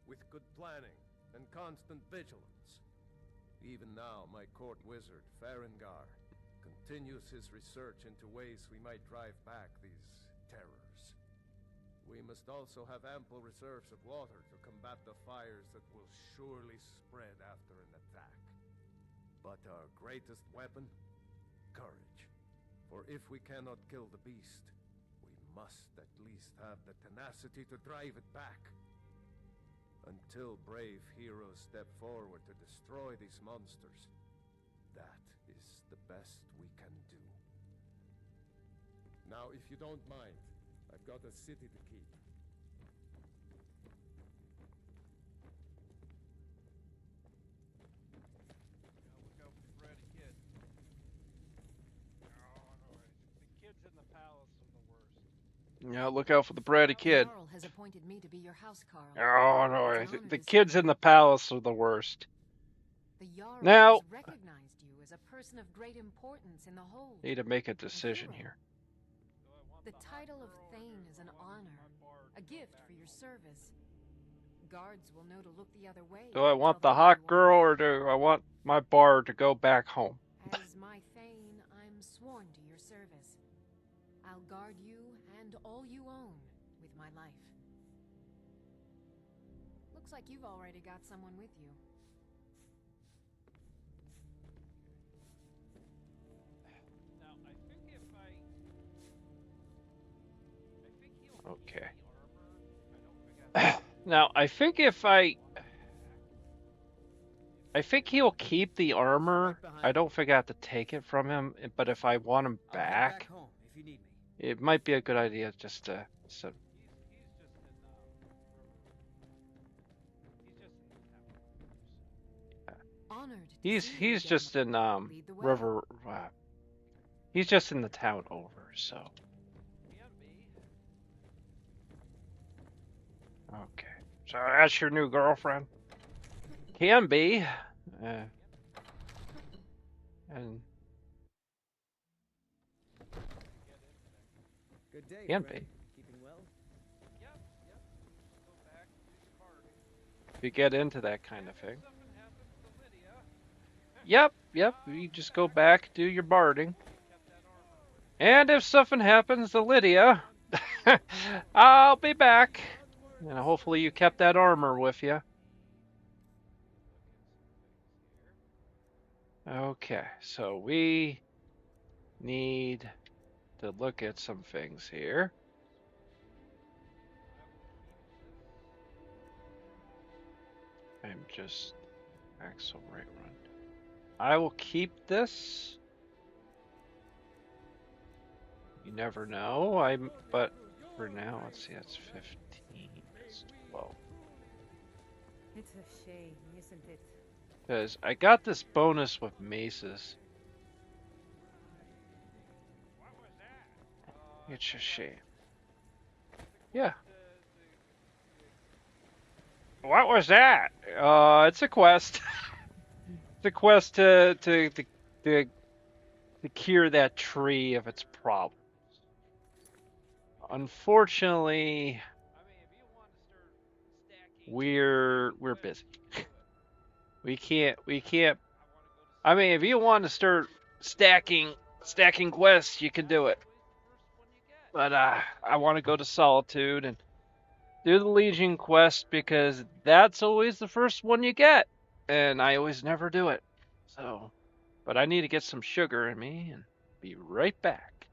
With good planning and constant vigilance. Even now, my court wizard, Farengar, continues his research into ways we might drive back these terrors. We must also have ample reserves of water to combat the fires that will surely spread after an attack. But our greatest weapon? Courage. For if we cannot kill the beast, we must at least have the tenacity to drive it back. Until brave heroes step forward to destroy these monsters, that is the best we can do. Now, if you don't mind, I've got a city to keep. Look out for the bratty kid. The kids in the palace are the worst. Yeah, look out for the bratty kid. Jarl has appointed me to be your housecarl. Oh no, the kids in the palace are the worst. The Jarl Now, has recognized you as a person of great importance in the hold. need to make a decision here. The title of Thane is an honor, a gift for your service. Guards will know to look the other way. Do I want the hot girl or do I want my bard to go back home? As my Thane, I'm sworn to your service. I'll guard you and all you own with my life. Looks like you've already got someone with you. Okay. Now, I think he'll keep the armor. I don't think I have to take it from him, but if I want him back, it might be a good idea just to... He's just in River... he's just in the town over, so... Okay, so that's your new girlfriend? Can be. And Good day, can friend. be. Keeping well? If you get into that kind of thing. Yep. You just go back, do your barding. And if something happens to Lydia, I'll be back. And hopefully you kept that armor with you. Okay, so we need to look at some things here. I'm just Axel right run. I will keep this. You never know. But for now, let's see, that's 15. That's 12. It's a shame, isn't it? Because I got this bonus with maces. It's a shame. Yeah. What was that? It's a quest. It's a quest to cure that tree of its problems. Unfortunately, we're busy. We can't. I mean, if you want to start stacking quests, you can do it. But I want to go to Solitude and do the Legion quest because that's always the first one you get, and I always never do it. So, but I need to get some sugar in me and be right back.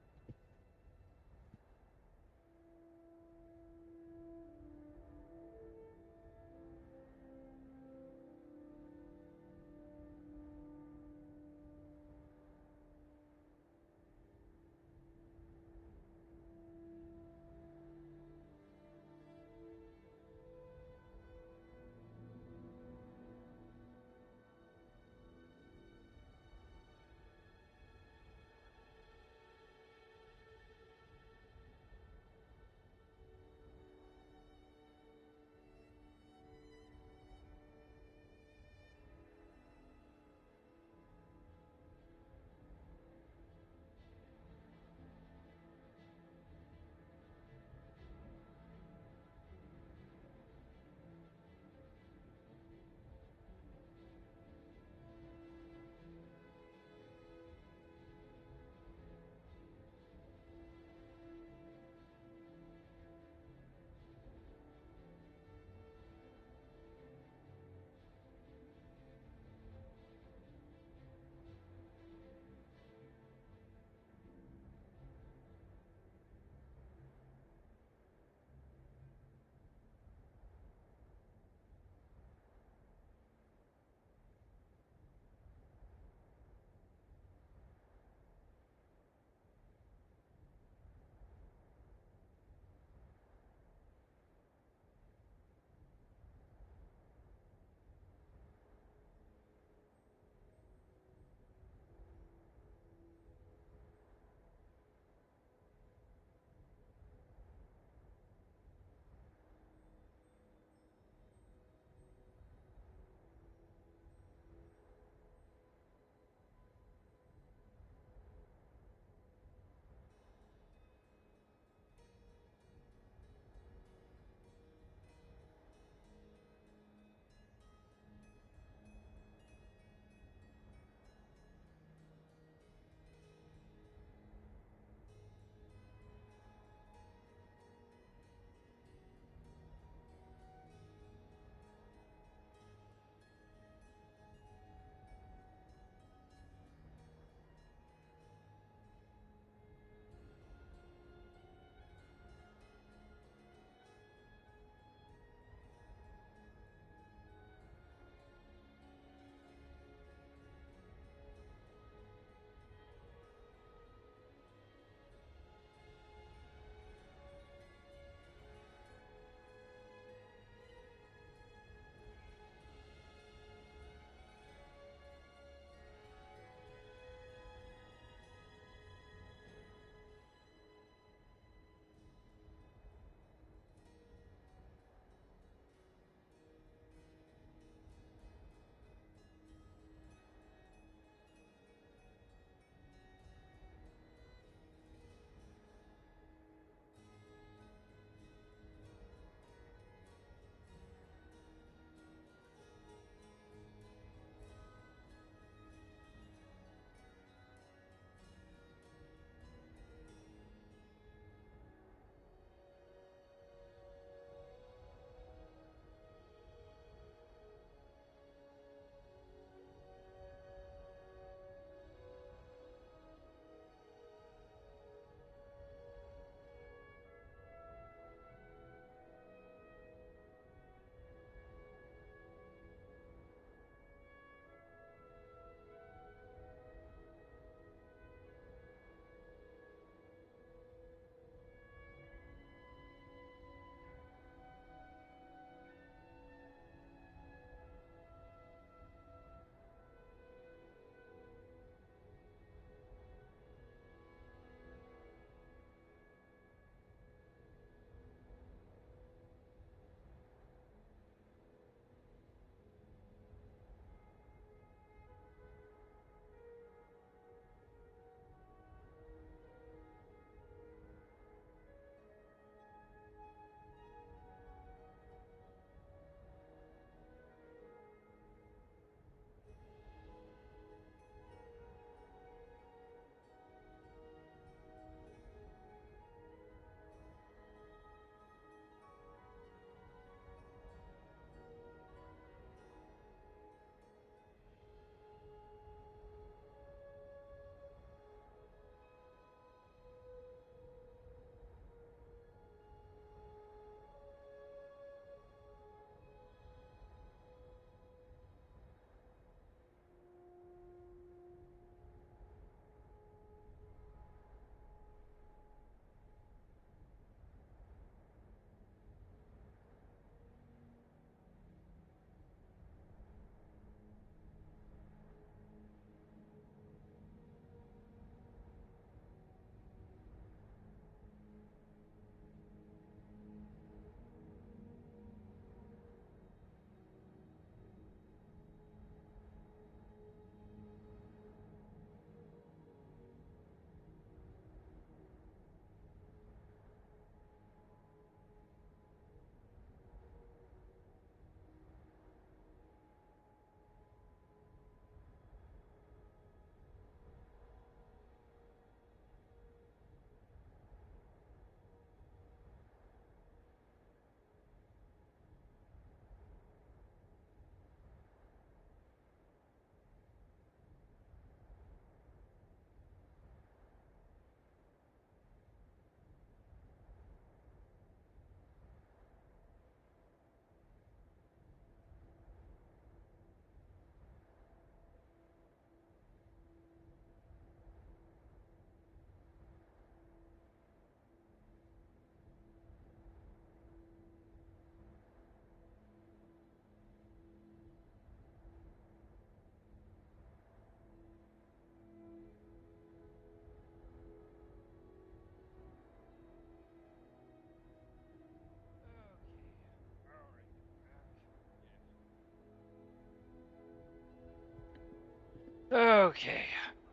Okay.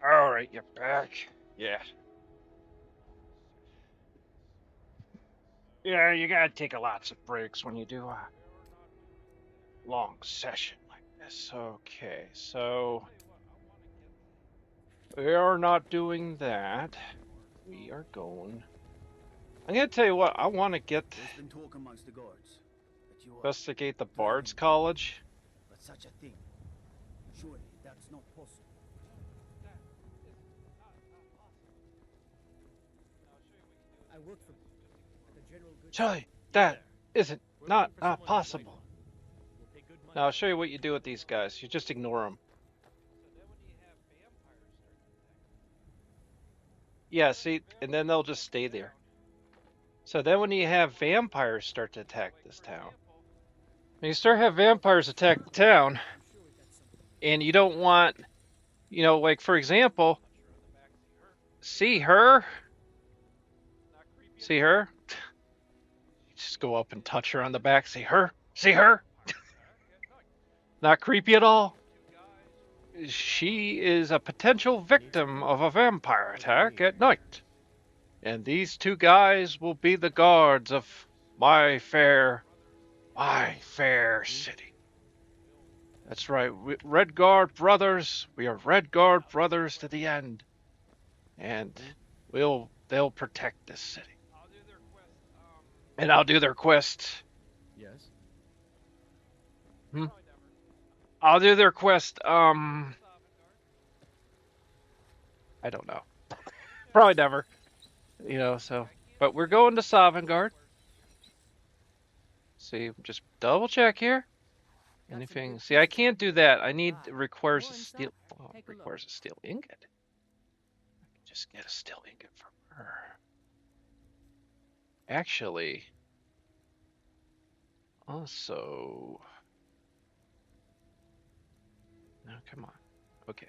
All right, you're back. Yeah. Yeah, you gotta take a lots of breaks when you do a long session like this. Okay, so we are not doing that. We are going. I'm gonna tell you what. I want to get There's been talk amongst the guards that you are investigate the Bard's College. but such a thing. Surely that's not possible. I work for the General Good. Charlie, that isn't not possible. Now I'll show you what you do with these guys. You just ignore them. Yeah, see, and then they'll just stay there. So then when you have vampires start to attack this town, when you start to have vampires attack the town, and you don't want, you know, like for example, see her? See her? You just go up and touch her on the back. See her? See her? Not creepy at all. She is a potential victim of a vampire attack at night. And these two guys will be the guards of my fair city. That's right, Red Guard brothers. We are Red Guard brothers to the end. And they'll protect this city. And I'll do their quest. Yes. I'll do their quest, I don't know. Probably never. You know, so. But we're going to Sovngarde. See, just double check here. Anything? See, I can't do that. I need requires a steel ingot. I can just get a steel ingot from her. Actually, also, no, come on. Okay.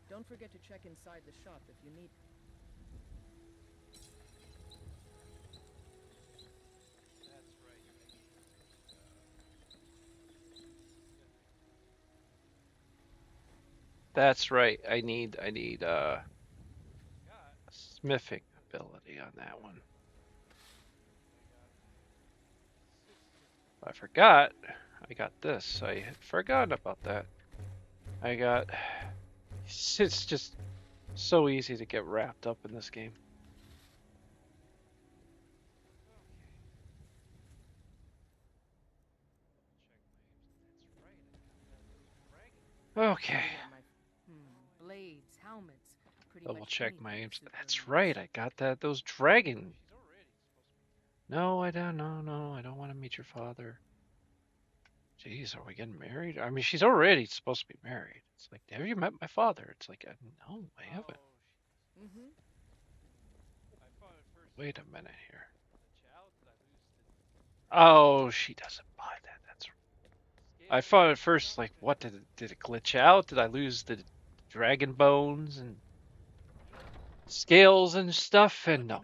Don't forget to check inside the shop if you need. That's right. I need smithing ability on that one. I forgot. I got this. I had forgotten about that. It's just so easy to get wrapped up in this game. Okay. Blades, helmets, Double check my aims. That's right. I got those dragons. No, I don't. No, I don't want to meet your father. Jeez, are we getting married? I mean, she's already supposed to be married. It's like, have you met my father? It's like, no, I haven't. Wait a minute here. Oh, she doesn't buy that. That's right. I thought at first, like, what did it glitch out? Did I lose the dragon bones and scales and stuff? And no,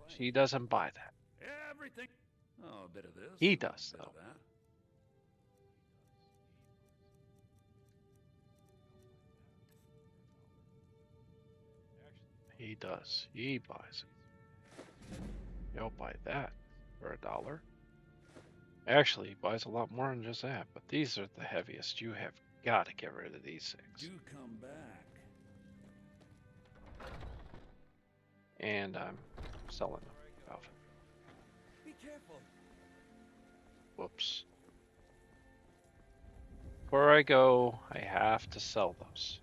she doesn't buy that. Everything. Oh, a bit of this. He does, though. He does. He buys it. He'll buy that for $1. Actually, he buys a lot more than just that, but these are the heaviest. You have got to get rid of these things. Do come back. And I'm selling them. Be careful. Whoops. Before I go, I have to sell those.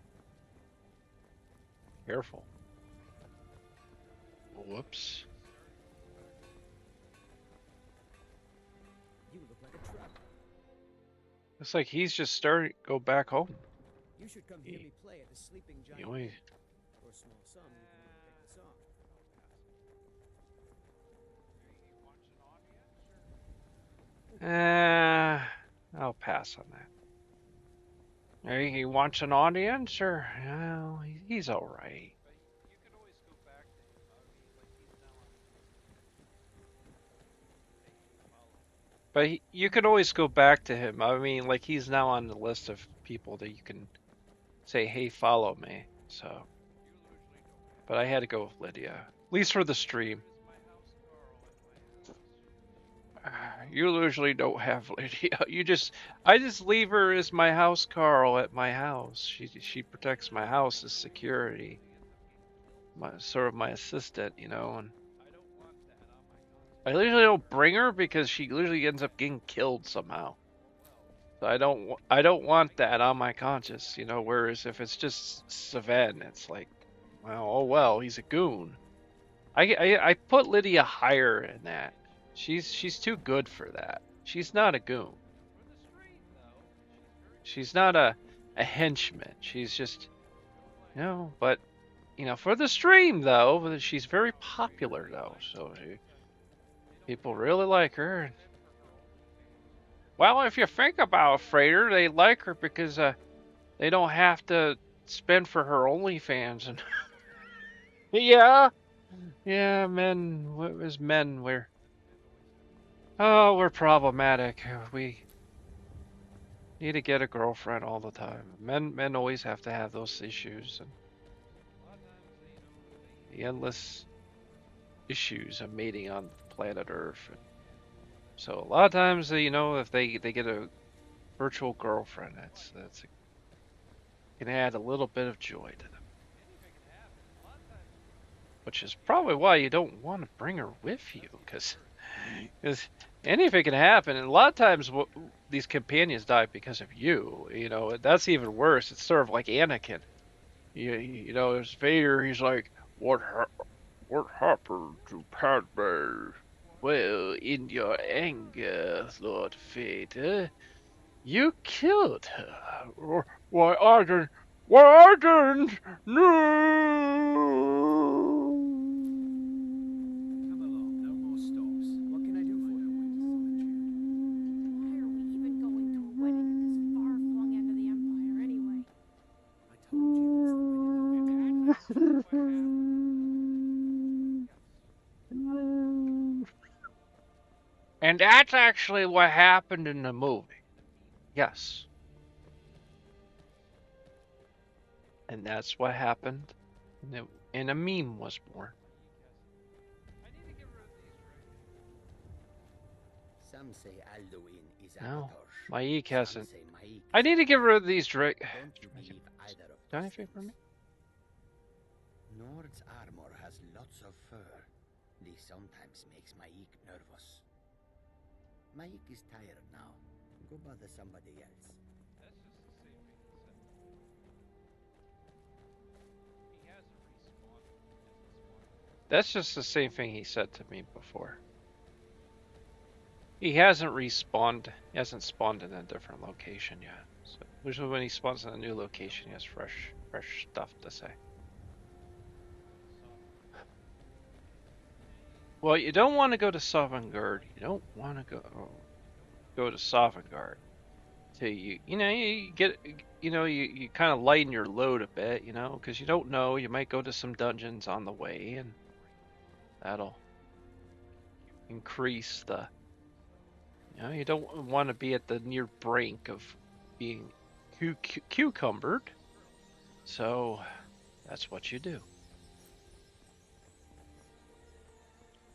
Careful. Whoops. You look like a trap. Looks like he's just starting to go back home. You should come hear me play at the Sleeping Giant. You know, For a small sum, you can even take this off. I'll pass on that. He wants an audience, or well, he's all right. But you can always go back to him. I mean, like, he's now on the list of people that you can say, hey, follow me. So, but I had to go with Lydia, at least for the stream. You usually don't have Lydia. I just leave her as my house Carl at my house. She protects my house as security. Sort of my assistant, you know, and I usually don't bring her because she usually ends up getting killed somehow. So I don't want that on my conscience, you know, whereas if it's just Savan, it's like, well, oh well, he's a goon. I put Lydia higher in that. She's too good for that. She's not a goon. She's not a henchman. She's just, you know, but, you know, for the stream, though, she's very popular, though. So people really like her. Well, if you think about Frater, they like her because they don't have to spend for her OnlyFans. And yeah, men, we're problematic. We need to get a girlfriend all the time. Men always have to have those issues and the endless issues of mating on planet Earth. And so a lot of times, you know, if they get a virtual girlfriend, that's can add a little bit of joy to them. Which is probably why you don't want to bring her with you, because anything can happen. And a lot of times, these companions die because of you. You know, that's even worse. It's sort of like Anakin. You know, there's Vader. He's like, what happened to Padme? Well, in your anger, Lord Vader, you killed her. Why I didn't? No. And that's actually what happened in the movie. Yes. And that's what happened. And a meme was born. Some say Alduin is No, Avatar's. Maik hasn't. Some say Maik I need to get rid of these Drake. Don't you believe either of Done anything for me? Nord's armor has lots of fur. This sometimes makes Maik nervous. Maik is tired now. Go bother somebody else. That's just the same thing he said to me before. He hasn't respawned. He hasn't spawned in a different location yet. So usually when he spawns in a new location, he has fresh stuff to say. Well, you don't want to go to Sovngarde. You don't want to go to Sovngarde. So you get, you kind of lighten your load a bit, you know, because you don't know. You might go to some dungeons on the way, and that'll increase the. You know, you don't want to be at the near brink of being cucumbered. So that's what you do.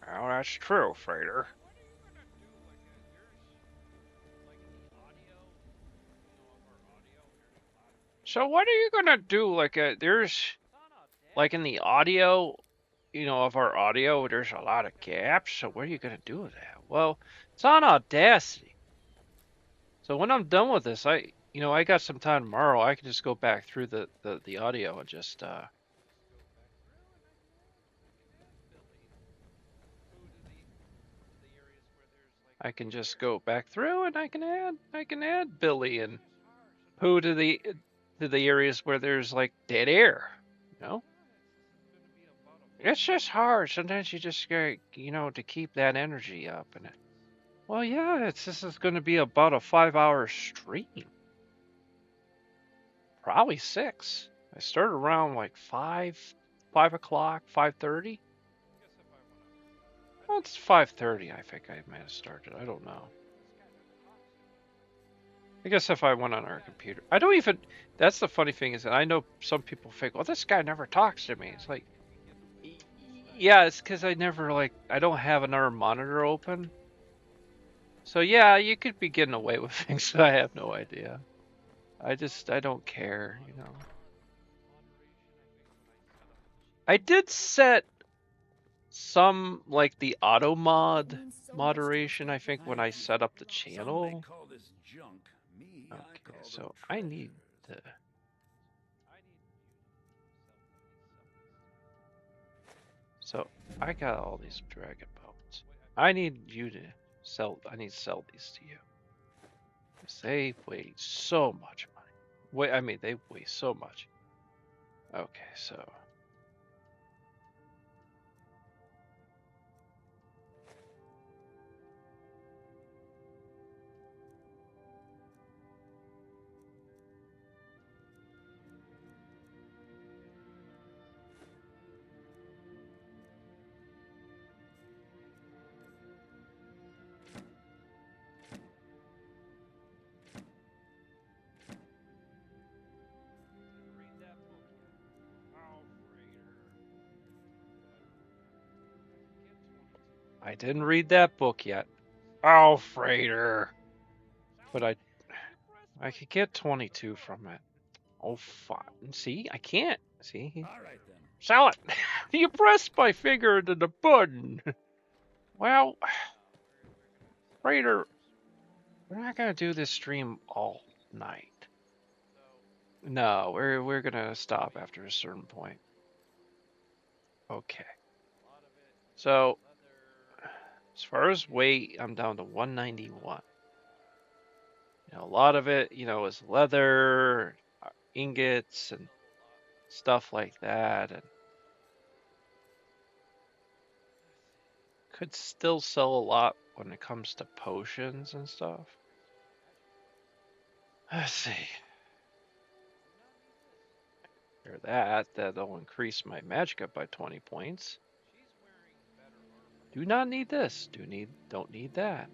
Well, that's true, Frater. So what are you gonna do? There's, like in the audio, of our audio, there's a lot of gaps. So what are you gonna do with that? Well, it's on Audacity. So when I'm done with this, I got some time tomorrow. I can just go back through the audio and just I can just go back through and I can add Billy and Pooh to the areas where there's like dead air. You know, it's just hard. Sometimes you just get, to keep that energy up. And well, yeah, this is going to be about a 5-hour stream. Probably 6. I started around like 5 o'clock, 5:30. Well, it's 5:30. I think I might have started. I don't know. I guess if I went on our computer, I don't even. That's the funny thing is that I know some people think, well, this guy never talks to me. It's like, yeah, it's because I never I don't have another monitor open. So yeah, you could be getting away with things. I have no idea. I don't care, you know. I did set some the auto moderation, I think, when I set up the channel. Okay, so I need to. So I got all these dragon bones. I need you to sell. I need to sell these to you. Because they weigh so much money. I mean, they weigh so much. Okay, so. I didn't read that book yet. Oh, Frater. But I could get 22 from it. Oh, fine. See, I can't. See? All right then. Sell it. You pressed my finger into the button. Well, Frater, we're not gonna do this stream all night. No, we're gonna stop after a certain point. Okay. So, as far as weight, I'm down to 191. You know, a lot of it, is leather, ingots, and stuff like that, and could still sell a lot when it comes to potions and stuff. Let's see. Or that'll increase my magic up by 20 points. Do not need this. Don't need that.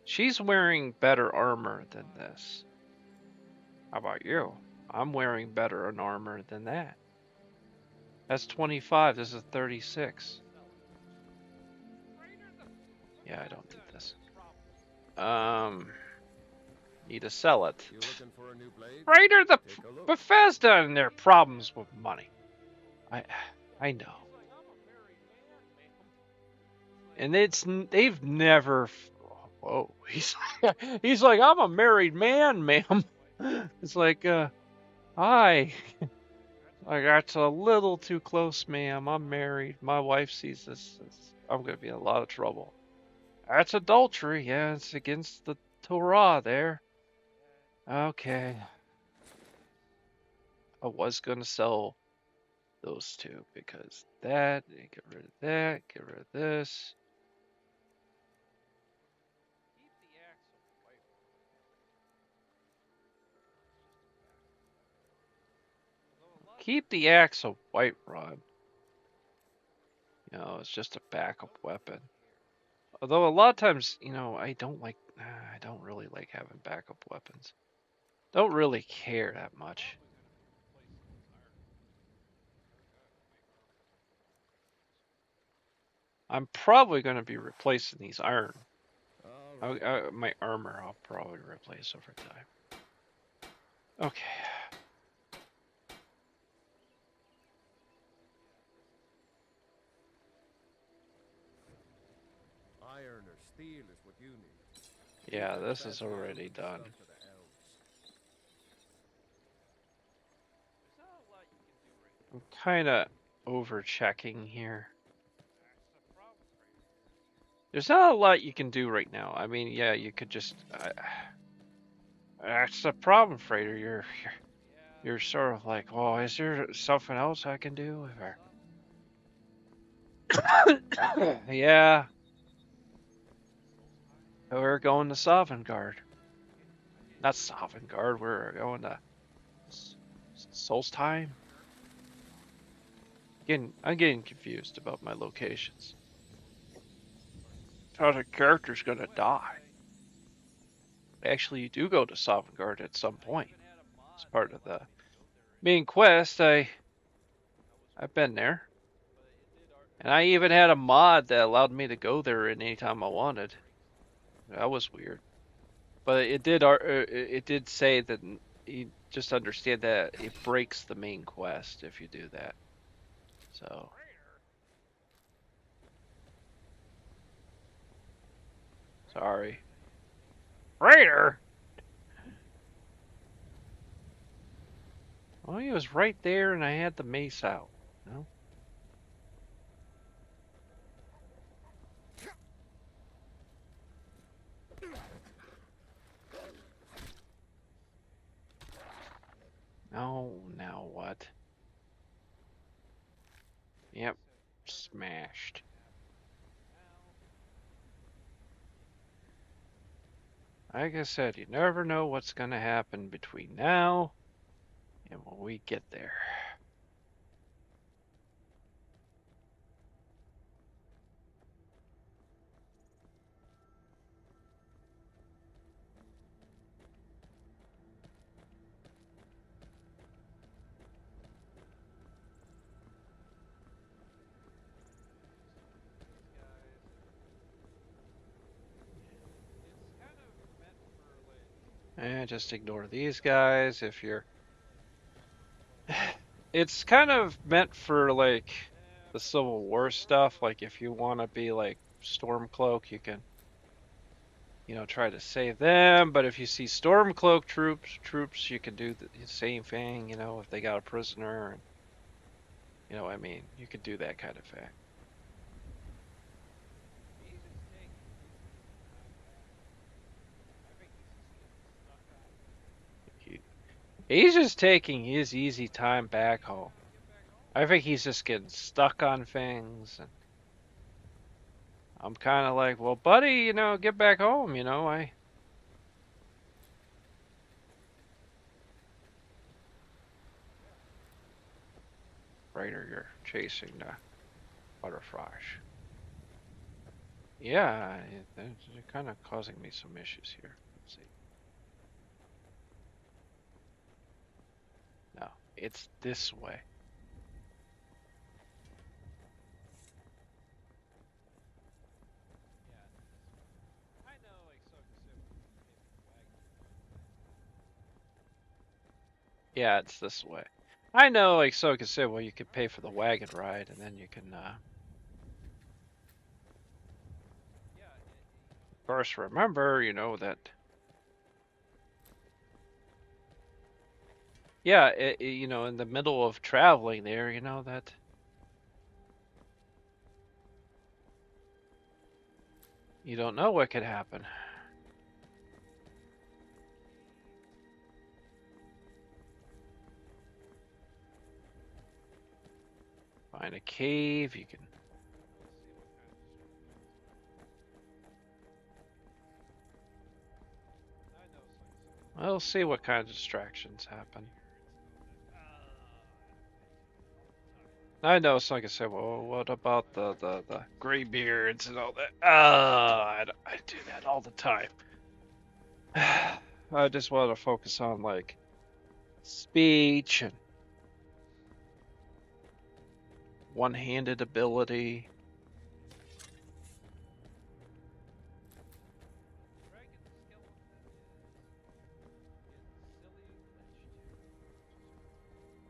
She's wearing better armor than this. How about you? I'm wearing better armor than that. That's 25. This is 36. Yeah, I don't need this. Need to sell it. Frater, the Bethesda and their problems with money. I know. And they've never. Whoa, he's like, I'm a married man, ma'am. It's like, hi. Like, that's a little too close, ma'am. I'm married. My wife sees this. I'm gonna be in a lot of trouble. That's adultery. Yeah, it's against the Torah there. Okay. I was gonna sell those two because get rid of that, get rid of this. Keep the axe a white rod. It's just a backup weapon. Although a lot of times, I don't really like having backup weapons. Don't really care that much. I'm probably going to be replacing these iron. My armor I'll probably replace over time. Okay. Iron or steel is what you need. Yeah, this is already done. I'm kind of over-checking here. There's not a lot you can do right now. I mean, yeah, you could just... that's the problem, Frater. You're sort of like, oh, is there something else I can do? Yeah. We're going to Sovngarde. Not Sovngarde, we're going to Solstheim. I'm getting confused about my locations. How the character's gonna die. Actually, you do go to Sovngarde at some point. It's part of the main quest. I've been there. And I even had a mod that allowed me to go there anytime I wanted. That was weird. But it did say that you just understand that it breaks the main quest if you do that. So. Sorry. Frater! Well, he was right there and I had the mace out. No? Oh, now what? Yep, smashed. Like I said, you never know what's gonna happen between now and when we get there. And just ignore these guys if you're... It's kind of meant for, like, the Civil War stuff. Like, if you want to be, like, Stormcloak, you can, you know, try to save them. But if you see Stormcloak troops, you can do the same thing, you know, if they got a prisoner. And, you know what I mean? You could do that kind of thing. He's just taking his easy time back home. I think he's just getting stuck on things. And I'm kind of like, well, buddy, you know, get back home, you know, Frater, you're chasing the butterflies. Yeah, they're kind of causing me some issues here. Let's see. No, it's this way. Yeah, it's this way. I know, like Soka said, well, you could pay for the wagon ride, and then you can, of course, remember, you know, that, yeah, you know, in the middle of traveling there, you know, that you don't know what could happen. Find a cave, you can... We'll see what kind of distractions happen. I know, so like I said, well, what about the graybeards and all that? I do that all the time. I just want to focus on, like, speech and one-handed ability.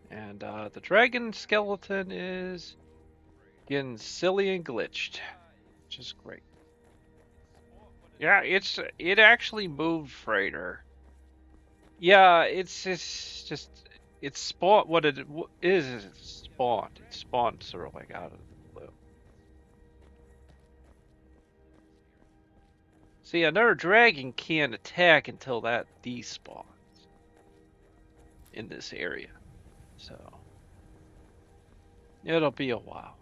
And the dragon skeleton is getting silly and glitched, which is great. Yeah, it actually moved Frater. Yeah, it's just it's spawned. What it is it's spawned. It spawned sort of like out of the blue. See, another dragon can't attack until that despawns in this area. So it'll be a while.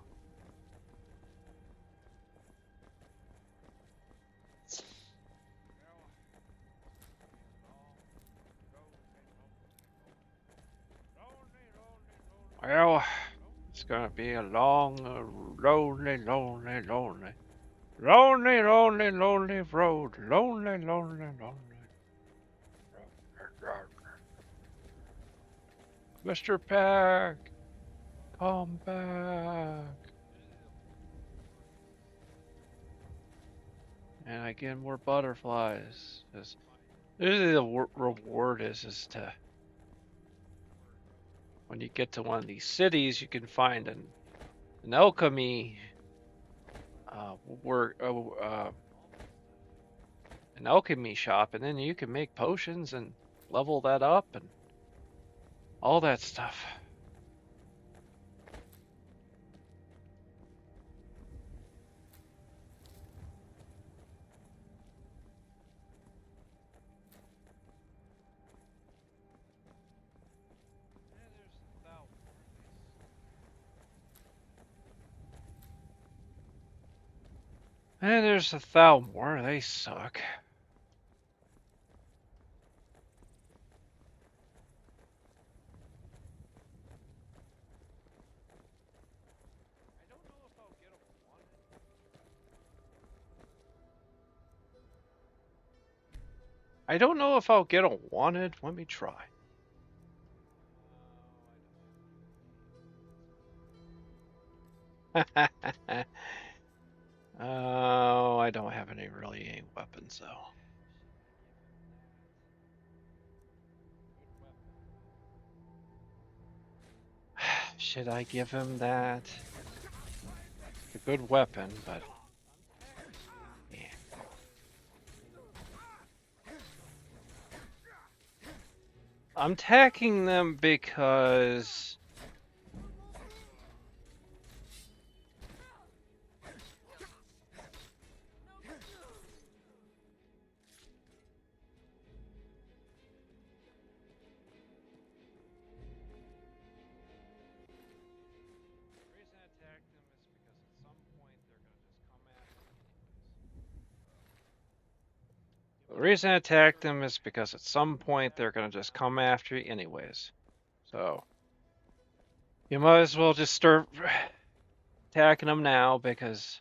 Well, it's gonna be a long, lonely road. Lonely, lonely road. Lonely. Mr. Pack, come back. And I get more butterflies. Usually the reward is to, when you get to one of these cities, you can find an alchemy an alchemy shop, and then you can make potions and level that up and all that stuff. And there's 1,000 more. They suck. I don't know if I'll get a wanted. Let me try. Oh, I don't have any weapons though. Should I give him that? It's a good weapon, but yeah. I'm attacking them because the reason I attack them is because at some point they're gonna just come after you anyways. So you might as well just start attacking them now, because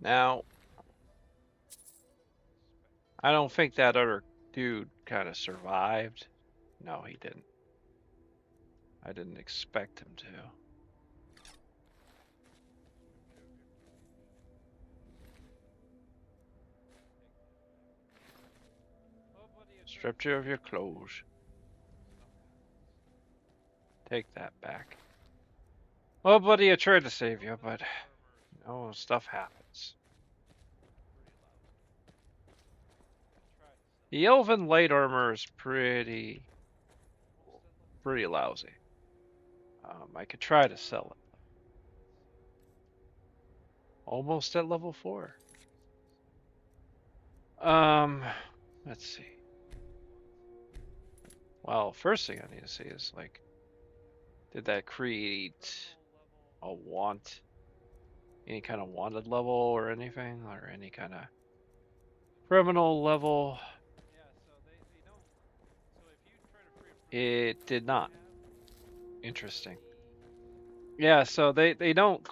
now I don't think that other dude kind of survived. No, he didn't. I didn't expect him to. Stripped you of your clothes. Take that back. Well, buddy, I tried to save you, but stuff happens. The elven light armor is pretty lousy. I could try to sell it. Almost at level 4. Let's see. Well, first thing I need to see is, like, did that create a any kind of wanted level or anything, or any kind of criminal level? It did not. Interesting. Yeah, so they don't.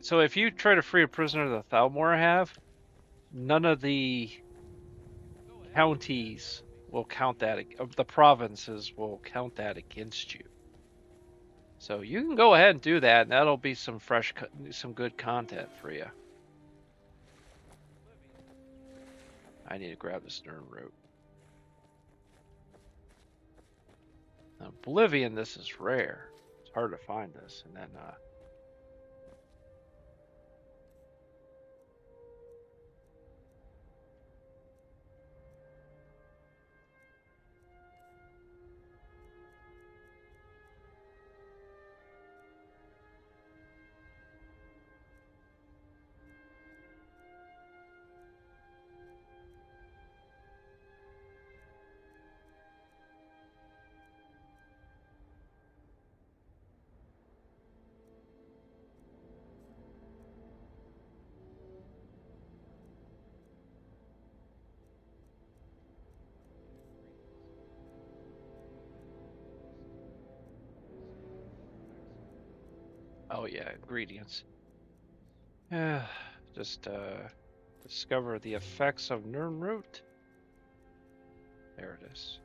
So if you try to free a prisoner that Thalmor have, none of the counties will count that. The provinces will count that against you. So you can go ahead and do that, and that'll be some good content for you. I need to grab this Nern root. Oblivion, this is rare. It's hard to find this, and then oh yeah, ingredients. Yeah, just discover the effects of Nern root. There it is.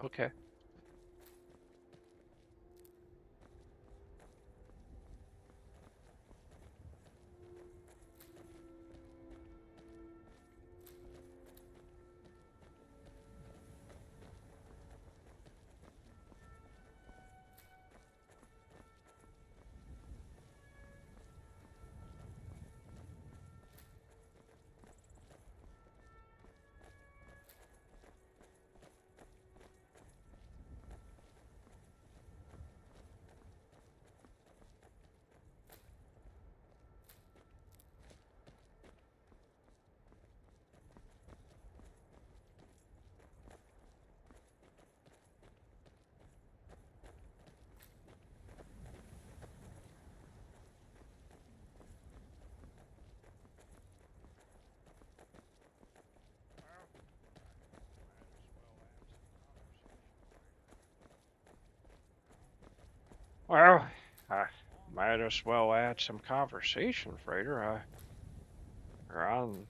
Okay. Well, I might as well add some conversation, Frater. We're on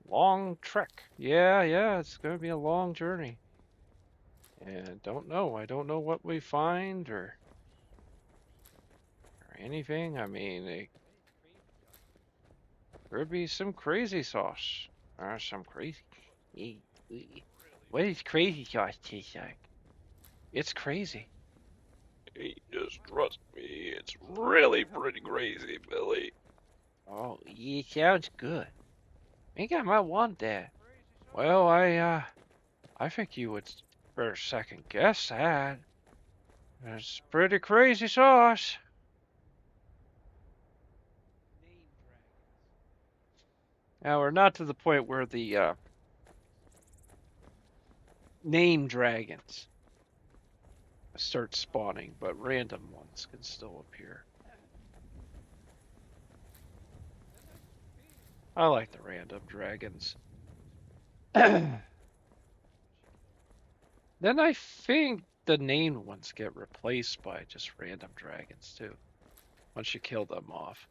long trek. Yeah, it's gonna be a long journey. And I don't know what we find or anything. I mean, it could be some crazy sauce. Or some crazy. What does crazy sauce taste like? It's crazy. Just trust me, it's really pretty crazy, Billy. Oh, it sounds good. Maybe I might want that. Well, I think you would better second guess that. It's pretty crazy sauce. Now, we're not to the point where the name dragons start spawning, but random ones can still appear. I like the random dragons. Then I think the named ones get replaced by just random dragons too, once you kill them off.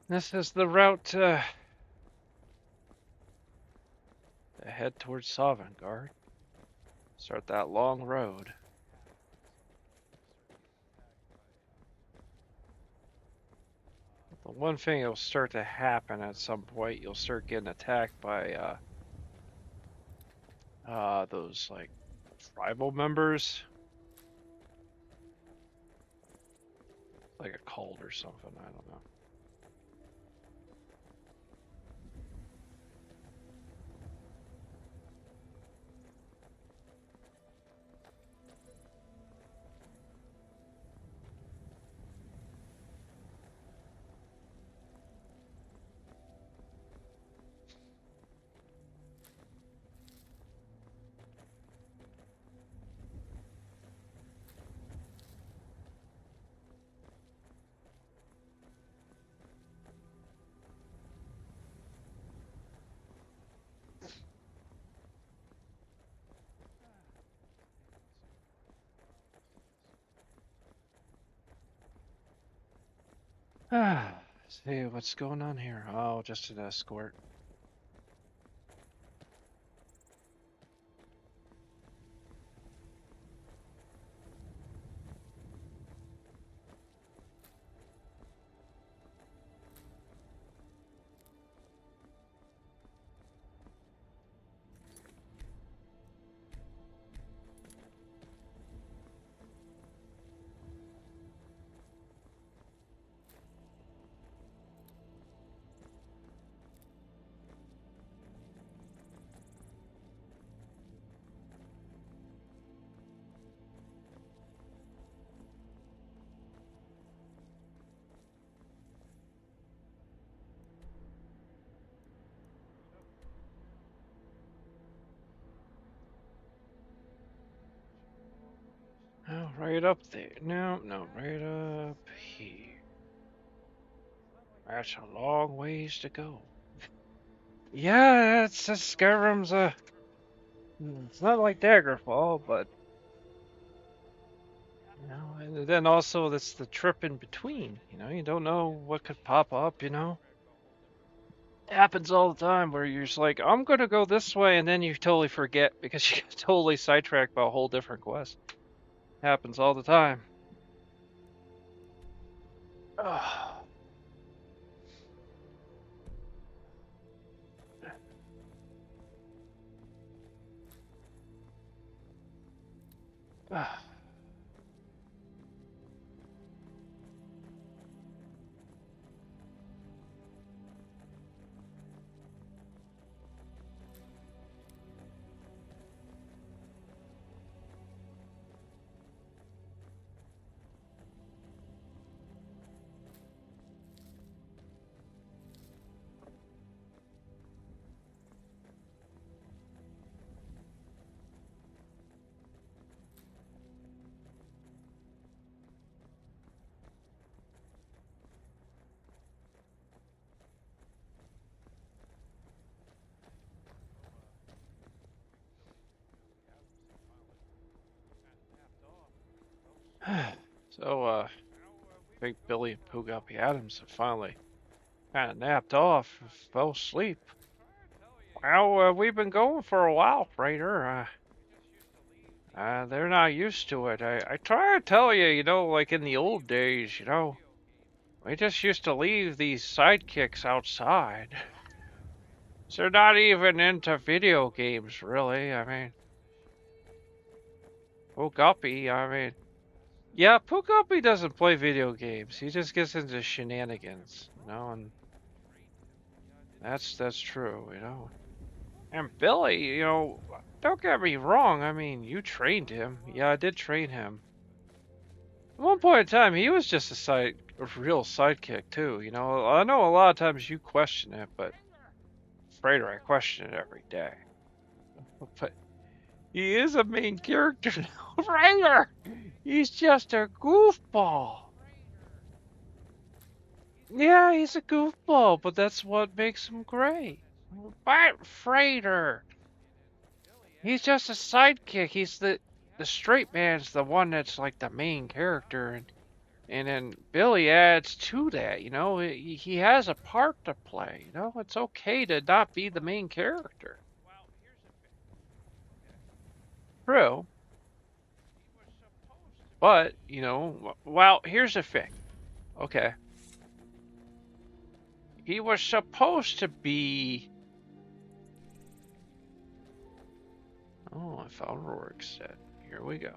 This is the route to head towards Sovngarde. Start that long road. The one thing that will start to happen at some point, you'll start getting attacked by those like tribal members. Like a cult or something, I don't know. See what's going on here. Oh, just an escort. Right up there. No, no, right up here. That's a long ways to go. Yeah, it's just Skyrim's it's not like Daggerfall, but you know, and then also that's the trip in between. You know, you don't know what could pop up. You know, it happens all the time where you're just like, I'm gonna go this way, and then you totally forget because you get totally sidetracked by a whole different quest. Happens all the time. Ugh. Ugh. So, I think Billy and Poogappy Adams have finally kind of napped off, fell asleep. Well, we've been going for a while, Frater. They're not used to it. I try to tell you, you know, like in the old days, you know, we just used to leave these sidekicks outside. So they're not even into video games, really. I mean, Poogappy, I mean, yeah, Poogappy doesn't play video games. He just gets into shenanigans, you know, and that's true, you know. And Billy, you know, don't get me wrong. I mean, you trained him. Yeah, I did train him. At one point in time, he was just a real sidekick too. You know, I know a lot of times you question it, but Frater, I question it every day. But he is a main character now, Frater. He's just a goofball. Yeah, he's a goofball, but that's what makes him great. But Frater, he's just a sidekick. He's the straight man's the one that's like the main character, and then Billy adds to that. You know, he has a part to play. You know, it's okay to not be the main character. True. But, you know, well, here's the thing. Okay. He was supposed to be... Oh, I found Rorik's set. Here we go.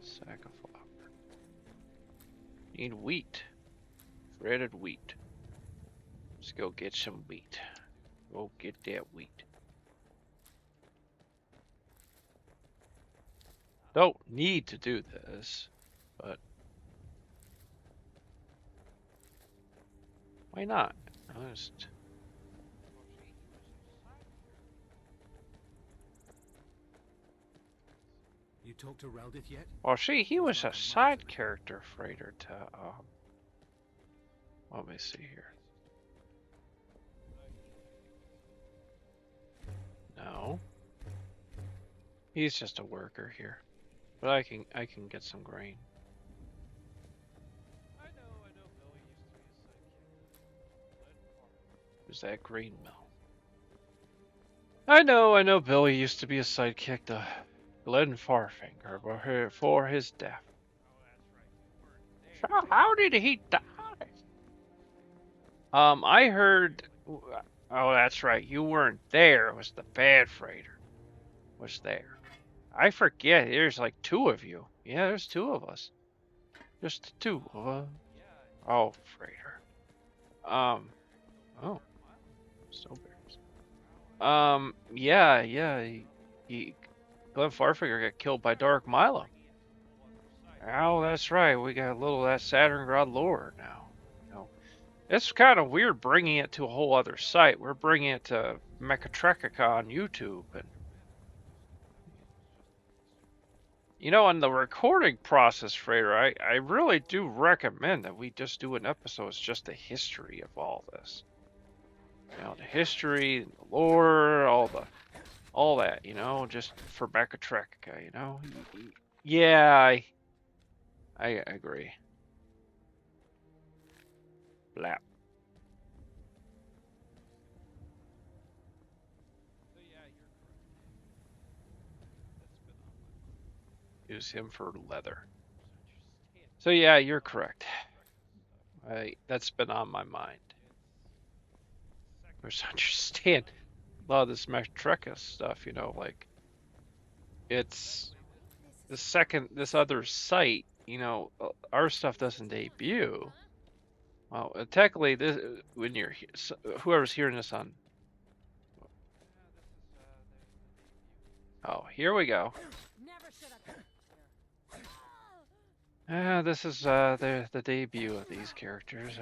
Sack of flour. Need wheat. Shredded wheat. Let's go get some wheat. Go get that wheat. Don't need to do this, but why not? Just... You talked to Reldith yet? Well, see, he was a side character, Frater, to, let me see here. No. He's just a worker here. But I can get some grain. Who's that grain mill? I know Billy used to be a sidekick to Glenn Farfinger for his death. So how did he die? I heard... Oh, that's right. You weren't there. It was the bad Frater. Was there. I forget. There's like two of you. Yeah, there's two of us. Just the two of us. Oh, Frater. Oh. Stowberries. Yeah. Glenn Farfinger got killed by Dark Milo. Oh, that's right. We got a little of that Saturn lore now. You know, it's kind of weird bringing it to a whole other site. We're bringing it to Mechatrecica on YouTube, and You know, on the recording process, Frater, I really do recommend that we just do an episode. It's just the history of all this. You know, the history, the lore, all that. You know, just for Becca Trek. You know, yeah, I agree. Blap. Use him for leather. So yeah, you're correct. That's been on my mind. Understand a lot of this Matreka stuff, you know, like it's this other site, you know, our stuff doesn't debut. Well, technically, this when you're whoever's hearing this on. Oh, here we go. This is the debut of these characters.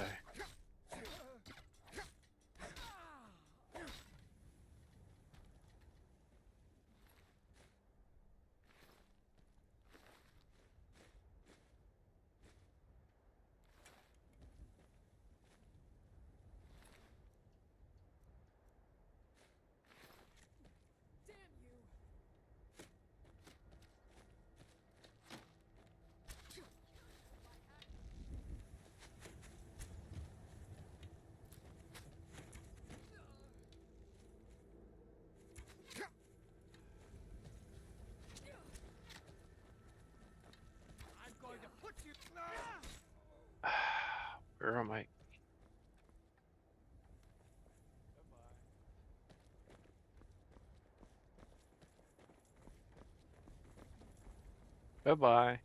Where am I? Bye-bye.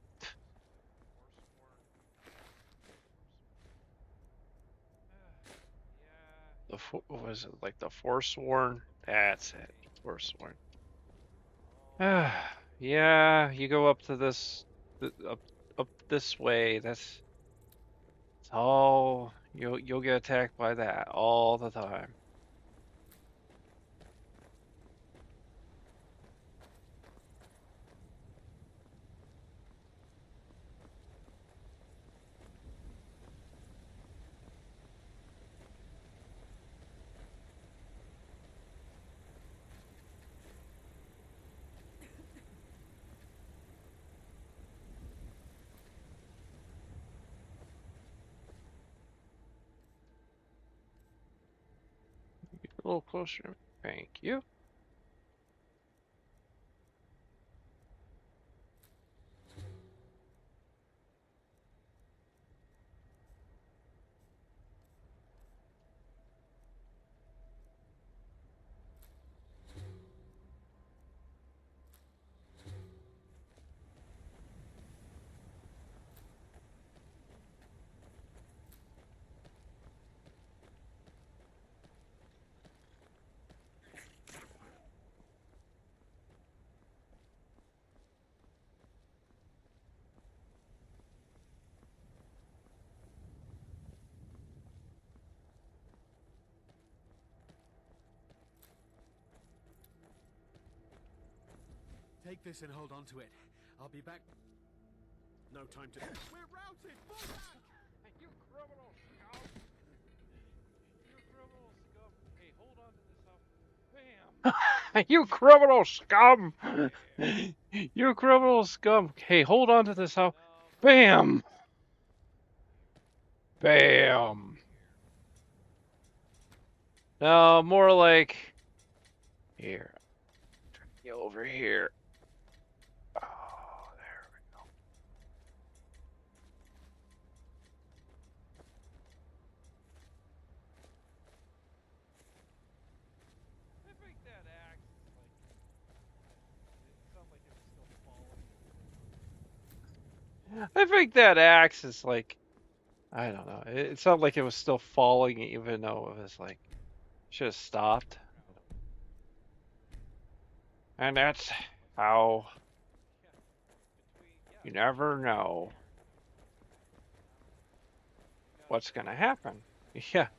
What was it, like the Forsworn? That's it. Forsworn. Yeah, you go up to this, up this way. That's all. You'll get attacked by that all the time. Get a little closer. Thank you. Take this and hold on to it. I'll be back. No time to. We're routed! Fall back! You criminal scum! You criminal scum! Hey, hold on to this. Bam! You criminal scum! You criminal scum! Hey, hold on to this. Bam! Bam! No, more like here. Get over here. Oh, there we go. I think that axe is like, it sounds like it's still falling. I think that axe is like, I don't know. It sounded like it was still falling, even though it was like, should have stopped. And that's how you never know what's gonna happen. Yeah.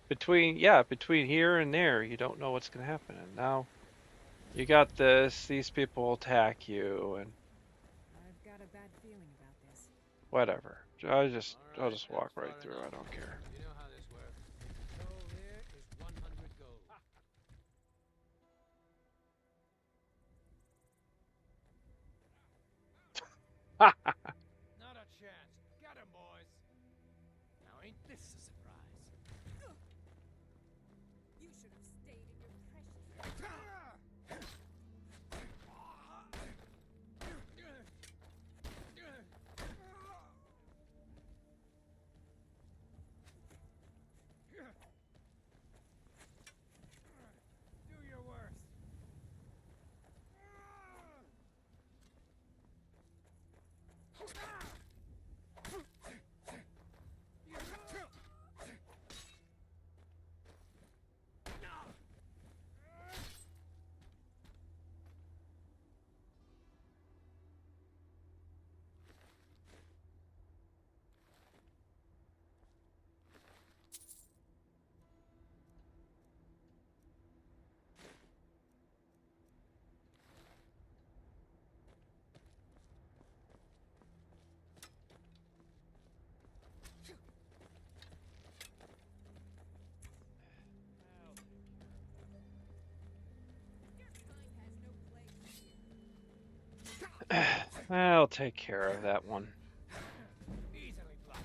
Between here and there, you don't know what's gonna happen. And now you got this, these people attack you, and feeling about this? Whatever. I'll just walk right through. I don't care. You know how this works. Goal here is 100 gold. Not a chance. Get him, boys. Now ain't this a surprise? You should have stayed in your precious. Do your worst. I'll take care of that one. Easily blocked.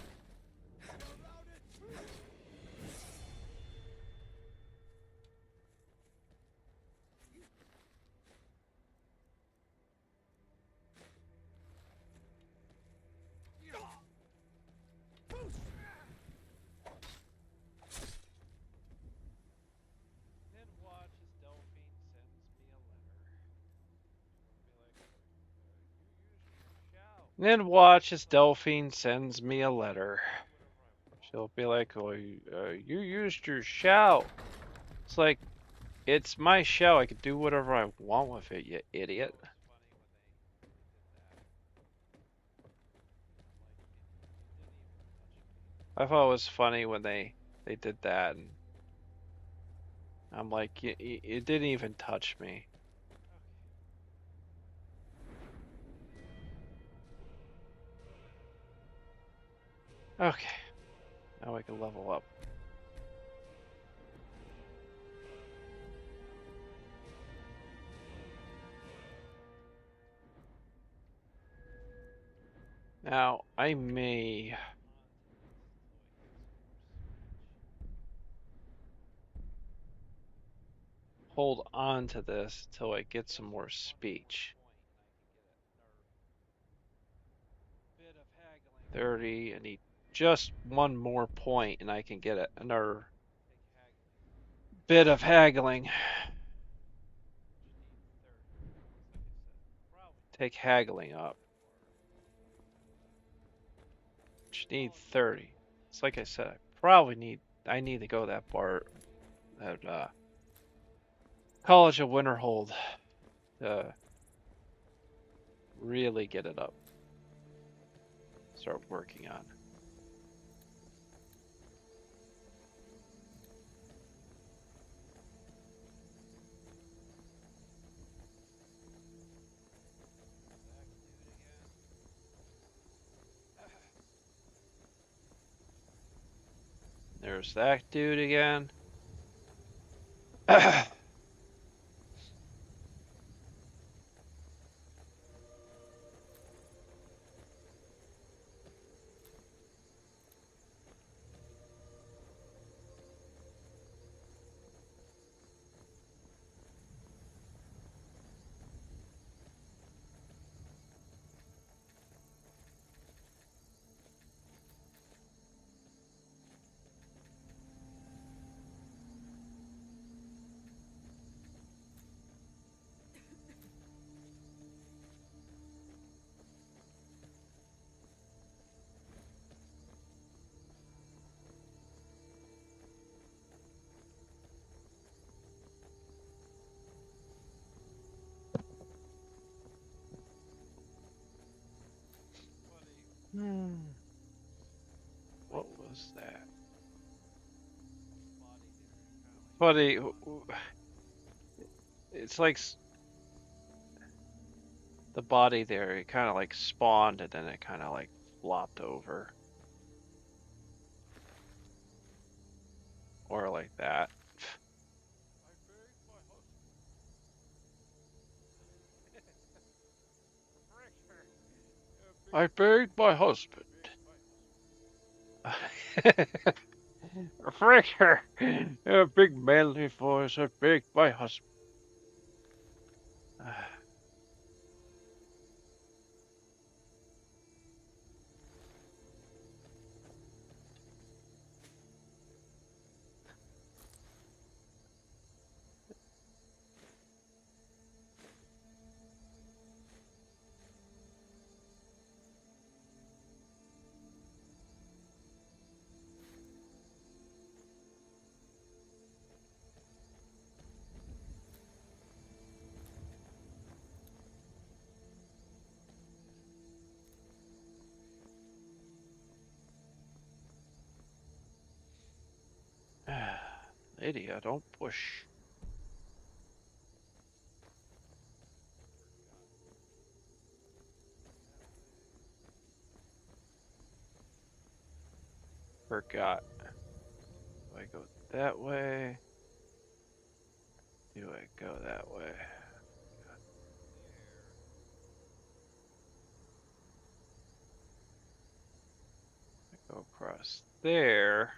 Then watch as Delphine sends me a letter. Then watch as Delphine sends me a letter. She'll be like, "Oh, you used your shout." It's like, it's my shout. I can do whatever I want with it, you idiot. I thought it was funny when they did that, and I'm like, it didn't even touch me. Okay, now I can level up. Now, I may hold on to this till I get some more speech. 30, I need just one more point and I can get another bit of haggling. Take haggling up. Just need 30. It's like I said, I need to go that part, that College of Winterhold to really get it up. Start working on. There's that dude again. What was that? Buddy, it's like the body there, it kind of like spawned and then it kind of like flopped over. Or like that. I buried my husband. Frater, a big manly voice, I buried my husband. Lydia, don't push. Forgot. Do I go that way? Do I go that way? I go across there.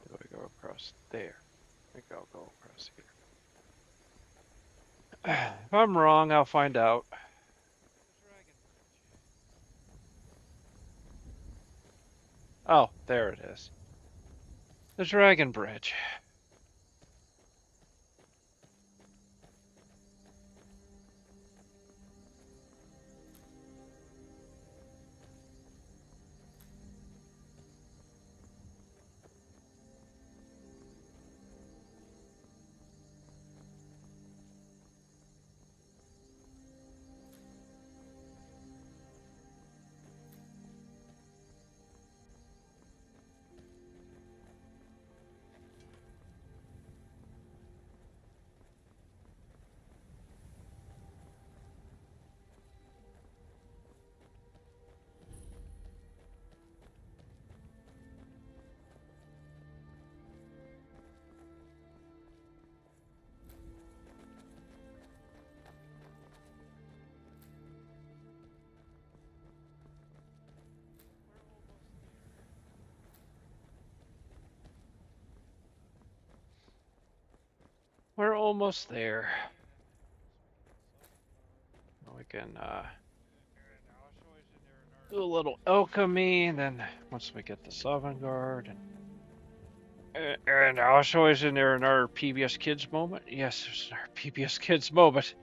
Do I go across there? I think I'll go across here. If I'm wrong, I'll find out. Oh, there it is. The Dragon Bridge. We're almost there. We can do a little alchemy, and then once we get the Sovngarde, and also isn't there another PBS Kids moment? Yes, there's another PBS Kids moment.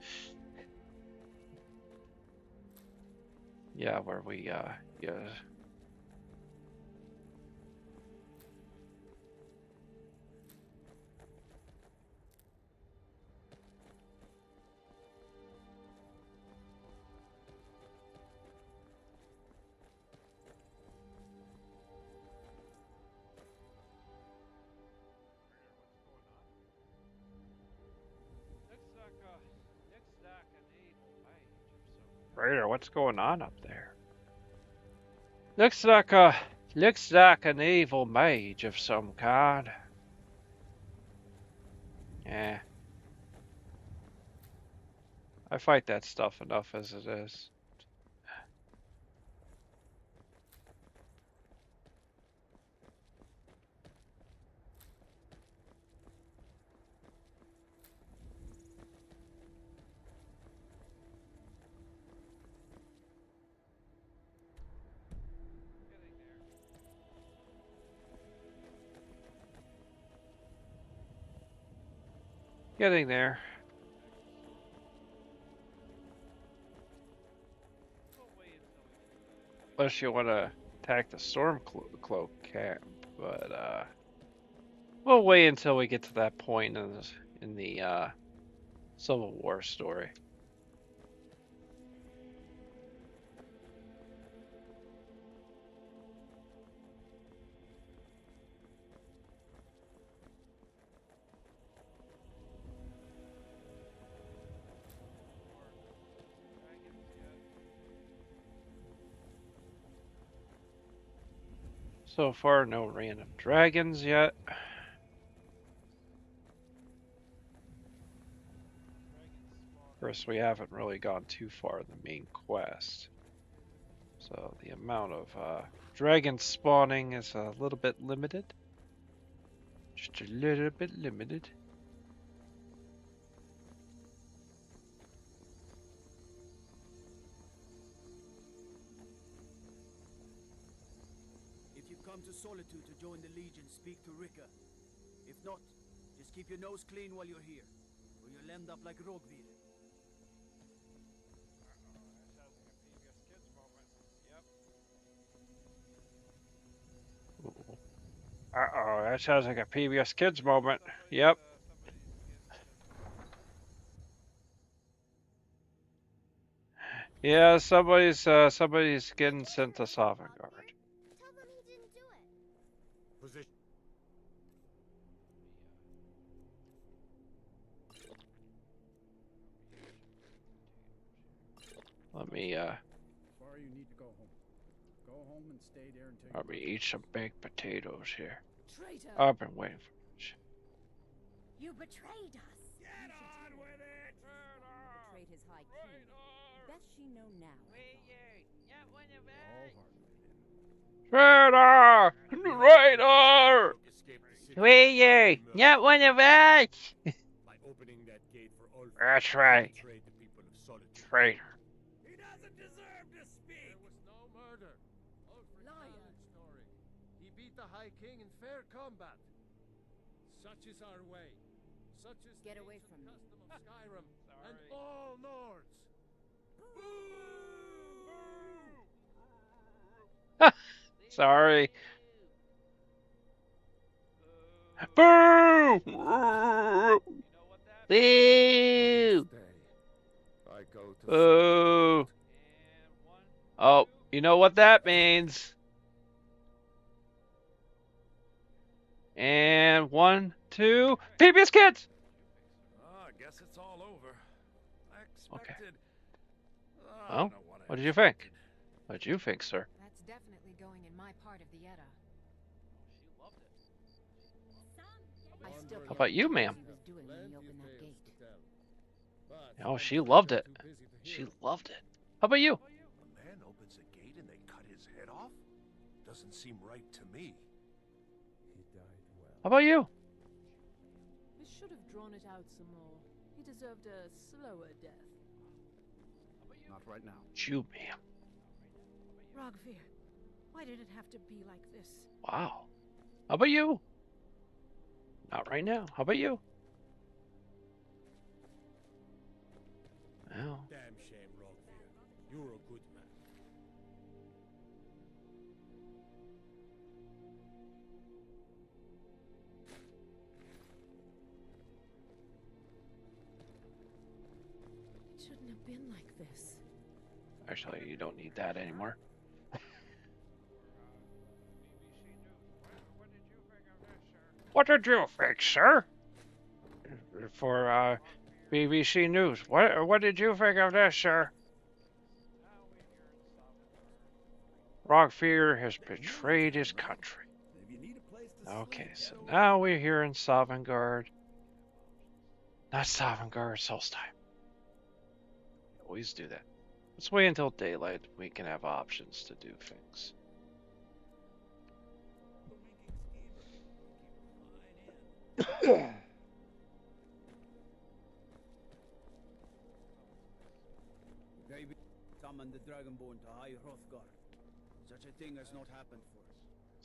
Yeah, where we yeah. Frater, what's going on up there? Looks like an evil mage of some kind. Yeah. I fight that stuff enough as it is. Getting there. Unless you want to attack the Stormcloak camp, but we'll wait until we get to that point in the Civil War story. So far, no random dragons yet. Of course, we haven't really gone too far in the main quest. So the amount of dragon spawning is a little bit limited. Just a little bit limited. If you come to Solitude to join the Legion, speak to Rika. If not, just keep your nose clean while you're here, or you'll end up like Rogvir. Uh-oh, that sounds like a PBS Kids moment. Yep. Yeah, somebody's getting sent to Sovngarde. Tell them he didn't do it. Position. Let me Sorry you need to go home. Go home and stay there until let me eat some baked potatoes here. Traitor! I've been waiting for this. You betrayed us. Get on with it! Betrayed his high king. Best she know now. Frater! Traitor! We not one of us! By opening that gate for Ulfric, That's right. betrayed the people of Solitude. Traitor. He doesn't deserve to speak! There was no murder. Ulfric Liar. story. He beat the High King in fair combat. Such is our way. Such is Get the away ancient from me. custom of Skyrim and all Nords. Sorry. Boo! Boo! I go to Boo! Oh, you know what that means. And 1, 2, PBS Kids! I guess it's all over. I expected... I Well, don't know what did you think? What did you think, sir? That's definitely going in my part of the Edda. I still How about you, ma'am? he was doing when he opened that gate. Oh, she loved it. She loved it. How about you? A man opens a gate and they cut his head off? Doesn't seem right to me. He died well. How about you? We should have drawn it out some more. He deserved a slower death. Not right now. You, ma'am. Rogvir, why did it have to be like this? Wow. How about you? Not right now. How about you? Well. Damn shame, Rogvir. You're a good man. It shouldn't have been like this. Actually, you don't need that anymore. What did you think, sir? For BBC News, what did you think of this, sir? Rogvir has betrayed his country. Okay, so now we're here in Sovngarde. Not Sovngarde, Solstheim. Always do that. Let's wait until daylight. We can have options to do things. They summoned the Dragonborn to High Hrothgar. Such a thing has not happened for us.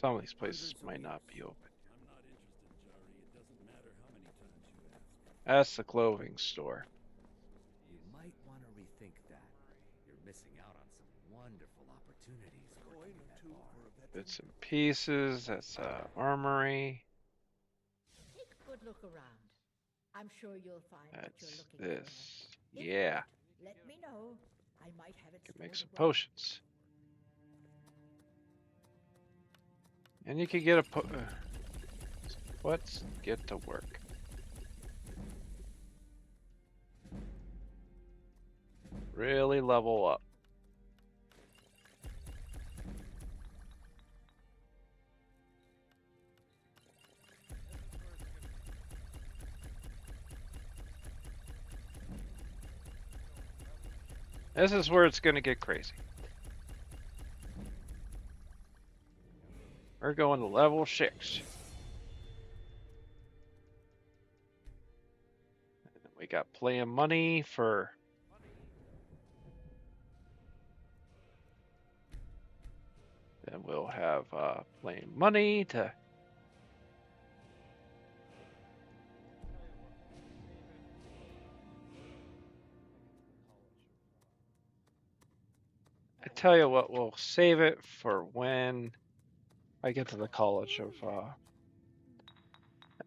Some of these places might not be open. I'm not interested, Jari. It doesn't matter how many times you ask. That's the clothing store. You might want to rethink that. You're missing out on some wonderful opportunities working in that bar. Bits and pieces. That's armory. Take a good look around. I'm sure you'll find what you're That's looking this. for. If Yeah. not, let me know. I might have it Can make some stored away. potions. And you can get a let's get to work. Really level up. This is where it's gonna get crazy. We're going to level 6. And we got playing money for... Then we'll have playing money to... I tell you what, we'll save it for when I get to the college of...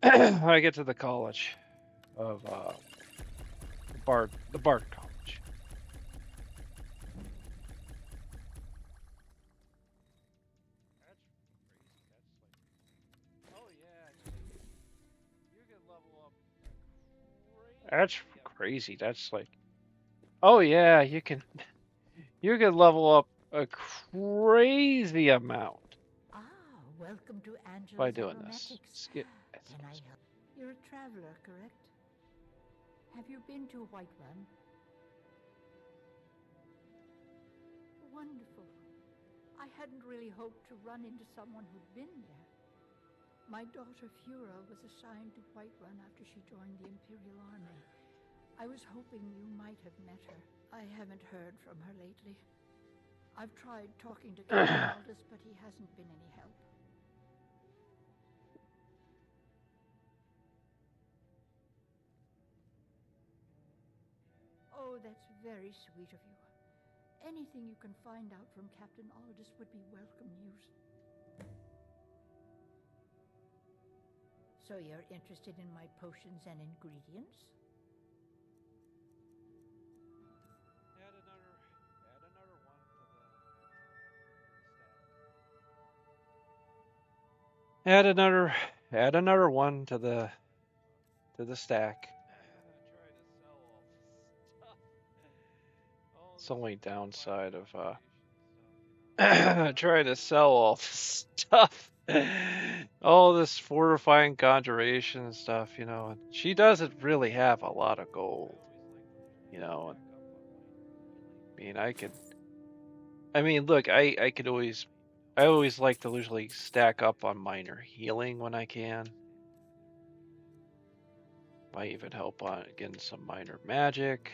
I get to the college of the Bard College. That's crazy. That's like, oh yeah, you can level up a crazy amount Welcome to Angela's by doing this. Aromatics. Skip. Can I help? You're a traveler, correct? Have you been to Whiterun? Wonderful. I hadn't really hoped to run into someone who'd been there. My daughter Fura was assigned to Whiterun after she joined the Imperial Army. I was hoping you might have met her. I haven't heard from her lately. I've tried talking to Captain Aldous, but he hasn't been any help. Oh, that's very sweet of you. Anything you can find out from Captain Aldous would be welcome news. So you're interested in my potions and ingredients? Add another one to the stack. It's the only downside of trying to sell all this stuff. All this fortifying conjuration stuff, you know. And she doesn't really have a lot of gold, you know. And, I mean, look, I always like to usually stack up on minor healing when I can. Might even help on getting some minor magic.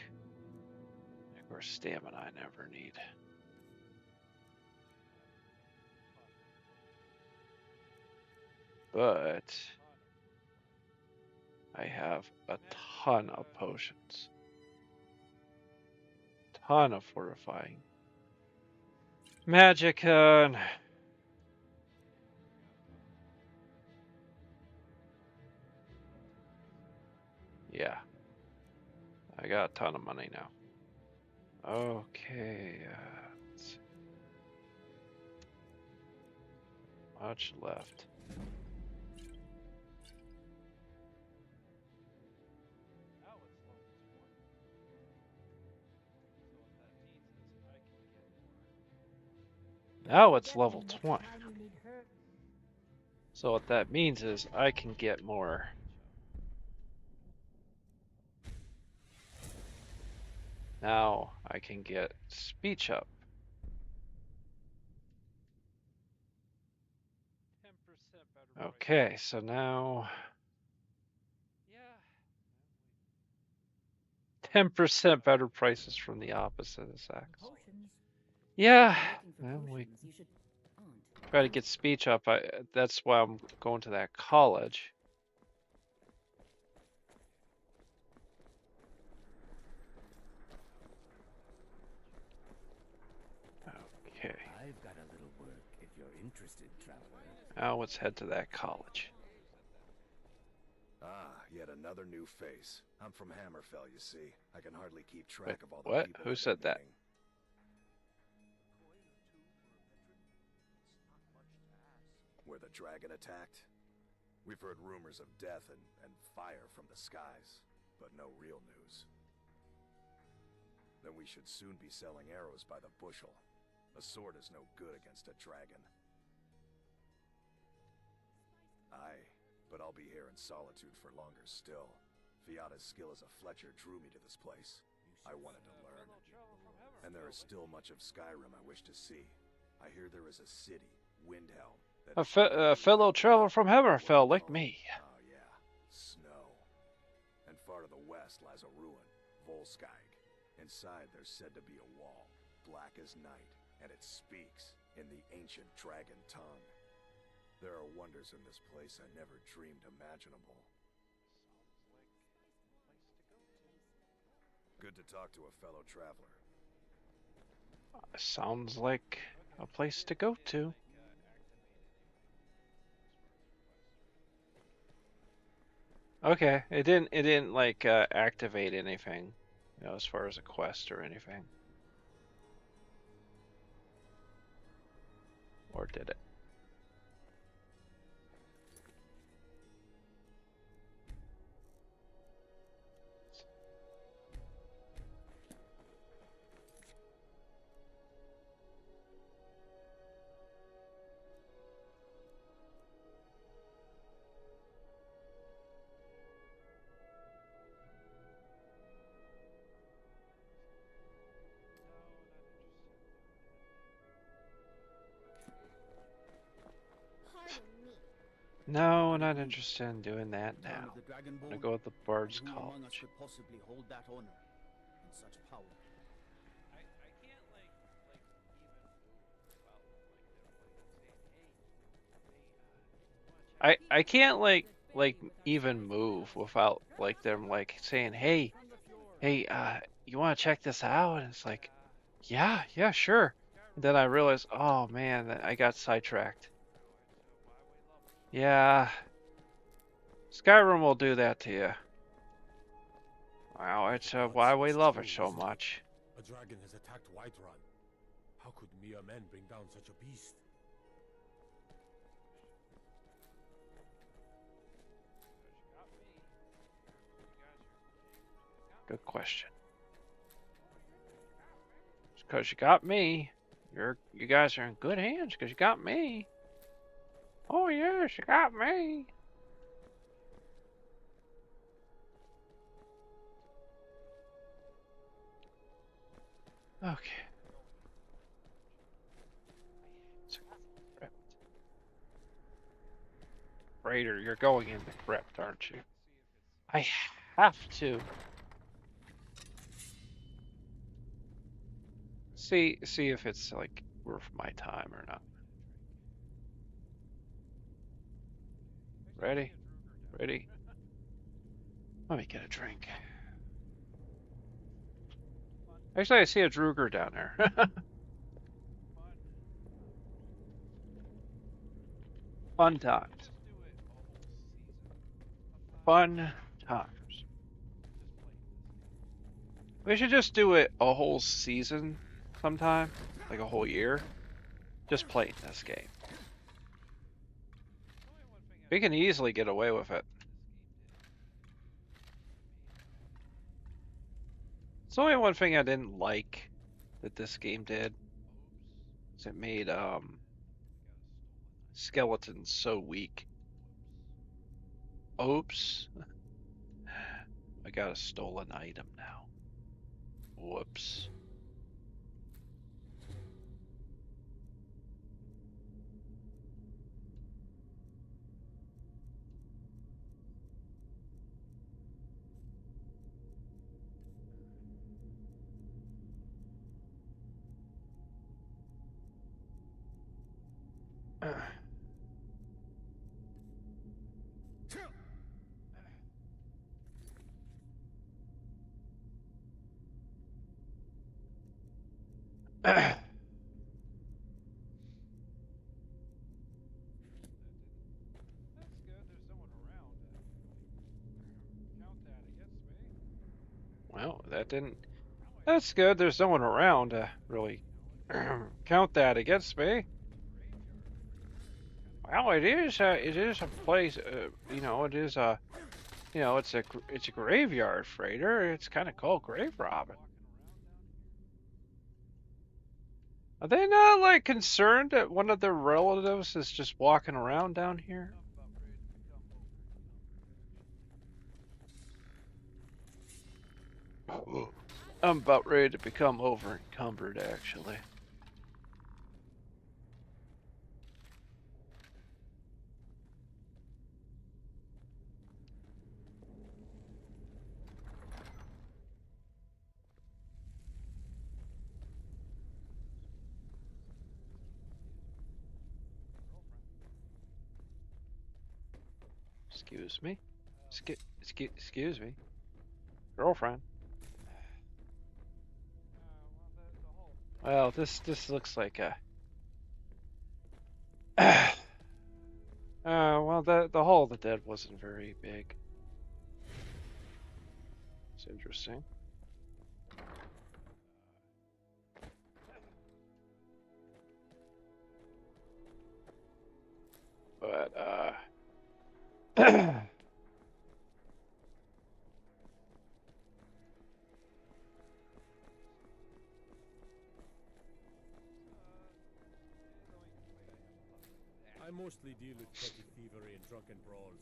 Of course, stamina I never need. But I have a ton of potions. Ton of fortifying magic. Yeah. I got a ton of money now. Okay. Let's see. Much left. Now it's level 20. So what that means is I can get more. Now I can get speech up. 10% better. Okay, so now 10% better prices from the opposite of sex. Yeah, well, we try to get speech up. That's why I'm going to that college. Okay. I've got a little work if you're interested, traveler. Now let's head to that college. Ah, yet another new face. I'm from Hammerfell, you see. I can hardly keep track of all the What? people. Who said that? Where the dragon attacked? We've heard rumors of death and fire from the skies, but no real news. Then we should soon be selling arrows by the bushel. A sword is no good against a dragon. Aye, but I'll be here in solitude for longer still. Fiata's skill as a fletcher drew me to this place. I wanted to learn. And there is still much of Skyrim I wish to see. I hear there is a city, Windhelm. A fellow traveler from Hammerfell like me. Oh yeah, snow. And far to the west lies a ruin, Volskag. Inside there's said to be a wall, black as night, and it speaks in the ancient dragon tongue. There are wonders in this place I never dreamed imaginable. Good to talk to a fellow traveler. Sounds like a place to go to. Okay, it didn't like activate anything, you know, as far as a quest or anything. Or did it? No, not interested in doing that now. I'm gonna go with the Bard's College. Possibly hold that honor and such power. I can't like even move without like them like saying, hey, you want to check this out? And it's like, yeah, sure. And then I realized, oh man, that I got sidetracked. Yeah, Skyrim will do that to you. Wow, it's why we love it so much. A dragon has attacked Whiterun. How could mere men bring down such a beast? Good question. Because you got me. You guys are in good hands because you got me. Oh yes, you got me. Okay. Frater, you're going in the crypt, aren't you? I have to. See if it's like worth my time or not. Ready? Ready? Let me get a drink. Actually, I see a Druger down there. Fun times. Fun times. We should just do it a whole season sometime, like a whole year. Just playing this game. We can easily get away with it. It's only one thing I didn't like that this game did. Is it made skeletons so weak. Oops. I got a stolen item now. Whoops. Well, that didn't... That's good. There's no one around to really count that against me. Well, it is a place. You know, it is a, you know, it's a graveyard, Frater. It's kind of called grave robbing. Are they not like concerned that one of their relatives is just walking around down here? I'm about ready to become over encumbered, actually. Excuse me. Excuse me. Girlfriend. Well, this looks like a. Well, the Hall of the Dead wasn't very big. It's interesting. But I mostly deal with petty thievery and drunken brawls.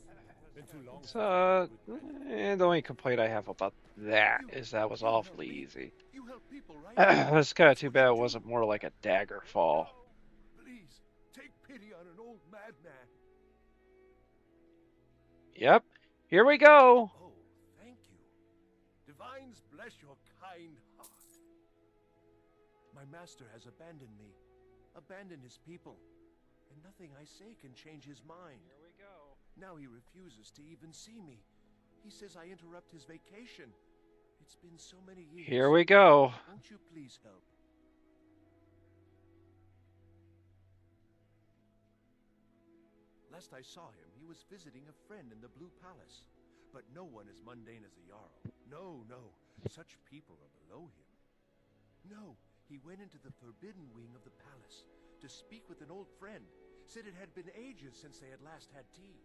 Been too long it's, since the only complaint I have about that is that was awfully easy. You help people, right? It's kind of too bad it wasn't more like a dagger fall. Please, take pity on an old madman. Yep. Here we go. Oh, thank you. Divines bless your kind heart. My master has abandoned me, abandoned his people, and nothing I say can change his mind. Here we go. Now he refuses to even see me. He says I interrupt his vacation. It's been so many years. Here we go. Won't you please help? Last I saw him, he was visiting a friend in the Blue Palace. But no one as mundane as a Jarl. No, no. Such people are below him. No, he went into the forbidden wing of the palace to speak with an old friend. Said it had been ages since they had last had tea.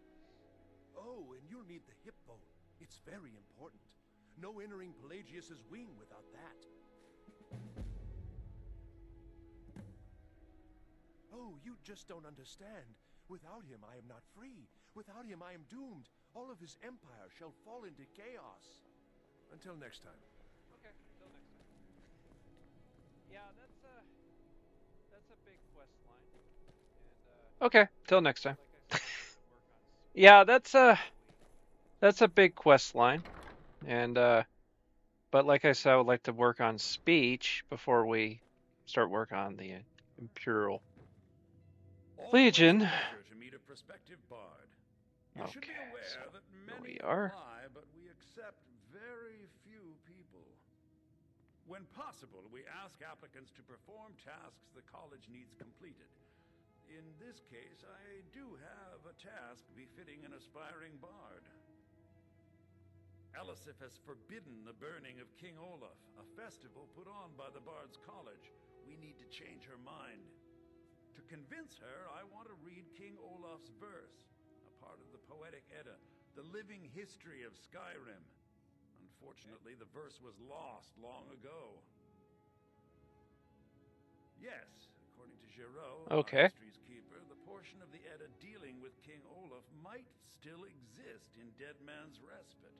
Oh, and you'll need the hip bone. It's very important. No entering Pelagius's wing without that. Oh, you just don't understand. Without him, I am not free. Without him, I am doomed. All of his empire shall fall into chaos. Until next time. Okay, until next time. Yeah, that's a big quest line. And, okay, till next time. Yeah, that's a big quest line. And but like I said, I would like to work on speech before we start work on the Imperial Legion. To meet a prospective bard. You should be aware that many apply, but we accept very few people. When possible, we ask applicants to perform tasks the college needs completed. In this case, I do have a task befitting an aspiring bard. Elisif has forbidden the burning of King Olaf, a festival put on by the Bard's College. We need to change her mind. To convince her, I want to read King Olaf's verse, a part of the Poetic Edda, the living history of Skyrim. Unfortunately, the verse was lost long ago. Yes, according to Giraud, our history's keeper, the portion of the Edda dealing with King Olaf might still exist in Dead Man's Respite.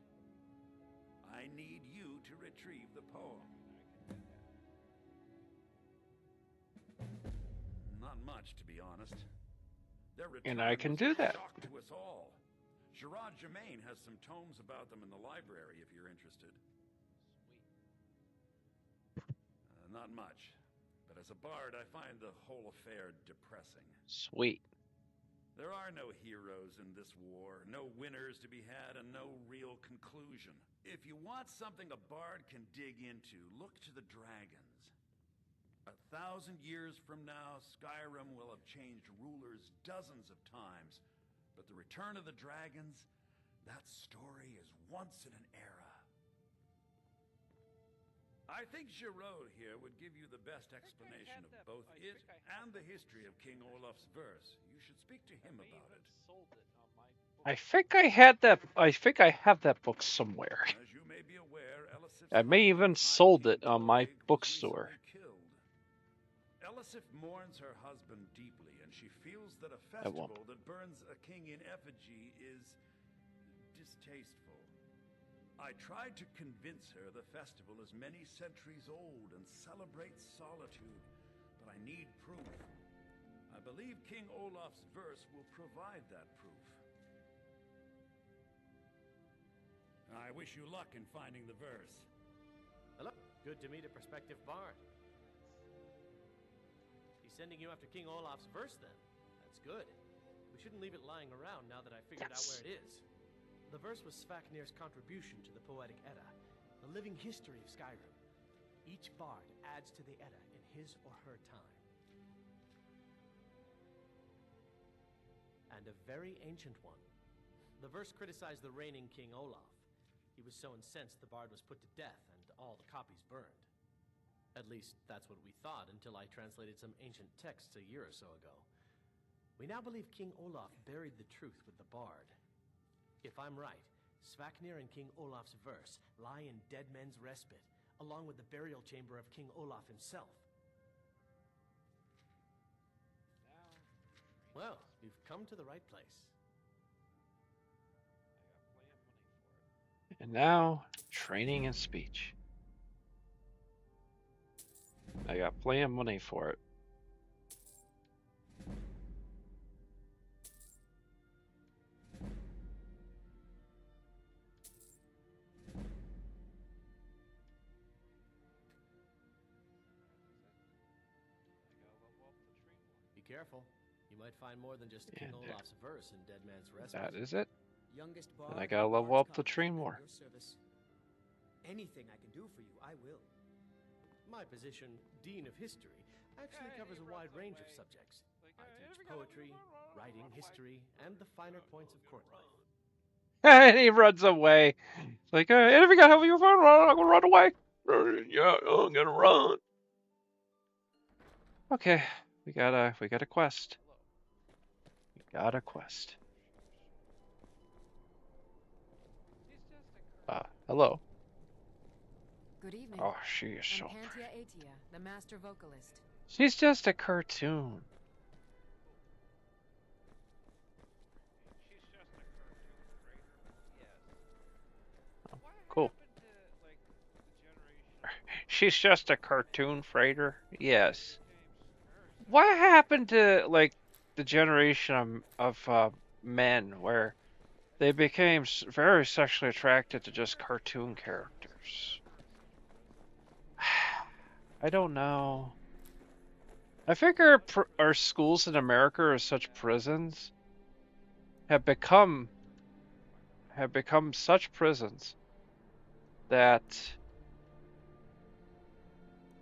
I need you to retrieve the poem. Not much, to be honest. And I can do that. Shock to us all. Gerard Germain has some tomes about them in the library if you're interested. Not much. But as a bard, I find the whole affair depressing. Sweet. There are no heroes in this war, no winners to be had, and no real conclusion. If you want something a bard can dig into, look to the dragons. 1,000 years from now, Skyrim will have changed rulers dozens of times. But the return of the dragons, that story is once in an era. I think Giraud here would give you the best explanation of both it and the history of King Olaf's verse. You should speak to him about it. I think I had that. I think I have that book somewhere. As you may be aware, I may even sold it on my bookstore. Elisif mourns her husband deeply, and she feels that a festival that burns a king in effigy is distasteful. I tried to convince her the festival is many centuries old and celebrates solitude, but I need proof. I believe King Olaf's verse will provide that proof. I wish you luck in finding the verse. Hello. Good to meet a prospective bard. He's sending you after King Olaf's verse, then. That's good. We shouldn't leave it lying around now that I figured out where it is. The verse was Svafnir's contribution to the Poetic Edda, the living history of Skyrim. Each bard adds to the Edda in his or her time. And a very ancient one. The verse criticized the reigning King Olaf. He was so incensed the bard was put to death and all the copies burned. At least, that's what we thought until I translated some ancient texts a year or so ago. We now believe King Olaf buried the truth with the bard. If I'm right, Svafnir and King Olaf's verse lie in Dead Men's Respite, along with the burial chamber of King Olaf himself. Well, you've come to the right place. And now, training and speech. I got plenty of money for it. Be careful. You might find more than just King Olaf's verse in Dead Man's Respite. That is it. Youngest And I gotta level up the tree more. Anything I can do for you, I will. My position, Dean of History, actually covers a wide range of subjects. I teach poetry, writing, history, and the finer points of court life. And he runs away. It's like, if you got help your phone, I'm gonna run away. Yeah, I'm gonna run. Okay, we got a quest. We got a quest. Hello. Good evening. Oh, she is so I'm pretty. Pantia Atia, the master vocalist. She's just a cartoon. Oh, cool. She's just a cartoon, Frater. Yes. What happened to like the generation of men where they became very sexually attracted to just cartoon characters? I don't know. I figure our schools in America are such prisons, have become such prisons that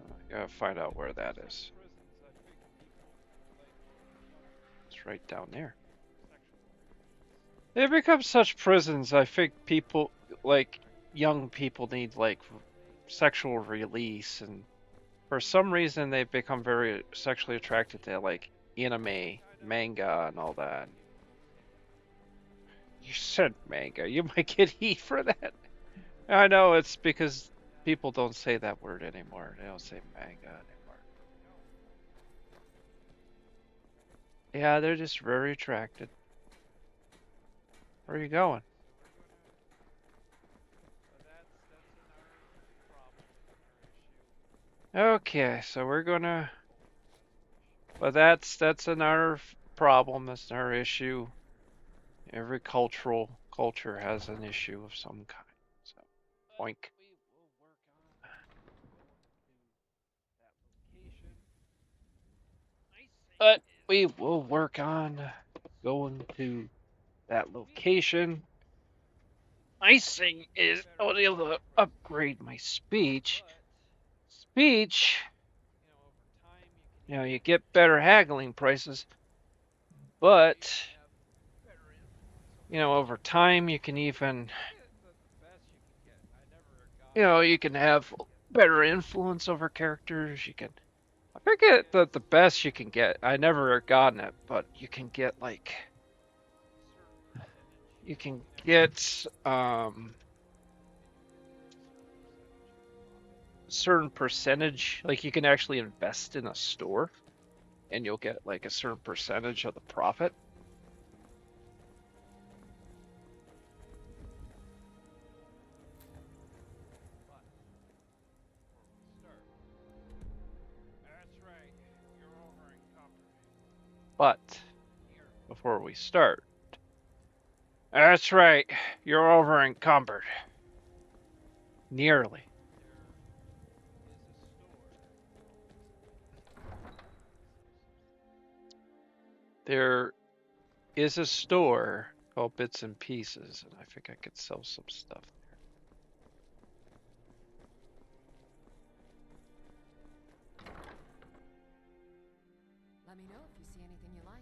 I gotta find out where that is. It's right down there. They've become such prisons. I think people, like young people, need like sexual release, and for some reason they've become very sexually attracted to like anime, manga, and all that. You said manga. You might get heat for that. I know, it's because people don't say that word anymore. They don't say manga anymore. Yeah, they're just very attracted. Where are you going? Okay, so we're gonna... But that's another problem. That's another issue. Every culture has an issue of some kind. So, oink. But we will work on going to that location. Nice thing is I was able to upgrade my speech. Speech, you get better haggling prices, but over time you can even, you can have better influence over characters. You can, I forget the best you can get. I never gotten it, but you can get like, you can get certain percentage, like you can actually invest in a store and you'll get like a certain percentage of the profit. But before we start, that's right, you're over encumbered. Nearly. There is a store called Bits and Pieces, and I think I could sell some stuff there. Let me know if you see anything you like.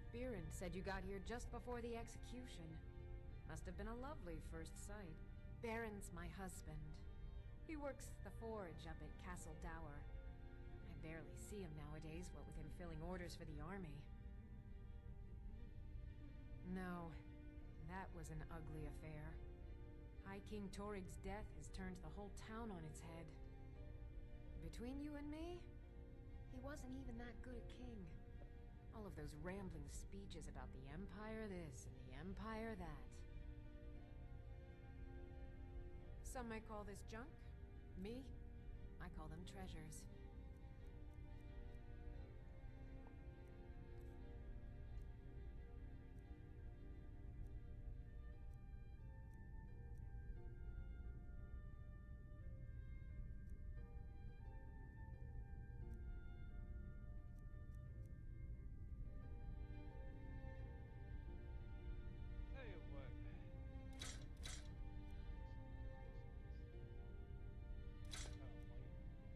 Biren said you got here just before the execution. Must have been a lovely first sight. Baron's my husband. He works the forge up at Castle Dower. I barely see him nowadays, what with him filling orders for the army. No, that was an ugly affair. High King Torig's death has turned the whole town on its head. Between you and me, he wasn't even that good a king. All of those rambling speeches about the Empire this and the Empire that. Some may call this junk. Me, I call them treasures.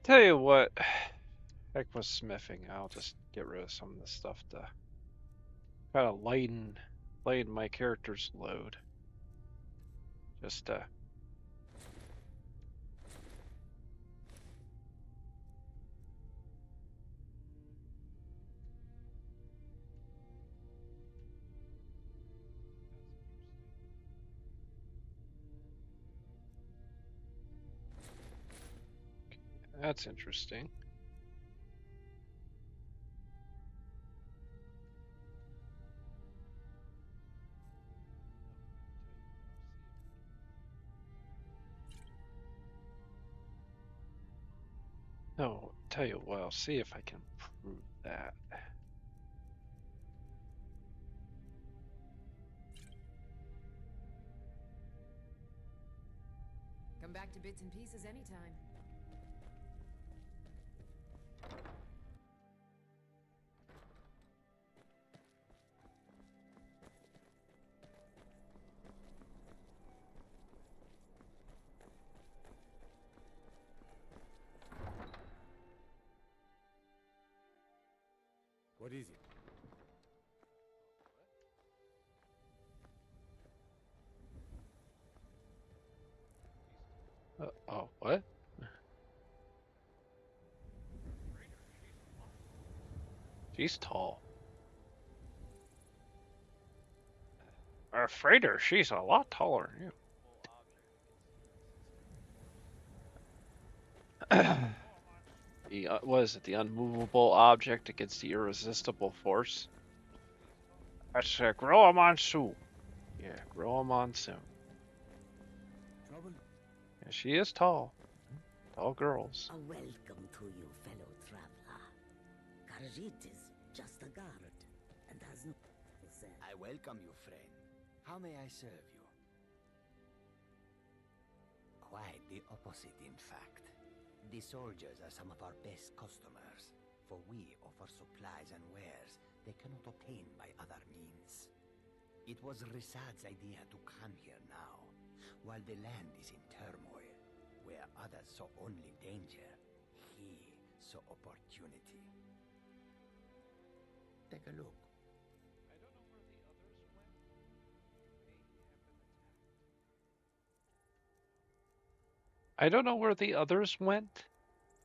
Tell you what, heck with smithing, I'll just get rid of some of the stuff to kind of lighten my character's load. Just that's interesting. No, tell you what, I'll see if I can prove that. Come back to Bits and Pieces anytime. What is it? Oh, what? She's tall. Frater, she's a lot taller than you. What is it? The unmovable object against the irresistible force? That's grow a monsoon. Yeah, grow a monsoon. Trouble? Yeah, she is tall. Tall girls. A welcome to you, fellow traveler. Karjit is just a guard, and has no... I welcome you, friend. How may I serve you? Quite the opposite, in fact. The soldiers are some of our best customers, for we offer supplies and wares they cannot obtain by other means. It was Risad's idea to come here now, while the land is in turmoil, where others saw only danger, he saw opportunity. Take a look. I don't know where the others went.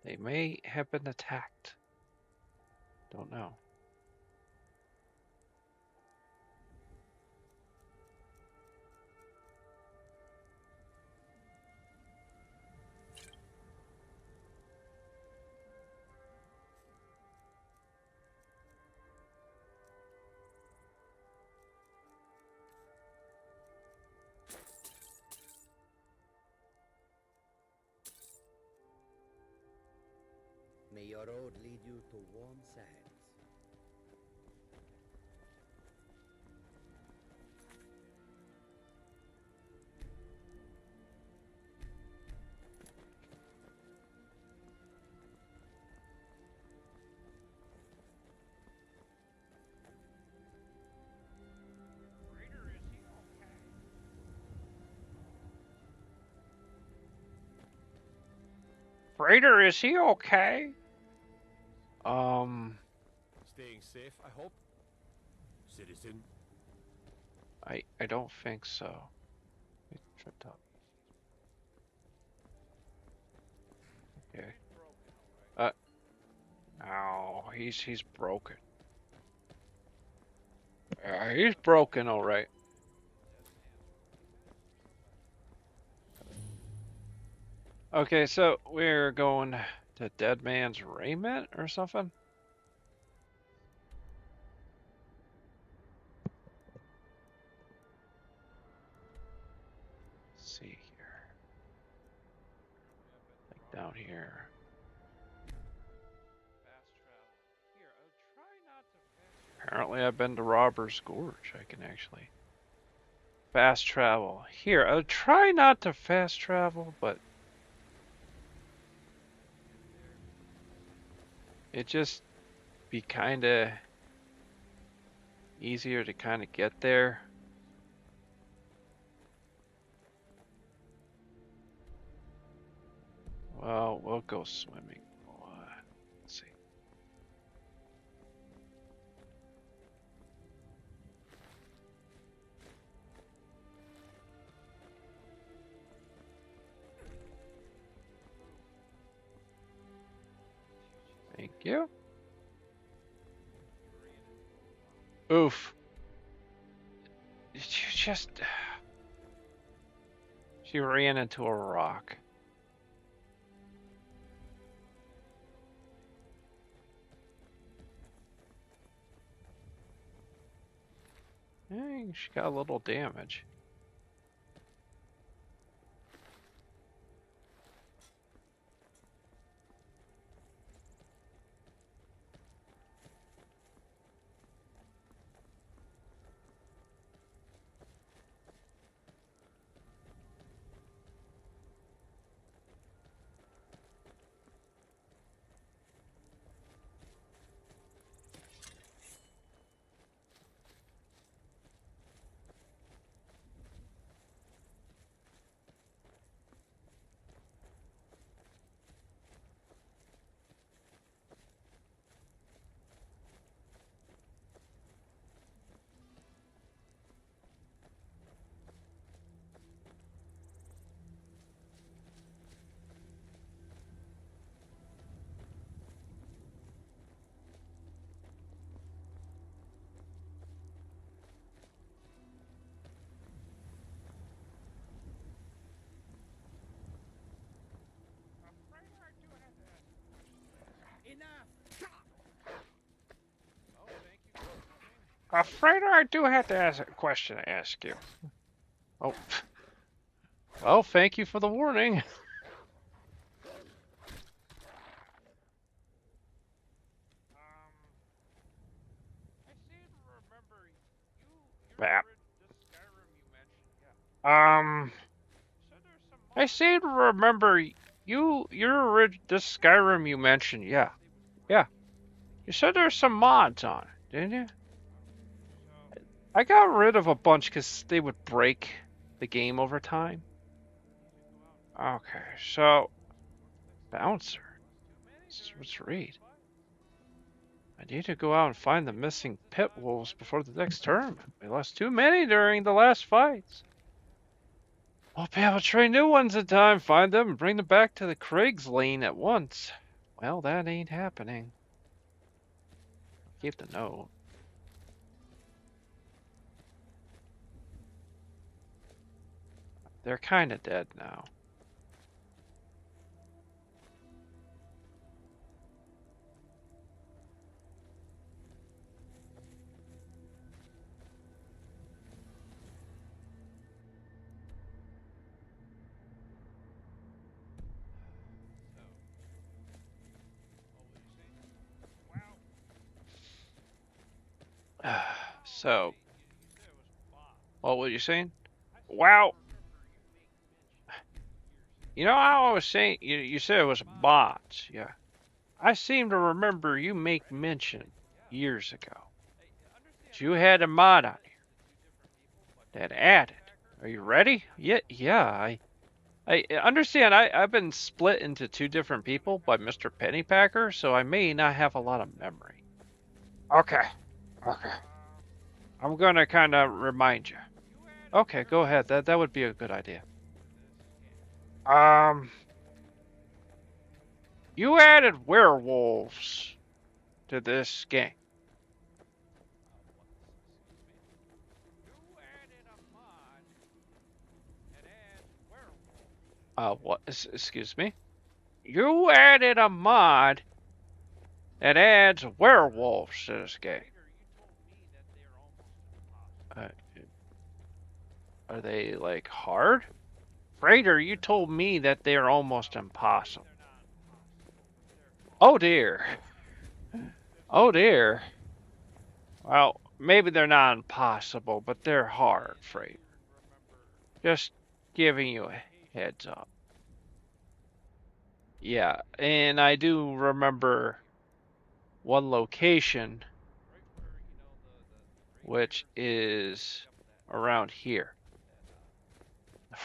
They may have been attacked. Don't know. May your road lead you to warm sands. Frater, is he okay? Staying safe, I hope? Citizen? I don't think so. He tripped up. Okay. Oh, he's broken. Yeah, he's broken, all right. Okay, so we're going to Dead Man's Raiment or something? Let's see here. Like down here. Apparently I've been to Robber's Gorge. I can actually fast travel. Here, I'll try not to fast travel, but it just be kind of easier to kind of get there. Well, we'll go swimming. Let's see. Thank you. Oof. Did you just... She ran into a rock. Dang, she got a little damage. Frater, I do have to ask a question to ask you. Oh. Well, thank you for the warning. I seem to remember this Skyrim you mentioned, yeah. Yeah. You said there's some mods on it, didn't you? I got rid of a bunch because they would break the game over time. Okay, so... Bouncer. Let's read. I need to go out and find the missing pit wolves before the next term. We lost too many during the last fights. Won't be able to train new ones in time, find them, and bring them back to the Craig's Lane at once. Well, that ain't happening. Keep the note. They're kinda dead now. So, what were you saying? Wow. You know, I was saying, you said it was bots. Yeah. I seem to remember you make mention years ago that you had a mod on here that added. Are you ready? Yeah. I understand. I've been split into two different people by Mr. Pennypacker, so I may not have a lot of memory. Okay. I'm gonna kind of remind you. Okay, go ahead. That would be a good idea. You added werewolves to this game. What? Excuse me? You added a mod that adds werewolves to this game. Are they, like, hard? Frater, you told me that they're almost impossible. Oh dear. Oh dear. Well, maybe they're not impossible, but they're hard, Frater. Just giving you a heads up. Yeah, and I do remember one location, which is around here.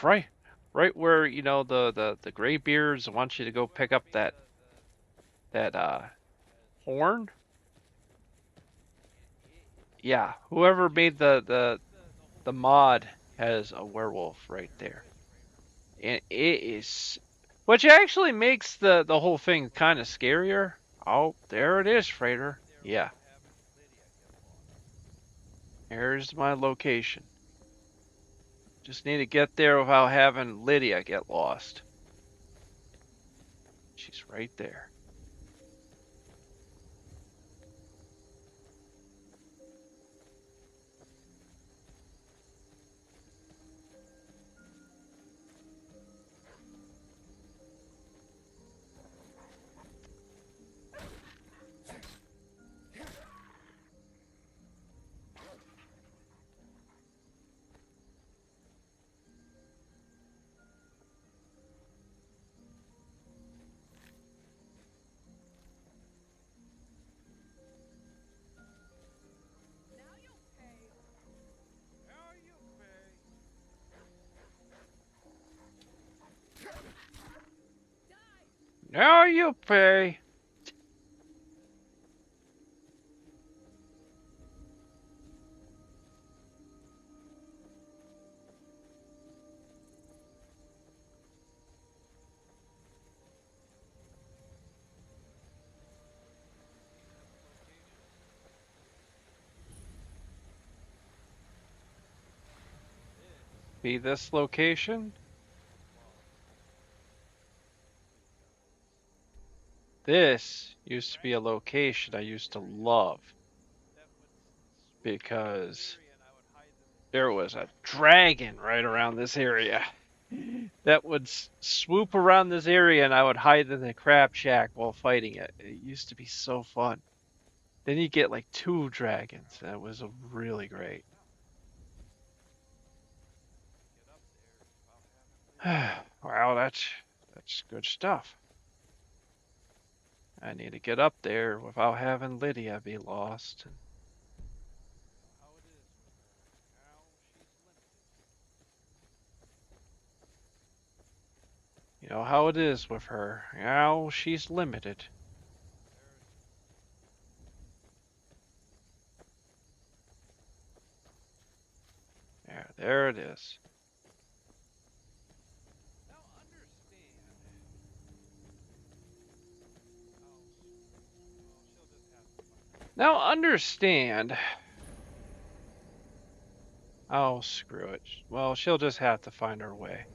Right where, you know, the Greybeards want you to go pick up that horn. Yeah, whoever made the mod has a werewolf right there. And it is, which actually makes the whole thing kind of scarier. Oh, there it is, Frater. Yeah. Here's my location. Just need to get there without having Lydia get lost. She's right there. Now you pay. Be this location? This used to be a location I used to love because there was a dragon right around this area that would swoop around this area, and I would hide in the crab shack while fighting it. It used to be so fun. Then you get like 2 dragons. That was really great. Wow, that's good stuff. I need to get up there without having Lydia be lost. You know how it is with her. Now she's limited. There it is. Now understand. Oh, screw it. Well, she'll just have to find her way.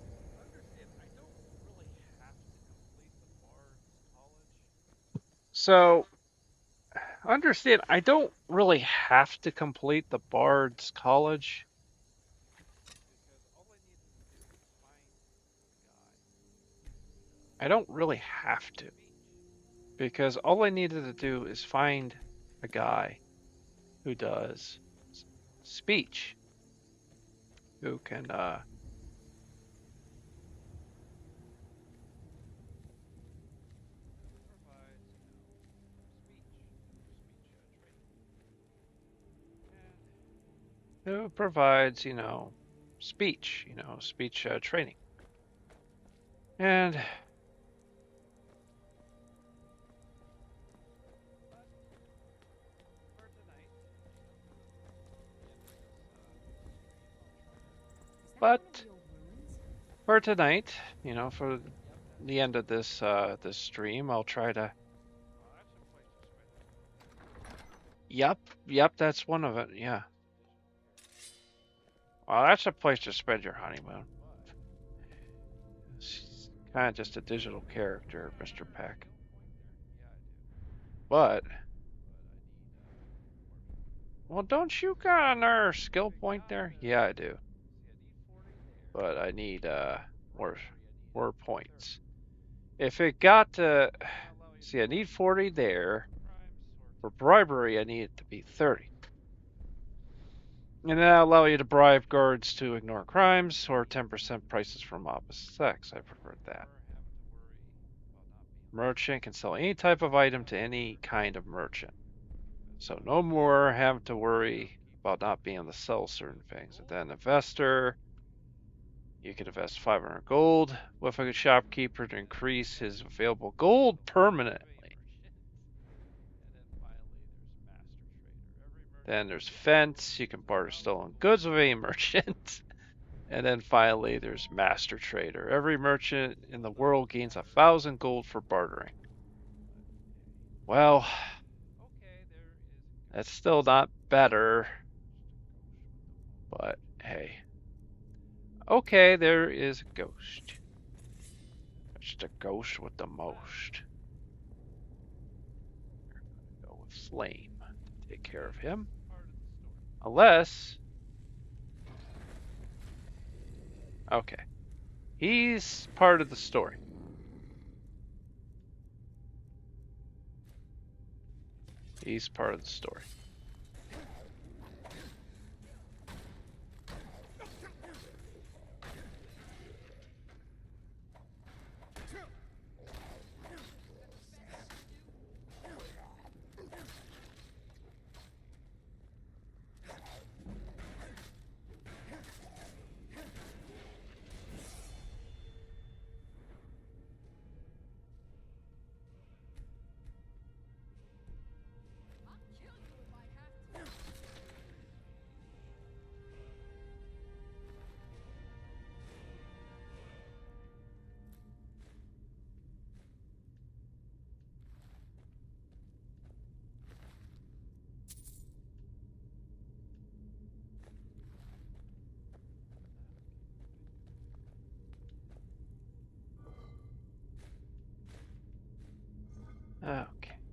So, understand, I don't really have to complete the Bard's College. I don't really have to. Because all I needed to do is find a guy who does speech. Who can who provides, speech, speech training. And but for tonight, for the end of this this stream, I'll try to. Yep, that's one of it. Yeah. Well, that's a place to spend your honeymoon. She's kind of just a digital character, Mr. Peck. But, well, don't you got another skill point there? Yeah, I do. But I need more points. If it got to, see, I need 40 there. For bribery, I need it to be 30. And that'll allow you to bribe guards to ignore crimes or 10% prices from opposite sex. I prefer that. Merchant can sell any type of item to any kind of merchant. So no more having to worry about not being able to sell certain things. And then investor, you can invest 500 gold with a shopkeeper to increase his available gold permanently. Then there's fence, you can barter stolen goods with any merchant. And then finally there's master trader. Every merchant in the world gains 1,000 gold for bartering. Well, that's still not better. But hey. Okay, there is a ghost. It's the ghost with the most. We're gonna go with Flame to take care of him. Unless... Okay. He's part of the story. He's part of the story.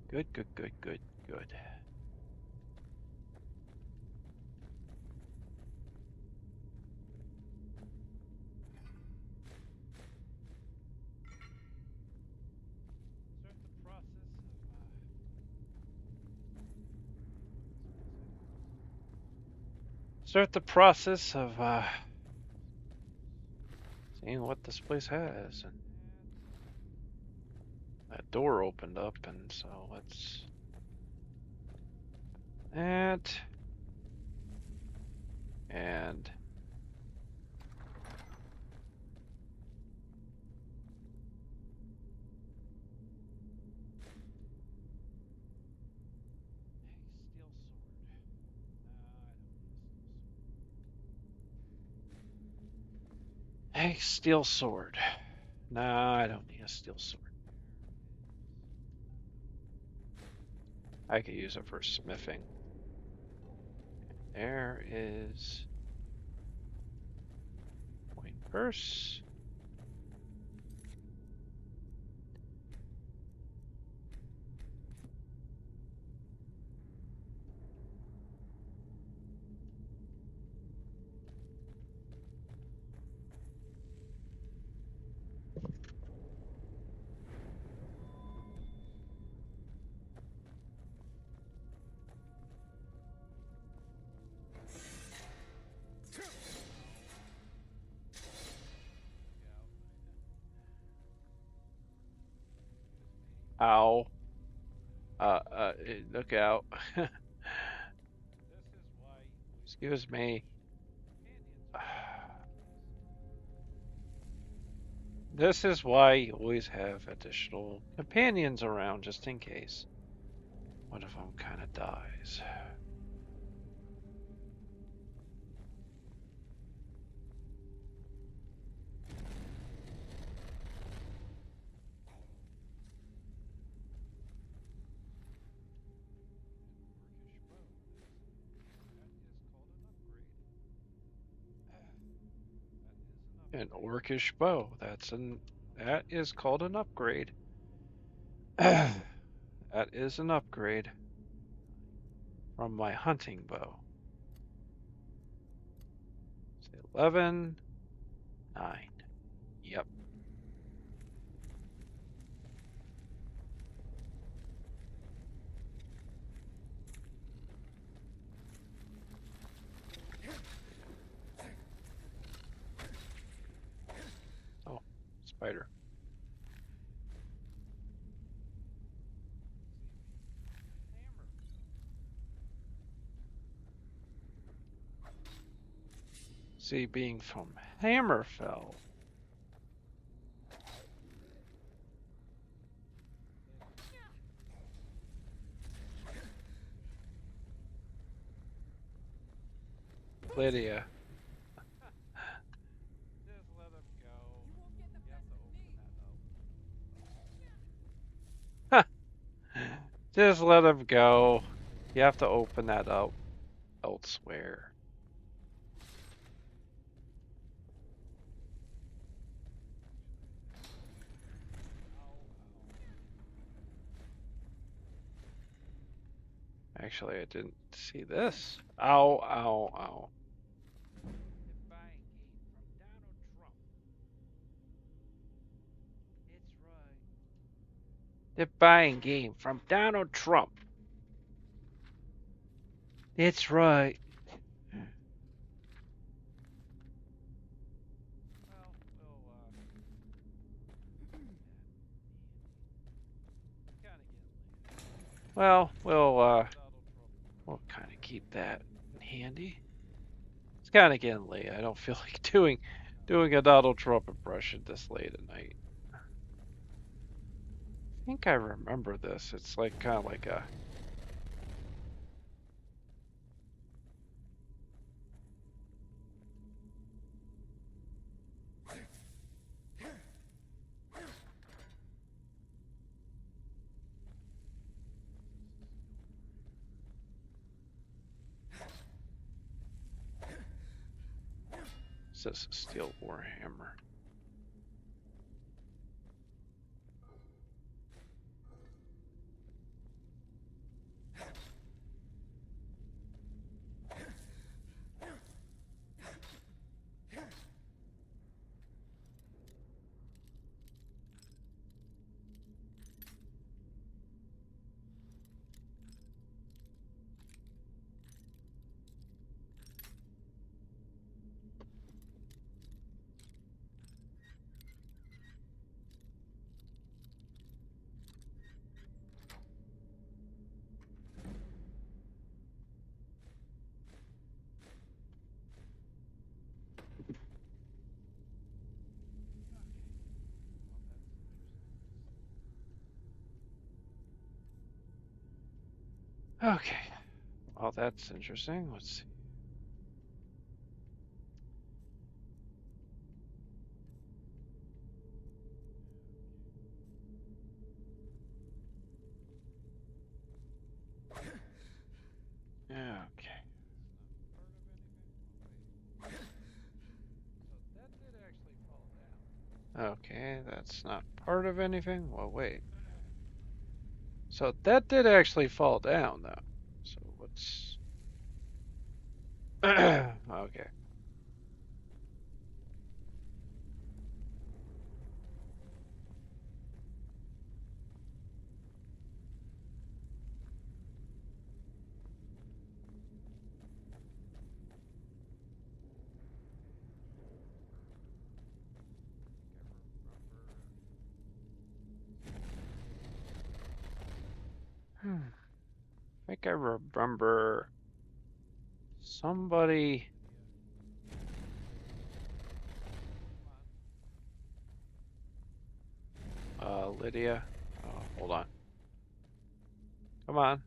Okay, good. Start the process of seeing what this place has. And that door opened up, and so let's... That... And... Hey, steel sword. Nah, I don't need a steel sword. I could use it for smithing. There is... Coin purse. Ow. Look out. Excuse me. This is why you always have additional companions around, just in case one of them kind of dies. An orcish bow. That is called an upgrade. That is an upgrade from my hunting bow. Say 11, 9. Yep. Oh, spider. See, being from Hammerfell. Lydia. Just let him go. You have to open that up elsewhere. Actually, I didn't see this. Ow, ow, ow. The buying game from Donald Trump. That's right. Well, we'll kind of keep that handy. It's kind of getting late. I don't feel like doing a Donald Trump impression this late at night. I think I remember this. It's like kind of like a says steel warhammer. Okay. Well, that's interesting. Let's see. Okay. Okay, that's not part of anything. Well, wait. So that did actually fall down, though. So what's... okay. think I remember somebody. Lydia. Oh, hold on. Come on.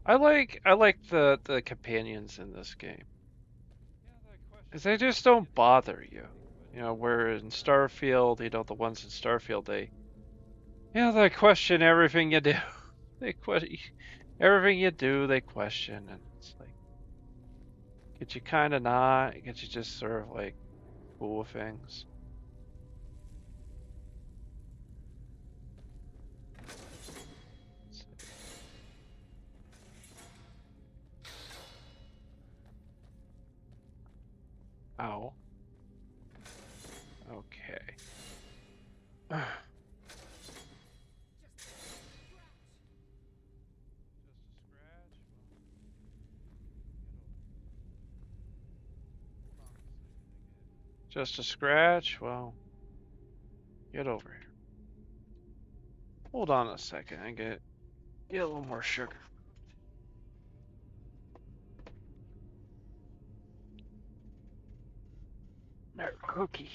I like the companions in this game. 'Cause they just don't bother you. You know, where in Starfield, you know, the ones in Starfield, they question everything you do. They question everything you do, they question, and it's like, could you kind of not? Could you just sort of like cool with things? Ow. Okay. Just a scratch? Well, get over here. Hold on a second. I get a little more sugar. There, cookie.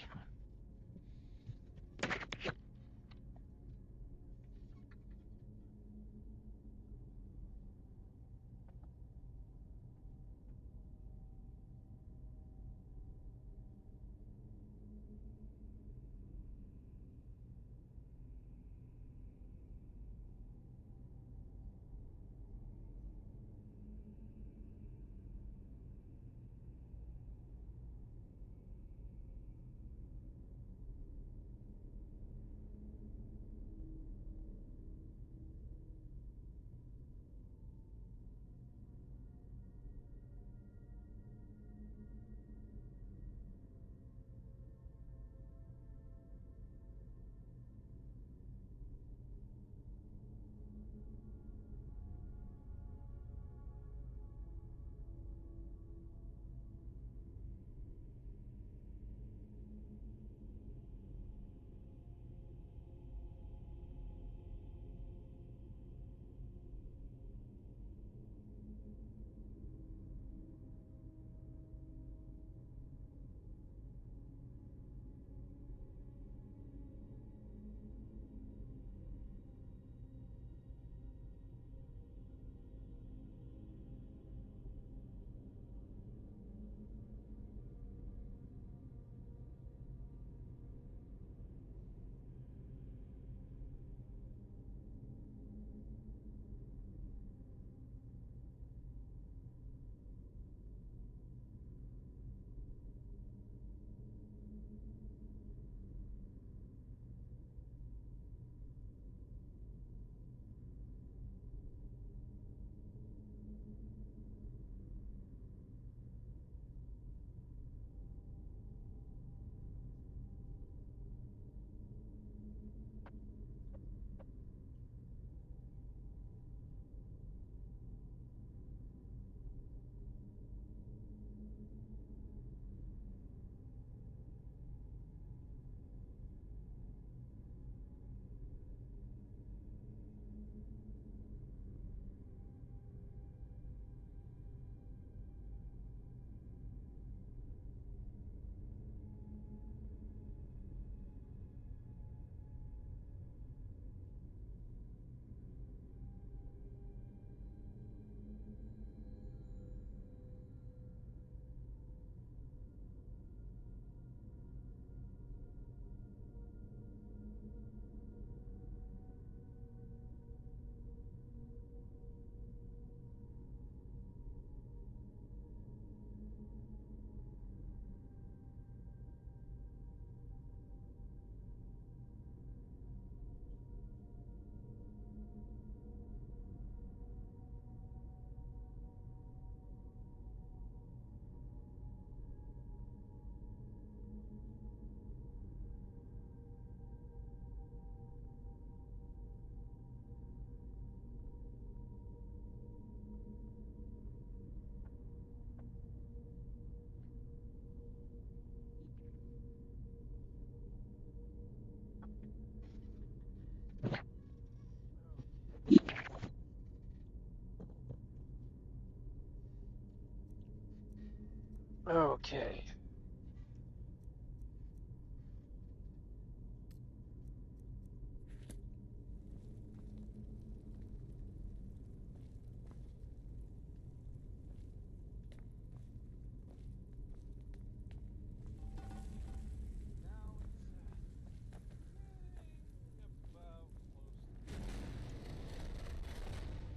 Okay.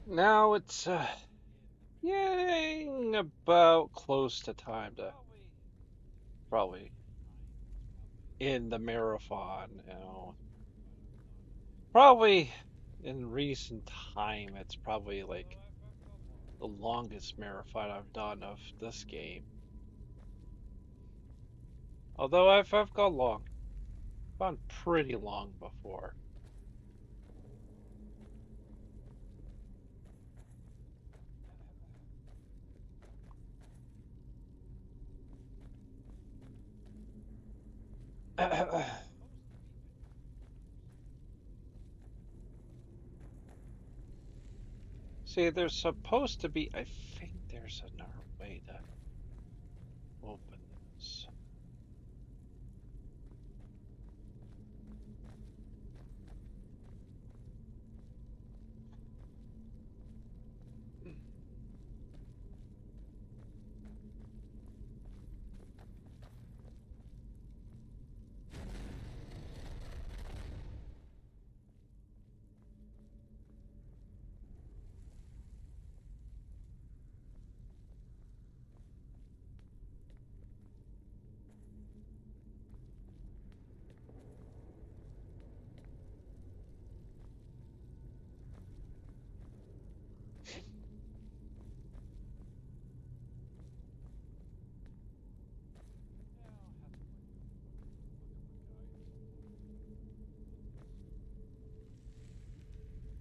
Now it's getting about close to time to probably end the marathon, you know. Probably in recent time, it's probably like the longest marathon I've done of this game. Although I've gone pretty long before. See, there's supposed to be, I think there's another way to open this.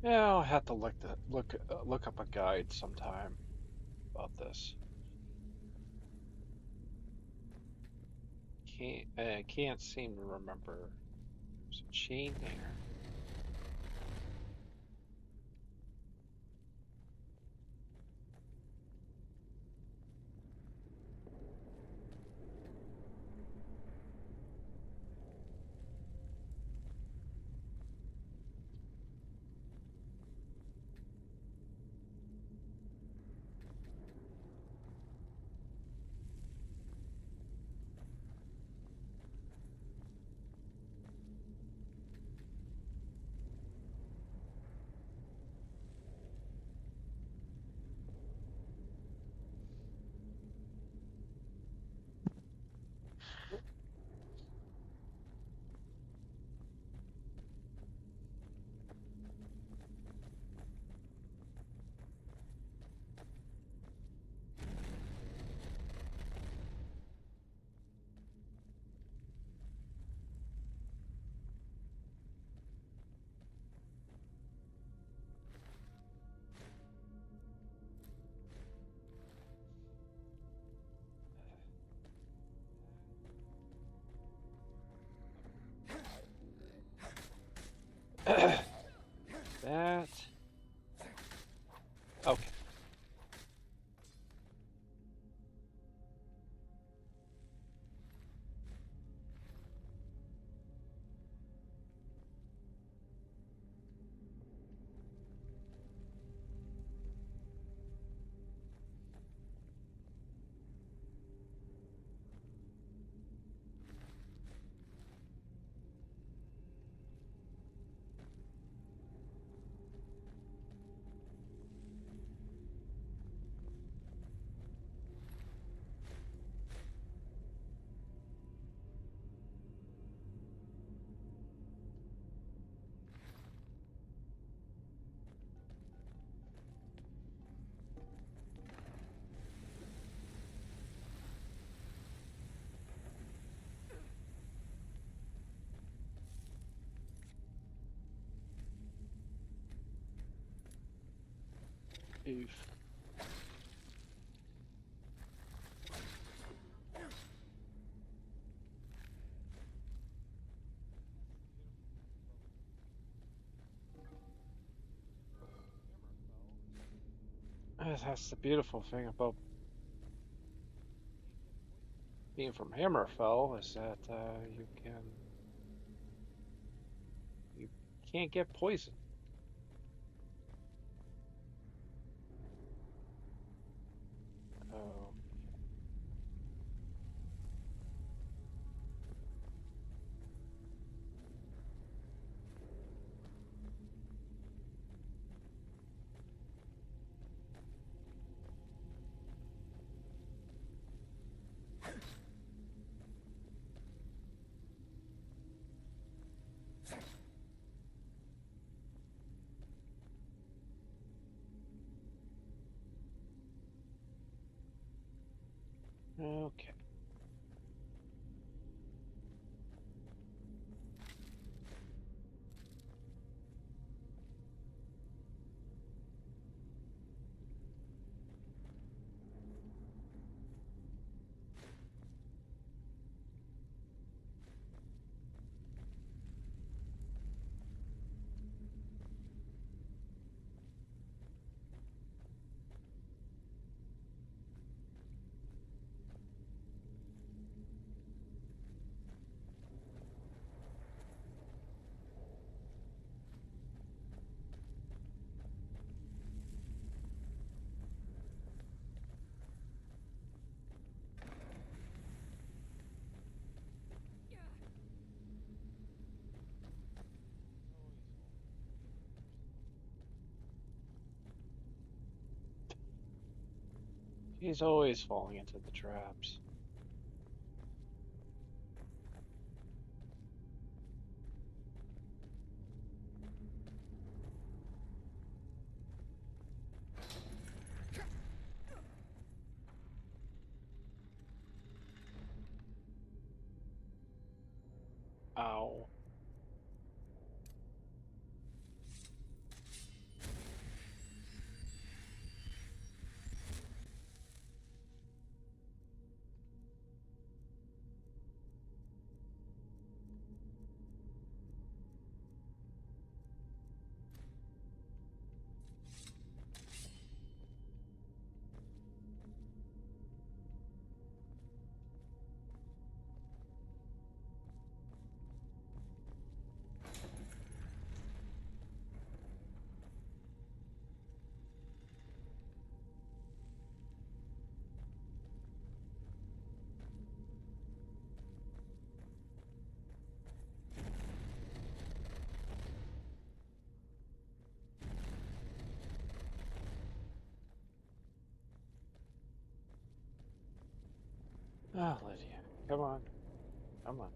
Yeah, I'll have to look up a guide sometime about this. Can't seem to remember. There's a chain there. That. Okay. Oof. That's the beautiful thing about being from Hammerfell is that you can't get poison. Oh. Okay. He's always falling into the traps. Ow. Ah, Lydia. Come on. Come on.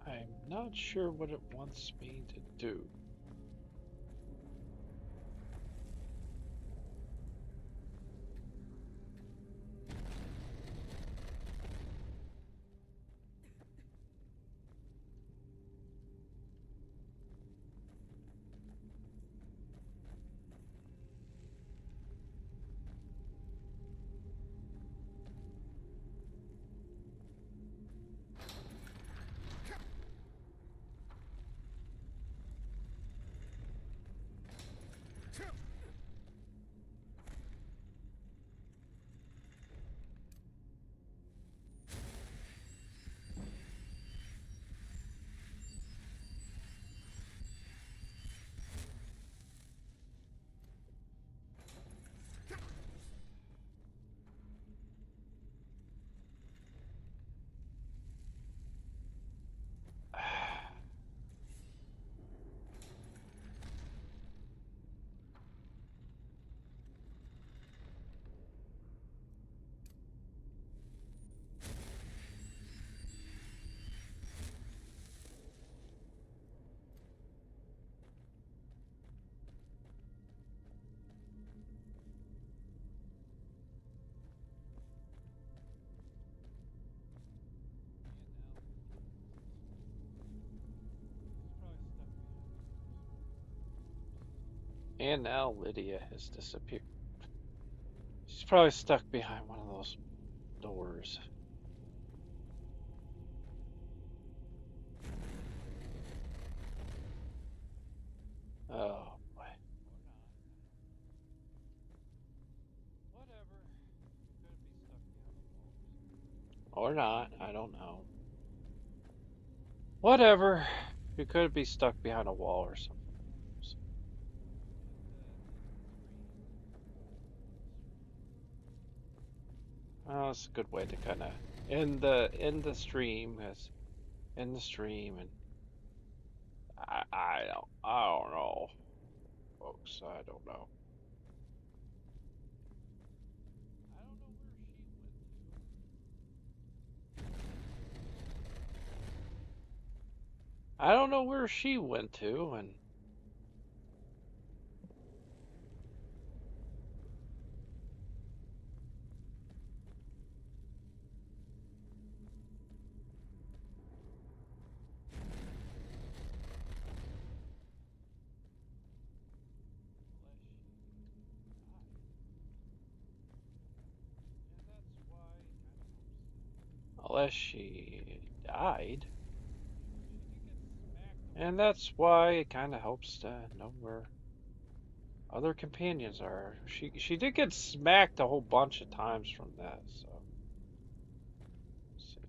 I'm not sure what it wants me to do. And now Lydia has disappeared. She's probably stuck behind one of those doors. Oh boy. Or not, I don't know. Whatever. You could be stuck behind a wall or something. Oh, it's a good way to kind of end the stream, as end the stream, and I don't know, folks. I don't know. I don't know where she went to, and unless she died. And that's why it kind of helps to know where other companions are. She did get smacked a whole bunch of times from that, so. Let's see.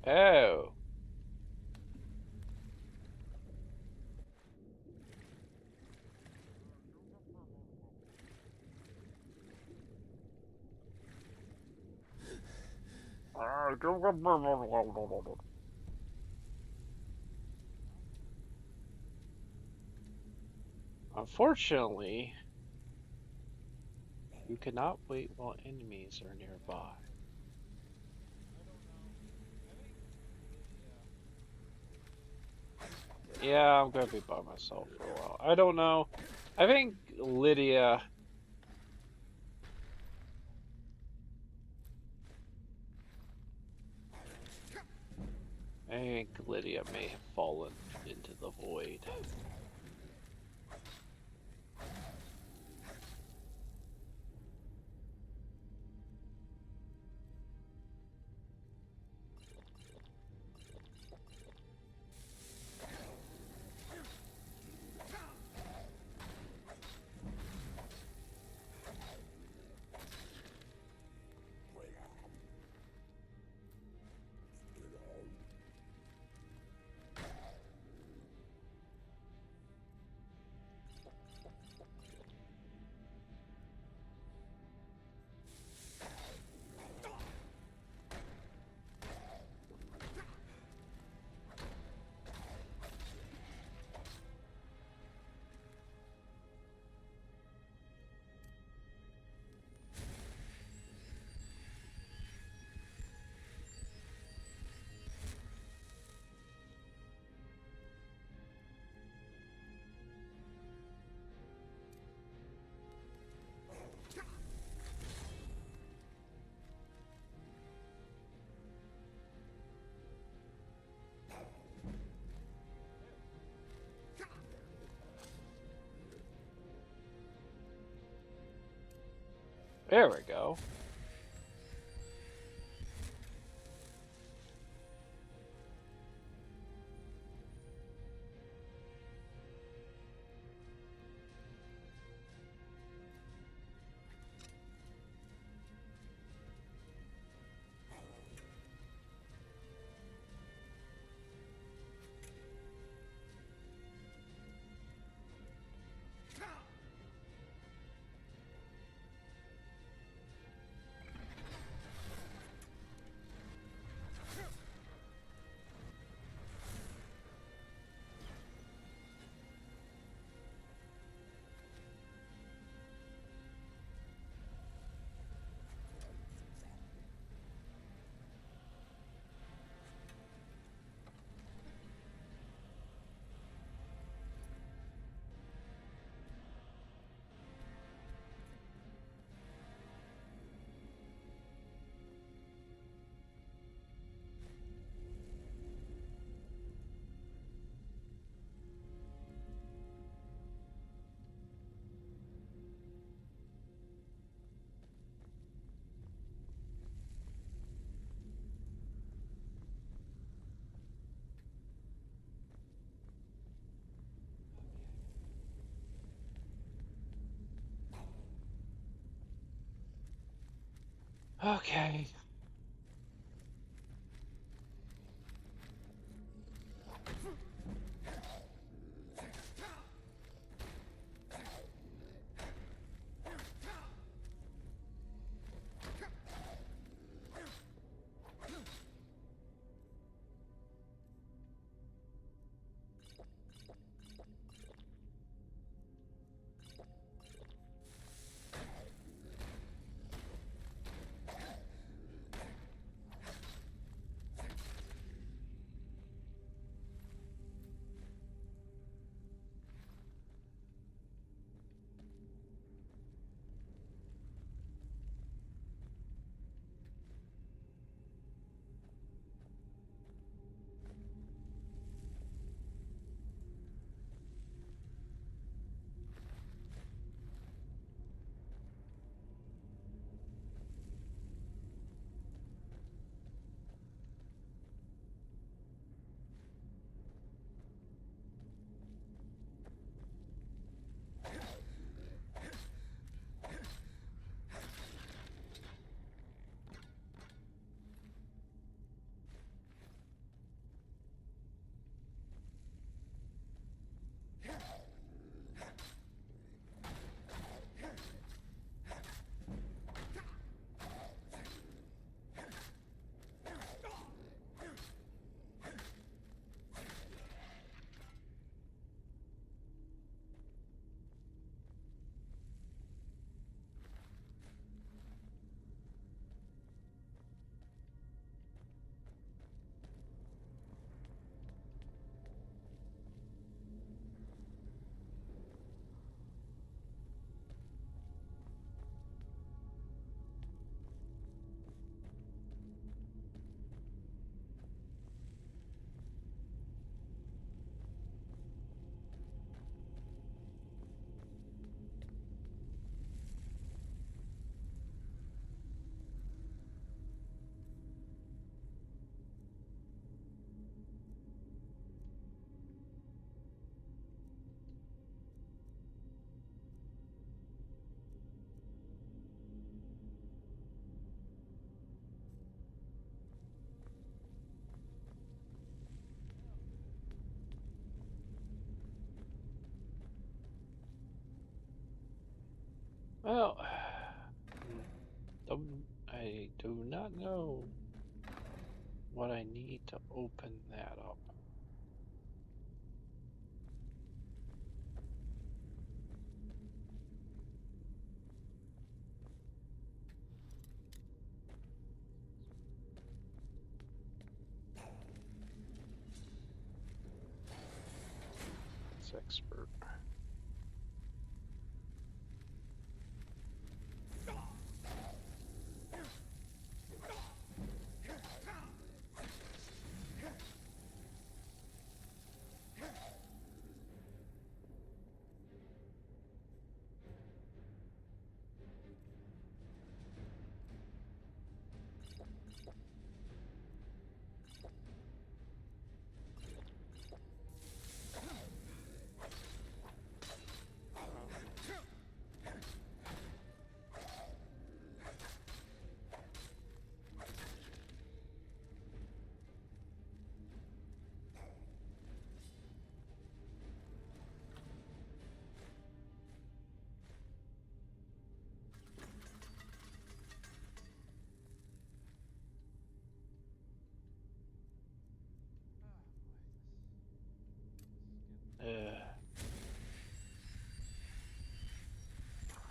Oh. Unfortunately, you cannot wait while enemies are nearby. Yeah, I'm gonna be by myself for a while. I don't know. I think Lydia. I think Lydia may have fallen into the void. There we go. Okay. Well, I do not know what I need to open that up. It's expert.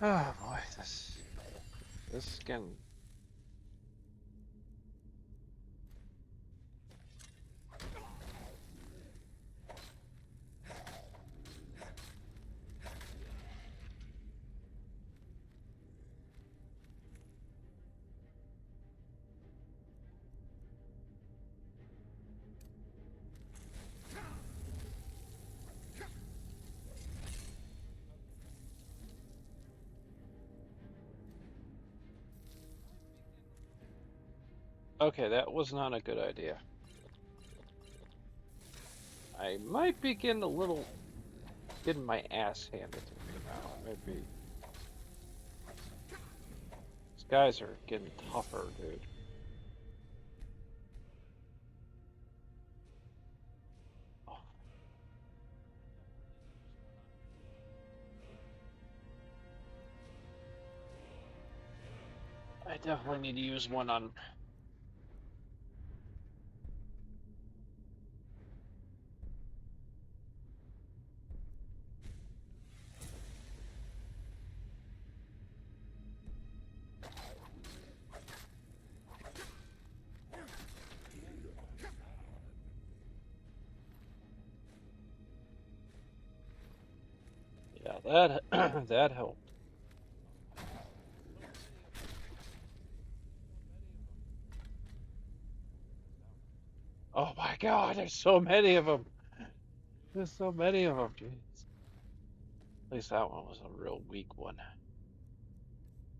Oh boy, this is getting. Okay, that was not a good idea. I might be getting getting my ass handed to me now. Maybe guys are getting tougher, dude. I definitely need to use one on. Yeah, that that helped. Oh my God, there's so many of them. There's so many of them, jeez. At least that one was a real weak one.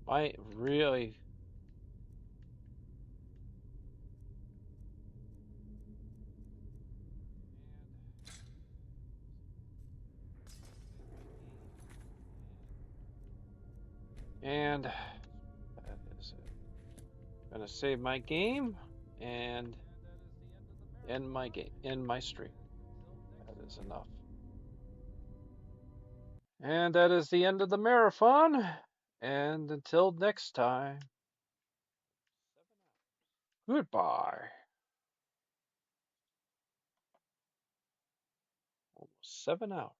Might really. And that is it. Gonna save my game and end my stream. That is enough. And that is the end of the marathon. And until next time, goodbye. Almost 7 hours.